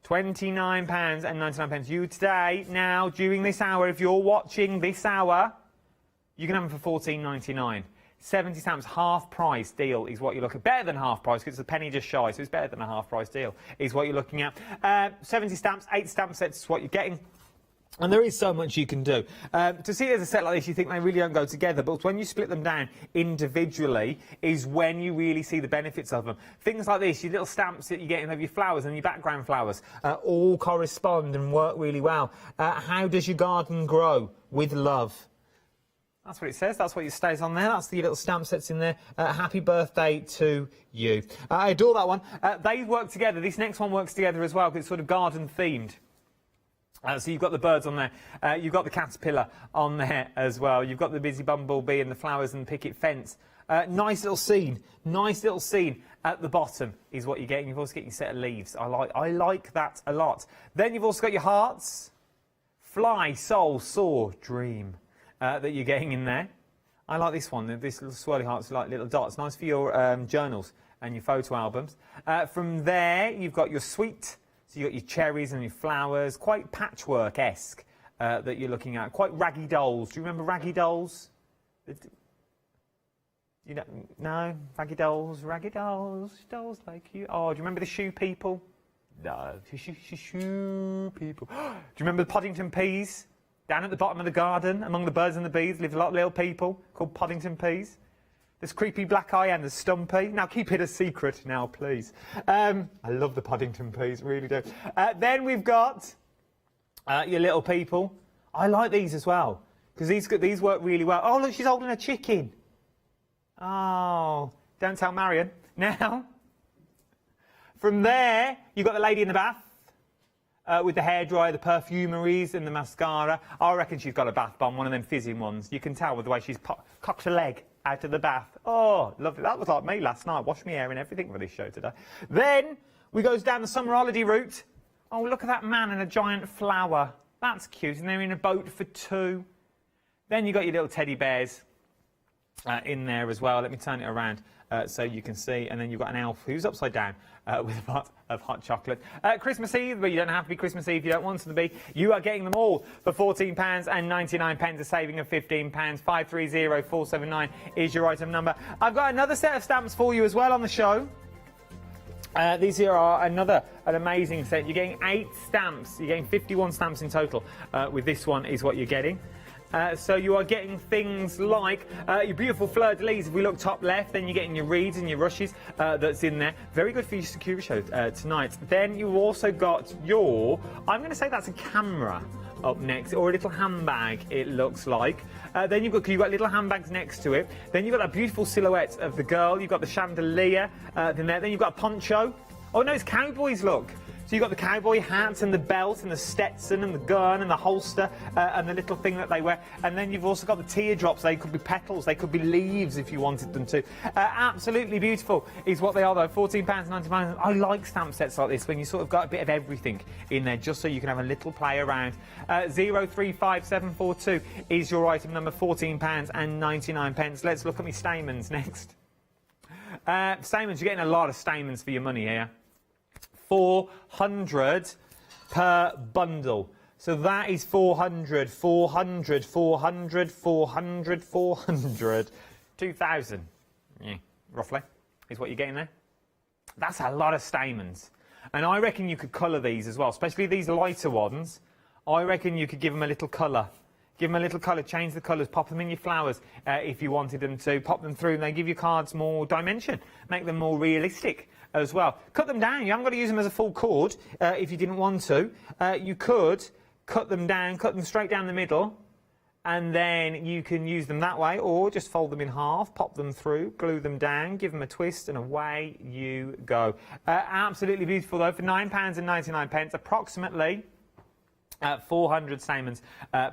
£29.99. You today, now, during this hour, if you're watching this hour, you can have them for £14.99. 70 stamps, half price deal is what you're looking at. Better than half price because it's a penny just shy, so it's better than a half price deal is what you're looking at. 70 stamps, 8 stamp sets is what you're getting. And there is so much you can do. To see it as a set like this, you think they really don't go together, but when you split them down individually is when you really see the benefits of them. Things like this, your little stamps that you get in of your flowers and your background flowers, all correspond and work really well. How does your garden grow? With love. That's what it says. That's what it stays on there. That's the little stamp sets in there. Happy birthday to you. I adore that one. They work together. This next one works together as well because it's sort of garden themed. So you've got the birds on there, you've got the caterpillar on there as well, you've got the busy bumblebee and the flowers and the picket fence. Nice little scene at the bottom is what you're getting. You've also got your set of leaves. I like that a lot. Then you've also got your hearts, fly, soul, soar, dream that you're getting in there. I like this one, this little swirly hearts like little dots. Nice for your journals and your photo albums. From there, you've got your sweet. So you've got your cherries and your flowers, quite patchwork-esque that you're looking at. Quite raggy dolls. Do you remember raggy dolls? You know, no? Raggy dolls dolls like you. Oh, do you remember the shoe people? No, shoe people. Do you remember the Poddington peas? Down at the bottom of the garden, among the birds and the bees, live a lot of little people called Poddington peas. There's Creepy Black Eye and there's Stumpy. Now keep it a secret now, please. I love the Poddington peas, really do. Then we've got your little people. I like these as well, because these work really well. Oh, look, she's holding a chicken. Oh, don't tell Marion. Now, from there, you've got the lady in the bath with the hairdryer, the perfumeries and the mascara. I reckon she's got a bath bomb, one of them fizzing ones. You can tell with the way she's cocked a leg out of the bath. Oh, lovely. That was like me last night. Washed my hair and everything for this show today. Then we goes down the summer holiday route. Oh, look at that man and a giant flower. That's cute. And they're in a boat for two. Then you got your little teddy bears in there as well. Let me turn it around so you can see. And then you've got an elf who's upside down with a pot of hot chocolate. Christmas Eve, but you don't have to be Christmas Eve if you don't want to be. You are getting them all for £14.99, a saving of £15. 530479 is your item number. I've got another set of stamps for you as well on the show. These here are an amazing set. You're getting 8 stamps. You're getting 51 stamps in total. With this one is what you're getting. So you are getting things like your beautiful fleur-de-lis. If we look top left, then you're getting your reeds and your rushes that's in there. Very good for your security show tonight. Then you've also got your, I'm going to say that's a camera up next, or a little handbag, it looks like. Then you've got little handbags next to it. Then you've got that beautiful silhouette of the girl. You've got the chandelier. Then you've got a poncho. Oh no, it's cowboys, look. So you've got the cowboy hats and the belt and the Stetson and the gun and the holster and the little thing that they wear. And then you've also got the teardrops. They could be petals. They could be leaves if you wanted them to. Absolutely beautiful is what they are, though. £14.99. I like stamp sets like this when you sort of got a bit of everything in there, just so you can have a little play around. 035742 is your item number, £14.99. Let's look at my Stamens next. Stamens, you're getting a lot of Stamens for your money here. 400 per bundle. So that is 400, 400, 400, 400, 400, 2,000. Yeah, roughly, is what you're getting there. That's a lot of Stamens. And I reckon you could colour these as well, especially these lighter ones. I reckon you could give them a little colour. Give them a little colour, change the colours, pop them in your flowers if you wanted them to. Pop them through and they give your cards more dimension, make them more realistic as well. Cut them down. You haven't got to use them as a full cord if you didn't want to. You could cut them down, cut them straight down the middle, and then you can use them that way, or just fold them in half, pop them through, glue them down, give them a twist, and away you go. Absolutely beautiful, though, for £9.99, approximately 400 Stamens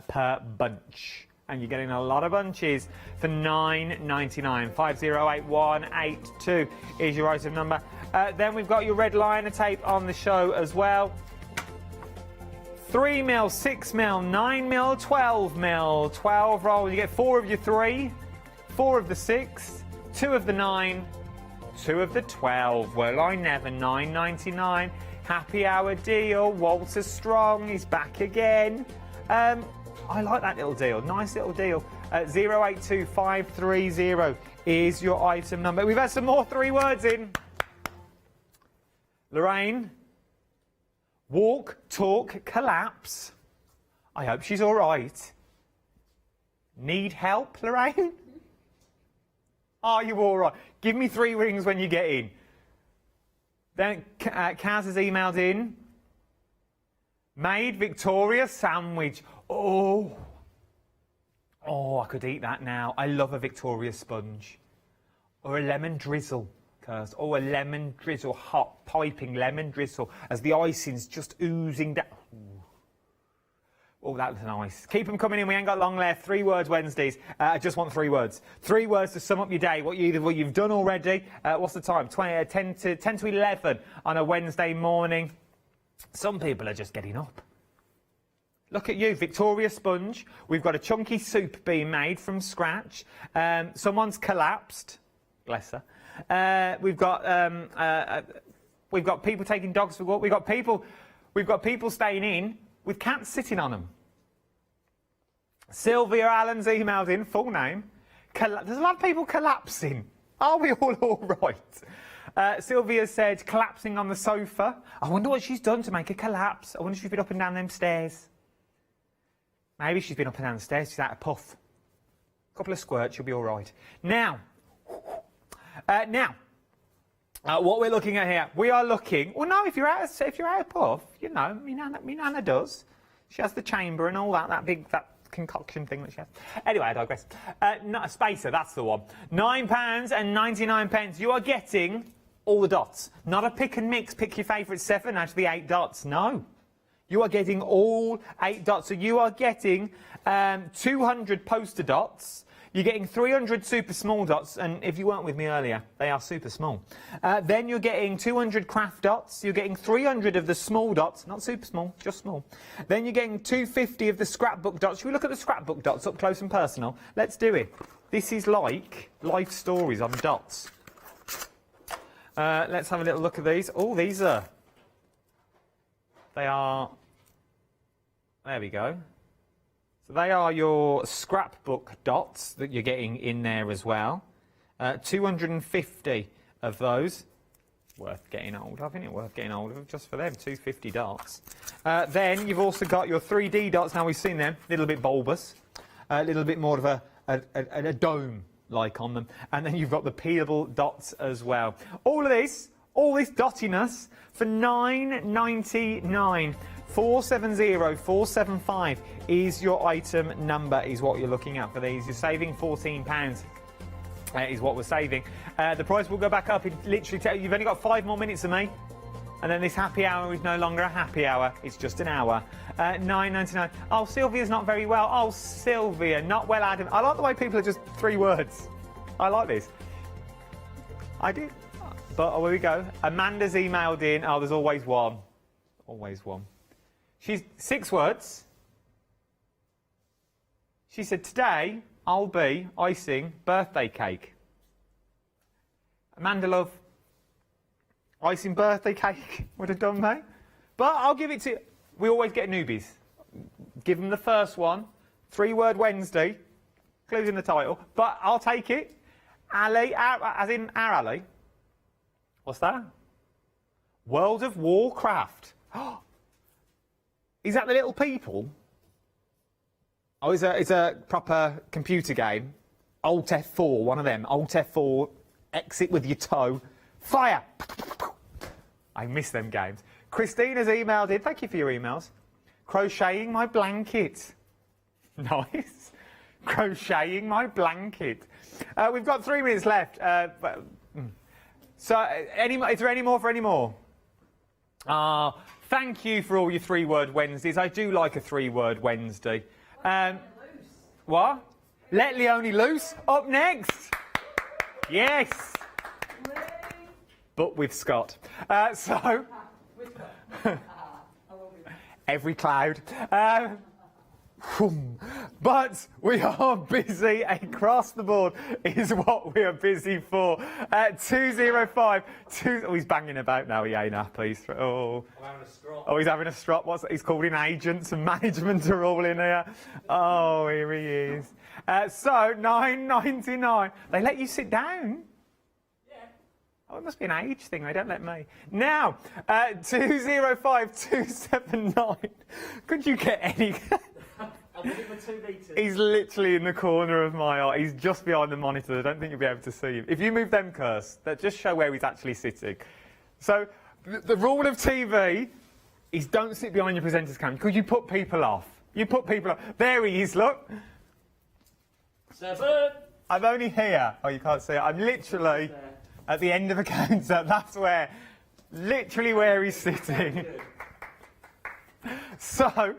per bunch. And you're getting a lot of bunches for £9.99. 508182 is your item number. Then we've got your red liner tape on the show as well. 3mm, 6mm, 9mm, 12mm, 12 roll. You get 4 of your 3, 4 of the 6, 2 of the 9, 2 of the 12. Well, I never. £9.99. Happy hour deal. Walter Strong is back again. I like that little deal. Nice little deal. 082530 is your item number. We've had some more 3 words in. Lorraine. Walk, talk, collapse. I hope she's all right. Need help, Lorraine? Are you all right? Give me 3 rings when you get in. Then Kaz has emailed in. Made Victoria sandwich. Oh, I could eat that now. I love a Victoria sponge. Or a lemon drizzle, Kaz. Oh, a lemon drizzle, hot, piping lemon drizzle, as the icing's just oozing down. Oh, that was nice. Keep them coming in. We ain't got long left. 3 words Wednesdays. I just want 3 words. 3 words to sum up your day. What you've done already. What's the time? 10 to 11 on a Wednesday morning. Some people are just getting up. Look at you, Victoria Sponge. We've got a chunky soup being made from scratch. Someone's collapsed. Bless her. We've got people taking dogs for a walk. We've got people staying in with cats sitting on them. Sylvia Allen's emailed in, full name. There's a lot of people collapsing. Are we all right? Sylvia said, collapsing on the sofa. I wonder what she's done to make her collapse. I wonder if she's been up and down them stairs. Maybe she's been up and down the stairs. She's out of puff. A couple of squirts, she'll be all right. Now, what we're looking at here, we are looking. Well, no, if you're out of puff, you know, me nana does. She has the chamber and all that concoction thing that she has. Anyway, I digress. Not a spacer, that's the one. £9.99. You are getting all the dots. Not a pick and mix. Pick your favourite 7 out of the 8 dots. No. You are getting all 8 dots. So you are getting 200 poster dots. You're getting 300 super small dots, and if you weren't with me earlier, they are super small. Then you're getting 200 craft dots. You're getting 300 of the small dots, not super small, just small. Then you're getting 250 of the scrapbook dots. Should we look at the scrapbook dots up close and personal? Let's do it. This is like life stories on dots. Let's have a little look at these. Oh, these are... They are... There we go. So they are your scrapbook dots that you're getting in there as well. 250 of those. Worth getting hold of, isn't it? Worth getting hold of just for them, 250 dots. Then you've also got your 3D dots. Now we've seen them, a little bit bulbous, a little bit more of a dome-like on them. And then you've got the peelable dots as well. All this dottiness for $9.99. 470475 is your item number, is what you're looking at for these. You're saving £14 is what we're saving. The price will go back up. It literally you've only got 5 more minutes of me, and then this happy hour is no longer a happy hour. It's just an hour. $9.99. Oh, Sylvia's not very well. Oh, Sylvia, not well, Adam. I like the way people are just 3 words. I like this. I do. But here we go. Amanda's emailed in. Oh, there's always one. Always one. She's 6 words. She said, today I'll be icing birthday cake. Amanda, love, icing birthday cake would have done, mate. But I'll give it to... We always get newbies. Give them the first one. 3-word Wednesday. Clues in the title. But I'll take it. Ali, as in our Ali. What's that? World of Warcraft. Is that the little people? Oh, it's a proper computer game. Alt F4, one of them. Alt F4, exit with your toe. Fire! I miss them games. Christina's emailed in. Thank you for your emails. Crocheting my blanket. Nice. Crocheting my blanket. We've got 3 minutes left. So, is there any more for any more? Thank you for all your 3-word Wednesdays. I do like a 3-word Wednesday. What? Let Leonie loose. Up next. Yes. But with Scott. Every cloud. But we are busy across the board is what we are busy for. 205. Oh, he's banging about now. He ain't happy. Oh, he's having a strop. He's calling agents and management are all in here. Oh, here he is. So $9.99. They let you sit down. Oh, it must be an age thing. They don't let me. Now, 205-279. Could you get any... He's literally in the corner of my eye. He's just behind the monitor. I don't think you'll be able to see him. If you move them cursed, that just show where he's actually sitting. So, the rule of TV is don't sit behind your presenter's camera because you put people off. You put people off. There he is, look. 7. I'm only here. Oh, you can't see it. I'm literally at the end of the counter. That's where, literally where he's sitting. So,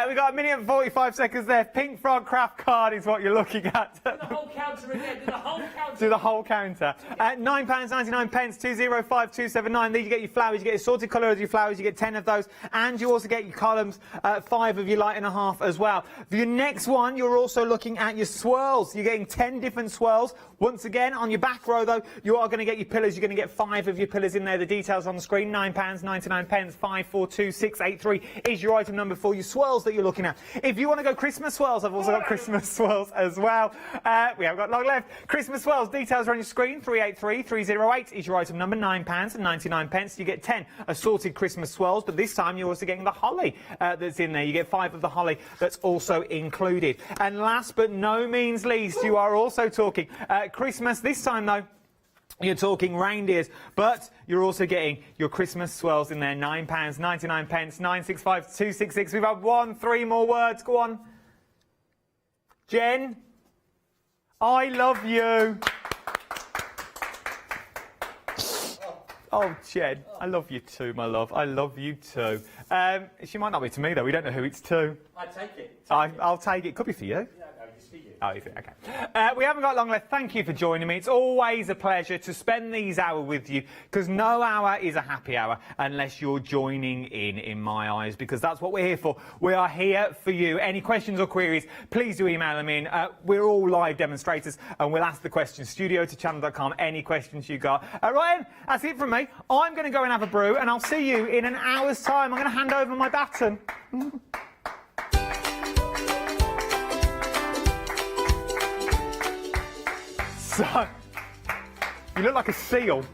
we've got 1 minute and 45 seconds left. Pink Frog Craft card is what you're looking at. Do the whole counter again. Do the whole counter. Do the whole counter. £9.99, 205279. These you get your flowers, you get assorted colours of your flowers, you get 10 of those, and you also get your columns, 5 of your light and a half as well. For your next one, you're also looking at your swirls. You're getting 10 different swirls. Once again, on your back row though, you are going to get your pillars. You're going to get 5 of your pillars in there. The details on the screen. £9.99, 542683 is your item number for your swirls that you're looking at. If you want to go Christmas swirls, I've also got Christmas swirls as well. We haven't got long left. Christmas swirls, details are on your screen. 383308 is your item number. £9.99. You get 10 assorted Christmas swirls, but this time you're also getting the holly that's in there. You get 5 of the holly that's also included. And last but no means least, you are also talking Christmas. This time though, you're talking reindeers, but you're also getting your Christmas swirls in there. £9.99, 965266. We've had 3 more words. Go on. Jen, I love you. Oh, Jen, I love you too, my love. I love you too. She might not be to me, though. We don't know who it's to. I'd take it. I'll take it. Could be for you. Yeah, no, just for you. Oh, is it? Okay. We haven't got long left. Thank you for joining me. It's always a pleasure to spend these hours with you, because no hour is a happy hour unless you're joining in my eyes, because that's what we're here for. We are here for you. Any questions or queries, please do email them in. We're all live demonstrators, and we'll ask the questions. studio@channel.com, any questions you got. Ryan, that's it from me. I'm going to go and have a brew, and I'll see you in an hour's time. I'm going to hand over my baton. So, you look like a seal.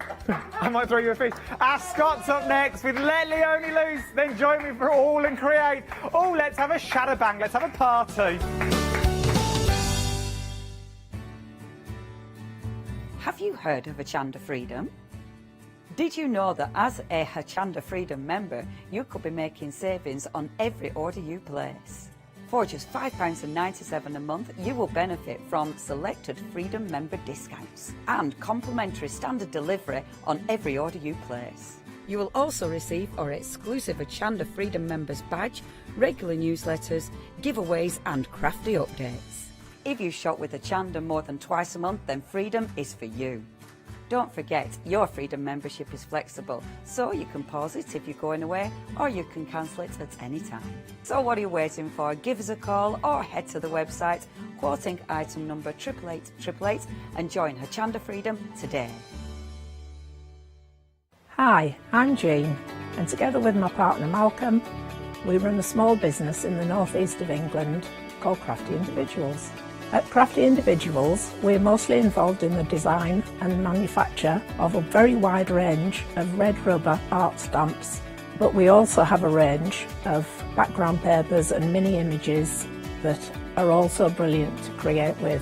I might throw you a fish. Scott's up next with Let Leonie Loose. Then join me for All and Create. Oh, let's have a shadow bang. Let's have a party. Have you heard of Hochanda Freedom? Did you know that as a Hochanda Freedom member, you could be making savings on every order you place? For just £5.97 a month, you will benefit from selected Freedom member discounts and complimentary standard delivery on every order you place. You will also receive our exclusive Hochanda Freedom members badge, regular newsletters, giveaways and crafty updates. If you shop with Hochanda more than twice a month, then Freedom is for you. Don't forget, your Freedom membership is flexible, so you can pause it if you're going away, or you can cancel it at any time. So what are you waiting for? Give us a call or head to the website, quoting item number 88888, and join Hochanda Freedom today. Hi, I'm Jean, and together with my partner Malcolm, we run a small business in the northeast of England called Crafty Individuals. At Crafty Individuals, we're mostly involved in the design and manufacture of a very wide range of red rubber art stamps, but we also have a range of background papers and mini images that are also brilliant to create with.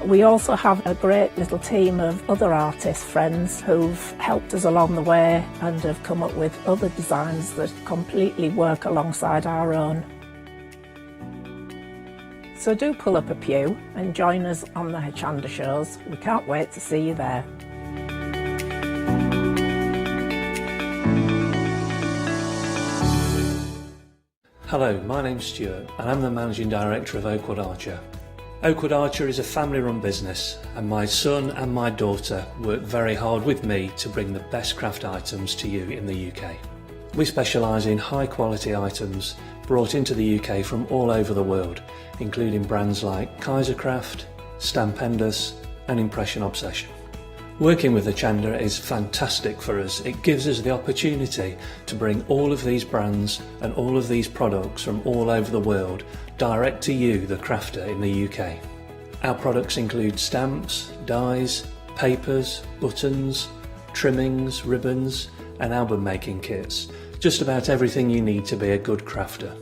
We also have a great little team of other artist friends who've helped us along the way and have come up with other designs that completely work alongside our own. So do pull up a pew and join us on the Hochanda shows. We can't wait to see you there. Hello, my name's Stuart and I'm the Managing Director of Oakwood Archer. Oakwood Archer is a family-run business, and my son and my daughter work very hard with me to bring the best craft items to you in the UK. We specialise in high-quality items brought into the UK from all over the world, including brands like Kaisercraft, Stammen and Impression Obsession. Working with Hochanda is fantastic for us. It gives us the opportunity to bring all of these brands and all of these products from all over the world direct to you, the crafter in the UK. Our products include stamps, dies, papers, buttons, trimmings, ribbons and album making kits. Just about everything you need to be a good crafter.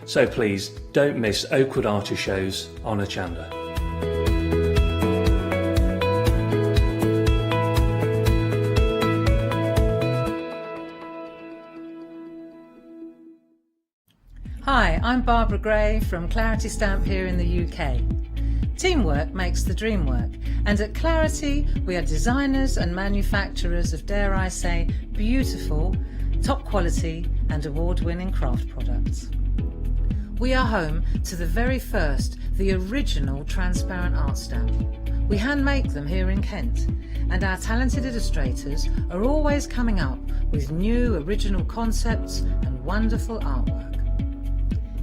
So please don't miss Oakwood Archer shows on Hochanda. Hi, I'm Barbara Gray from Clarity Stamp here in the UK. Teamwork makes the dream work, and at Clarity we are designers and manufacturers of, dare I say, beautiful, top quality and award-winning craft products. We are home to the very first, the original transparent art stamp. We hand make them here in Kent, and our talented illustrators are always coming up with new original concepts and wonderful artwork.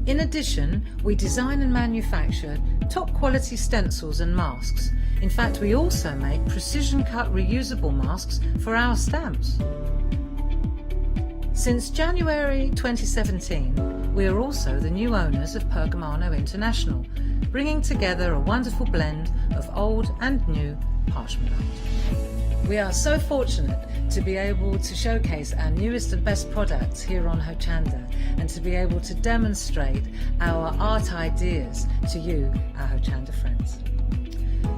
In addition, we design and manufacture top quality stencils and masks. In fact, we also make precision cut reusable masks for our stamps. Since January 2017, we are also the new owners of Pergamano International, bringing together a wonderful blend of old and new parchment art. We are so fortunate to be able to showcase our newest and best products here on Hochanda and to be able to demonstrate our art ideas to you, our Hochanda friends.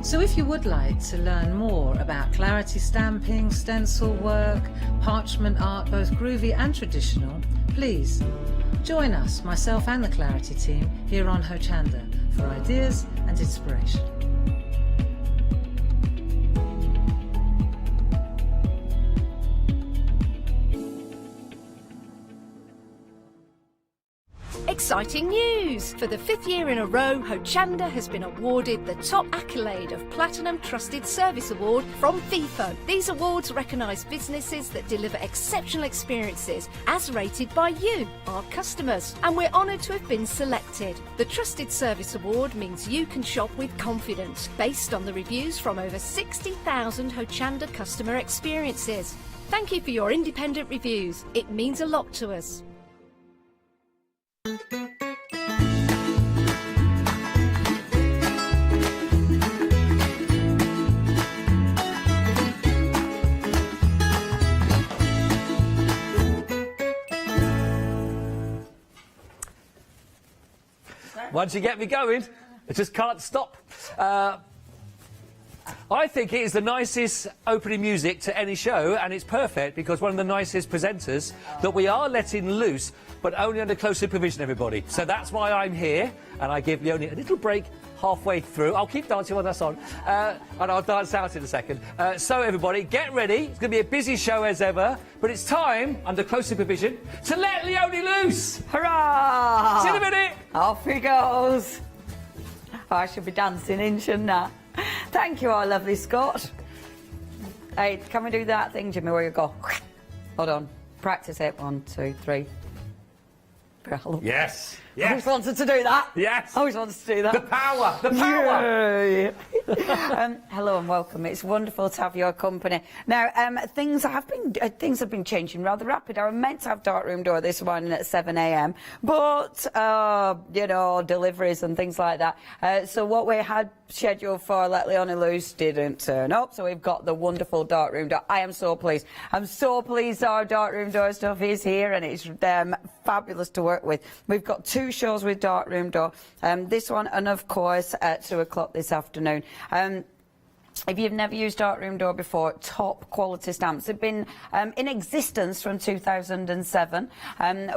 So if you would like to learn more about clarity stamping, stencil work, parchment art, both groovy and traditional, please join us, myself and the Clarity team, here on Hochanda for ideas and inspiration. Exciting news! For the 5th year in a row, Hochanda has been awarded the top accolade of Platinum Trusted Service Award from Feefo. These awards recognise businesses that deliver exceptional experiences as rated by you, our customers, and we're honoured to have been selected. The Trusted Service Award means you can shop with confidence based on the reviews from over 60,000 Hochanda customer experiences. Thank you for your independent reviews. It means a lot to us. Once you get me going, I just can't stop. I think it is the nicest opening music to any show, and it's perfect because one of the nicest presenters that we are letting loose, but only under close supervision, everybody. So that's why I'm here, and I give Leonie a little break halfway through. I'll keep dancing while that's on, and I'll dance out in a second. So everybody, get ready. It's going to be a busy show as ever, but it's time, under close supervision, to let Leonie loose! Hurrah! See you in a minute! Off he goes. Oh, I should be dancing in, shouldn't I? Thank you, our lovely Scott. Hey, can we do that thing, Jimmy, where you go? Hold on. Practice it. 1, 2, 3. Yes. I always wanted to do that. Yes. I always wanted to do that. The power. The power. Yay. Hello and welcome. It's wonderful to have your company. Now, things have been changing rather rapid. I was meant to have darkroom door this morning at 7 a.m, but you know, deliveries and things like that. So what we had scheduled for Let Leonie Loose didn't turn up. So we've got the wonderful darkroom door. I am so pleased. I'm so pleased our darkroom door stuff is here, and it's fabulous to work with. We've got 2 shows with darkroom door. This one, and of course at 2 o'clock this afternoon. If you've never used darkroom door before, top quality stamps. They've been in existence from 2007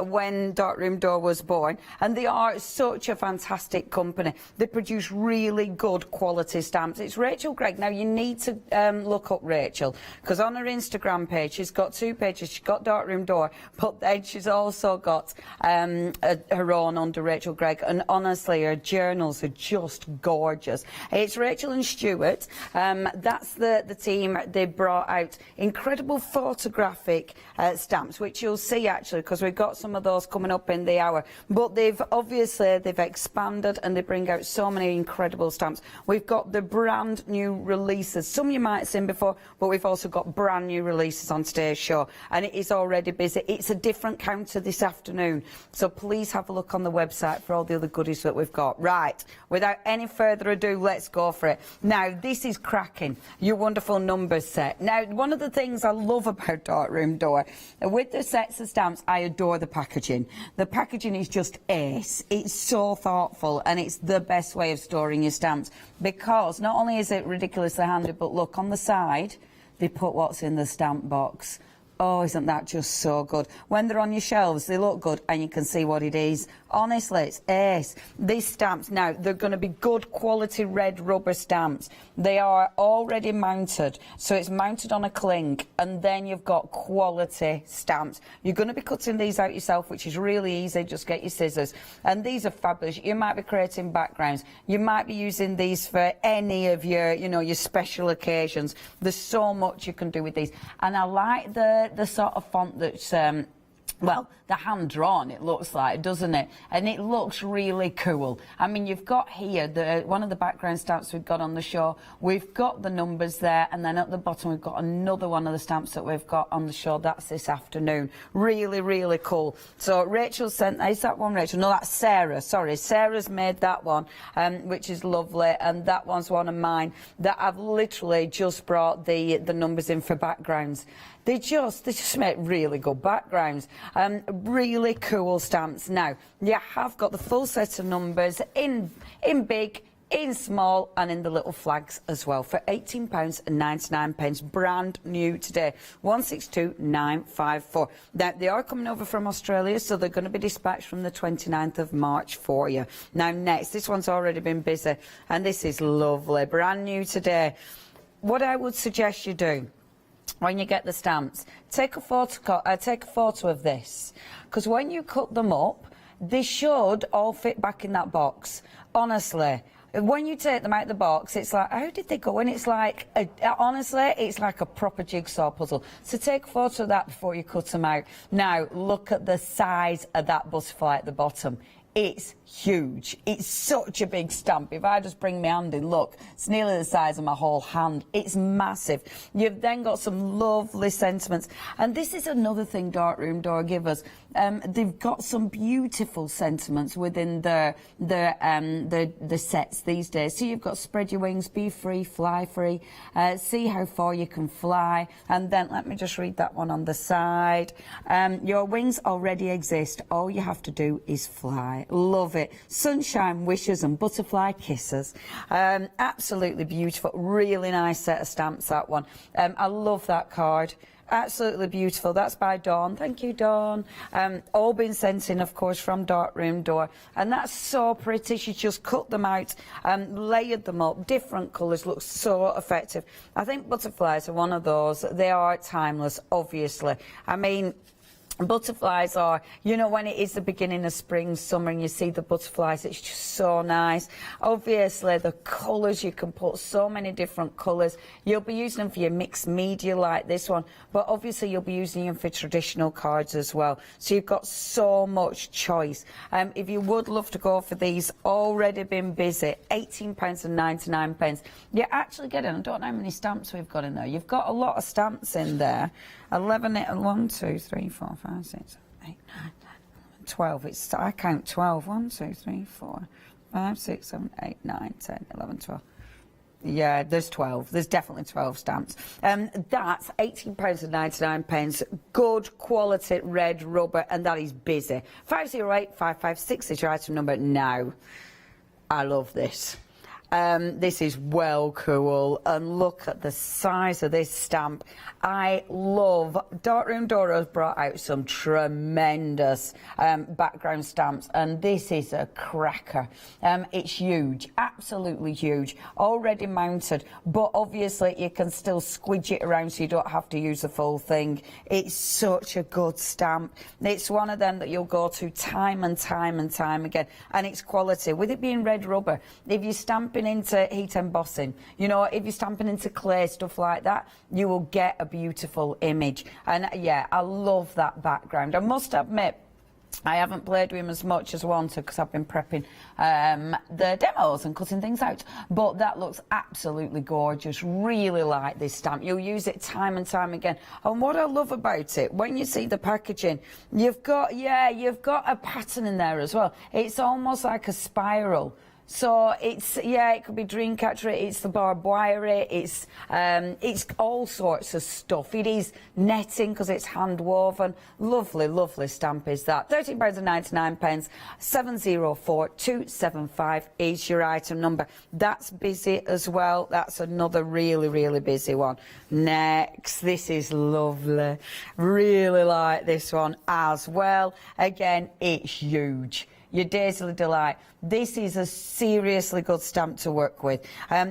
when darkroom door was born, and they are such a fantastic company. They produce really good quality stamps. It's Rachel Gregg. Now you need to look up Rachel, because on her Instagram page she's got 2 pages. She's got darkroom door, but then she's also got her own under Rachel Gregg, and honestly her journals are just gorgeous. It's Rachel and Stuart. That's the team. They brought out incredible photographic stamps, which you'll see actually, because we've got some of those coming up in the hour. But they've expanded, and they bring out so many incredible stamps. We've got the brand new releases. Some you might have seen before, but we've also got brand new releases on today's show, and it is already busy. It's a different counter this afternoon, so please have a look on the website for all the other goodies that we've got. Right, without any further ado, let's go for it. Now, this is cracking, your wonderful numbers set. Now, one of the things I love about darkroom door, with the sets of stamps, I adore the packaging. The packaging is just ace. It's so thoughtful, and it's the best way of storing your stamps, because not only is it ridiculously handy, but look, on the side they put what's in the stamp box. Oh, isn't that just so good? When they're on your shelves, they look good, and you can see what it is. Honestly, it's ace. These stamps, now, they're going to be good quality red rubber stamps. They are already mounted, so it's mounted on a cling, and then you've got quality stamps. You're going to be cutting these out yourself, which is really easy. Just get your scissors. And these are fabulous. You might be creating backgrounds. You might be using these for any of your, you know, your special occasions. There's so much you can do with these. And I like the sort of font that's well, the hand-drawn, it looks like, doesn't it? And it looks really cool. I mean, you've got here, one of the background stamps we've got on the show, we've got the numbers there, and then at the bottom we've got another one of the stamps that we've got on the show. That's this afternoon. Really, really cool. So Rachel sent, is that one Rachel? No, that's Sarah, sorry. Sarah's made that one, which is lovely, and that one's one of mine that I've literally just brought the numbers in for backgrounds. They just make really good backgrounds. Really cool stamps. Now, you have got the full set of numbers in big, in small, and in the little flags as well for £18.99, brand new today, 162954. Now, they are coming over from Australia, so they're going to be dispatched from the 29th of March for you. Now, next, this one's already been busy, and this is lovely, brand new today. What I would suggest you do, when you get the stamps, take a photo of this, because when you cut them up, they should all fit back in that box. Honestly, when you take them out of the box, it's like, how did they go? And it's like, honestly, it's like a proper jigsaw puzzle. So take a photo of that before you cut them out. Now, look at the size of that butterfly at the bottom. It's huge. It's such a big stamp. If I just bring my hand in, look, it's nearly the size of my whole hand. It's massive. You've then got some lovely sentiments. And this is another thing Darkroom Door give us. They've got some beautiful sentiments within the sets these days. So you've got spread your wings, be free, fly free, see how far you can fly. And then let me just read that one on the side. Your wings already exist. All you have to do is fly. Love it. Sunshine wishes and butterfly kisses. Absolutely beautiful. Really nice set of stamps, that one. I love that card. Absolutely beautiful. That's by Dawn. Thank you, Dawn. All been sent in, of course, from Darkroom Door. And that's so pretty. She just cut them out, layered them up, different colours, looks so effective. I think butterflies are one of those. They are timeless, obviously. I mean, butterflies are, you know, when it is the beginning of spring, summer, and you see the butterflies, it's just so nice. Obviously, the colours, you can put so many different colours. You'll be using them for your mixed media like this one, but obviously you'll be using them for traditional cards as well. So you've got so much choice. If you would love to go for these, already been busy, £18.99. You're actually getting, I don't know how many stamps we've got in there. You've got a lot of stamps in there. 11, 1, 2, 3, 4, 5, 6, 8, 9, 10, 12. It's, I count 12. 1, 2, 3, 4, 5, 6, 7, 8, 9, 10, 11, 12. Yeah, there's 12. There's definitely 12 stamps. That's £18.99. Good quality red rubber, and that is busy. 508-556 is your item number now. I love this. This is well cool, and look at the size of this stamp. I love, Darkroom Door has brought out some tremendous background stamps, and this is a cracker. It's huge, absolutely huge, already mounted, but obviously you can still squidge it around so you don't have to use the full thing. It's such a good stamp. It's one of them that you'll go to time and time and time again, and it's quality. With it being red rubber, if you're stamping into heat embossing, you know, if you're stamping into clay, stuff like that, you will get a beautiful image. And yeah, I love that background. I must admit, I haven't played with him as much as I wanted because I've been prepping the demos and cutting things out, but that looks absolutely gorgeous. Really like this stamp. You'll use it time and time again. And what I love about it, when you see the packaging, you've got a pattern in there as well. It's almost like a spiral. So it's, yeah, it could be Dreamcatcher, it's the barbed wire, it's all sorts of stuff. It is netting because it's hand woven. Lovely, lovely stamp is that. £13.99, 704275 is your item number. That's busy as well. That's another really, really busy one. Next, this is lovely. Really like this one as well. Again, it's huge. your Daisy Delight. This is a seriously good stamp to work with.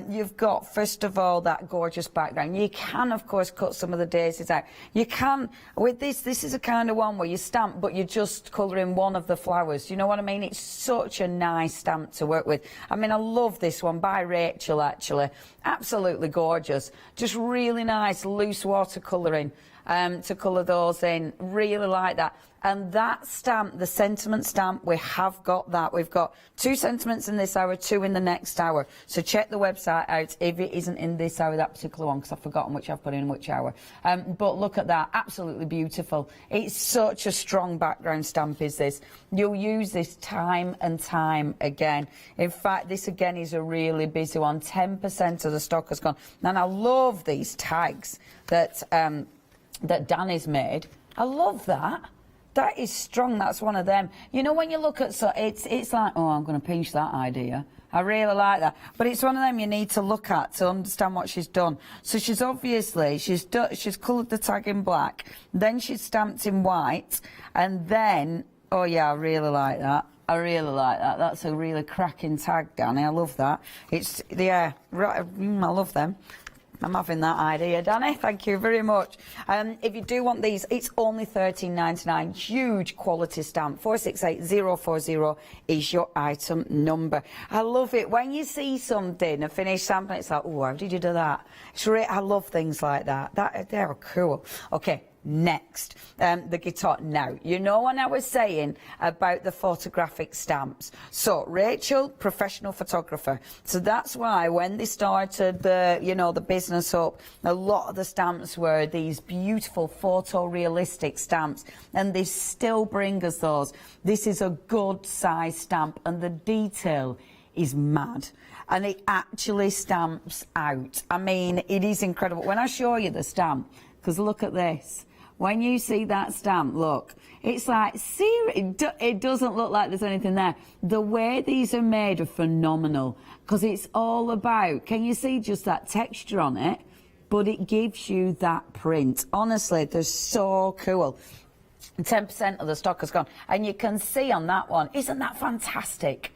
You've got, first of all, that gorgeous background. You can, of course, cut some of the daisies out. You can, with this is a kind of one where you stamp, but you're just colouring one of the flowers. You know what I mean? It's such a nice stamp to work with. I mean, I love this one by Rachel, actually. Absolutely gorgeous. Just really nice, loose watercolouring to colour those in. Really like that. And that stamp, the sentiment stamp, we have got that. We've got 2 sentiments in this hour, 2 in the next hour. So check the website out if it isn't in this hour, that particular one, because I've forgotten which I've put in which hour. But look at that, absolutely beautiful. It's such a strong background stamp, is this. You'll use this time and time again. In fact, this again is a really busy one. 10% of the stock has gone. And I love these tags that that Danny's made. I love that. That is strong. That's one of them. You know, when you look at, so it's like, oh, I'm going to pinch that idea. I really like that. But it's one of them you need to look at to understand what she's done. So she's obviously, she's coloured the tag in black, then she's stamped in white, and then, oh yeah, I really like that. I really like that. That's a really cracking tag, Danny. I love that. It's, yeah, right, I love them. I'm having that idea, Danny. Thank you very much. If you do want these, it's only £13.99. Huge quality stamp. 468040 is your item number. I love it. When you see something, a finished stamp, it's like, oh, how did you do that? It's really, I love things like that. They're cool. Okay. Next, the guitar. Now, you know when I was saying about the photographic stamps. So, Rachel, professional photographer. So that's why when they started the, you know, the business up, a lot of the stamps were these beautiful photorealistic stamps, and they still bring us those. This is a good size stamp, and the detail is mad. And it actually stamps out. I mean, it is incredible. When I show you the stamp, because look at this. When you see that stamp, look, it's like, it doesn't look like there's anything there. The way these are made are phenomenal, because it's all about, can you see just that texture on it? But it gives you that print. Honestly, they're so cool. 10% of the stock has gone. And you can see on that one, isn't that fantastic?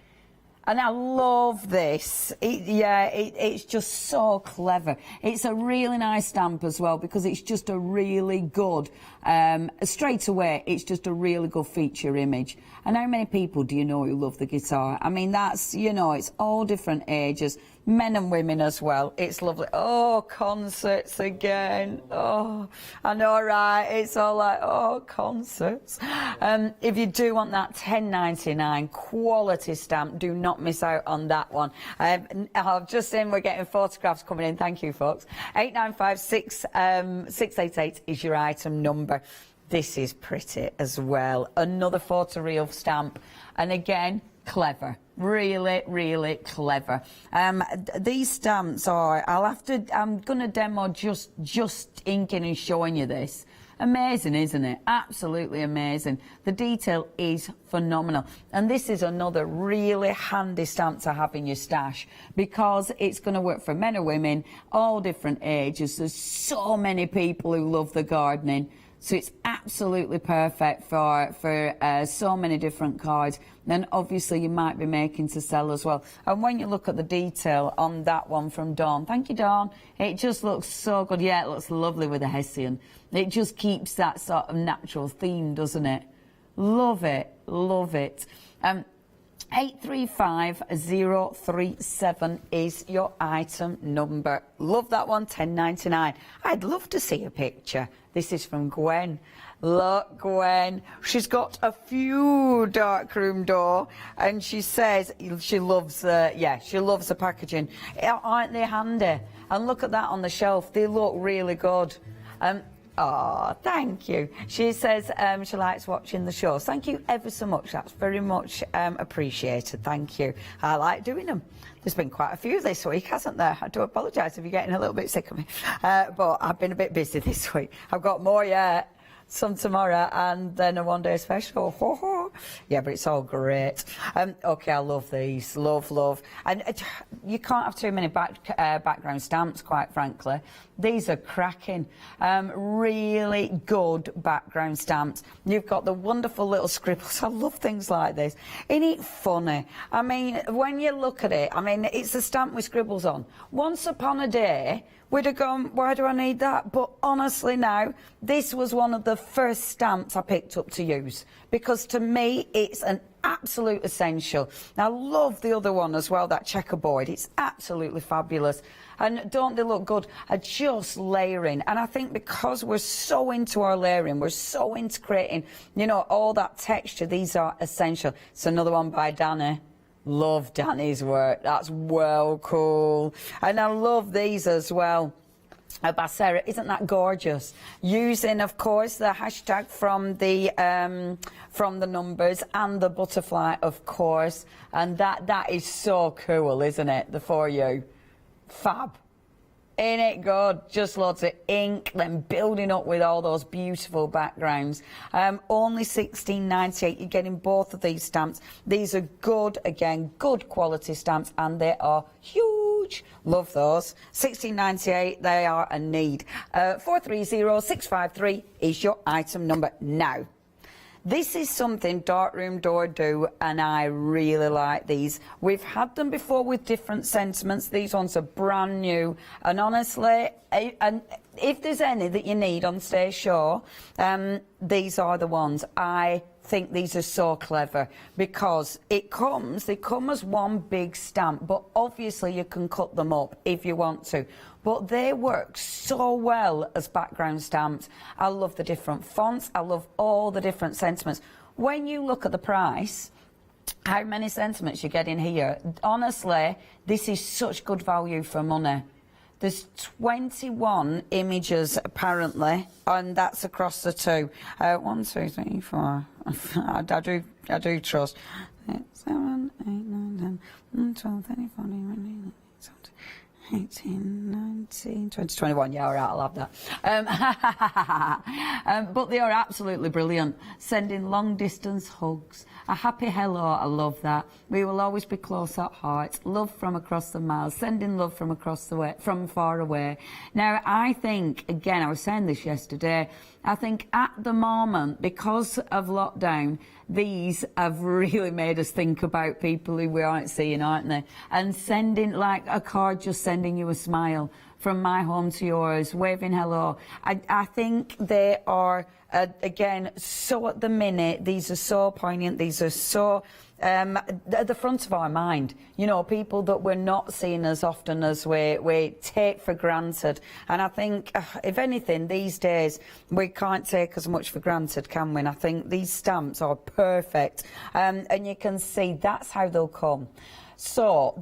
And I love this. It's just so clever. It's a really nice stamp as well, because it's just a really good, straight away, it's just a really good feature image. And how many people do you know who love the guitar? I mean, that's, you know, it's all different ages, men and women as well. It's lovely. Oh, concerts again. Oh, I know, right? It's all like, oh, concerts. If you do want that $10.99 quality stamp, do not miss out on that one. I've just seen we're getting photographs coming in. Thank you, folks. 895-688 is your item number. This is pretty as well. Another photoreal stamp. And again, clever. Really, really clever. These stamps are, I'm going to demo just inking and showing you this. Amazing, isn't it? Absolutely amazing. The detail is phenomenal. And this is another really handy stamp to have in your stash, because it's going to work for men or women, all different ages. There's so many people who love the gardening. So it's absolutely perfect for so many different cards. Then obviously you might be making to sell as well. And when you look at the detail on that one from Dawn, thank you, Dawn, it just looks so good. Yeah, it looks lovely with a Hessian. It just keeps that sort of natural theme, doesn't it? Love it, love it. 835037 is your item number. Love that one, $10.99. I'd love to see a picture. This is from Gwen. Look, Gwen, she's got a few darkroom door, and she says she loves the packaging. Aren't they handy? And look at that on the shelf. They look really good. Oh, thank you. She says she likes watching the shows. Thank you ever so much. That's very much appreciated. Thank you. I like doing them. There's been quite a few this week, hasn't there? I do apologise if you're getting a little bit sick of me. But I've been a bit busy this week. I've got more yet. Some tomorrow, and then a one-day special. Yeah, but it's all great. Okay, I love these. Love. And you can't have too many background stamps, quite frankly. These are cracking. Really good background stamps. You've got the wonderful little scribbles. I love things like this. Isn't it funny? I mean, when you look at it, I mean, it's a stamp with scribbles on. Once upon a day, we'd have gone, why do I need that? But honestly now, this was one of the first stamps I picked up to use, because to me, it's an absolute essential. I love the other one as well, that checkerboard. It's absolutely fabulous. And don't they look good? Just layering. And I think because we're so into our layering, we're so into creating, you know, all that texture, these are essential. It's another one by Danny. Love Danny's work. That's well cool. And I love these as well. By Sarah, isn't that gorgeous? Using, of course, the hashtag from the numbers and the butterfly, of course. And that is so cool, isn't it? The For You. Fab. Ain't it good? Just lots of ink, then building up with all those beautiful backgrounds. Only $16.98. You're getting both of these stamps. These are good, again, good quality stamps, and they are huge. Love those. $16.98. They are a need. 430653 is your item number now. This is something Darkroom Door do, and I really like these. We've had them before with different sentiments. These ones are brand new, and honestly, and if there's any that you need on Stay Sure, these are the ones. I think these are so clever because they come as one big stamp, but obviously you can cut them up if you want to. But they work so well as background stamps. I love the different fonts. I love all the different sentiments. When you look at the price, how many sentiments you get in here, honestly, this is such good value for money. There's 21 images apparently, and that's across the two. 1, 2, 3, 4. I do trust. 7, 8, 9, 10, 12, 13, 14, 18, 19, 20, 21. Yeah, all right, I'll have that. But they are absolutely brilliant. Sending long distance hugs. A happy hello, I love that. We will always be close at heart. Love from across the miles. Sending love from across the way, from far away. Now, I think, again, I was saying this yesterday, I think at the moment, because of lockdown, these have really made us think about people who we aren't seeing, aren't they? And sending, like a card, just sending you a smile. From my home to yours, waving hello. I think they are, again, so at the minute, these are so poignant, these are so at the front of our mind. You know, people that we're not seeing as often as we take for granted. And I think, if anything, these days, we can't take as much for granted, can we? And I think these stamps are perfect. And you can see that's how they'll come. So,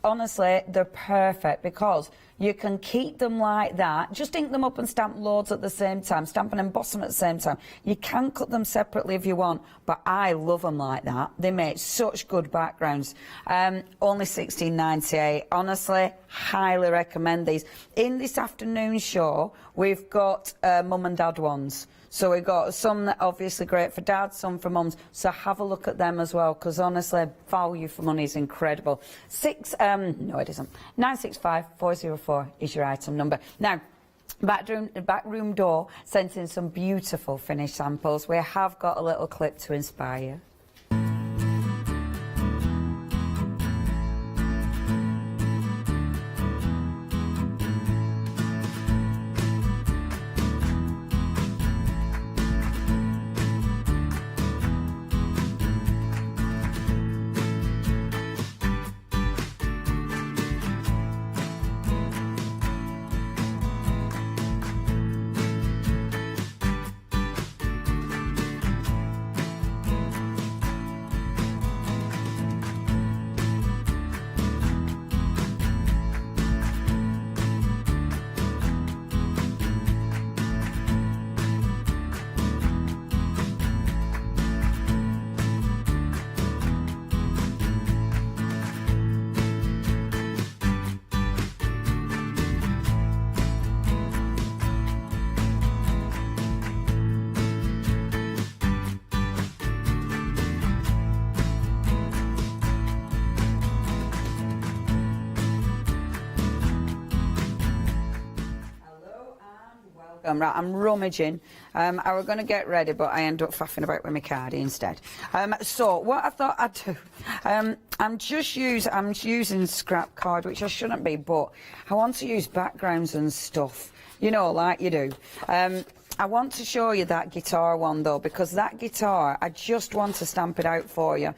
honestly, they're perfect because you can keep them like that, just ink them up and stamp loads at the same time, stamp and emboss them at the same time. You can cut them separately if you want, but I love them like that. They make such good backgrounds. Only $16.98. Honestly, highly recommend these. In this afternoon show, we've got mum and dad ones. So we've got some that are obviously great for dads, some for mums. So have a look at them as well, because honestly, value for money is incredible. No, it isn't. 965404 is your item number. Now, Backroom Door sent in some beautiful finished samples. We have got a little clip to inspire you. Right, I'm rummaging. I was going to get ready, but I end up faffing about with my card instead. So what I thought I'd do, I'm using scrap card, which I shouldn't be, but I want to use backgrounds and stuff, you know, like you do. I want to show you that guitar one though, because that guitar, I just want to stamp it out for you.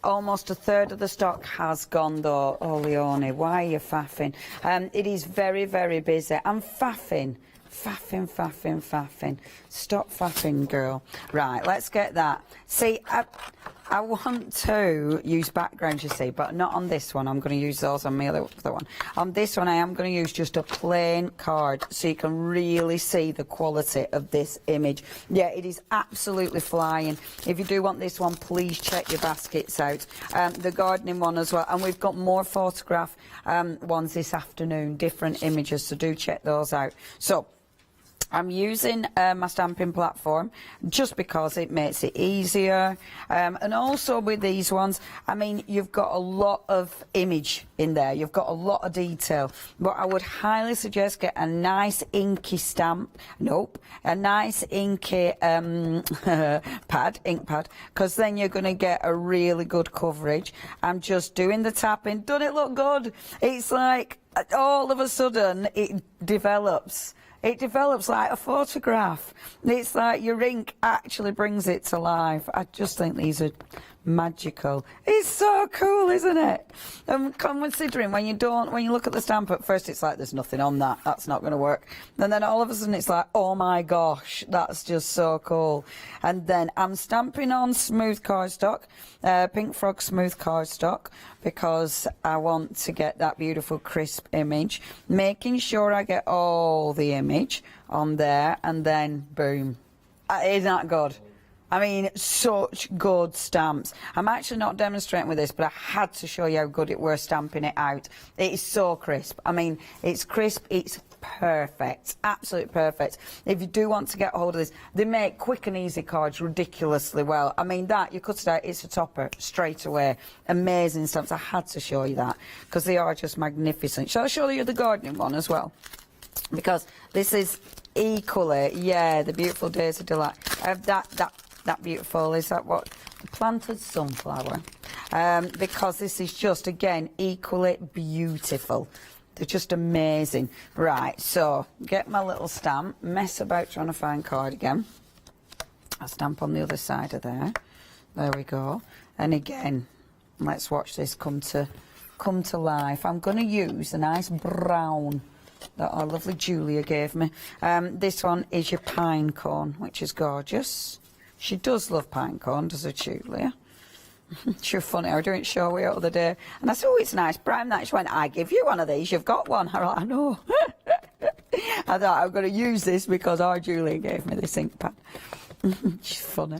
Almost a third of the stock has gone though. Oh, Leonie, why are you faffing? It is very, very busy. I'm faffing. Faffing. Stop faffing, girl. Right, let's get that. See, I want to use backgrounds, you see, but not on this one. I'm going to use those on my other one. On this one, I am going to use just a plain card so you can really see the quality of this image. Yeah, it is absolutely flying. If you do want this one, please check your baskets out. The gardening one as well. And we've got more photograph ones this afternoon, different images, so do check those out. So, I'm using my stamping platform just because it makes it easier, and also with these ones, I mean, you've got a lot of image in there, you've got a lot of detail, but I would highly suggest get a nice inky stamp, a nice inky ink pad, because then you're going to get a really good coverage. I'm just doing the tapping. Doesn't it look good? It's like all of a sudden it develops. It develops like a photograph. It's like your ink actually brings it to life. I just think these are magical. It's so cool, isn't it? Considering when you look at the stamp at first, it's like there's nothing on that. That's not going to work. And then all of a sudden it's like, oh my gosh, that's just so cool. And then I'm stamping on smooth cardstock, Pink Frog smooth cardstock, because I want to get that beautiful crisp image, making sure I get all the image on there, and then boom. Isn't that good? I mean, such good stamps. I'm actually not demonstrating with this, but I had to show you how good it was stamping it out. It is so crisp. I mean, it's crisp, it's perfect, absolutely perfect. If you do want to get hold of this, they make quick and easy cards ridiculously well. I mean, that, you cut it out, it's a topper straight away. Amazing stamps. I had to show you that because they are just magnificent. Shall I show you the gardening one as well? Because this is equally, yeah, the beautiful Daisy Delight. That beautiful, is that what? Planted sunflower. Because this is just, again, equally beautiful. They're just amazing. Right, so get my little stamp, mess about trying to find card again. I'll stamp on the other side of there. There we go. And again, let's watch this come to life. I'm going to use a nice brown that our lovely Julia gave me. This one is your pine cone, which is gorgeous. She does love pine cone, does Julia? She was funny. I was doing show the other day, and I said, "Oh, it's nice brown." That she went, "I give you one of these. You've got one." I was like, "I know." I thought I'm going to use this because our Julia gave me this ink pad. She's funny.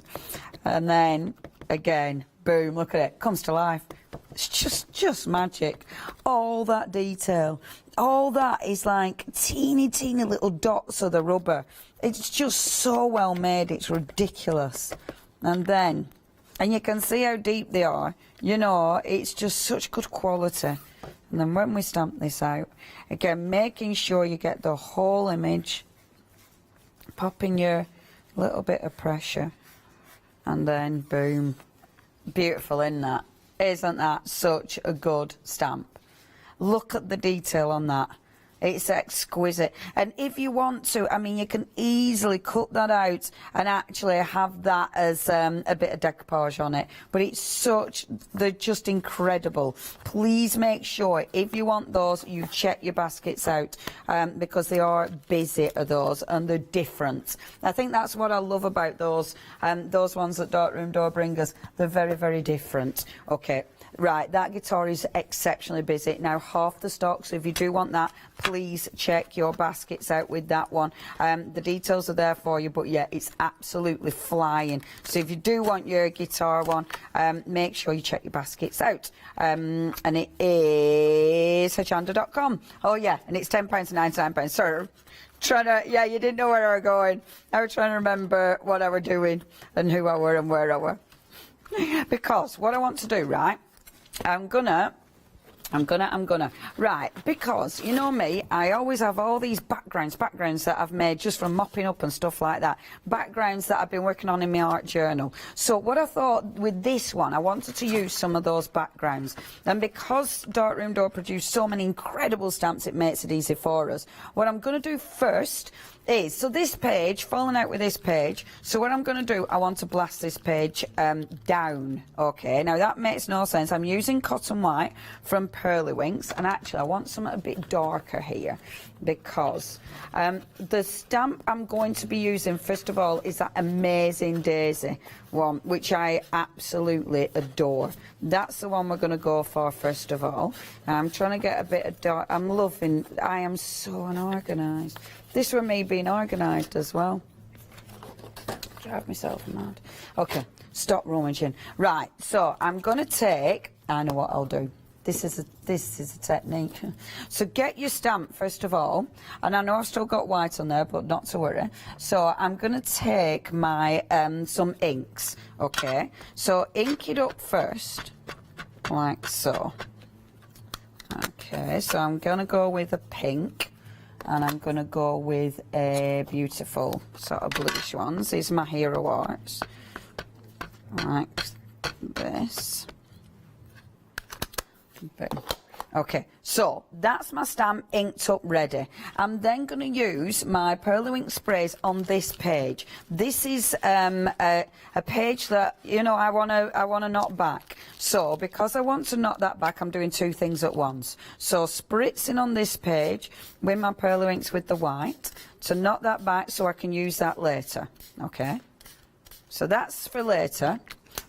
And then again, boom! Look at it. Comes to life. It's just magic. All that detail. All that is like teeny little dots of the rubber. It's just so well made, it's ridiculous. And you can see how deep they are. You know, it's just such good quality. And then when we stamp this out, again, making sure you get the whole image, popping your little bit of pressure, and then boom. Beautiful, isn't that? Isn't that such a good stamp? Look at the detail on that. It's exquisite. And if you want to, I mean, you can easily cut that out and actually have that as a bit of decoupage on it. But they're just incredible. Please make sure, if you want those, you check your baskets out because they are busy of those and they're different. I think that's what I love about those ones that Dark Room Door bring us. They're very, very different. Okay. Right, that guitar is exceptionally busy. Now, half the stock, so if you do want that, please check your baskets out with that one. The details are there for you, but yeah, it's absolutely flying. So if you do want your guitar one, make sure you check your baskets out. And it is Hochanda.com. Oh yeah, and it's £10 to £99. Sorry. Yeah, you didn't know where I was going. I was trying to remember what I was doing and who I were and where I were. Because what I want to do, right, I'm gonna I'm gonna. Right, because, you know me, I always have all these backgrounds that I've made just from mopping up and stuff like that. Backgrounds that I've been working on in my art journal. So what I thought with this one, I wanted to use some of those backgrounds. And because Darkroom Door produced so many incredible stamps, it makes it easy for us. What I'm going to do first is, so this page, falling out with this page, so what I'm going to do, I want to blast this page down, okay? Now that makes no sense. I'm using cotton white from Pearlywinks, and actually I want something a bit darker here, because the stamp I'm going to be using, first of all, is that amazing Daisy one, which I absolutely adore. That's the one we're going to go for first of all. I'm trying to get a bit of dark. I am so unorganised. This was me being organised as well. Drive myself mad. Okay, stop rummaging. Right, so I'm going to take, I know what I'll do. This is a technique. So get your stamp first of all, and I know I've still got white on there, but not to worry. So I'm going to take my some inks, okay? So ink it up first, like so. Okay, so I'm going to go with a pink. And I'm going to go with a beautiful sort of bluish ones. These are my Hero Arts. Like this. Okay, so that's my stamp inked up ready. I'm then going to use my Pearlywink sprays on this page. This is a page that, you know, I want to knock back. So because I want to knock that back, I'm doing two things at once. So spritzing on this page with my Pearlywinks with the white to knock that back so I can use that later. Okay, so that's for later.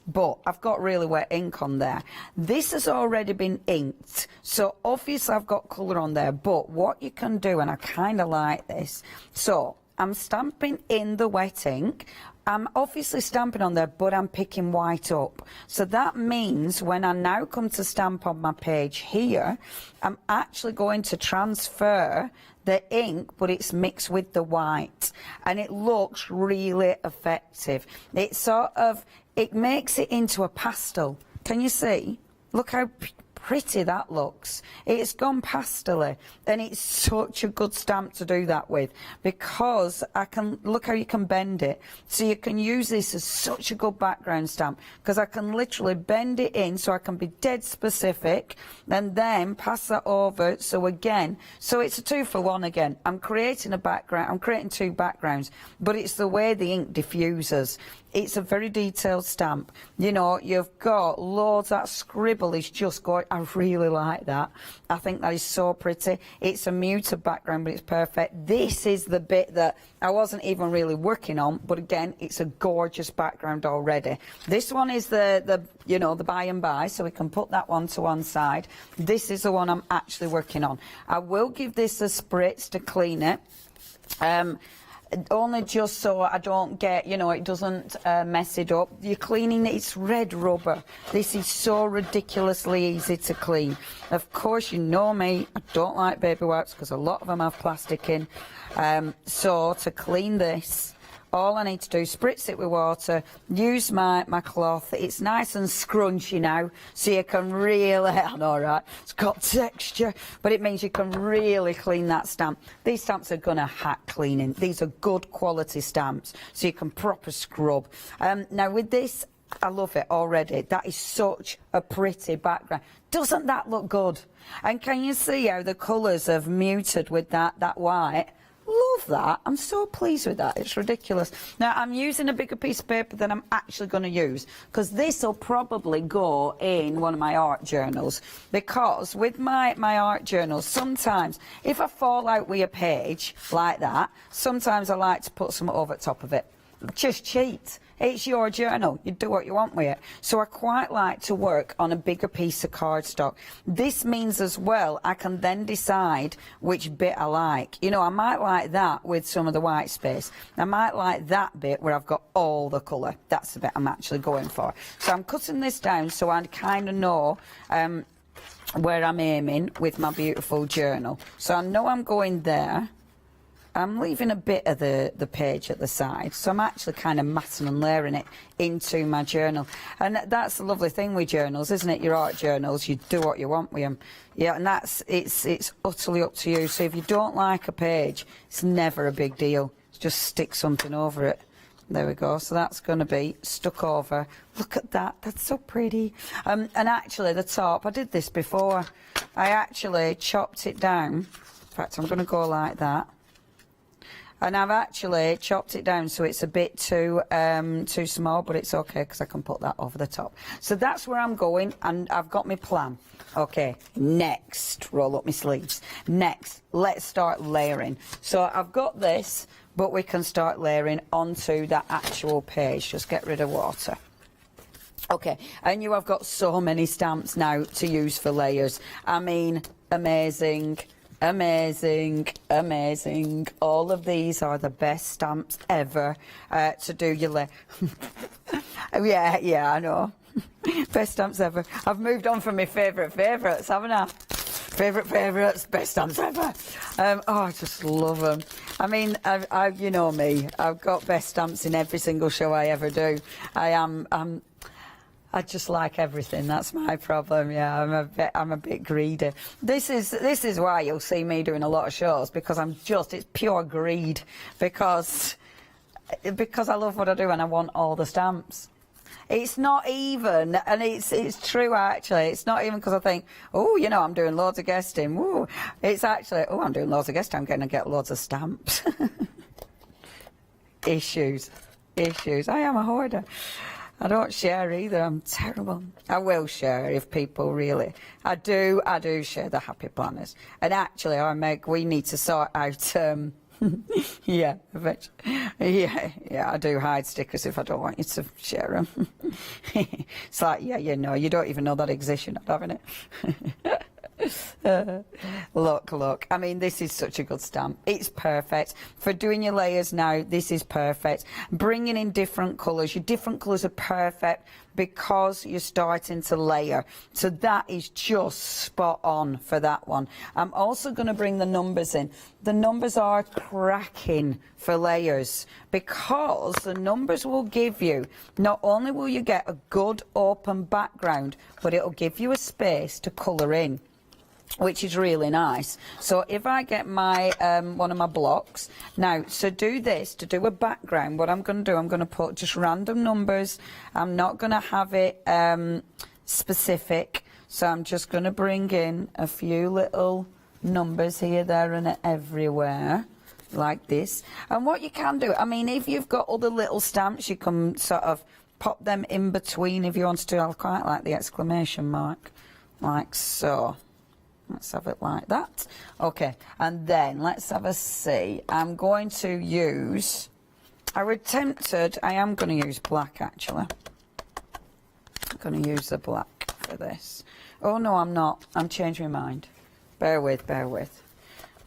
But I've got really wet ink on there. This has already been inked, so obviously I've got colour on there. But what you can do, and I kind of like this, so I'm stamping in the wet ink. I'm obviously stamping on there, but I'm picking white up. So that means when I now come to stamp on my page here, I'm actually going to transfer the ink, but it's mixed with the white, and it looks really effective. It sort of, it makes it into a pastel. Can you see? Look how pretty that looks. It's gone pastel-y, and it's such a good stamp to do that with, because I can, look how you can bend it. So you can use this as such a good background stamp, because I can literally bend it in so I can be dead specific, and then pass that over. So again, so it's a 2-for-1 again. I'm creating a background, I'm creating two backgrounds, but it's the way the ink diffuses. It's a very detailed stamp. You know, you've got loads, that scribble is just gorgeous. I really like that. I think that is so pretty. It's a muted background, but it's perfect. This is the bit that I wasn't even really working on, but again, it's a gorgeous background already. This one is the you know, the by and by, so we can put that one to one side. This is the one I'm actually working on. I will give this a spritz to clean it. Only just so I don't get, you know, it doesn't mess it up. You're cleaning it, it's red rubber. This is so ridiculously easy to clean. Of course, you know me, I don't like baby wipes because a lot of them have plastic in. So to clean this, all I need to do is spritz it with water, use my cloth. It's nice and scrunchy now, so you can really, I know, right, it's got texture, but it means you can really clean that stamp. These stamps are going to hack cleaning. These are good quality stamps, so you can proper scrub. Now with this, I love it already. That is such a pretty background. Doesn't that look good? And can you see how the colours have muted with that white? Love that. I'm so pleased with that. It's ridiculous. Now I'm using a bigger piece of paper than I'm actually going to use, because this will probably go in one of my art journals, because with my art journals, sometimes if I fall out with a page like that, sometimes I like to put some over the top of it. Just cheat. It's your journal. You do what you want with it. So I quite like to work on a bigger piece of cardstock. This means as well I can then decide which bit I like. You know, I might like that with some of the white space. I might like that bit where I've got all the colour. That's the bit I'm actually going for. So I'm cutting this down so I kind of know where I'm aiming with my beautiful journal. So I know I'm going there. I'm leaving a bit of the page at the side, so I'm actually kind of matting and layering it into my journal. And that's the lovely thing with journals, isn't it? Your art journals, you do what you want with them. Yeah, and it's utterly up to you. So if you don't like a page, it's never a big deal. Just stick something over it. There we go. So that's going to be stuck over. Look at that. That's so pretty. And actually, the top, I did this before. I actually chopped it down. In fact, I'm going to go like that. And I've actually chopped it down so it's a bit too small, but it's okay because I can put that over the top. So that's where I'm going, and I've got my plan. Okay, next, roll up my sleeves. Next, let's start layering. So I've got this, but we can start layering onto that actual page. Just get rid of water. Okay, I knew I've got so many stamps now to use for layers. I mean, amazing. Amazing, amazing. All of these are the best stamps ever to do your layer. yeah, I know. Best stamps ever. I've moved on from my favourites, haven't I? Favourites, best stamps ever. I just love them. I mean, you know me. I've got best stamps in every single show I ever do. I just like everything. That's my problem. Yeah, I'm a bit greedy. This is why you'll see me doing a lot of shows, because it's pure greed, because I love what I do and I want all the stamps. It's not even, and it's true actually. It's not even because I think, oh, you know, I'm doing loads of guesting. Woo. It's actually, oh, I'm doing loads of guesting. I'm going to get loads of stamps. Issues. I am a hoarder. I don't share either. I'm terrible. I will share if people really. I do share the happy planners. And actually, we need to sort out. Yeah, yeah, I do hide stickers if I don't want you to share them. It's like, yeah, you know, you don't even know that exists. You're not having it. Look. I mean, this is such a good stamp. It's perfect. For doing your layers now, this is perfect. Bringing in different colours. Your different colours are perfect because you're starting to layer. So that is just spot on for that one. I'm also going to bring the numbers in. The numbers are cracking for layers because the numbers will give you, not only will you get a good open background, but it'll give you a space to colour in, which is really nice. So if I get my one of my blocks now, so do this to do a background. What I'm going to do, I'm going to put just random numbers. I'm not going to have it specific, so I'm just going to bring in a few little numbers here, there and everywhere like this. And what you can do, I mean, if you've got other little stamps, you can sort of pop them in between if you want to. I quite like the exclamation mark, like so. Let's have it like that. Okay, and then let's have a see. I'm going to use, I am going to use black actually. I'm going to use the black for this. Oh no, I'm not. I'm changing my mind. Bear with.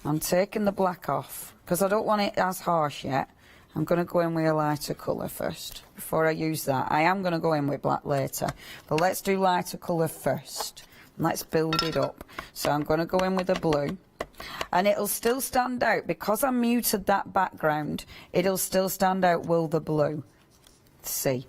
I'm taking the black off because I don't want it as harsh yet. I'm going to go in with a lighter colour first before I use that. I am going to go in with black later, but let's do lighter colour first. Let's build it up. So I'm going to go in with a blue, and it'll still stand out because I muted that background. It'll still stand out with the blue. See,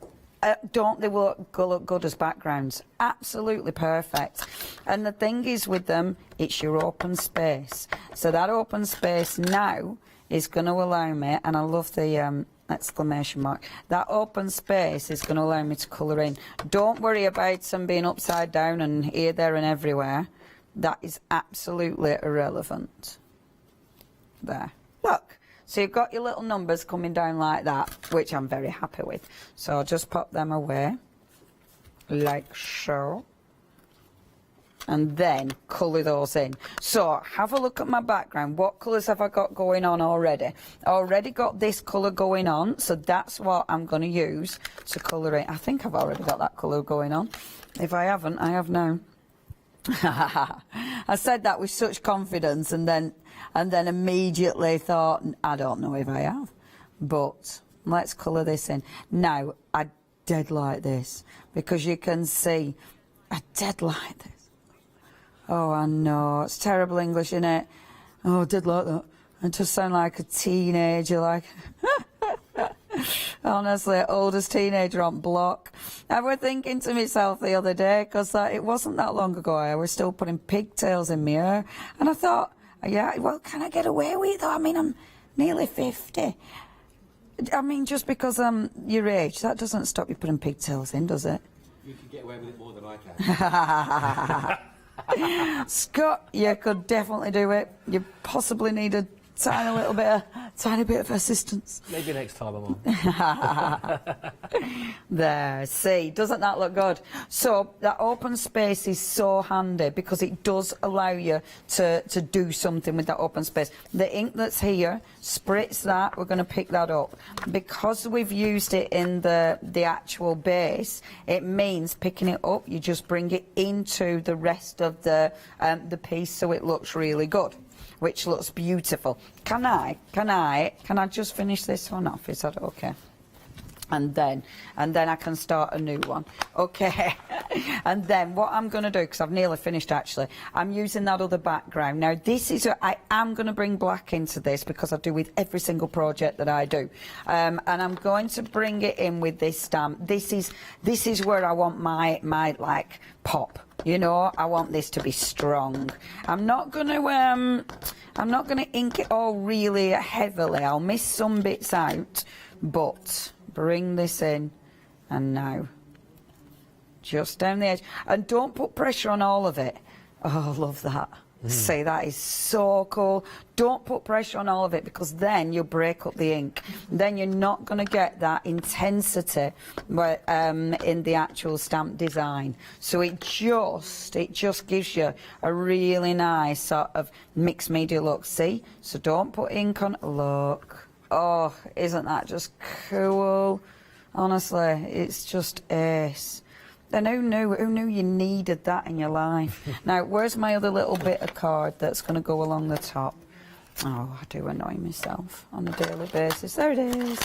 don't they look good as backgrounds? Absolutely perfect. And the thing is with them, it's your open space. So that open space now is going to allow me, and I love the exclamation mark. That open space is going to allow me to colour in. Don't worry about some being upside down and here, there and everywhere. That is absolutely irrelevant. There. Look. So you've got your little numbers coming down like that, which I'm very happy with. So I'll just pop them away. Like so. And then colour those in. So have a look at my background. What colours have I got going on already? I already got this colour going on, so that's what I'm going to use to colour it. I think I've already got that colour going on. If I haven't, I have now. I said that with such confidence and then immediately thought, I don't know if I have. But let's colour this in. Now, I dead like this because you can see I dead like this. Oh, I know. It's terrible English, isn't it? Oh, I did like that. I just sound like a teenager, like... Honestly, oldest teenager on block. I was thinking to myself the other day, because it wasn't that long ago, I was still putting pigtails in my hair. And I thought, yeah, well, can I get away with it? I mean, I'm nearly 50. I mean, just because I'm your age, that doesn't stop you putting pigtails in, does it? You can get away with it more than I can. Scott, you could definitely do it. You possibly need a tiny bit of assistance. Maybe next time I'm on. There, see, doesn't that look good? So that open space is so handy because it does allow you to do something with that open space. The ink that's here, spritz that, we're going to pick that up. Because we've used it in the actual base, it means picking it up, you just bring it into the rest of the piece so it looks really good, which looks beautiful. Can I just finish this one off? Is that okay? And then I can start a new one. Okay. And then what I'm going to do, because I've nearly finished actually, I'm using that other background. Now this is, I am going to bring black into this because I do with every single project that I do. And I'm going to bring it in with this stamp. This is where I want my like pop. You know, I want this to be strong. I'm not going to ink it all really heavily. I'll miss some bits out, but bring this in, and now just down the edge, and don't put pressure on all of it. Oh, I love that. See, that is so cool. Don't put pressure on all of it because then you'll break up the ink. Then you're not going to get that intensity in the actual stamp design. So it just gives you a really nice sort of mixed media look. See? So don't put ink on. Look. Oh, isn't that just cool? Honestly, it's just ace. Then who knew you needed that in your life? Now, where's my other little bit of card that's going to go along the top? Oh, I do annoy myself on a daily basis. There it is.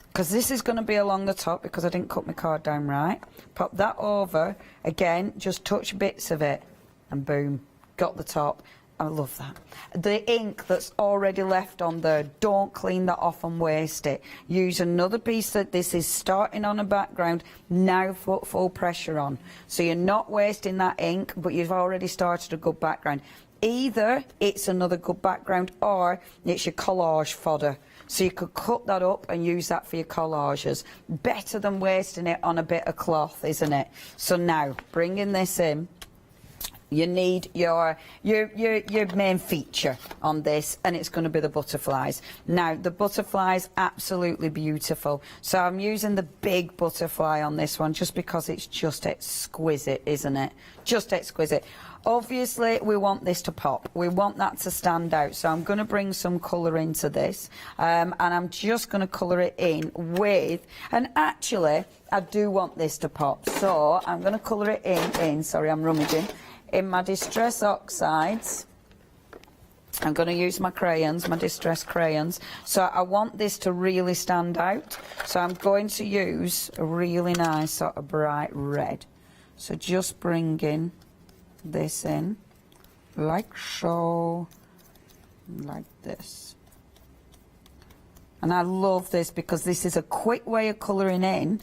Because this is going to be along the top because I didn't cut my card down right. Pop that over. Again, just touch bits of it. And boom, got the top. I love that. The ink that's already left on there, don't clean that off and waste it. Use another piece that this is starting on a background, now put full pressure on. So you're not wasting that ink, but you've already started a good background. Either it's another good background or it's your collage fodder. So you could cut that up and use that for your collages. Better than wasting it on a bit of cloth, isn't it? So now, bringing this in, you need your main feature on this, and it's going to be the butterflies. Now, the butterflies, absolutely beautiful. So I'm using the big butterfly on this one just because it's just exquisite, isn't it? Just exquisite. Obviously, we want this to pop. We want that to stand out. So I'm going to bring some colour into this, and I'm just going to colour it in with, and actually, I do want this to pop. So I'm going to colour it in, sorry, I'm rummaging, in my Distress Oxides. I'm going to use my crayons, my Distress crayons. So I want this to really stand out. So I'm going to use a really nice sort of bright red. So just bringing this in, like so, like this. And I love this because this is a quick way of colouring in,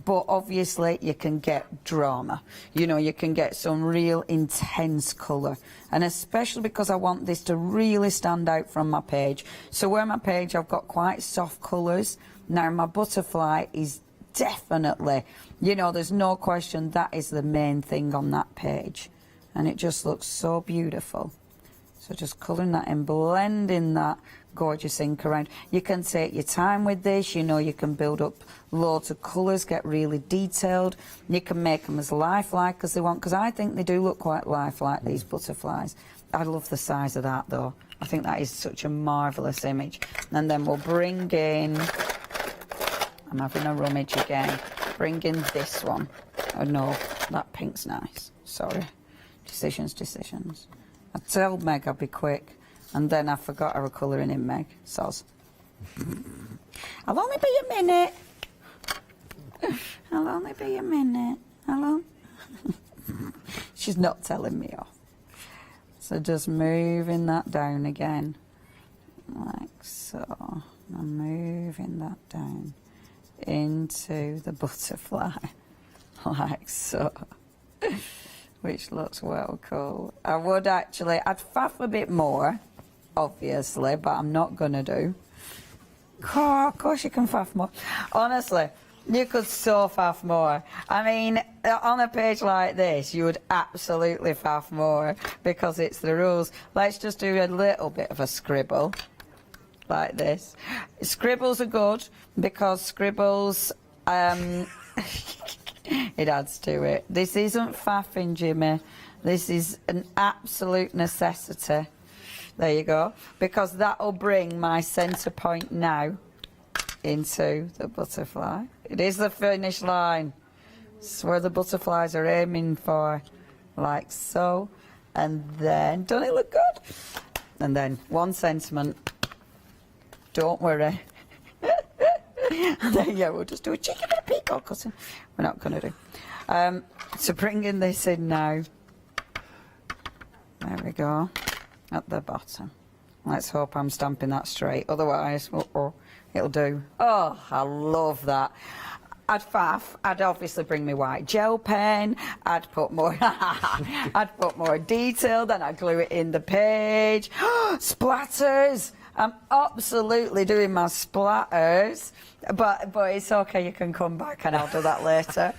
but obviously you can get drama. You know, you can get some real intense colour. And especially because I want this to really stand out from my page. So where my page I've got quite soft colours, now my butterfly is definitely, you know, there's no question that is the main thing on that page. And it just looks so beautiful. So just colouring that in, blending that gorgeous ink around. You can take your time with this, you know, you can build up loads of colours, get really detailed. You can make them as lifelike as they want, because I think they do look quite lifelike, these butterflies. I love the size of that though. I think that is such a marvellous image. And then we'll bring in, I'm having a rummage again, bring in this one. Oh no, that pink's nice, sorry. Decisions. I told Meg I'd be quick, and then I forgot I was colouring in, Meg. Soz. I'll only be a minute. I'll only be a minute. Hello? She's not telling me off. So just moving that down again. like so. I'm moving that down into the butterfly, like so, which looks well cool. I would actually, I'd faff a bit more, obviously, but I'm not going to do. Oh, of course you can faff more. Honestly, you could so faff more. I mean, on a page like this, you would absolutely faff more because it's the rules. Let's just do a little bit of a scribble, like this. Scribbles are good because scribbles, it adds to it. This isn't faffing, Jimmy. This is an absolute necessity. There you go. Because that'll bring my centre point now into the butterfly. It is the finish line. It's where the butterflies are aiming for, like so. And then, doesn't it look good? And then one sentiment. Don't worry. And then, yeah, we'll just do a cheeky bit of peacock cutting. We're not going to do. So bringing this in now. There we go. At the bottom. Let's hope I'm stamping that straight. Otherwise, it'll do. Oh, I love that. I'd faff. I'd obviously bring my white gel pen. I'd put more. I'd put more detail. Then I'd glue it in the page. Splatters. I'm absolutely doing my splatters, but it's okay. You can come back and I'll do that later.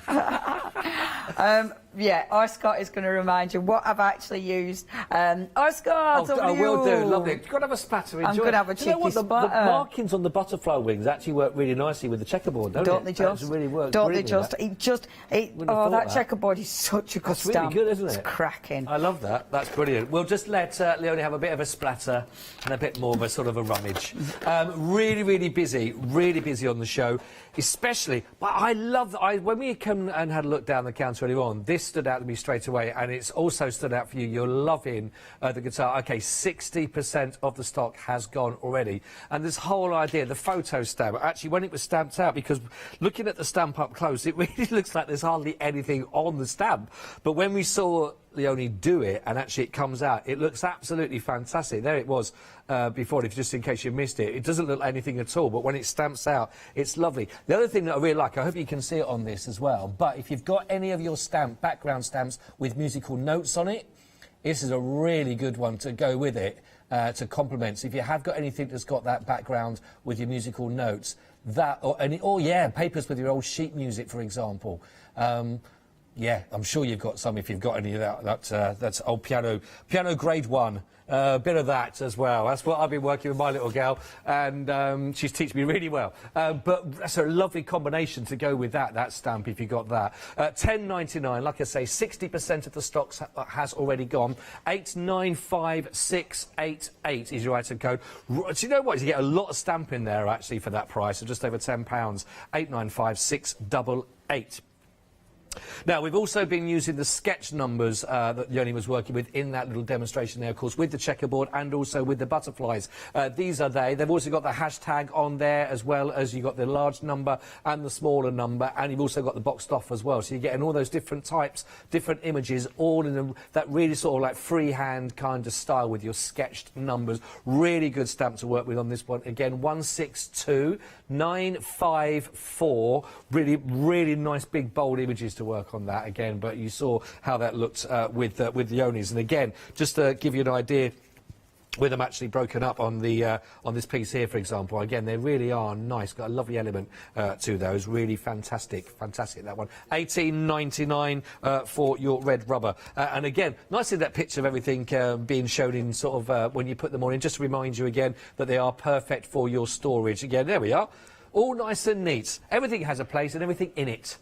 Yeah, Scott is going to remind you what I've actually used. Scott, I will do. Lovely. You've got to have a splatter. I'm going to have a cheeky splatter. The markings on the butterfly wings actually work really nicely with the checkerboard, don't they just? That really works. Don't they just? That checkerboard is such a good stamp. That's really good, isn't it? It's cracking. I love that. That's brilliant. We'll just let Leonie have a bit of a splatter and a bit more of a sort of a rummage. Really busy on the show, especially. But I love that. When we come and had a look down the counter earlier on, this stood out to me straight away, and it's also stood out for you. You're loving the guitar. Okay, 60% of the stock has gone already, and this whole idea, the photo stamp, actually when it was stamped out, because looking at the stamp up close, it really looks like there's hardly anything on the stamp, but when we saw Leonie do it and actually it comes out, it looks absolutely fantastic. There it was before, just in case you missed it. It doesn't look like anything at all, but when it stamps out, it's lovely. The other thing that I really like, I hope you can see it on this as well, but if you've got any of your background stamps with musical notes on it, this is a really good one to go with it, to complement. So if you have got anything that's got that background with your musical notes, papers with your old sheet music, for example. Yeah, I'm sure you've got some if you've got any of that. That's old piano grade 1. A bit of that as well. That's what I've been working with my little gal, and she's teaching me really well. But that's a lovely combination to go with that stamp if you got that. $10.99, like I say, 60% of the stocks has already gone. 895688 is your item code. Do you know what? You get a lot of stamp in there actually for that price of just over £10. 895688. Now, we've also been using the sketch numbers that Leonie was working with in that little demonstration there, of course, with the checkerboard and also with the butterflies. These are They've also got the hashtag on there, as well as you've got the large number and the smaller number, and you've also got the boxed off as well. So you're getting all those different types, different images, all in that really sort of like freehand kind of style with your sketched numbers. Really good stamp to work with on this one. Again, 162954. Really nice, big, bold images to work on that again, but you saw how that looked with Leonie's. And again, just to give you an idea, with them actually broken up on the on this piece here, for example, again, they really are nice. Got a lovely element to those. Really fantastic that one. $18.99 for your red rubber. And again, nicely that picture of everything being shown in sort of when you put them on in. Just to remind you again that they are perfect for your storage. Again, there we are, all nice and neat. Everything has a place and everything in it.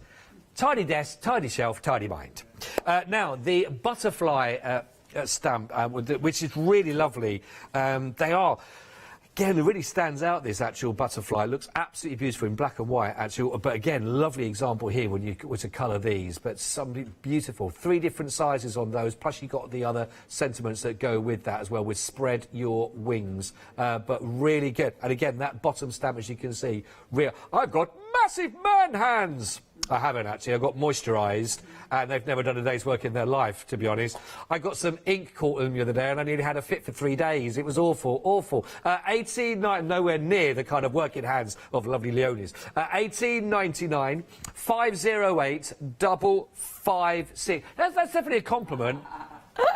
Tidy desk, tidy shelf, tidy mind. Now, the butterfly stamp, which is really lovely. They are, again, it really stands out, this actual butterfly. It looks absolutely beautiful in black and white, actually. But again, lovely example here when you were to colour these. But something beautiful. 3 different sizes on those, plus you got the other sentiments that go with that as well, with spread your wings. But really good. And again, that bottom stamp, as you can see, real. I've got massive man hands. I haven't actually. I got moisturised, and they've never done a day's work in their life, to be honest. I got some ink caught in them the other day, and I nearly had a fit for 3 days. It was awful, awful. 18.99, nowhere near the kind of working hands of lovely Leonie's. 18.99, 508 556. That's definitely a compliment.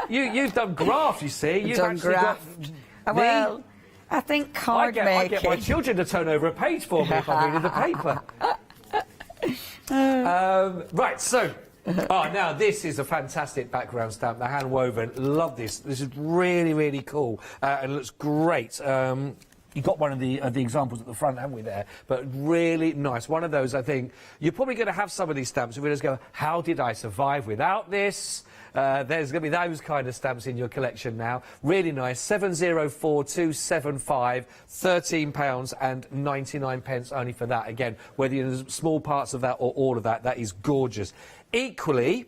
You've done graft, you see. You've done actually graft. got Well, I think card making. I get my children to turn over a page for me if I'm reading the paper. Right, so, now this is a fantastic background stamp, the hand woven. Love this. This is really, really cool and looks great. You got one of the examples at the front, haven't we, there? But really nice. One of those, I think, you're probably going to have some of these stamps and we just go, how did I survive without this? There's going to be those kind of stamps in your collection now. Really nice. 704275, £13.99 only for that. Again, whether you're in small parts of that or all of that, that is gorgeous. Equally,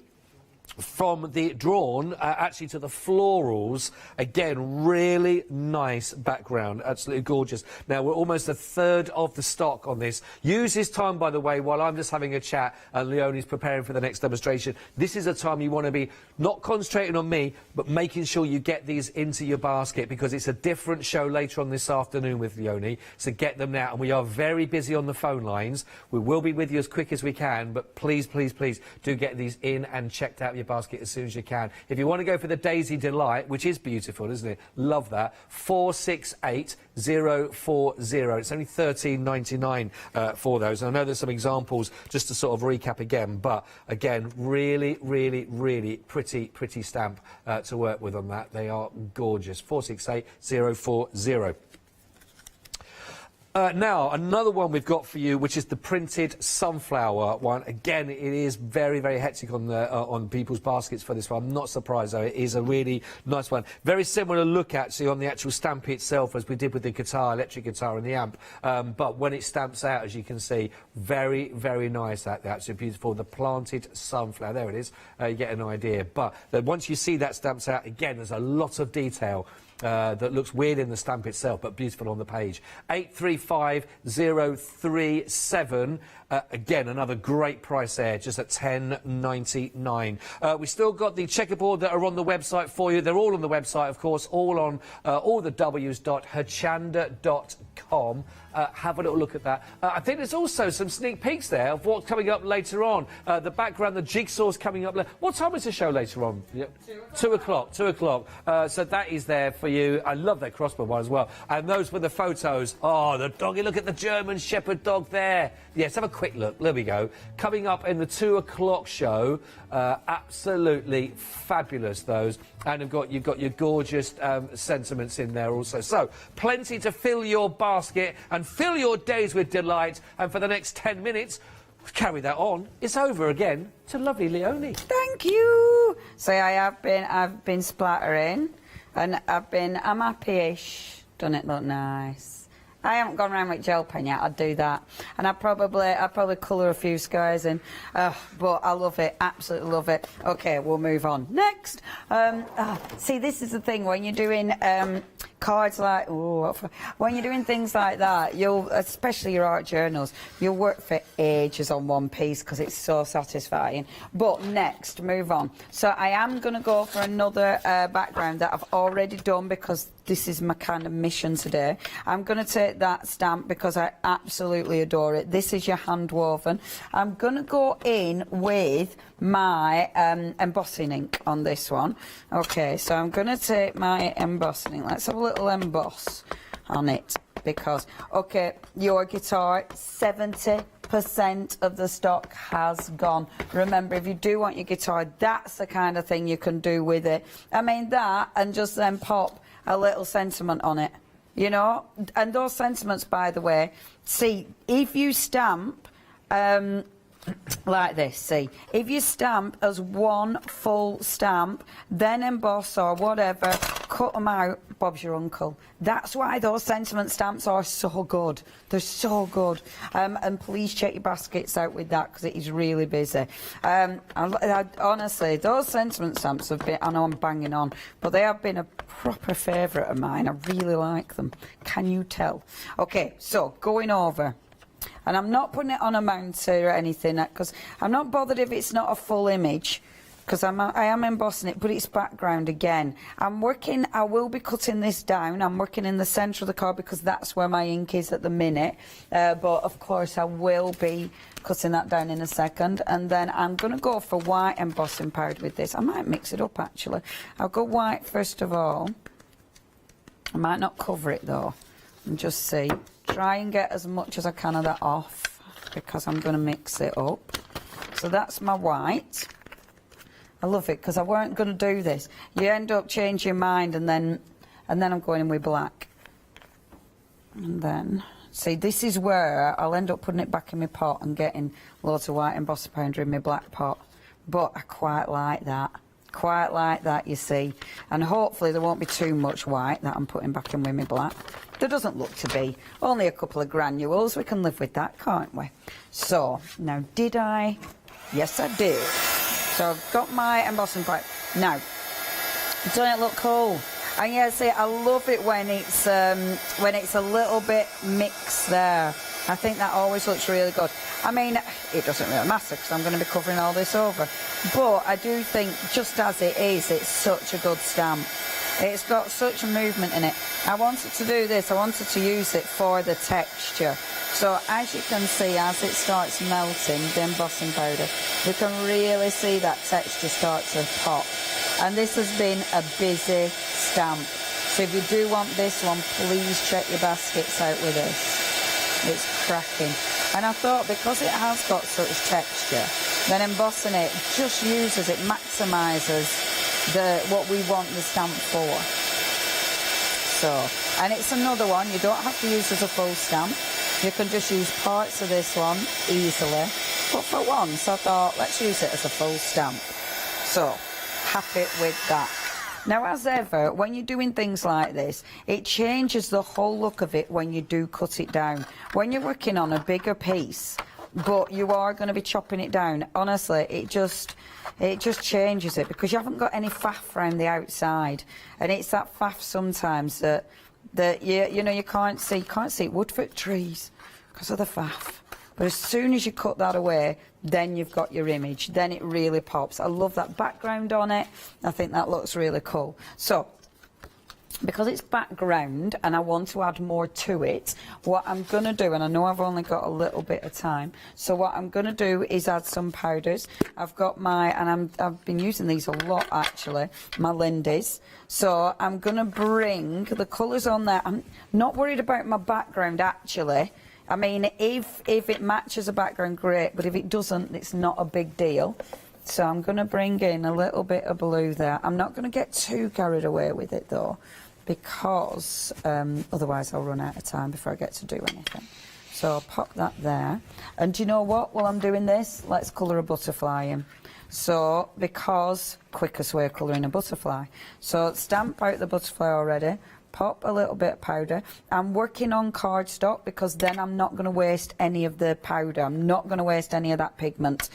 from the drawn actually to the florals, again, really nice background, absolutely gorgeous. Now, we're almost a third of the stock on this. Use this time, by the way, while I'm just having a chat and Leonie's preparing for the next demonstration. This is a time you want to be not concentrating on me, but making sure you get these into your basket, because it's a different show later on this afternoon with Leonie, so get them now. And we are very busy on the phone lines. We will be with you as quick as we can, but please, please, please do get these in and checked out your basket as soon as you can. If you want to go for the Daisy Delight, which is beautiful, isn't it? Love that. 468040. It's only £13.99 for those. And I know there's some examples just to sort of recap again, but again, really, really, really pretty stamp to work with on that. They are gorgeous. 468040. Now, another one we've got for you, which is the printed sunflower one. Again, it is very, very hectic on people's baskets for this one. I'm not surprised, though. It is a really nice one. Very similar look, actually, on the actual stamp itself as we did with the guitar, electric guitar and the amp. But when it stamps out, as you can see, very, very nice. That's beautiful. The planted sunflower. There it is. You get an idea. But once you see that stamps out, again, there's a lot of detail. That looks weird in the stamp itself, but beautiful on the page. 835037. Again, another great price there, just at £10.99. We still got the checkerboard that are on the website for you. They're all on the website, of course, all on all the W's.hochanda.com. Have a little look at that. I think there's also some sneak peeks there of what's coming up later on. The background, the jigsaw's coming up. What time is the show later on? 2 o'clock. 2 o'clock. So that is there for you. I love that crossbow one as well. And those were the photos. Oh, the doggy. Look at the German Shepherd dog there. Yes, have a quick look. There we go. Coming up in the 2 o'clock show. Absolutely fabulous, those. And you've got your gorgeous sentiments in there also. So, plenty to fill your basket and fill your days with delight. And for the next 10 minutes, carry that on. It's over again to lovely Leonie. Thank you. So I've been splattering, and I'm happy-ish. Done it look nice. I haven't gone around with gel pen yet. I'd do that, and I'd probably colour a few skies in. But I love it, absolutely love it. Okay, we'll move on. Next, see, this is the thing when you're doing cards like when you're doing things like that, especially your art journals, you'll work for ages on one piece because it's so satisfying. But next, move on. So I am going to go for another background that I've already done because this is my kind of mission today. I'm going to take that stamp because I absolutely adore it. This is your hand woven. I'm going to go in with my embossing ink on this one. Okay, so I'm going to take my embossing ink. Let's have a little emboss on it because, okay, your guitar, 70% of the stock has gone. Remember, if you do want your guitar, that's the kind of thing you can do with it. I mean, that, and just then pop a little sentiment on it, you know. And those sentiments, by the way, see, if you stamp like this, see, if you stamp as one full stamp, then emboss or whatever, cut them out, Bob's your uncle. That's why those sentiment stamps are so good. They're so good. And please check your baskets out with that because it is really busy. Honestly, those sentiment stamps have been, I know I'm banging on, but they have been a proper favourite of mine. I really like them. Can you tell? Okay, so going over. And I'm not putting it on a mounter or anything, because I'm not bothered if it's not a full image, because I am embossing it, but it's background again. I will be cutting this down. I'm working in the centre of the card because that's where my ink is at the minute. But of course I will be cutting that down in a second. And then I'm going to go for white embossing powder with this. I might mix it up actually. I'll go white first of all. I might not cover it though, and just see. Try and get as much as I can of that off, because I'm going to mix it up. So that's my white. I love it, because I weren't going to do this. You end up changing your mind, and then I'm going in with black. And then, see, this is where I'll end up putting it back in my pot and getting loads of white embossing powder in my black pot. But I quite like that. Quite like that, you see. And hopefully there won't be too much white that I'm putting back in with my black. There doesn't look to be. Only a couple of granules. We can live with that, can't we? So, now did I? Yes, I did. So I've got my embossing pipe. Now, doesn't it look cool? And yeah, see, I love it when it's a little bit mixed there. I think that always looks really good. I mean, it doesn't really matter because I'm going to be covering all this over. But I do think, just as it is, it's such a good stamp. It's got such a movement in it. I wanted to do this, I wanted to use it for the texture. So as you can see, as it starts melting, the embossing powder, you can really see that texture start to pop. And this has been a busy stamp. So if you do want this one, please check your baskets out with this. It's cracking. And I thought, because it has got such texture, then embossing it just maximises what we want the stamp for. So, and it's another one, you don't have to use as a full stamp. You can just use parts of this one easily. But for once, I thought, let's use it as a full stamp. So, happy with that. Now, as ever, when you're doing things like this, it changes the whole look of it when you do cut it down. When you're working on a bigger piece, but you are going to be chopping it down, honestly, it just changes it, because you haven't got any faff around the outside. And it's that faff sometimes that you can't see woodford trees because of the faff. But as soon as you cut that away, then you've got your image. Then it really pops. I love that background on it. I think that looks really cool. So, because it's background and I want to add more to it, what I'm going to do, and I know I've only got a little bit of time, so what I'm going to do is add some powders. I've got I've been using these a lot actually, my Lindy's. So I'm going to bring the colours on there. I'm not worried about my background actually. I mean, if it matches a background, great, but if it doesn't, it's not a big deal. So I'm going to bring in a little bit of blue there. I'm not going to get too carried away with it though, because otherwise I'll run out of time before I get to do anything. So I'll pop that there. And do you know what? While I'm doing this, let's colour a butterfly in. So, because quickest way of colouring a butterfly. So stamp out the butterfly already. Pop a little bit of powder. I'm working on cardstock because then I'm not going to waste any of the powder. I'm not going to waste any of that pigment.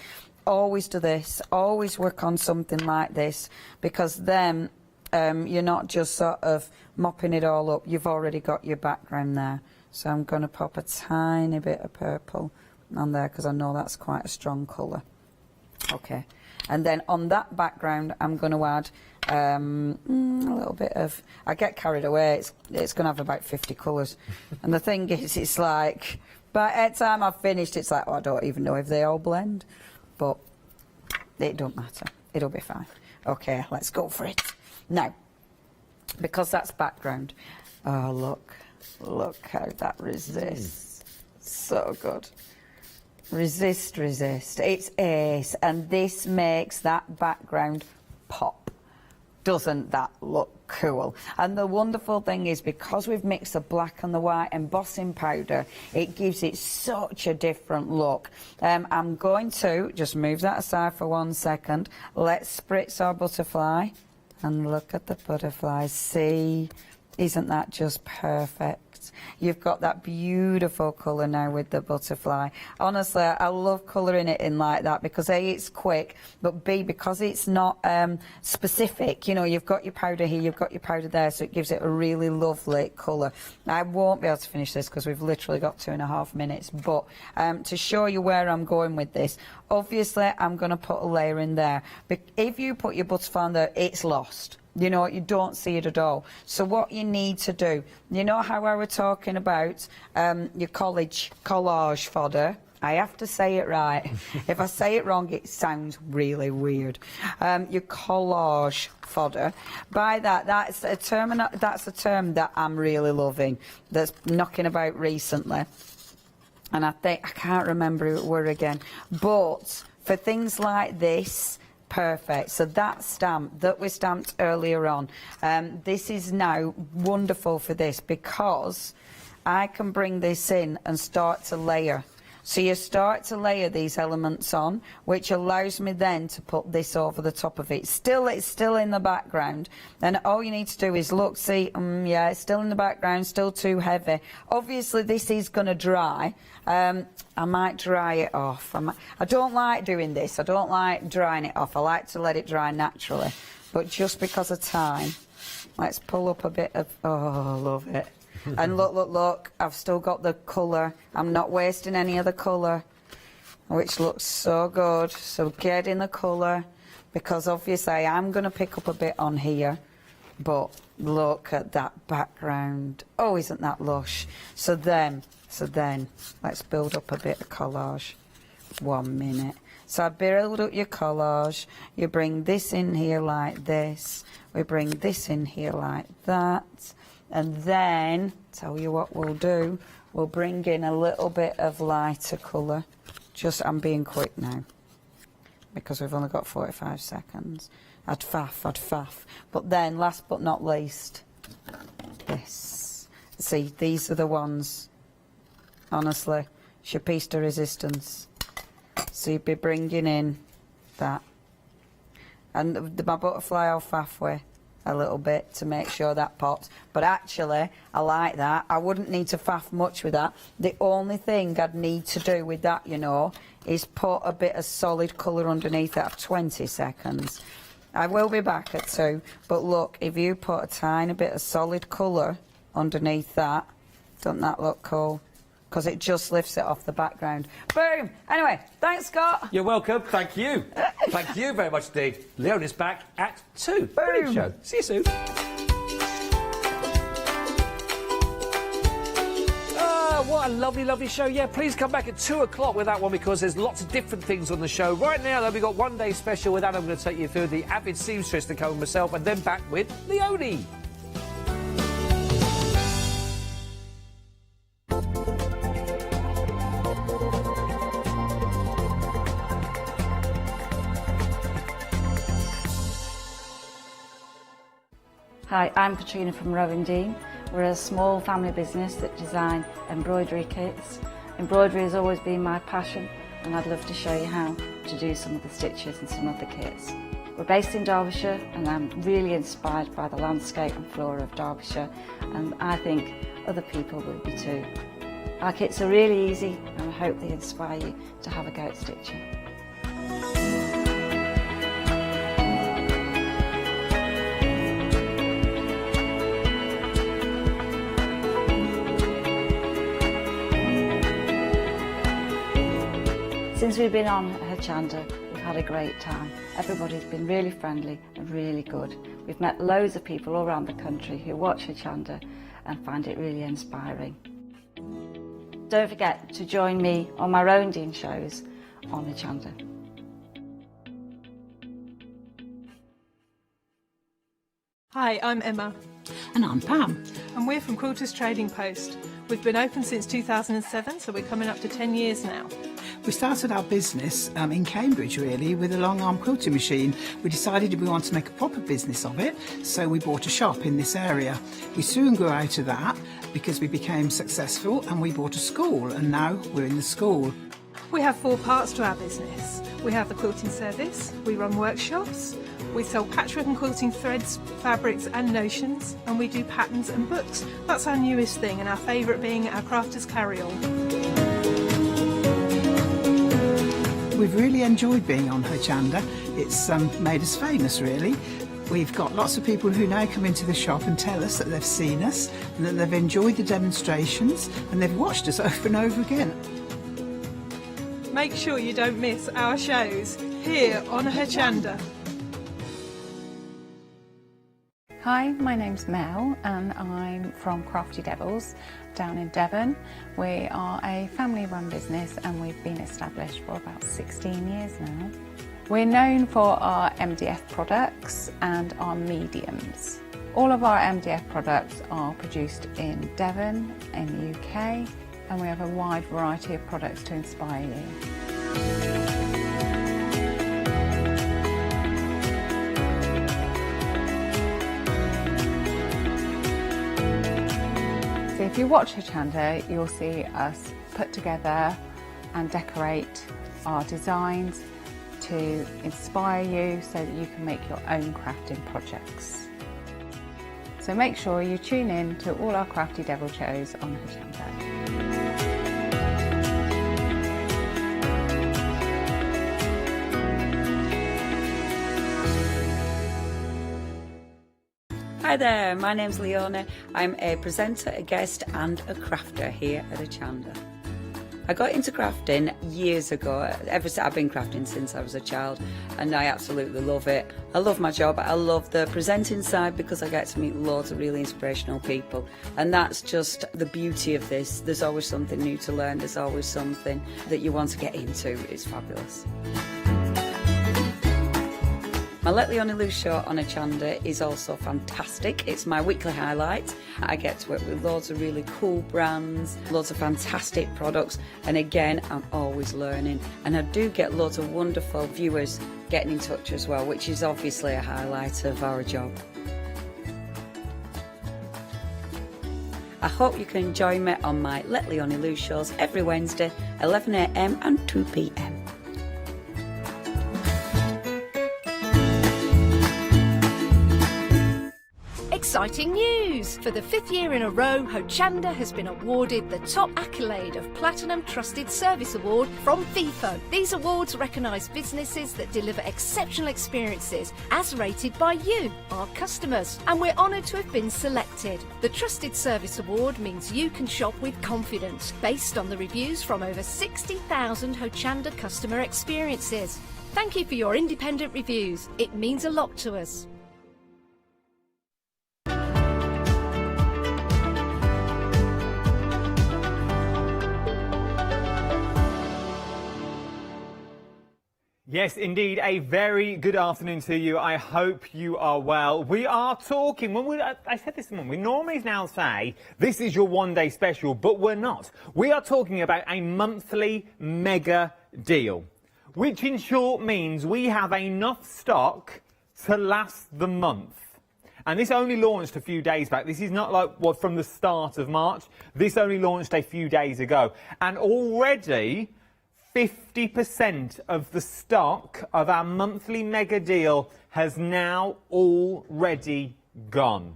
Always do this. Always work on something like this, because then you're not just sort of mopping it all up. You've already got your background there. So I'm going to pop a tiny bit of purple on there because I know that's quite a strong colour. Okay. And then on that background, I'm going to add a little bit of... I get carried away. It's going to have about 50 colours. And the thing is, it's like, by the time I've finished, it's like, oh, I don't even know if they all blend. But it don't matter. It'll be fine. Okay, let's go for it. Now, because that's background. Oh, look how that resists. So good. Resist. It's ace, and this makes that background pop. Doesn't that look cool? And the wonderful thing is, because we've mixed the black and the white embossing powder, it gives it such a different look. I'm going to just move that aside for 1 second. Let's spritz our butterfly, and look at the butterfly. See Isn't that just perfect? You've got that beautiful colour now with the butterfly. Honestly, I love colouring it in like that because A, it's quick, but B, because it's not specific. You know, you've got your powder here, you've got your powder there, so it gives it a really lovely colour. I won't be able to finish this because we've literally got 2.5 minutes, but to show you where I'm going with this, obviously I'm going to put a layer in there. But if you put your butterfly in there, it's lost. You know, you don't see it at all. So what you need to do, you know how I was talking about your collage fodder? I have to say it right. If I say it wrong, it sounds really weird. Your collage fodder. By that, that's a term that I'm really loving, that's knocking about recently. And I can't remember who it were again. But for things like this, perfect. So that stamp that we stamped earlier on, this is now wonderful for this because I can bring this in and start to layer. So you start to layer these elements on, which allows me then to put this over the top of it. It's still in the background, and all you need to do is look, see, yeah, it's still in the background, still too heavy. Obviously this is going to dry. I might dry it off. I don't like doing this. I don't like drying it off. I like to let it dry naturally. But just because of time, let's pull up a bit of, oh, I love it. And look, I've still got the colour. I'm not wasting any of the colour, which looks so good. So get in the colour, because obviously I'm going to pick up a bit on here. But look at that background. Oh, isn't that lush? So then, let's build up a bit of collage. 1 minute. So I build up your collage. You bring this in here like this. We bring this in here like that. And then, tell you what we'll do, we'll bring in a little bit of lighter colour. I'm being quick now, because we've only got 45 seconds. I'd faff. But then, last but not least, this. See, these are the ones, honestly, it's your piece de resistance. So you'd be bringing in that. And my butterfly I'll faff with a little bit to make sure that pops, but actually I like that. I wouldn't need to faff much with that. The only thing I'd need to do with that, you know, is put a bit of solid colour underneath it of 20 seconds. I will be back at 2, but look, if you put a tiny bit of solid colour underneath that, doesn't that look cool? Because it just lifts it off the background. Boom! Anyway, thanks, Scott. You're welcome. Thank you. Thank you very much indeed. Leonie's back at 2. Brilliant show. See you soon. What a lovely, lovely show. Yeah, please come back at 2 o'clock with that one, because there's lots of different things on the show. Right now, though, we've got One Day Special. With that, I'm going to take you through the avid seamstress to come myself, and then back with Leonie. Hi, I'm Katrina from Rowan Dean. We're a small family business that design embroidery kits. Embroidery has always been my passion, and I'd love to show you how to do some of the stitches and some of the kits. We're based in Derbyshire, and I'm really inspired by the landscape and flora of Derbyshire, and I think other people will be too. Our kits are really easy, and I hope they inspire you to have a go at stitching. Since we've been on Hochanda, we've had a great time. Everybody's been really friendly and really good. We've met loads of people all around the country who watch Hochanda and find it really inspiring. Don't forget to join me on my own Dean shows on Hochanda. Hi, I'm Emma. And I'm Pam. And we're from Quilters Trading Post. We've been open since 2007, so we're coming up to 10 years now. We started our business in Cambridge, really, with a long arm quilting machine. We decided we wanted to make a proper business of it, so we bought a shop in this area. We soon grew out of that because we became successful, and we bought a school, and now we're in the school. We have 4 parts to our business. We have the quilting service, we run workshops, We sell patchwork and quilting threads, fabrics and notions, and we do patterns and books. That's our newest thing, and our favourite being our Crafters Carry-On. We've really enjoyed being on Hochanda. It's made us famous, really. We've got lots of people who now come into the shop and tell us that they've seen us and that they've enjoyed the demonstrations and they've watched us over and over again. Make sure you don't miss our shows here on Hochanda. Hi, my name's Mel and I'm from Crafty Devils down in Devon. We are a family-run business and we've been established for about 16 years now. We're known for our MDF products and our mediums. All of our MDF products are produced in Devon, in the UK, and we have a wide variety of products to inspire you. So if you watch Hochanda, you'll see us put together and decorate our designs to inspire you so that you can make your own crafting projects. So make sure you tune in to all our Crafty Devil shows on Hochanda. Hi there, my name's Leona. I'm a presenter, a guest and a crafter here at Hochanda. I got into crafting years ago. I've been crafting since I was a child and I absolutely love it. I love my job. I love the presenting side because I get to meet loads of really inspirational people, and that's just the beauty of this. There's always something new to learn. There's always something that you want to get into. It's fabulous. My Let Leonie Loose show on Hochanda is also fantastic. It's my weekly highlight. I get to work with loads of really cool brands, loads of fantastic products, and again, I'm always learning. And I do get loads of wonderful viewers getting in touch as well, which is obviously a highlight of our job. I hope you can join me on my Let Leonie Loose shows every Wednesday, 11 AM and 2 PM. Exciting news! For the 5th year in a row, Hochanda has been awarded the top accolade of Platinum Trusted Service Award from Feefo. These awards recognise businesses that deliver exceptional experiences as rated by you, our customers, and we're honoured to have been selected. The Trusted Service Award means you can shop with confidence based on the reviews from over 60,000 Hochanda customer experiences. Thank you for your independent reviews. It means a lot to us. Yes, indeed, a very good afternoon to you. I hope you are well. We are talking, I said this morning, we normally now say this is your one-day special, but we're not. We are talking about a monthly mega deal, which in short means we have enough stock to last the month. And this only launched a few days back. This is not like what from the start of March. This only launched a few days ago. And already 50% of the stock of our monthly mega deal has now already gone.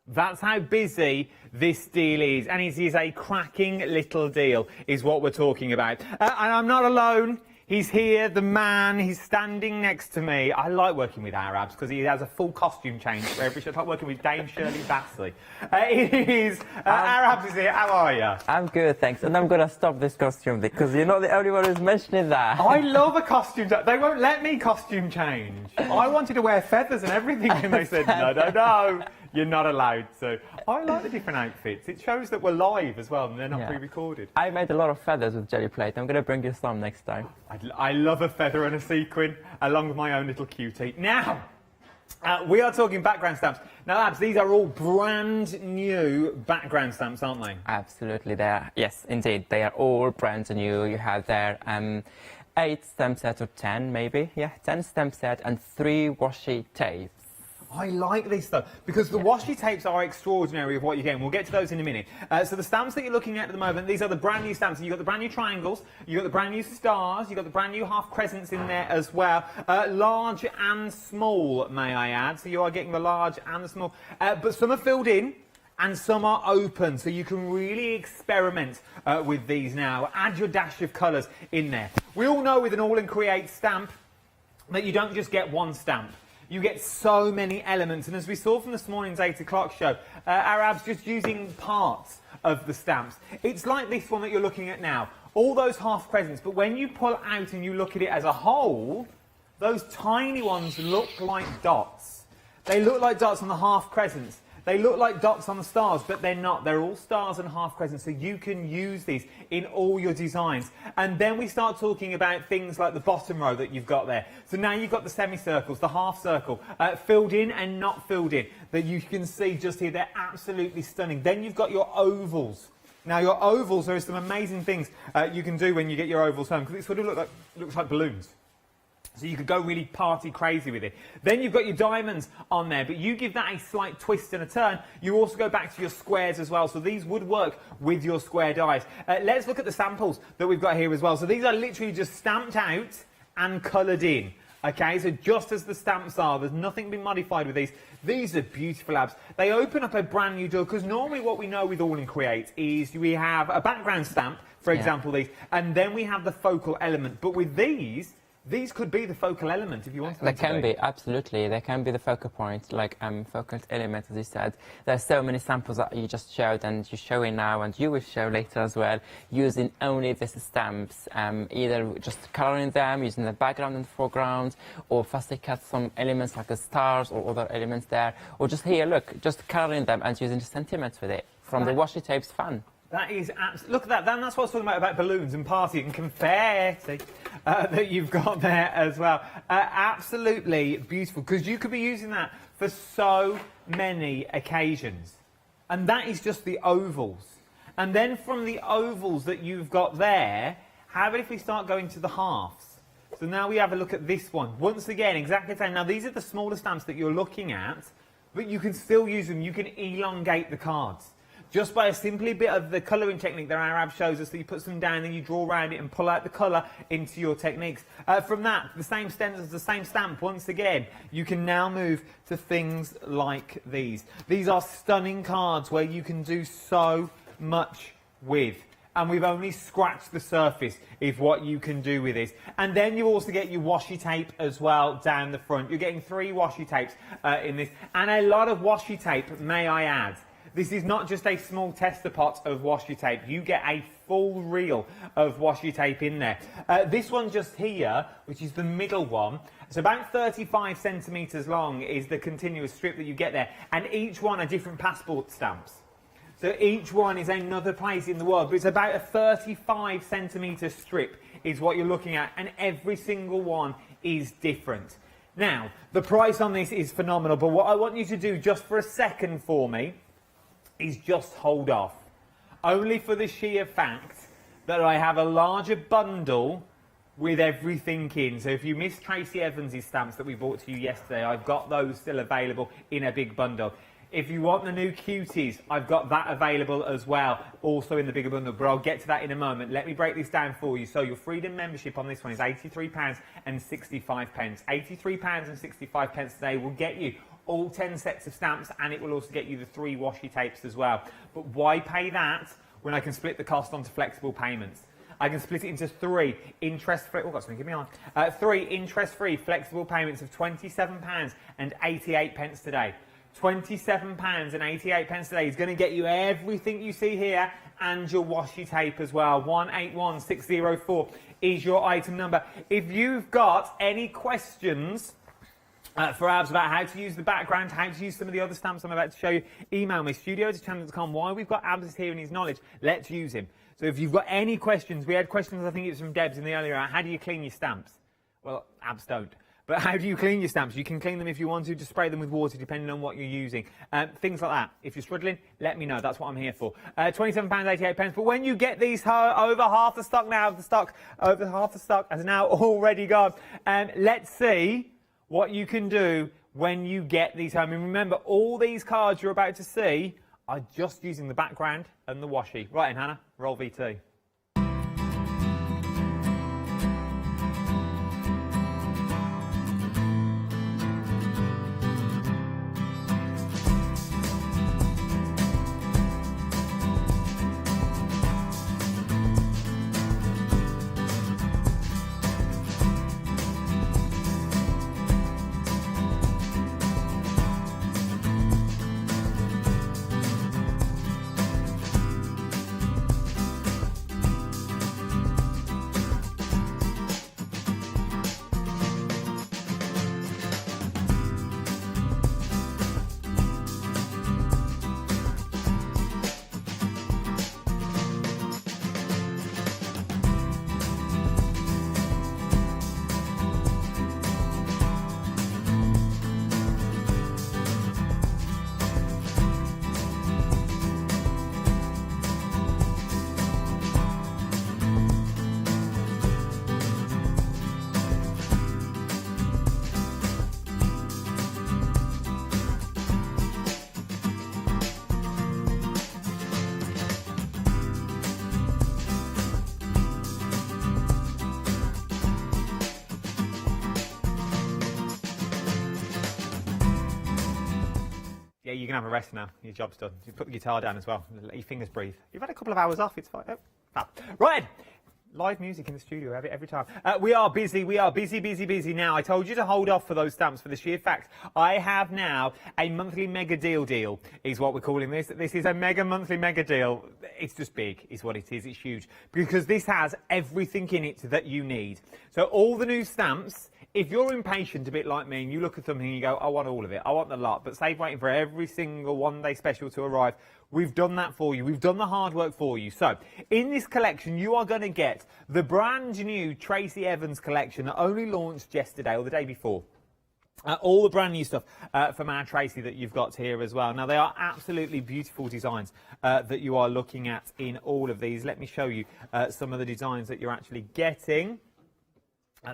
That's how busy this deal is, and it is a cracking little deal, is what we're talking about. And I'm not alone. He's here, the man, he's standing next to me. I like working with Arabs because he has a full costume change for every show. I like working with Dame Shirley Bassey. Arabs is here, how are you? I'm good, thanks. And I'm going to stop this costume because you're not the only one who's mentioning that. I love a costume change. They won't let me costume change. I wanted to wear feathers and everything and they said, no, you're not allowed to. I like the different outfits. It shows that we're live as well and they're not pre-recorded. I made a lot of feathers with jelly plate. I'm going to bring you some next time. I love a feather and a sequin, along with my own little cutie. Now, we are talking background stamps. Now, Abs, these are all brand new background stamps, aren't they? Absolutely, they are. Yes, indeed, they are all brand new. You have there 8 stamp sets or 10, maybe. Yeah, 10 stamp set and 3 washi tapes. I like this though, because the washi tapes are extraordinary of what you get. We'll get to those in a minute. So the stamps that you're looking at the moment, these are the brand new stamps. You've got the brand new triangles, you've got the brand new stars, you've got the brand new half crescents in there as well. Large and small, may I add. So you are getting the large and the small. But some are filled in and some are open, so you can really experiment with these now. Add your dash of colours in there. We all know with an All and Create stamp that you don't just get one stamp. You get so many elements, and as we saw from this morning's 8 o'clock show, Arab's just using parts of the stamps. It's like this one that you're looking at now, all those half crescents, but when you pull out and you look at it as a whole, those tiny ones look like dots. They look like dots on the half crescents. They look like dots on the stars, but they're not. They're all stars and half crescents, so you can use these in all your designs. And then we start talking about things like the bottom row that you've got there. So now you've got the semicircles, the half circle, filled in and not filled in, that you can see just here. They're absolutely stunning. Then you've got your ovals. Now your ovals, there are some amazing things you can do when you get your ovals home, because it sort of looks like balloons. So you could go really party crazy with it. Then you've got your diamonds on there, but you give that a slight twist and a turn. You also go back to your squares as well, so these would work with your square dies. Let's look at the samples that we've got here as well. So these are literally just stamped out and coloured in. Okay, so just as the stamps are, there's nothing been modified with these. These are beautiful abs. They open up a brand new door, because normally what we know with All and Create is we have a background stamp, for example, these, and then we have the focal element. But with these could be the focal element if you want them to be. They can be, absolutely. They can be the focal point, like focal element, as you said. There are so many samples that you just showed and you're showing now and you will show later as well, using only these stamps, either just colouring them, using the background and the foreground, or firstly cut some elements like the stars or other elements there, or just here, look, just colouring them and using the sentiments with it. From the washi tapes fun. That is look at that. That's what I was talking about balloons and party and confetti that you've got there as well. Absolutely beautiful, because you could be using that for so many occasions. And that is just the ovals. And then from the ovals that you've got there, how about if we start going to the halves? So now we have a look at this one. Once again, exactly the same. Now these are the smaller stamps that you're looking at, but you can still use them. You can elongate the cards. Just by a simply bit of the colouring technique that Arab shows us, that you put some down and you draw around it and pull out the colour into your techniques. From that, the same stencils, the same stamp, once again, you can now move to things like these. These are stunning cards where you can do so much with. And we've only scratched the surface of what you can do with this. And then you also get your washi tape as well down the front. You're getting 3 washi tapes in this. And a lot of washi tape, may I add. This is not just a small tester pot of washi tape. You get a full reel of washi tape in there. This one just here, which is the middle one, it's about 35 centimetres long, is the continuous strip that you get there. And each one are different passport stamps. So each one is another place in the world. But it's about a 35 centimetre strip is what you're looking at. And every single one is different. Now, the price on this is phenomenal. But what I want you to do just for a second for me is just hold off. Only for the sheer fact that I have a larger bundle with everything in. So if you missed Tracy Evans' stamps that we brought to you yesterday, I've got those still available in a big bundle. If you want the new cuties, I've got that available as well, also in the bigger bundle, but I'll get to that in a moment. Let me break this down for you. So your Freedom membership on this one is £83.65. £83.65 today will get you all 10 sets of stamps, and it will also get you the 3 washi tapes as well. But why pay that when I can split the cost onto flexible payments? I can split it into 3 interest-free, got something, give me on. 3 interest-free flexible payments of £27.88 today. £27.88 today is going to get you everything you see here and your washi tape as well. 181604 is your item number. If you've got any questions for Abs about how to use the background, how to use some of the other stamps I'm about to show you, email me, studio@channel.com. While we've got Abs here and his knowledge, let's use him. So if you've got any questions, we had questions, I think it was from Debs in the earlier hour, how do you clean your stamps? Well, Abs don't. But how do you clean your stamps? You can clean them if you want to, just spray them with water depending on what you're using. Things like that. If you're struggling, let me know. That's what I'm here for. £27.88. But when you get these, over half the stock now, over half the stock has now already gone. Let's see what you can do when you get these home. And remember, all these cards you're about to see are just using the background and the washi. Right in, Hannah, roll VT. Yeah, you can have a rest now. Your job's done. You put the guitar down as well. Let your fingers breathe. You've had a couple of hours off. It's fine. Oh, fab. Right. Live music in the studio every time. We are busy. We are busy now. I told you to hold off for those stamps for the sheer fact I have now a monthly mega deal is what we're calling this. This is a mega monthly mega deal. It's just big is what it is. It's huge because this has everything in it that you need. So all the new stamps, if you're impatient a bit like me and you look at something and you go, I want all of it, I want the lot, but save waiting for every single one-day special to arrive, we've done that for you. We've done the hard work for you. So in this collection, you are going to get the brand new Tracy Evans collection that only launched yesterday or the day before. All the brand new stuff from our Tracy that you've got here as well. Now, they are absolutely beautiful designs that you are looking at in all of these. Let me show you some of the designs that you're actually getting.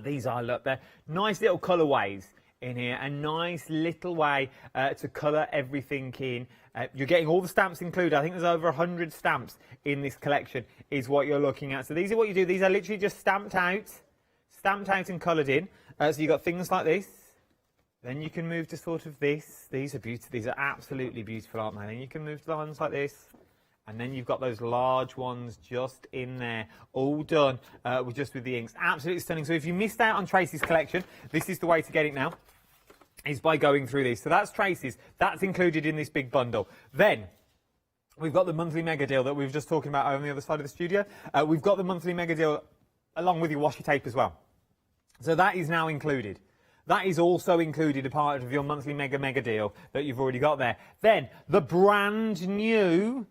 These are, look, they're nice little colourways in here, a nice little way to colour everything in. You're getting all the stamps included. I think there's over 100 stamps in this collection is what you're looking at. So these are what you do. These are literally just stamped out and coloured in. So you've got things like this. Then you can move to sort of this. These are beautiful. These are absolutely beautiful, aren't they? Then you can move to the ones like this. And then you've got those large ones just in there, all done with the inks. Absolutely stunning. So if you missed out on Tracy's collection, this is the way to get it now, is by going through these. So that's Tracy's. That's included in this big bundle. Then we've got the monthly mega deal that we were just talking about on the other side of the studio. We've got the monthly mega deal along with your washi tape as well. So that is now included. That is also included a part of your monthly mega deal that you've already got there. Then the brand new...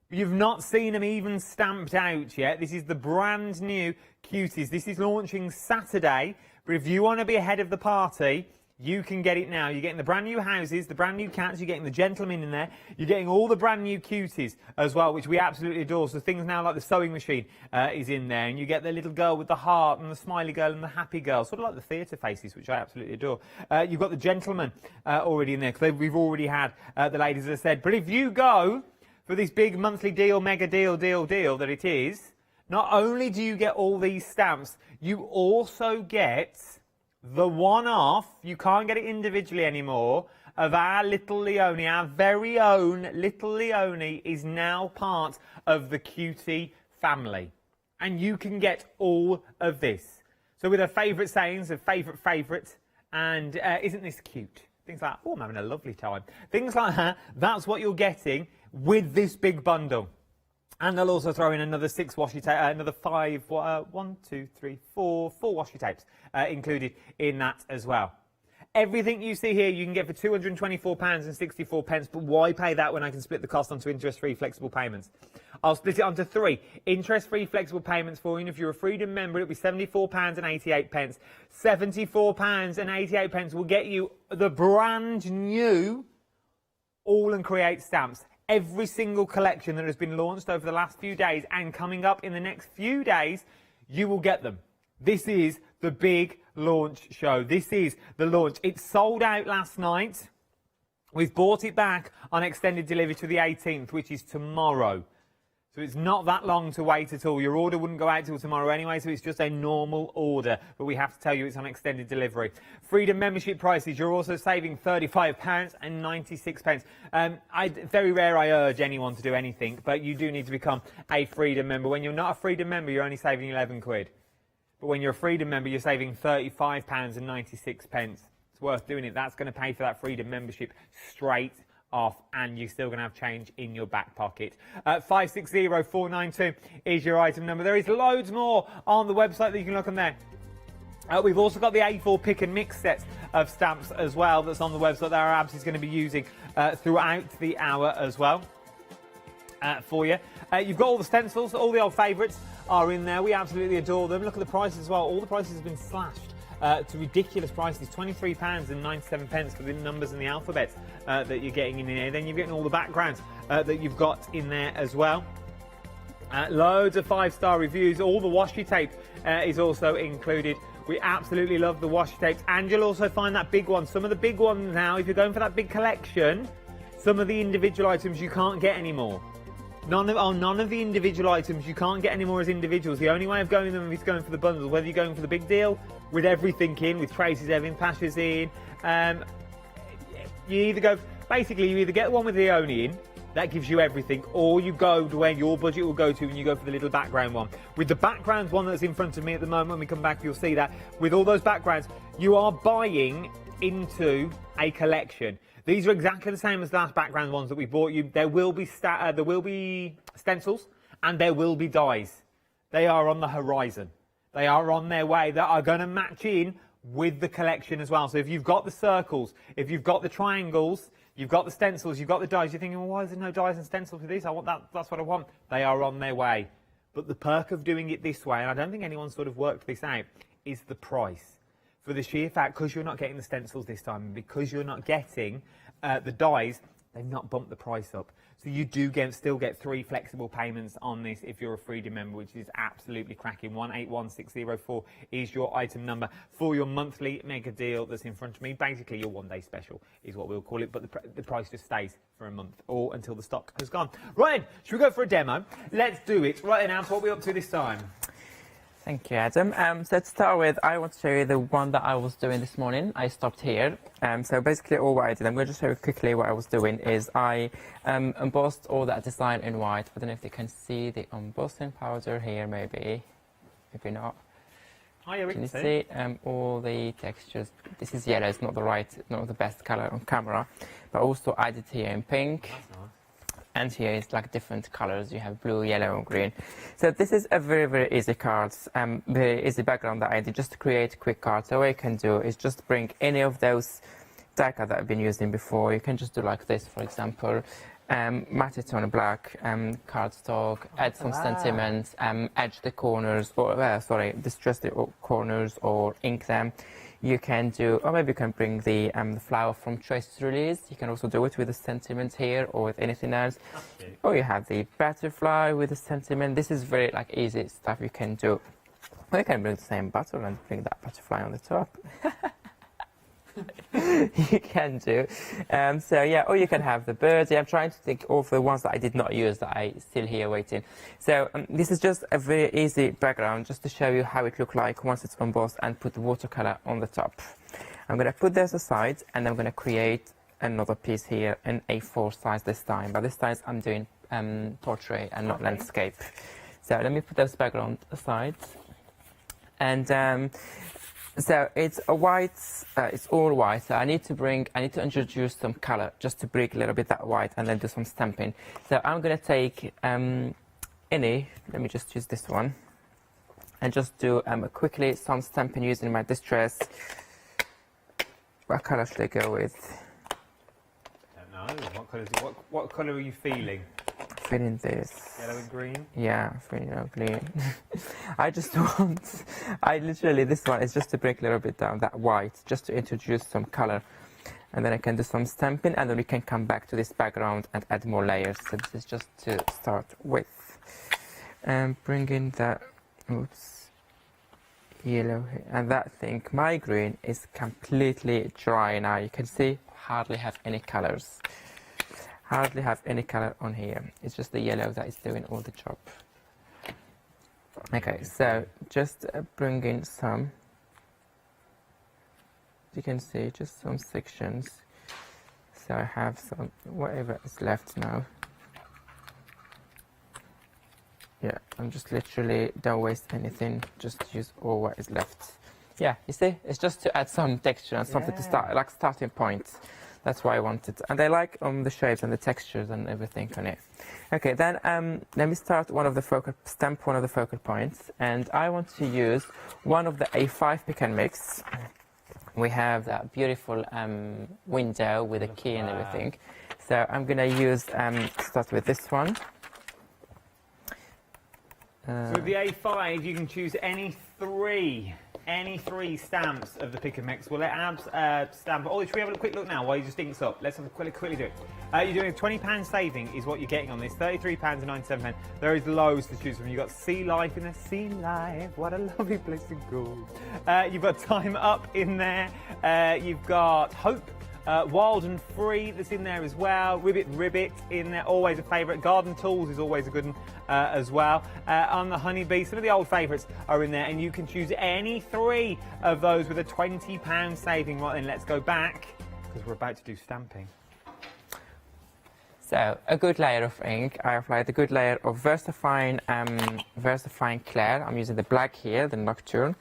You've not seen them even stamped out yet. This is the brand new Cuties. This is launching Saturday, but if you want to be ahead of the party, you can get it now. You're getting the brand new houses, the brand new cats, you're getting the gentlemen in there, you're getting all the brand new Cuties as well, which we absolutely adore. So things now like the sewing machine is in there, and you get the little girl with the heart and the smiley girl and the happy girl, sort of like the theatre faces, which I absolutely adore. You've got the gentlemen already in there, because we've already had the ladies, as I said. But if you go for this big monthly deal, mega deal that it is, not only do you get all these stamps, you also get the one-off, you can't get it individually anymore, of our little Leonie, our very own little Leonie is now part of the Cutie family. And you can get all of this. So with her favourite sayings of favourite, and isn't this cute? Things like, oh, I'm having a lovely time. Things like that, that's what you're getting with this big bundle. And they'll also throw in another 6 washi tapes, another 5, 1, 2, 3, 4 washi tapes included in that as well. Everything you see here you can get for £224.64, but why pay that when I can split the cost onto interest-free flexible payments? I'll split it onto 3 interest-free flexible payments for you, and if you're a Freedom member, it'll be £74.88. £74.88 will get you the brand new All and Create stamps. Every single collection that has been launched over the last few days and coming up in the next few days, you will get them. This is the big launch show. This is the launch. It sold out last night. We've brought it back on extended delivery to the 18th, which is tomorrow. So it's not that long to wait at all. Your order wouldn't go out till tomorrow anyway, so it's just a normal order. But we have to tell you it's on extended delivery. Freedom membership prices, you're also saving £35.96. Very rare I urge anyone to do anything, but you do need to become a Freedom member. When you're not a Freedom member, you're only saving 11 quid. But when you're a Freedom member, you're saving £35.96. It's worth doing it. That's going to pay for that Freedom membership straight off, and you're still going to have change in your back pocket. 560492 is your item number. There is loads more on the website that you can look on there. We've also got the A4 pick and mix set of stamps as well that's on the website that our Abs is going to be using throughout the hour as well for you. You've got all the stencils, all the old favourites are in there. We absolutely adore them. Look at the prices as well. All the prices have been slashed to ridiculous prices, £23.97 for the numbers and the alphabets that you're getting in here. Then you're getting all the backgrounds that you've got in there as well. Loads of 5-star reviews. All the washi tape is also included. We absolutely love the washi tapes, and you'll also find that big one. Some of the big ones now, if you're going for that big collection, some of the individual items you can't get anymore. None of the individual items you can't get anymore as individuals. The only way of going them is going for the bundles, whether you're going for the big deal with everything in, with traces in, patches in. You either get the one with the Oni in, that gives you everything, or you go to where your budget will go to and you go for the little background one. With the background one that's in front of me at the moment, when we come back you'll see that. With all those backgrounds, you are buying into a collection. These are exactly the same as the last background ones that we bought you. There will be stencils and there will be dies. They are on the horizon. They are on their way. That are going to match in with the collection as well. So if you've got the circles, if you've got the triangles, you've got the stencils, you've got the dies, you're thinking, well, why is there no dies and stencils for these? I want that. That's what I want. They are on their way. But the perk of doing it this way, and I don't think anyone sort of worked this out, is the price. For the sheer fact, because you're not getting the stencils this time, and because you're not getting the dies, they've not bumped the price up. So you do still get 3 flexible payments on this if you're a Freedom member, which is absolutely cracking. 181604 is your item number for your monthly mega deal that's in front of me. Basically, your one-day special is what we'll call it, but the price just stays for a month or until the stock has gone. Right, should we go for a demo? Let's do it. Right, now, what are we up to this time? Thank you, Adam. So to start with, I want to show you the one that I was doing this morning. I stopped here. So basically all what I did, I'm going to show you quickly what I was doing, is I embossed all that design in white. I don't know if you can see the embossing powder here, maybe not. Oh, yeah, we can see all the textures. This is yellow, it's not the best color on camera. But also I did here in pink. That's nice. And here is like different colors. You have blue, yellow, and green. So this is a very, very easy cards, very easy background that I did just to create quick cards. So what you can do is just bring any of those die cuts that I've been using before. You can just do like this, for example. Matte it on a black cardstock, add some sentiments, edge the corners, or distress the corners or ink them. You can do, or maybe you can bring the flower from Traces Release. You can also do it with the sentiment here or with anything else. Okay. Or you have the butterfly with the sentiment. This is very easy stuff you can do. Or you can bring the same bottle and bring that butterfly on the top. You can do. So yeah, or you can have the birds. Yeah, I'm trying to think of the ones that I did not use that I still here waiting. So this is just a very easy background just to show you how it looks like once it's embossed, and put the watercolor on the top. I'm going to put this aside and I'm going to create another piece here in A4 size this time. But this time I'm doing portrait and not landscape. So let me put this background aside. And so it's a white, it's all white, so I need to introduce some color just to break a little bit that white and then do some stamping. So I'm going to take let me just use this one and just do quickly some stamping using my distress. What color should I go with? I don't know. What color are you feeling? Feeling this. Yellow and green? Yeah, feeling green. I just want, this one is just to break a little bit down that white, just to introduce some color. And then I can do some stamping, and then we can come back to this background and add more layers. So this is just to start with. And bring in that, oops, yellow here. And that thing, my green, is completely dry now. You can see hardly have any colors. Hardly have any color on here. It's just the yellow that is doing all the job. Okay, so just bring in some, you can see just some sections. So I have some, whatever is left now. Yeah, I'm just literally, don't waste anything, just use all what is left. Yeah, you see, it's just to add some texture and something to start, like starting point. That's why I wanted. And I like the shapes and the textures and everything on it. Okay, then let me start stamp one of the focal points. And I want to use one of the A5 pick and mix. We have that beautiful window with a key and everything. So I'm gonna use, start with this one. So with the A5, you can choose any three stamps of the pick and mix. We'll let Abs stamp. Oh, should we have a quick look now while you just inks up? Let's have a quickly do it. You're doing a £20 saving is what you're getting on this. £33.97. There is loads to choose from. You've got Sea Life in there. Sea Life, what a lovely place to go. You've got Time Up in there. You've got Hope. Wild and Free that's in there as well. Ribbit in there, always a favourite. Garden Tools is always a good one as well. On the Honeybee, some of the old favourites are in there, and you can choose any three of those with a £20 saving. Right then, let's go back because we're about to do stamping. So a good layer of ink. I applied a good layer of VersaFine Clair. I'm using the black here, the Nocturne.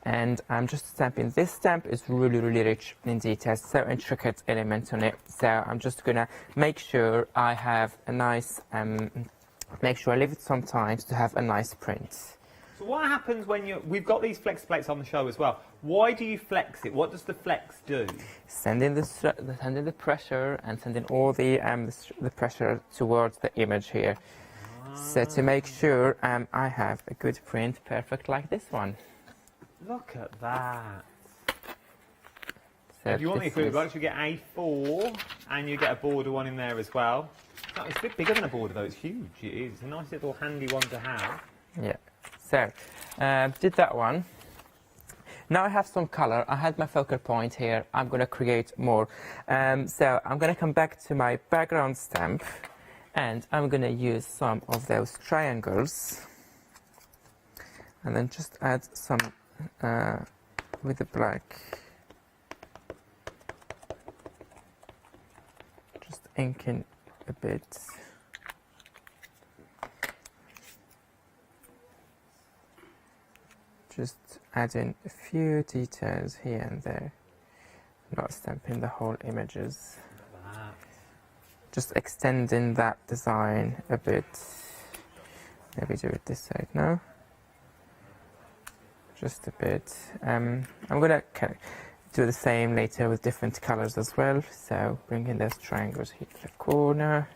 And I'm just stamping. This stamp is really, really rich in details, so intricate elements on it. So I'm just gonna make sure I have a nice, make sure I leave it sometimes to have a nice print. So what happens when we've got these flex plates on the show as well. Why do you flex it? What does the flex do? Sending the pressure and sending all the pressure towards the image here. So to make sure I have a good print, perfect like this one. Look at that. So if you want the acrylic box, you get A4 and you get a border one in there as well. No, it's a bit bigger than a border though, it's huge. It is. It's a nice little handy one to have. Yeah. So, did that one. Now I have some colour. I had my focal point here. I'm going to create more. So I'm going to come back to my background stamp and I'm going to use some of those triangles and then just add some with the black, just inking a bit. Just adding a few details here and there, not stamping the whole images. Just extending that design a bit. Maybe do it this side now. Just a bit. I'm gonna do the same later with different colors as well. So bring in those triangles here to the corner.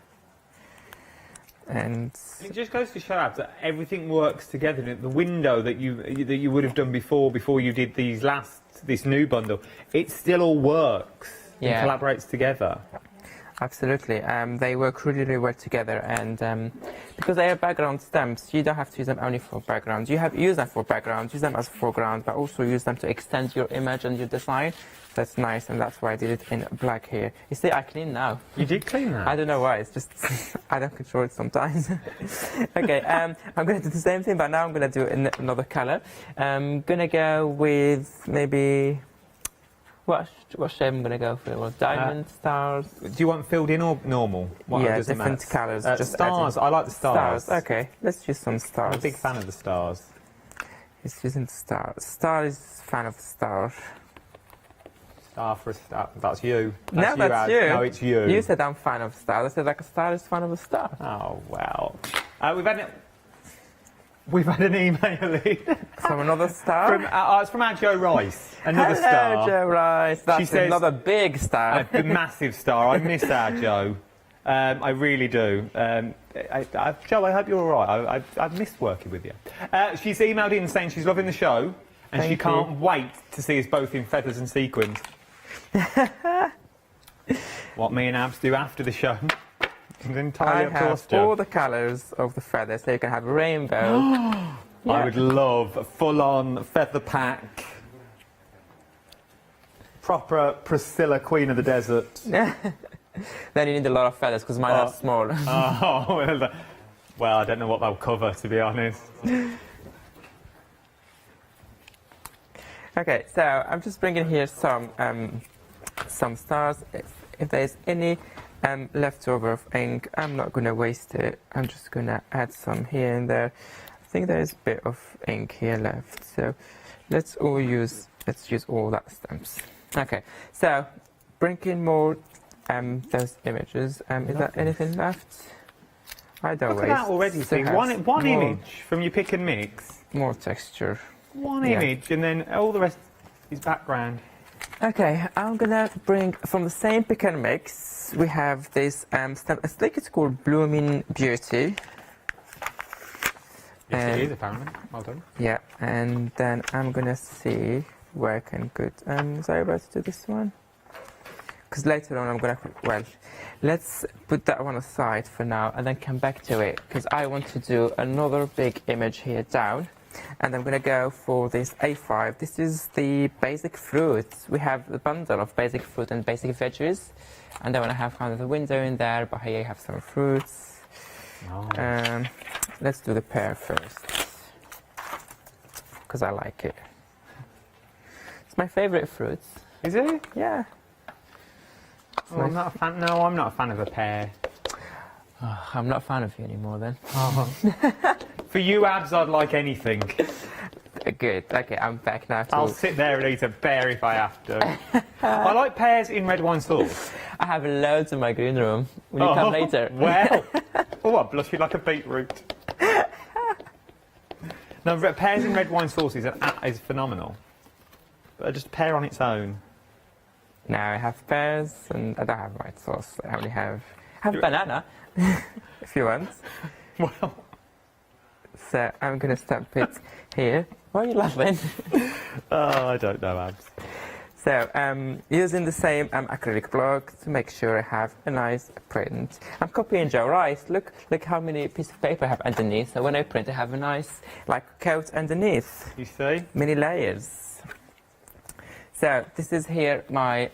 And it just goes to show up that everything works together. The window that you would have done before you did this new bundle, it still all works and collaborates together. Absolutely, they work really, really well together, and because they are background stamps, you don't have to use them only for background. Use them for background, use them as foreground, but also use them to extend your image and your design. That's nice, and that's why I did it in black here. You see, I clean now. You did clean that? I don't know why, it's just, I don't control it sometimes. Okay, I'm going to do the same thing, but now I'm going to do it in another colour. I'm going to go with maybe... What shape I'm going to go for? Well, diamond, stars. Do you want filled in or normal? Yeah, different colours. Just stars. I like the stars. Okay, let's use some stars. I'm a big fan of the stars. It's using the stars. Star is fan of the star. Star for a star. That's you. No, that's you. No, it's you. You said I'm fan of stars. I said like a star is fan of a star. Oh, well. We've had an email in. From another star? It's from our Joe Rice. Another Hello, star. Joe Rice. That's she says, another big star. A massive star. I miss our Joe. I really do. Joe, I hope you're all right. I've missed working with you. She's emailed in saying she's loving the show and she can't wait to see us both in feathers and sequins. What me and Abs do after the show. I have all the colours of the feathers, so you can have rainbow, I would love a full-on feather pack. Proper Priscilla, Queen of the Desert. Then you need a lot of feathers because mine are small. Well, I don't know what they'll cover, to be honest. Okay, so I'm just bringing here some stars. If there's any leftover of ink, I'm not going to waste it. I'm just going to add some here and there. I think there's a bit of ink here left, so let's use all that stamps. Okay, so bring in more those images. Is there anything left? I don't waste. Look at that already. See, one image from your pick and mix. More texture. One image, and then all the rest is background. Okay, I'm gonna bring from the same pick and mix. We have this stamp. I think it's called Blooming Beauty. Yes, it is apparently. Well done. Yeah, and then I'm gonna see where I can put. Is I about to do this one? Because later on I'm gonna. Well, let's put that one aside for now, and then come back to it. Because I want to do another big image here down. And I'm going to go for this A5. This is the basic fruits. We have the bundle of basic fruit and basic veggies. And I want to have kind of the window in there, but here you have some fruits. Nice. Let's do the pear first, because I like it. It's my favorite fruit. Is it? Yeah. Oh, I'm not a fan. No, I'm not a fan of a pear. Oh, I'm not a fan of you anymore then. Oh. For you, Abs, I'd like anything. Good. Okay, I'm back now. I'll sit there and eat a pear if I have to. I like pears in red wine sauce. I have loads in my green room. Will you come later? Well. Oh, I'm blushing like a beetroot. No, pears in red wine sauce is phenomenal. But just a pear on its own. Now I have pears, and I don't have white sauce. I only have banana, if you want. Well. So I'm going to stamp it here. Why are you laughing? Oh, I don't know, Abs. So using the same acrylic block to make sure I have a nice print. I'm copying Joe Rice. Look how many pieces of paper I have underneath. So when I print, I have a nice coat underneath. You see? Many layers. So this is here my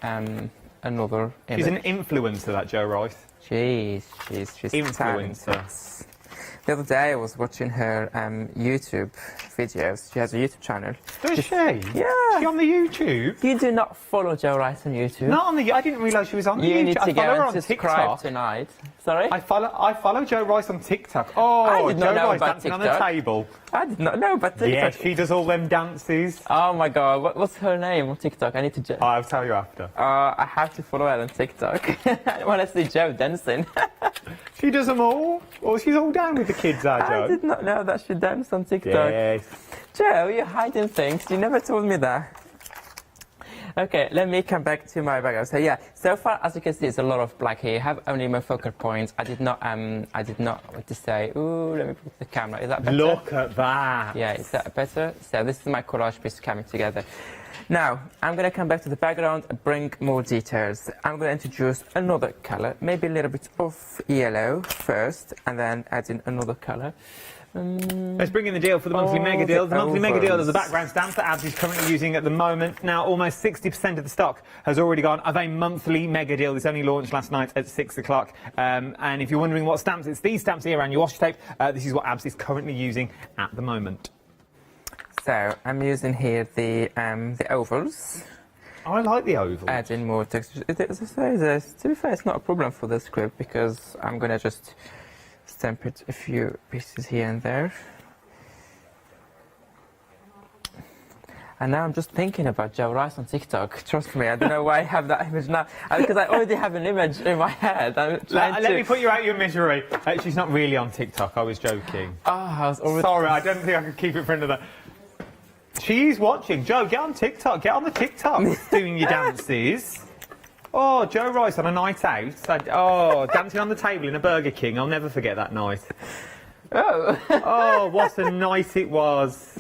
another image. She's an influencer, that Joe Rice. She's influencer. Talented. The other day I was watching her YouTube videos. She has a YouTube channel. Does she? Yeah. Is she on the YouTube? You do not follow Joe Rice on YouTube. Not on the. I didn't realise she was on the YouTube. You need to go her and on subscribe TikTok. tonight. Sorry? I follow Joe Rice on TikTok. Oh, I did not Joe know Rice about dancing TikTok. on the table. I did not know about TikTok. Yeah, she does all them dances. Oh my god, what's her name on TikTok? I need to. I'll tell you after. I have to follow her on TikTok. I want to see Joe dancing. She does them all. Or she's all down with the kids, Joe. I did not know that she danced on TikTok. Yes. Joe, you're hiding things. You never told me that. Okay, let me come back to my background. So yeah, so far as you can see, it's a lot of black here. I have only my focal points. I did not what to say. Ooh, let me put the camera. Is that better? Look at that. Yeah, is that better? So this is my collage piece coming together. Now, I'm going to come back to the background and bring more details. I'm going to introduce another color, maybe a little bit of yellow first, and then add in another color. Let's bring in the deal for the monthly mega deal. The monthly mega deal is the background stamp that Abs is currently using at the moment. Now, almost 60% of the stock has already gone of a monthly mega deal. This only launched last night at 6 o'clock. And if you're wondering what stamps, it's these stamps here around your washi tape. This is what Abs is currently using at the moment. So I'm using here the ovals. I like the ovals. Add in more texture. To be fair, it's not a problem for the script because I'm going to just stamp it a few pieces here and there. And now I'm just thinking about Joe Rice on TikTok. Trust me, I don't know why I have that image now. Because I already have an image in my head. I'm trying Let me put you out of your misery. She's not really on TikTok. I was joking. Oh, I was already... Sorry, I don't think I could keep it for another... She's watching. Joe, get on TikTok. Get on the TikTok doing your dances. Oh, Joe Rice on a night out. Oh, dancing on the table in a Burger King. I'll never forget that night. Oh. Oh, what a night it was.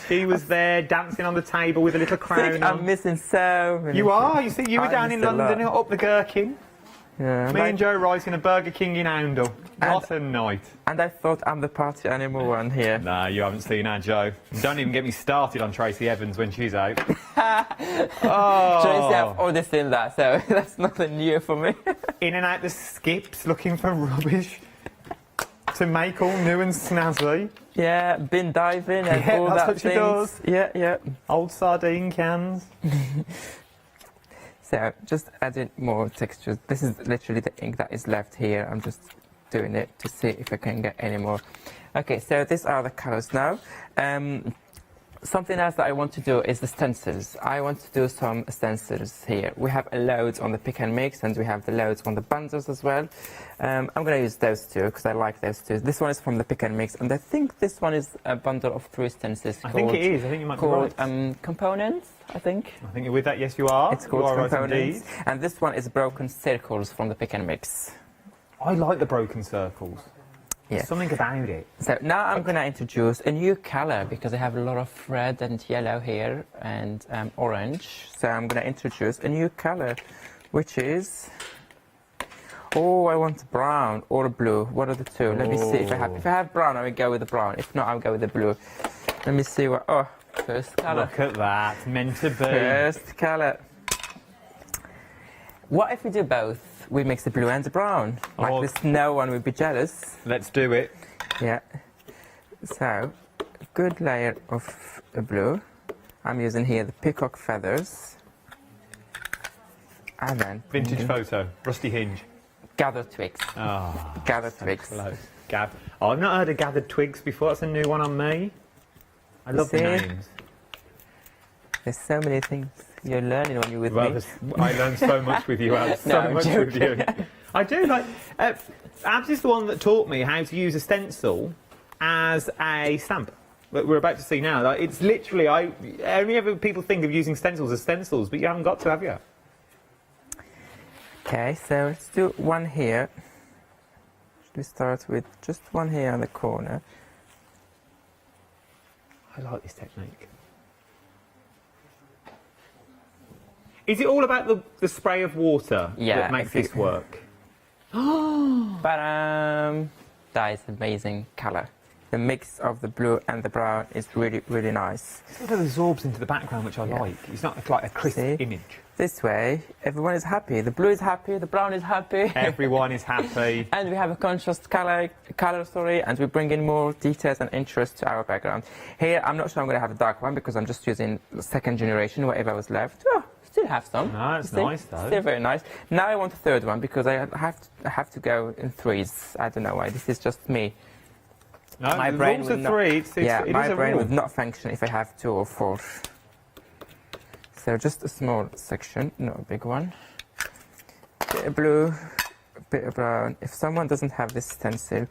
She was there dancing on the table with a little crown on. I'm missing so many You are. You see, you were down in London up the gherkin. Yeah, me and Joe writing a Burger King in Oundle. What a night. And I thought I'm the party animal one here. Nah, you haven't seen her, Joe. Don't even get me started on Tracy Evans when she's out. Oh. Tracy, I've already seen that, so that's nothing new for me. In and out the skips looking for rubbish to make all new and snazzy. Yeah, bin diving and yeah, all that's that what she does. Yeah, yeah. Old sardine cans. So, just adding more textures. This is literally the ink that is left here. I'm just doing it to see if I can get any more. Okay, so these are the colors now. Something else that I want to do is the stencils. I want to do some stencils here. We have loads on the pick and mix, and we have the loads on the bundles as well. I'm going to use those two because I like those two. This one is from the pick and mix, and I think this one is a bundle of 3 stencils. I think it is. I think you might be right. Components, I think. I think you're with that. Yes, you are. It's called Components. Right, and this one is broken circles from the pick and mix. I like the broken circles. Yeah. Something about it. So now I'm going to introduce a new color because I have a lot of red and yellow here and orange. So I'm going to introduce a new color, which is... Oh, I want brown or blue. What are the two? Let me see if I have. If I have brown, I will go with the brown. If not, I'll go with the blue. Let me see what... Oh, first color. Look at that. Meant to be. First color. What if we do both? We mix the blue and the brown. Like this, no one would be jealous. Let's do it. Yeah. So, good layer of blue. I'm using here the peacock feathers. And then... Vintage photo. Rusty hinge. Gathered twigs. Oh, gathered twigs. Close. Oh, I've not heard of gathered twigs before. That's a new one on me. I love the names. There's so many things you're learning when you're with me. I learn so much with you, Abs. So much with you. I do. Like, Abs is the one that taught me how to use a stencil as a stamp. That we're about to see now. Like, it's literally, only ever people think of using stencils as stencils, but you haven't got to, have you? Okay, so let's do one here. Should we start with just one here on the corner? I like this technique. Is it all about the spray of water that makes this work? That is amazing colour. The mix of the blue and the brown is really, really nice. It sort of absorbs into the background, which I like. It's not like a crisp image. This way, everyone is happy. The blue is happy, the brown is happy. Everyone is happy. And we have a contrast colour, and we bring in more details and interest to our background. Here, I'm not sure I'm going to have a dark one because I'm just using the second generation, whatever was left. Oh, still have some. No, it's nice though. Still very nice. Now I want a third one because I have to go in 3s. I don't know why. This is just me. No, my brain would not, 3. My brain would not function if I have 2 or 4. So just a small section, not a big one. Bit of blue, bit of brown. If someone doesn't have this stencil,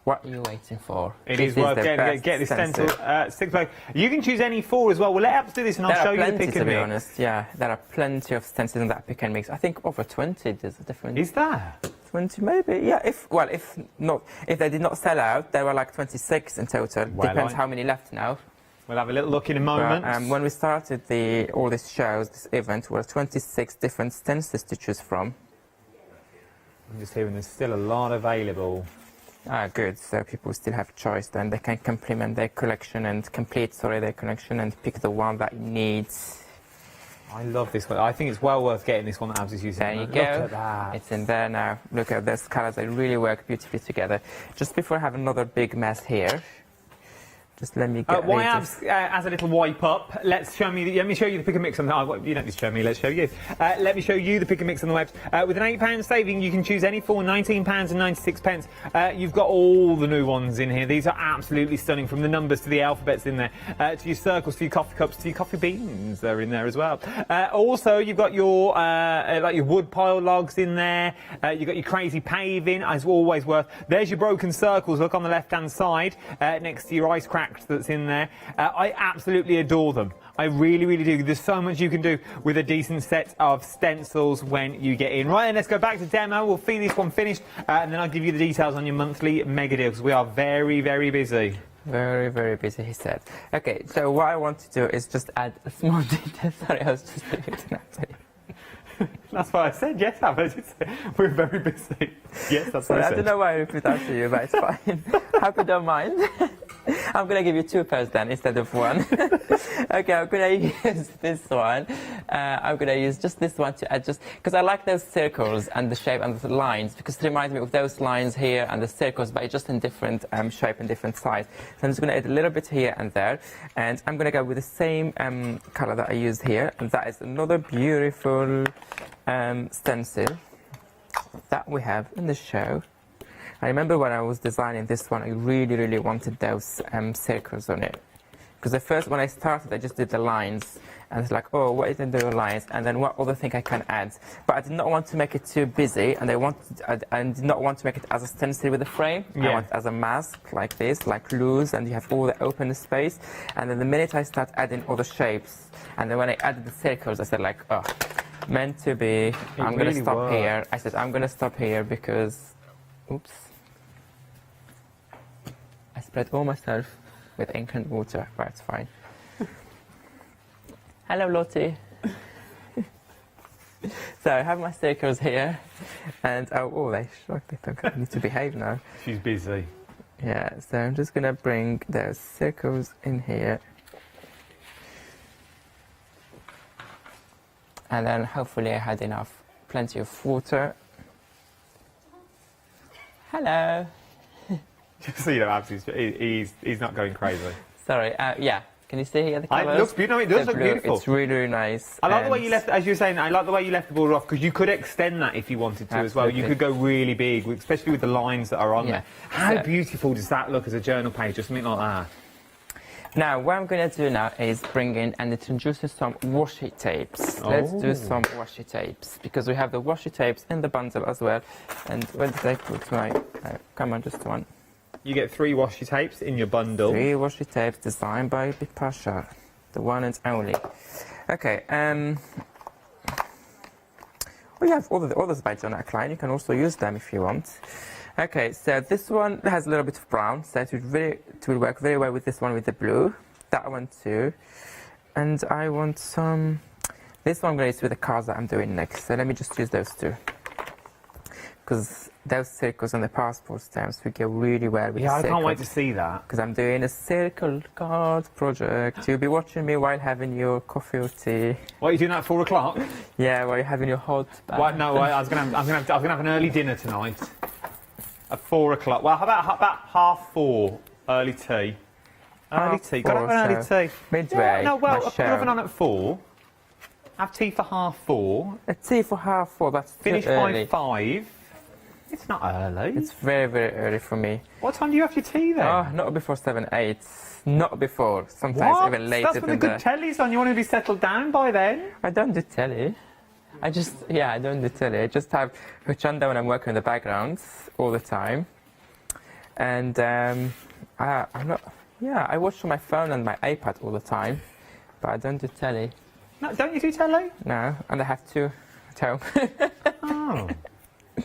what are you waiting for? It is worth get this stencil. 6-pack. You can choose any 4 as well. Well, let us do this and I'll show you the pick and mix. To be honest, yeah, there are plenty of stencils in that pick and mix. I think over 20 there's a different. Is there? 20 maybe, yeah. If they did not sell out, there were like 26 in total. Well, depends how many left now. We'll have a little look in a moment. But, when we started all these shows, this event, there were 26 different stencils to choose from. I'm just hearing there's still a lot available. Ah, good. So people still have choice. Then they can complete their collection and pick the one that needs. I love this one. I think it's well worth getting this one that Abs is using. There you go. Look at that. It's in there now. Look at those colours. They really work beautifully together. Just before I have another big mess here, just let me get why Abs as a little wipe up, let me show you the pick and mix on the you don't need to show me, let's show you. Let me show you the pick and mix on the web. With an £8 saving, you can choose any 4, £19.96. You've got all the new ones in here. These are absolutely stunning, from the numbers to the alphabets in there, to your circles, to your coffee cups, to your coffee beans. They're in there as well. Also, you've got your like your wood pile logs in there. You've got your crazy paving, as always worth. There's your broken circles. Look on the left-hand side, next to your ice crack that's in there. I absolutely adore them. I really, really do. There's so much you can do with a decent set of stencils when you get in. Right, then let's go back to demo. We'll feed this one finished, and then I'll give you the details on your monthly mega deal, because we are very, very busy. Very, very busy, he said. Okay, so what I want to do is just add a small detail. Sorry, I was just doing it now. That's what I said. Yes, we're very busy. Yes, that's what I said. I don't know why I repeat after you, but it's fine. Hope you don't mind. I'm going to give you 2 pairs then instead of 1. Okay, I'm going to use this one. I'm going to use just this one to adjust, because I like those circles and the shape and the lines, because it reminds me of those lines here and the circles, but just in different shape and different size. So I'm just going to add a little bit here and there, and I'm going to go with the same colour that I used here, and that is another beautiful stencil that we have in the show. I remember when I was designing this one, I really wanted those circles on it. Because at first when I started, I just did the lines. And it's like, oh, what is in the lines? And then what other thing I can add? But I did not want to make it too busy, and I did not want to make it as a stencil with a frame. Yeah. I want it as a mask, like this, like loose, and you have all the open space. And then the minute I start adding all the shapes, and then when I added the circles, I said like, oh, meant to be. I'm going to stop here. I said, I'm going to stop here because, oops. I spread all myself with ink and water, but it's fine. Hello, Lottie. So I have my circles here, and they think I need to behave now. She's busy. Yeah, so I'm just going to bring those circles in here. And then hopefully I had plenty of water. Hello. So you know, absolutely, he's not going crazy. Sorry. Yeah. Can you see here the colours? It looks beautiful. It does look beautiful. It's really nice. I like the way you left, as you were saying, I like the way you left the border off, because you could extend that if you wanted to as well. You could go really big, especially with the lines that are on there. How beautiful does that look as a journal page, or something like that? Now, what I'm going to do now is bring in and introduce some washi tapes. Let's do some washi tapes, because we have the washi tapes in the bundle as well. And where did I put my... come on, just one. You get 3 washi tapes in your bundle. 3 washi tapes designed by Bipasha, the one and only. Okay, we have all the others by John Klein. You can also use them if you want. Okay, so this one has a little bit of brown, so it will work very well with this one with the blue. That one too. And I want some... This one I'm going to use with the cards that I'm doing next, so let me just use those 2. Because those circles on the passport stamps will go really well with the circles. I can't wait to see that. Because I'm doing a circle card project. You'll be watching me while having your coffee or tea. What, are you doing that at 4 o'clock? Yeah, while you're having your hot bath. Well, no, I'm gonna have an early dinner tonight. At 4 o'clock. Well, how about 4:30, early tea? Early tea. Got to have an early tea. Midway. Yeah, no, well, put oven on at 4. Have tea for 4:30. A tea for 4:30. That's finish by 5. It's not early. It's very early for me. What time do you have your tea then? Oh, not before 7, 8. Not before. Sometimes even later That's when the good telly's on. You want to be settled down by then? I don't do telly. I don't do telly. I just have Hochanda when I'm working in the background all the time. And I'm not... Yeah, I watch on my phone and my iPad all the time. But I don't do telly. No, don't you do telly? No, and I have 2 at home. Oh.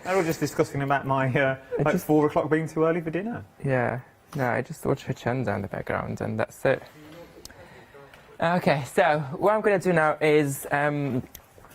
They were just discussing about my 4 o'clock being too early for dinner. Yeah, no, I just watch Hochanda in the background, and that's it. Okay, so what I'm going to do now is I'm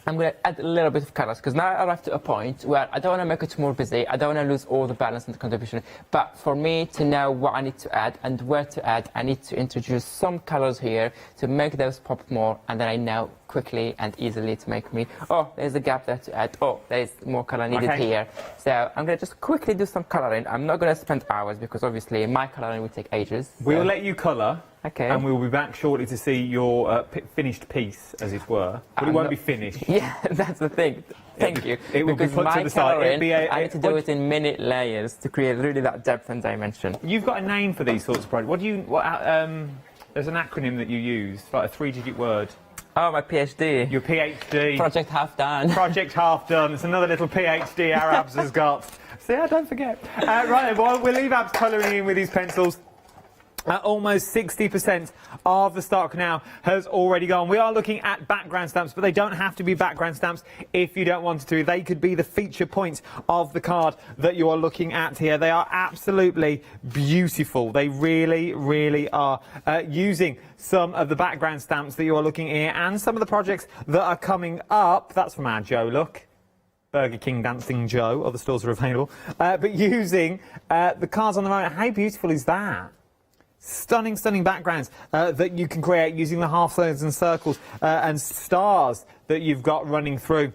going to add a little bit of colours, because now I arrived to a point where I don't want to make it more busy, I don't want to lose all the balance and the contribution, but for me to know what I need to add and where to add, I need to introduce some colours here to make those pop more, and then I know quickly and easily to make me, oh, there's a gap there to add, oh, there's more colour needed here. So I'm going to just quickly do some colouring. I'm not going to spend hours, because obviously my colouring will take ages. We'll let you colour. Okay. And we'll be back shortly to see your finished piece, as it were. But it won't be finished. Yeah, that's the thing. Thank you. It will be put to the side. I need to do it in minute layers to create really that depth and dimension. You've got a name for these sorts of projects. There's an acronym that you use, like a 3-digit word. Oh, my PhD. Your PhD. Project half done. Project half done. It's another little PhD our Abs has got. So yeah, don't forget. Right then, well, we'll leave Abs colouring in with his pencils. Almost 60% of the stock now has already gone. We are looking at background stamps, but they don't have to be background stamps if you don't want to. They could be the feature point of the card that you are looking at here. They are absolutely beautiful. They really, really are. Using some of the background stamps that you are looking here and some of the projects that are coming up. That's from our Joe, look. Burger King Dancing Joe. Other stores are available. But using the cards on their own. How beautiful is that? Stunning, stunning backgrounds that you can create using the half circles and circles and stars that you've got running through.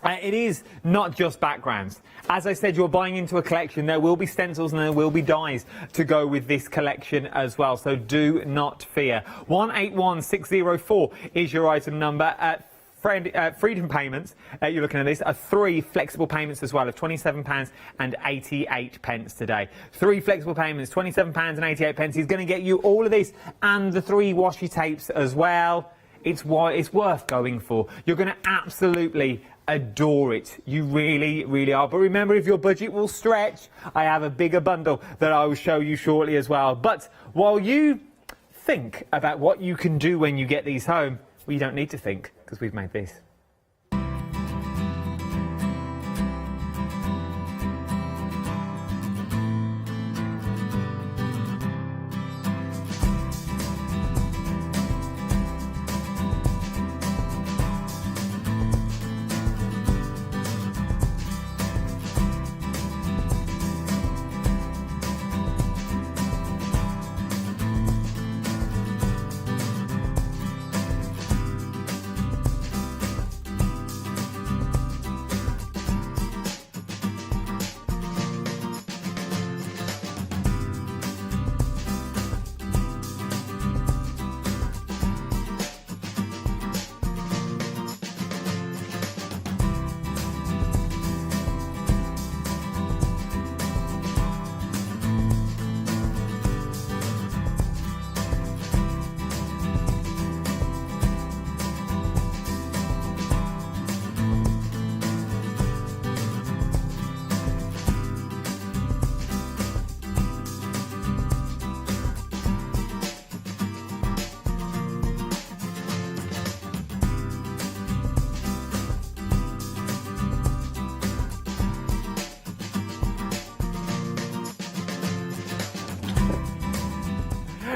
It is not just backgrounds. As I said, you're buying into a collection. There will be stencils and there will be dies to go with this collection as well. So do not fear. 181604 is your item number. Freedom payments, you're looking at this, are 3 flexible payments as well of £27.88 today. 3 flexible payments, £27.88 is going to get you all of this and the 3 washi tapes as well. It's worth going for. You're going to absolutely adore it. You really, really are. But remember, if your budget will stretch, I have a bigger bundle that I will show you shortly as well. But while you think about what you can do when you get these home, well, you don't need to think, because we've made this.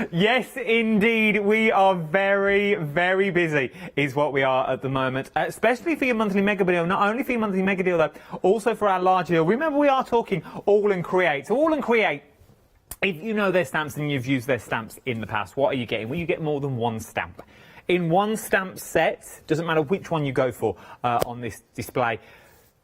Yes, indeed. We are very, very busy, is what we are at the moment, especially for your monthly mega deal. Not only for your monthly mega deal, though, also for our large deal. Remember, we are talking All and Create. So All and Create, if you know their stamps and you've used their stamps in the past, what are you getting? Well, you get more than one stamp. In one stamp set, doesn't matter which one you go for on this display,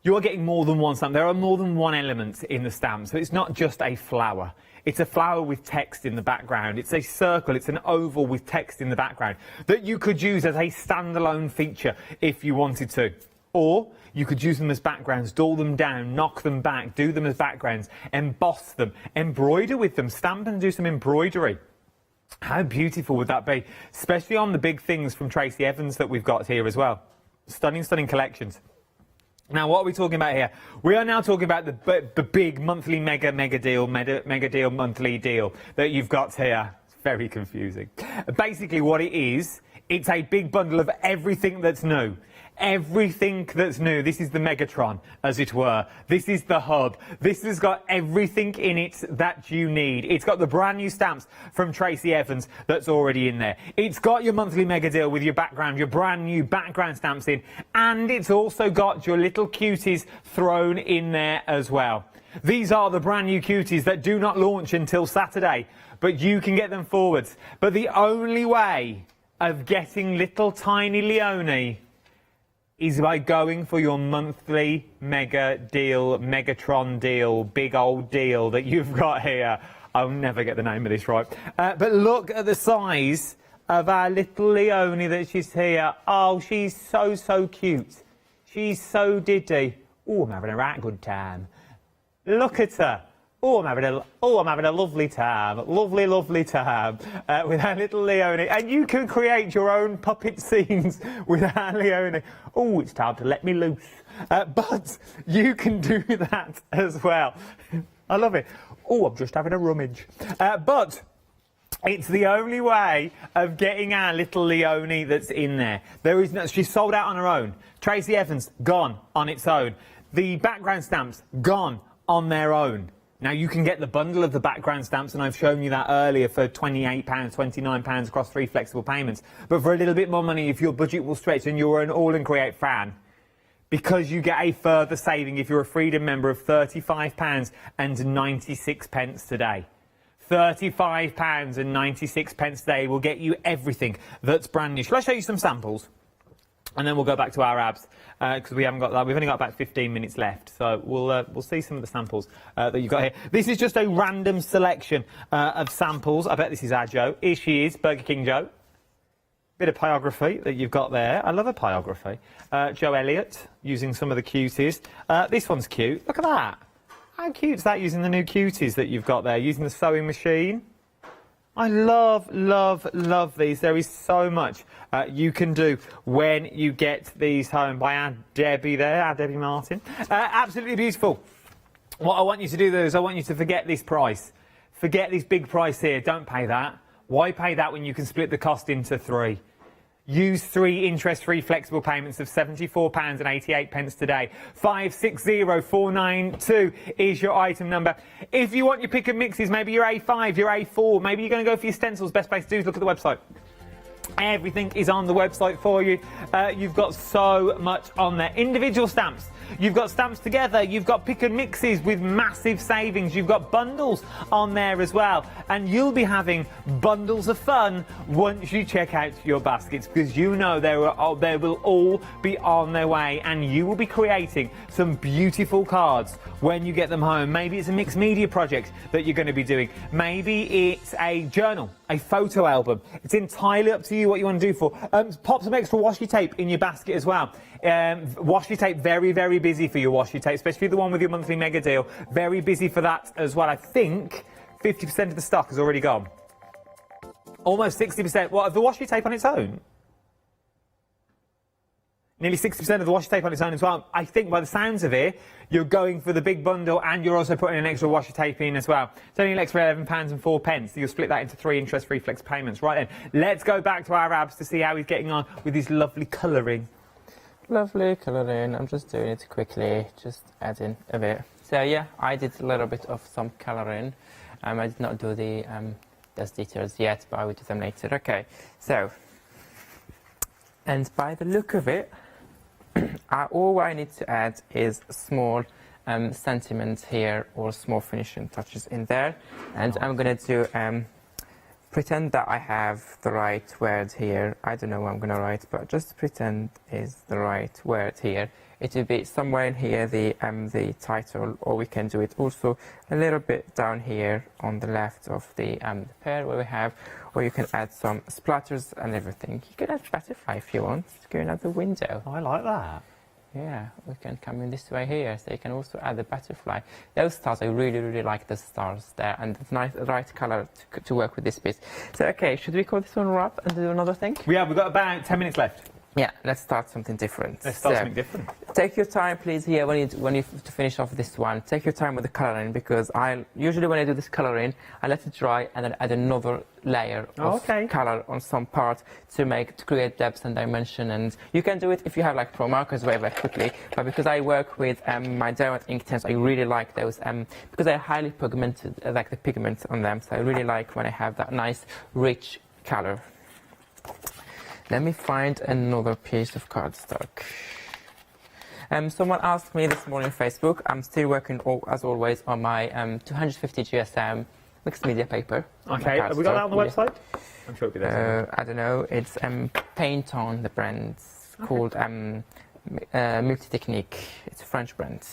you are getting more than one stamp. There are more than one element in the stamp. So it's not just a flower. It's a flower with text in the background. It's a circle. It's an oval with text in the background that you could use as a standalone feature if you wanted to. Or you could use them as backgrounds, dull them down, knock them back, do them as backgrounds, emboss them, embroider with them, stamp and do some embroidery. How beautiful would that be? Especially on the big things from Tracy Evans that we've got here as well. Stunning, stunning collections. Now, what are we talking about here? We are now talking about the big monthly mega deal monthly deal that you've got here. It's very confusing. Basically, what it is, it's a big bundle of everything that's new. Everything that's new. This is the Megatron, as it were. This is the hub. This has got everything in it that you need. It's got the brand new stamps from Tracy Evans that's already in there. It's got your monthly mega deal with your background, your brand new background stamps in, and it's also got your little cuties thrown in there as well. These are the brand new cuties that do not launch until Saturday, but you can get them forwards. But the only way of getting little tiny Leonie is by going for your monthly mega deal, Megatron deal, big old deal that you've got here. I'll never get the name of this right. But look at the size of our little Leonie that she's here. Oh, she's so, so cute. She's so diddy. Oh, I'm having a right good time. Look at her. Oh, I'm having a lovely time. Lovely, lovely time with our little Leonie. And you can create your own puppet scenes with our Leonie. Oh, it's time to let me loose. But you can do that as well. I love it. Oh, I'm just having a rummage. But It's the only way of getting our little Leonie that's in there. There is no, she's sold out on her own. Tracy Evans, gone on its own. The background stamps, gone on their own. Now, you can get the bundle of the background stamps, and I've shown you that earlier, for £28, £29 across 3 flexible payments. But for a little bit more money, if your budget will stretch and you're an All and Create fan, because you get a further saving if you're a Freedom member of £35.96 today. £35.96 today will get you everything that's brand new. Shall I show you some samples? And then we'll go back to our abs, because we haven't got that. We've only got about 15 minutes left, so we'll see some of the samples that you've got here. This is just a random selection of samples. I bet this is our Jo. Here she is, Burger King Jo. Bit of pyrography that you've got there. I love a pyrography. Jo Elliott using some of the cuties. This one's cute. Look at that. How cute is that, using the new cuties that you've got there, using the sewing machine? I love, love, love these. There is so much you can do when you get these home. By our Debbie there, our Debbie Martin. Absolutely beautiful. What I want you to do, though, is I want you to forget this price. Forget this big price here. Don't pay that. Why pay that when you can split the cost into 3? Use 3 interest-free flexible payments of £74.88 today. 560492 is your item number. If you want your pick and mixes, maybe your A5, your A4, maybe you're going to go for your stencils, best place to do is look at the website. Everything is on the website for you. You've got so much on there. Individual stamps. You've got stamps together. You've got pick and mixes with massive savings. You've got bundles on there as well. And you'll be having bundles of fun once you check out your baskets, because you know they will all be on their way, and you will be creating some beautiful cards when you get them home. Maybe it's a mixed media project that you're going to be doing. Maybe it's a journal, a photo album. It's entirely up to you what you want to do for. Pop some extra washi tape in your basket as well. Washi tape, very, very busy for your washi tape, especially the one with your monthly mega deal. Very busy for that as well. I think 50% of the stock has already gone. Almost 60%. What, of the washi tape on its own? Nearly 60% of the washi tape on its own as well. I think by the sounds of it, you're going for the big bundle, and you're also putting an extra washi tape in as well. It's only an extra £11.04. So you'll split that into 3 interest-free flex payments. Right then, let's go back to our abs to see how he's getting on with his lovely colouring. Lovely colouring. I'm just doing it quickly, just adding a bit. So yeah, I did a little bit of some colouring. I did not do the those details yet, but I will do them later. Okay, so, and by the look of it, all I need to add is small sentiments here, or small finishing touches in there, and I'm gonna do pretend that I have the right word here. I don't know what I'm gonna write, but just pretend is the right word here. It will be somewhere in here, the title, or we can do it also a little bit down here on the left of the pair where we have, or you can add some splatters and everything. You can add butterfly if you want, going out the window. I like that. Yeah, we can come in this way here, so you can also add the butterfly. Those stars, I really, really like the stars there, and it's nice, the right colour to work with this piece. So, okay, should we call this one wrap and do another thing? Yeah, we've got about 10 minutes left. Yeah, let's start something different. Let's start something different. Take your time, please, here when you to finish off this one. Take your time with the colouring, because usually when I do this colouring, I let it dry and then add another layer of colour on some part to create depth and dimension. And you can do it if you have like pro markers very quickly. But because I work with my diamond ink tents, I really like those because they're highly pigmented, like the pigment on them. So I really like when I have that nice, rich colour. Let me find another piece of cardstock. Someone asked me this morning on Facebook. I'm still working, as always, on my 250 GSM mixed media paper. Okay, have we got that on the website? I'm sure it'll be there. I don't know. It's Paint On, the brand called Multi Technique. It's a French brand.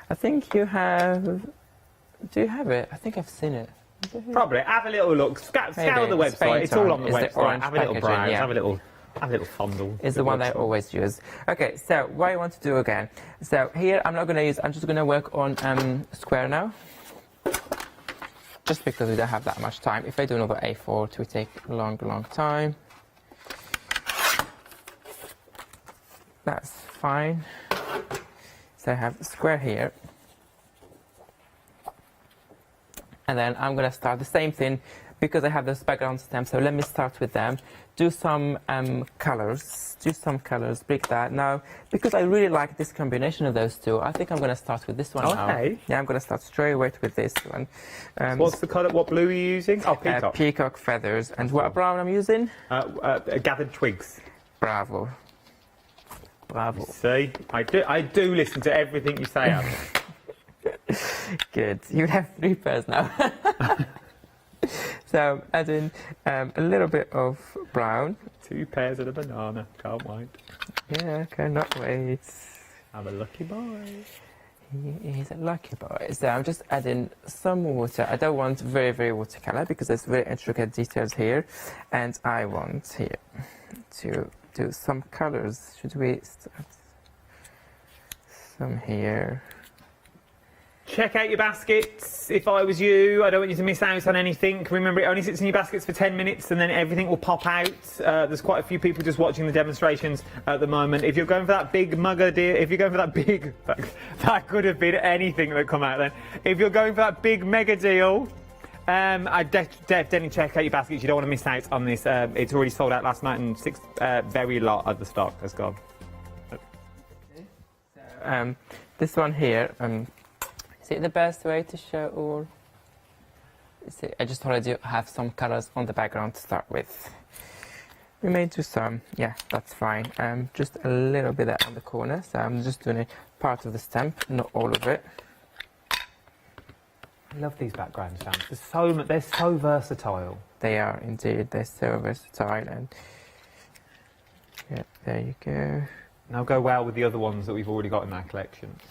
I think you have. Do you have it? I think I've seen it. Probably. Have a little look. Scour the website. It's all on the website. Have a little browse. Yeah. Have a little fondle. It's the one I always use. Okay, so what I want to do again. So here I'm not going to use. I'm just going to work on square now. Just because we don't have that much time. If I do another A4, it will take a long time. That's fine. So I have square here. And then I'm going to start the same thing, because I have those background stamps, so let me start with them. Do some colours, break that. Now, because I really like this combination of those two, I think I'm going to start with this one now. Okay. Yeah, I'm going to start straight away with this one. So what's the colour, what blue are you using? Oh, peacock. Peacock feathers. And what brown I'm using? Gathered twigs. Bravo. Bravo. See, I do listen to everything you say, Abby. Good. You have 3 pairs now. So add in a little bit of brown. 2 pairs of a banana. Can't wait. Yeah, cannot wait. I'm a lucky boy. He is a lucky boy. So I'm just adding some water. I don't want very, very watercolor because there's very intricate details here. And I want here to do some colors. Should we start some here? Check out your baskets. If I was you, I don't want you to miss out on anything. Remember, it only sits in your baskets for 10 minutes and then everything will pop out. There's quite a few people just watching the demonstrations at the moment. If you're going for that big mugger deal, if you're going for that big, that could have been anything that come out then. If you're going for that big mega deal, I definitely check out your baskets. You don't want to miss out on this. It's already sold out last night and very lot of the stock has gone. This one here, is it the best way to show all? I just already have some colors on the background to start with. We may do some, yeah, that's fine. Just a little bit on the corner, so I'm just doing a part of the stamp, not all of it. I love these background stamps. They're so versatile. They are indeed. They're so versatile, and yeah, there you go. And they'll go well with the other ones that we've already got in our collections.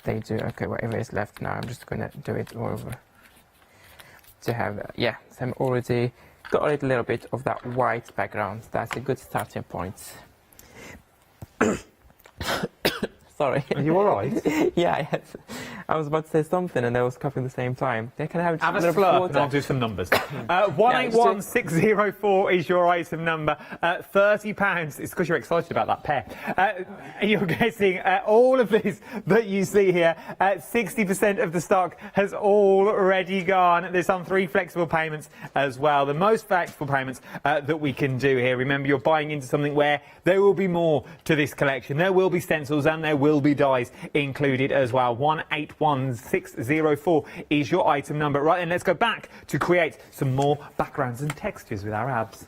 They do. Okay, whatever is left now, I'm just going to do it all over. To have, yeah, so I'm already got a little bit of that white background. That's a good starting point. Sorry. Are you all right? Yeah, I was about to say something and I was coughing at the same time. Can I have a slurp and I'll do some numbers. 181604 is your item number. £30. It's because you're excited about that pair. You're getting all of this that you see here. 60% of the stock has already gone. There's some 3 flexible payments as well. The most flexible payments that we can do here. Remember, you're buying into something where there will be more to this collection. There will be stencils and there will be dies included as well. 181604 is your item number. Right, and let's go back to create some more backgrounds and textures with our abs.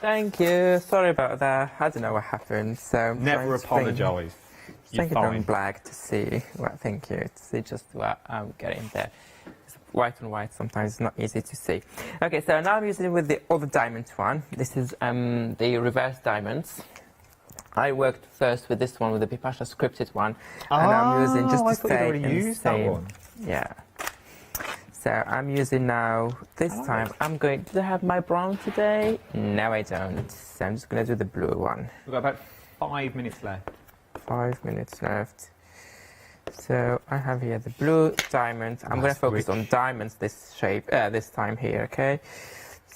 Thank you. Sorry about that. I don't know what happened. So never apologise. You're fine. fine. On black to see. Well, thank you. To see just what I'm getting there. It's white on white. Sometimes it's not easy to see. Okay, so now I'm using it with the other diamond one. This is the reverse diamonds. I worked first with this one, with the Pipasha scripted one, and I'm using just to stay in the same. Yeah. So I'm using now, this time, I'm going to have my brown today. No, I don't. So I'm just going to do the blue one. We've got about 5 minutes left. 5 minutes left. So I have here the blue diamond. I'm going to focus on diamonds this time here, okay?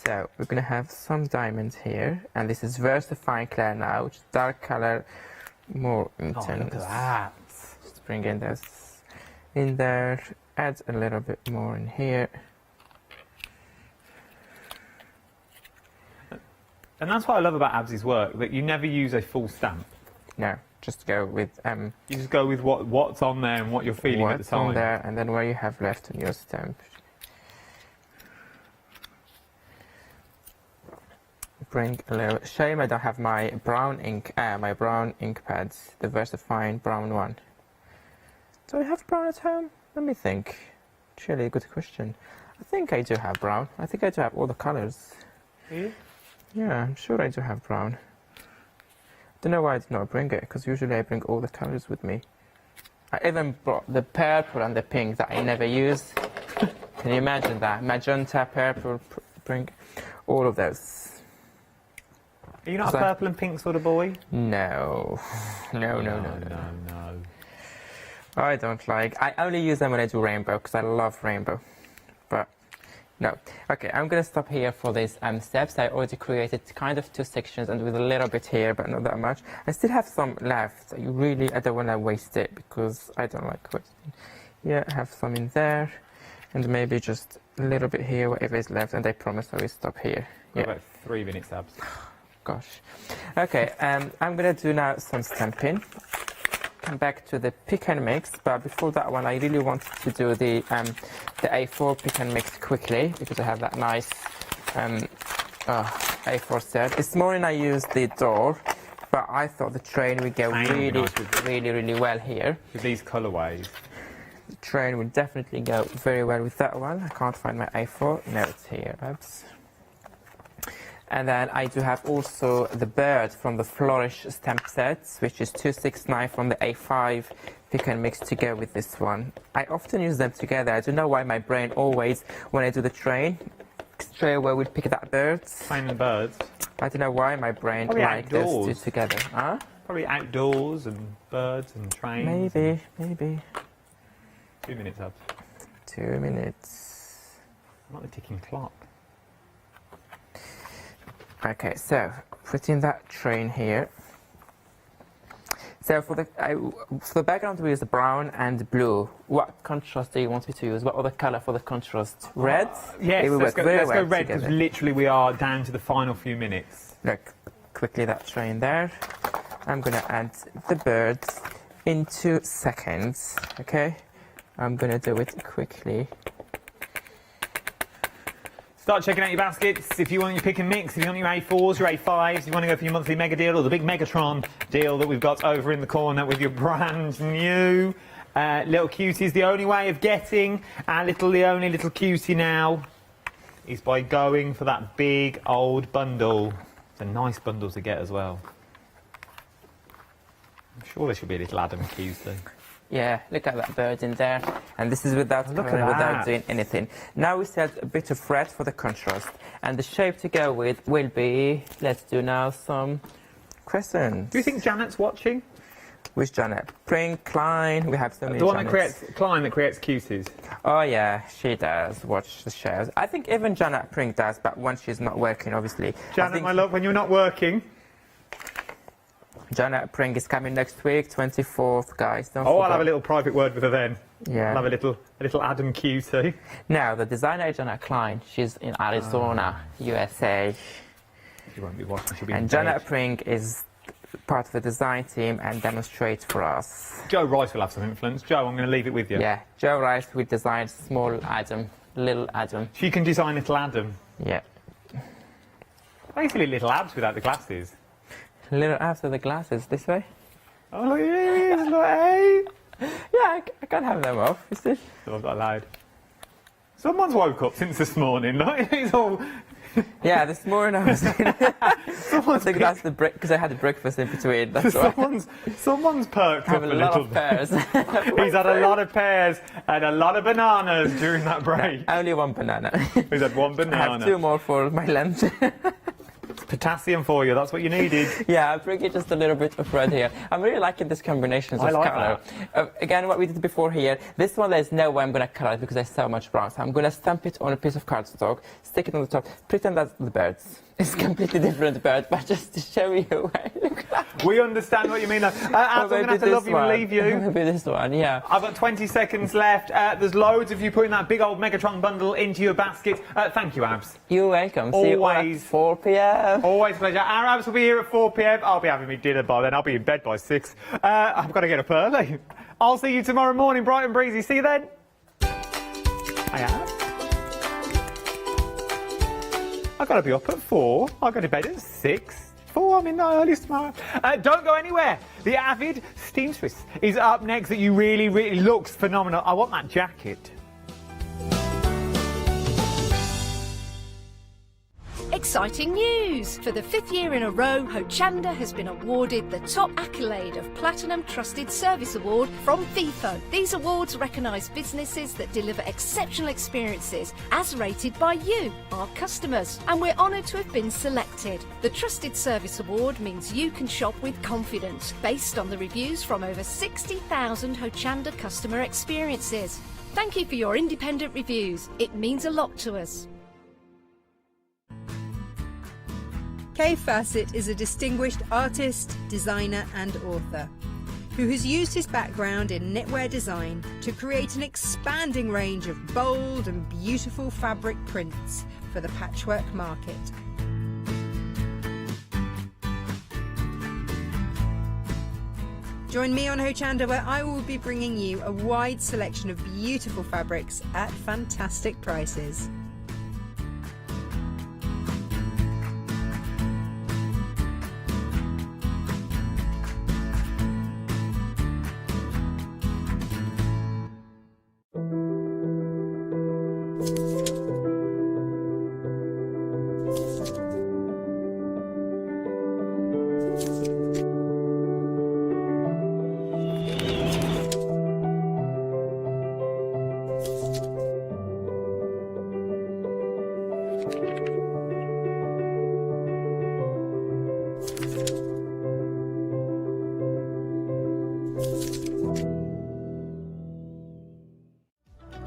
So we're going to have some diamonds here, and this is VersaFine Clair now, which is dark color, more intense. Oh, look at that. Just bring in this in there, add a little bit more in here. And that's what I love about Absy's work, that you never use a full stamp. No, just go with... you just go with what's on there and what you're feeling at the time. What's on there, and then what you have left on your stamp. Bring a little. Shame I don't have my brown ink pads, the VersaFine brown one. Do I have brown at home? Let me think. Actually, a good question. I think I do have brown. I think I do have all the colors. Yeah, I'm sure I do have brown. Don't know why I did not bring it, because usually I bring all the colors with me. I even brought the purple and the pink that I never use. Can you imagine that? Magenta, purple, bring all of those. Are you not a purple and pink sort of boy? No. No. I don't like... I only use them when I do rainbow, because I love rainbow. But, no. Okay, I'm going to stop here for these steps. I already created kind of 2 sections, and with a little bit here, but not that much. I still have some left. I don't want to waste it, because I don't like wasting. Yeah, I have some in there. And maybe just a little bit here, whatever is left, and I promise I will stop here. Yeah. About 3 minutes, Abs. Gosh. Okay, I'm gonna do now some stamping. Come back to the pick and mix, but before that one, I really wanted to do the A4 pick and mix quickly because I have that nice A4 set. This morning I used the door, but I thought the train would go really well here. With these colourways. The train would definitely go very well with that one. I can't find my A4. No, it's here, Babs. And then I do have also the bird from the Flourish stamp sets, which is 269 from the A5 pick and mix to go with this one. I often use them together. I don't know why my brain always, when I do the train, straight away will pick that birds. Same the birds. I don't know why my brain likes those two together. Huh? Probably outdoors and birds and trains. Maybe. 2 minutes, Abs. 2 minutes. Not the ticking clock. Okay, so putting that train here. So for the background we use brown and blue. What contrast do you want me to use? What other colour for the contrast? Red? Yes, let's go red because literally we are down to the final few minutes. Look, quickly that train there. I'm going to add the birds in 2 seconds, okay? I'm going to do it quickly. Start checking out your baskets if you want your pick and mix, if you want your A4s, your A5s, if you want to go for your monthly mega deal or the big Megatron deal that we've got over in the corner with your brand new little cuties. The only way of getting the only little cutie now is by going for that big old bundle. It's a nice bundle to get as well. I'm sure there should be a little Adam cutie. Yeah, look at that bird in there. And this is without doing anything. Now we set a bit of red for the contrast. And the shape to go with will be, let's do now some crescents. Do you think Janet's watching? Which Janet? Pring, Klein, we have so many The one Janets. that creates, Klein that creates cuties. Oh yeah, she does watch the shows. I think even Janet Pring does, but when she's not working, obviously. Janet, my love, when you're not working. Janet Pring is coming next week, 24th, guys. Don't forget. I'll have a little private word with her then. Yeah. I'll have a little Adam cutie. Now, the designer is Janet Klein. She's in Arizona, USA. She won't be watching. She'll be and Janet Pring is part of the design team and demonstrates for us. Joe Rice will have some influence. Joe, I'm going to leave it with you. Yeah, Joe Rice will design small Adam, little Adam. She can design little Adam. Yeah. Basically little abs without the glasses. Little after the glasses, this way? Oh, look at these, look, hey! Yeah, I can't have them off, you see? Oh, I'm not allowed. Someone's woke up since this morning, like, it's all... Yeah, this morning I was the glass because I had a breakfast in between, that's why. Someone's perked up a little of pears. He's had a lot of pears and a lot of bananas during that break. No, only one banana. He's had one banana. I have 2 more for my lunch. Potassium for you, that's what you needed. Yeah, I'll bring it just a little bit of red here. I'm really liking this combinations of colour. Again, what we did before here, this one there's no way I'm going to colour it because there's so much brown. So I'm going to stamp it on a piece of cardstock, stick it on the top, pretend that's the birds. It's a completely different bird, but just to show you. We understand what you mean. I'm going to have to love you and leave you. Maybe this one, yeah. I've got 20 seconds left. There's loads of you putting that big old Megatron bundle into your basket. Thank you, Abs. You're welcome. See you at 4 p.m. Always a pleasure. Our Abs will be here at 4 p.m. I'll be having me dinner by then. I'll be in bed by 6. I've got to get up early. I'll see you tomorrow morning, bright and breezy. See you then. Hiya. I've got to be up at 4. I'll go to bed at 6. 4, I'm in the early tomorrow. Don't go anywhere. The Avid Steamstress is up next. That you really looks phenomenal. I want that jacket. Exciting news! For the 5th year in a row, Hochanda has been awarded the top accolade of Platinum Trusted Service Award from Feefo. These awards recognise businesses that deliver exceptional experiences as rated by you, our customers, and we're honoured to have been selected. The Trusted Service Award means you can shop with confidence based on the reviews from over 60,000 Hochanda customer experiences. Thank you for your independent reviews. It means a lot to us. Kaffe Fassett is a distinguished artist, designer and author who has used his background in knitwear design to create an expanding range of bold and beautiful fabric prints for the patchwork market. Join me on Hochanda, where I will be bringing you a wide selection of beautiful fabrics at fantastic prices.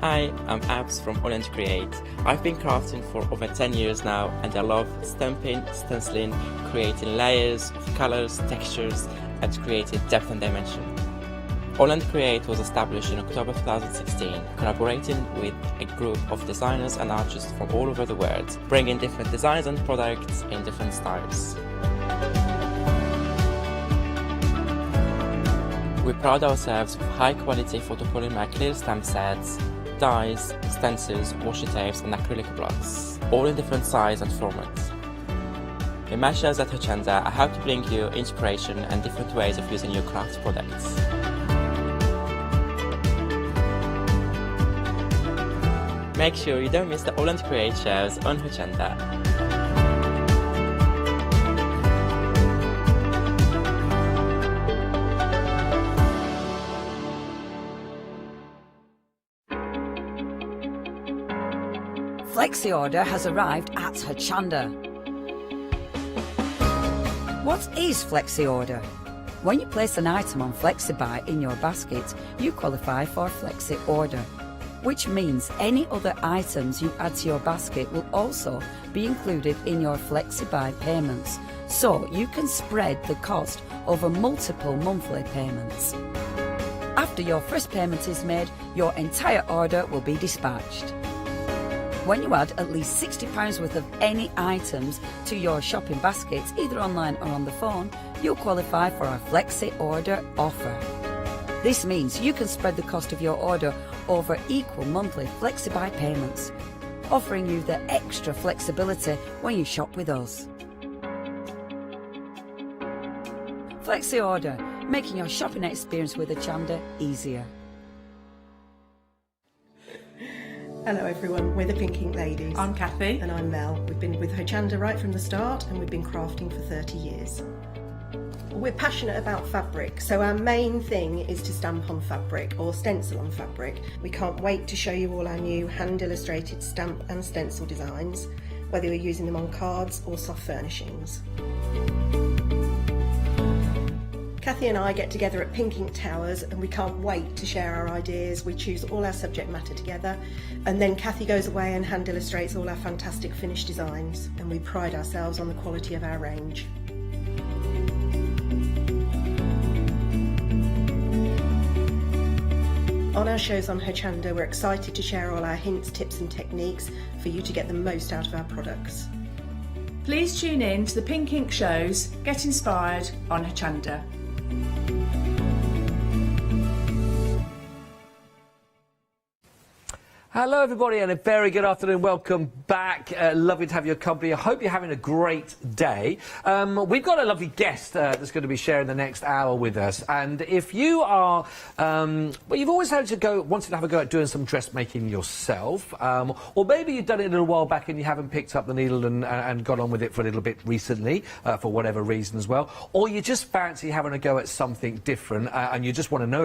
Hi, I'm Abs from Create. I've been crafting for over 10 years now, and I love stamping, stenciling, creating layers of colors, textures, and creating depth and dimension. Create was established in October 2016, collaborating with a group of designers and artists from all over the world, bringing different designs and products in different styles. We pride ourselves with high-quality photopolymer clear stamp sets, dyes, stencils, washi tapes and acrylic blocks, all in different size and formats. In my shows at Hochanda, I hope to bring you inspiration and different ways of using your craft products. Make sure you don't miss the Create shows on Hochanda. Flexi Order has arrived at Hochanda. What is Flexi Order? When you place an item on FlexiBuy in your basket, you qualify for Flexi Order, which means any other items you add to your basket will also be included in your FlexiBuy payments, so you can spread the cost over multiple monthly payments. After your first payment is made, your entire order will be dispatched. When you add at least £60 worth of any items to your shopping baskets, either online or on the phone, you'll qualify for our Flexi Order offer. This means you can spread the cost of your order over equal monthly FlexiBuy payments, offering you the extra flexibility when you shop with us. Flexi Order, making your shopping experience with Hochanda easier. Hello everyone, we're the Pink Ink Ladies. I'm Kaffe. And I'm Mel. We've been with Hochanda right from the start and we've been crafting for 30 years. We're passionate about fabric, so our main thing is to stamp on fabric or stencil on fabric. We can't wait to show you all our new hand illustrated stamp and stencil designs, whether you're using them on cards or soft furnishings. Kathy and I get together at Pink Ink Towers and we can't wait to share our ideas. We choose all our subject matter together and then Kathy goes away and hand illustrates all our fantastic finished designs, and we pride ourselves on the quality of our range. On our shows on Hochanda, we're excited to share all our hints, tips and techniques for you to get the most out of our products. Please tune in to the Pink Ink shows, get inspired on Hochanda. Hello everybody and a very good afternoon. Welcome back. Lovely to have your company. I hope you're having a great day. We've got a lovely guest that's going to be sharing the next hour with us. And if you are, well, you've always wanted to have a go at doing some dressmaking yourself, or maybe you've done it a little while back and you haven't picked up the needle and got on with it for a little bit recently, for whatever reason as well, or you just fancy having a go at something different and you just want to know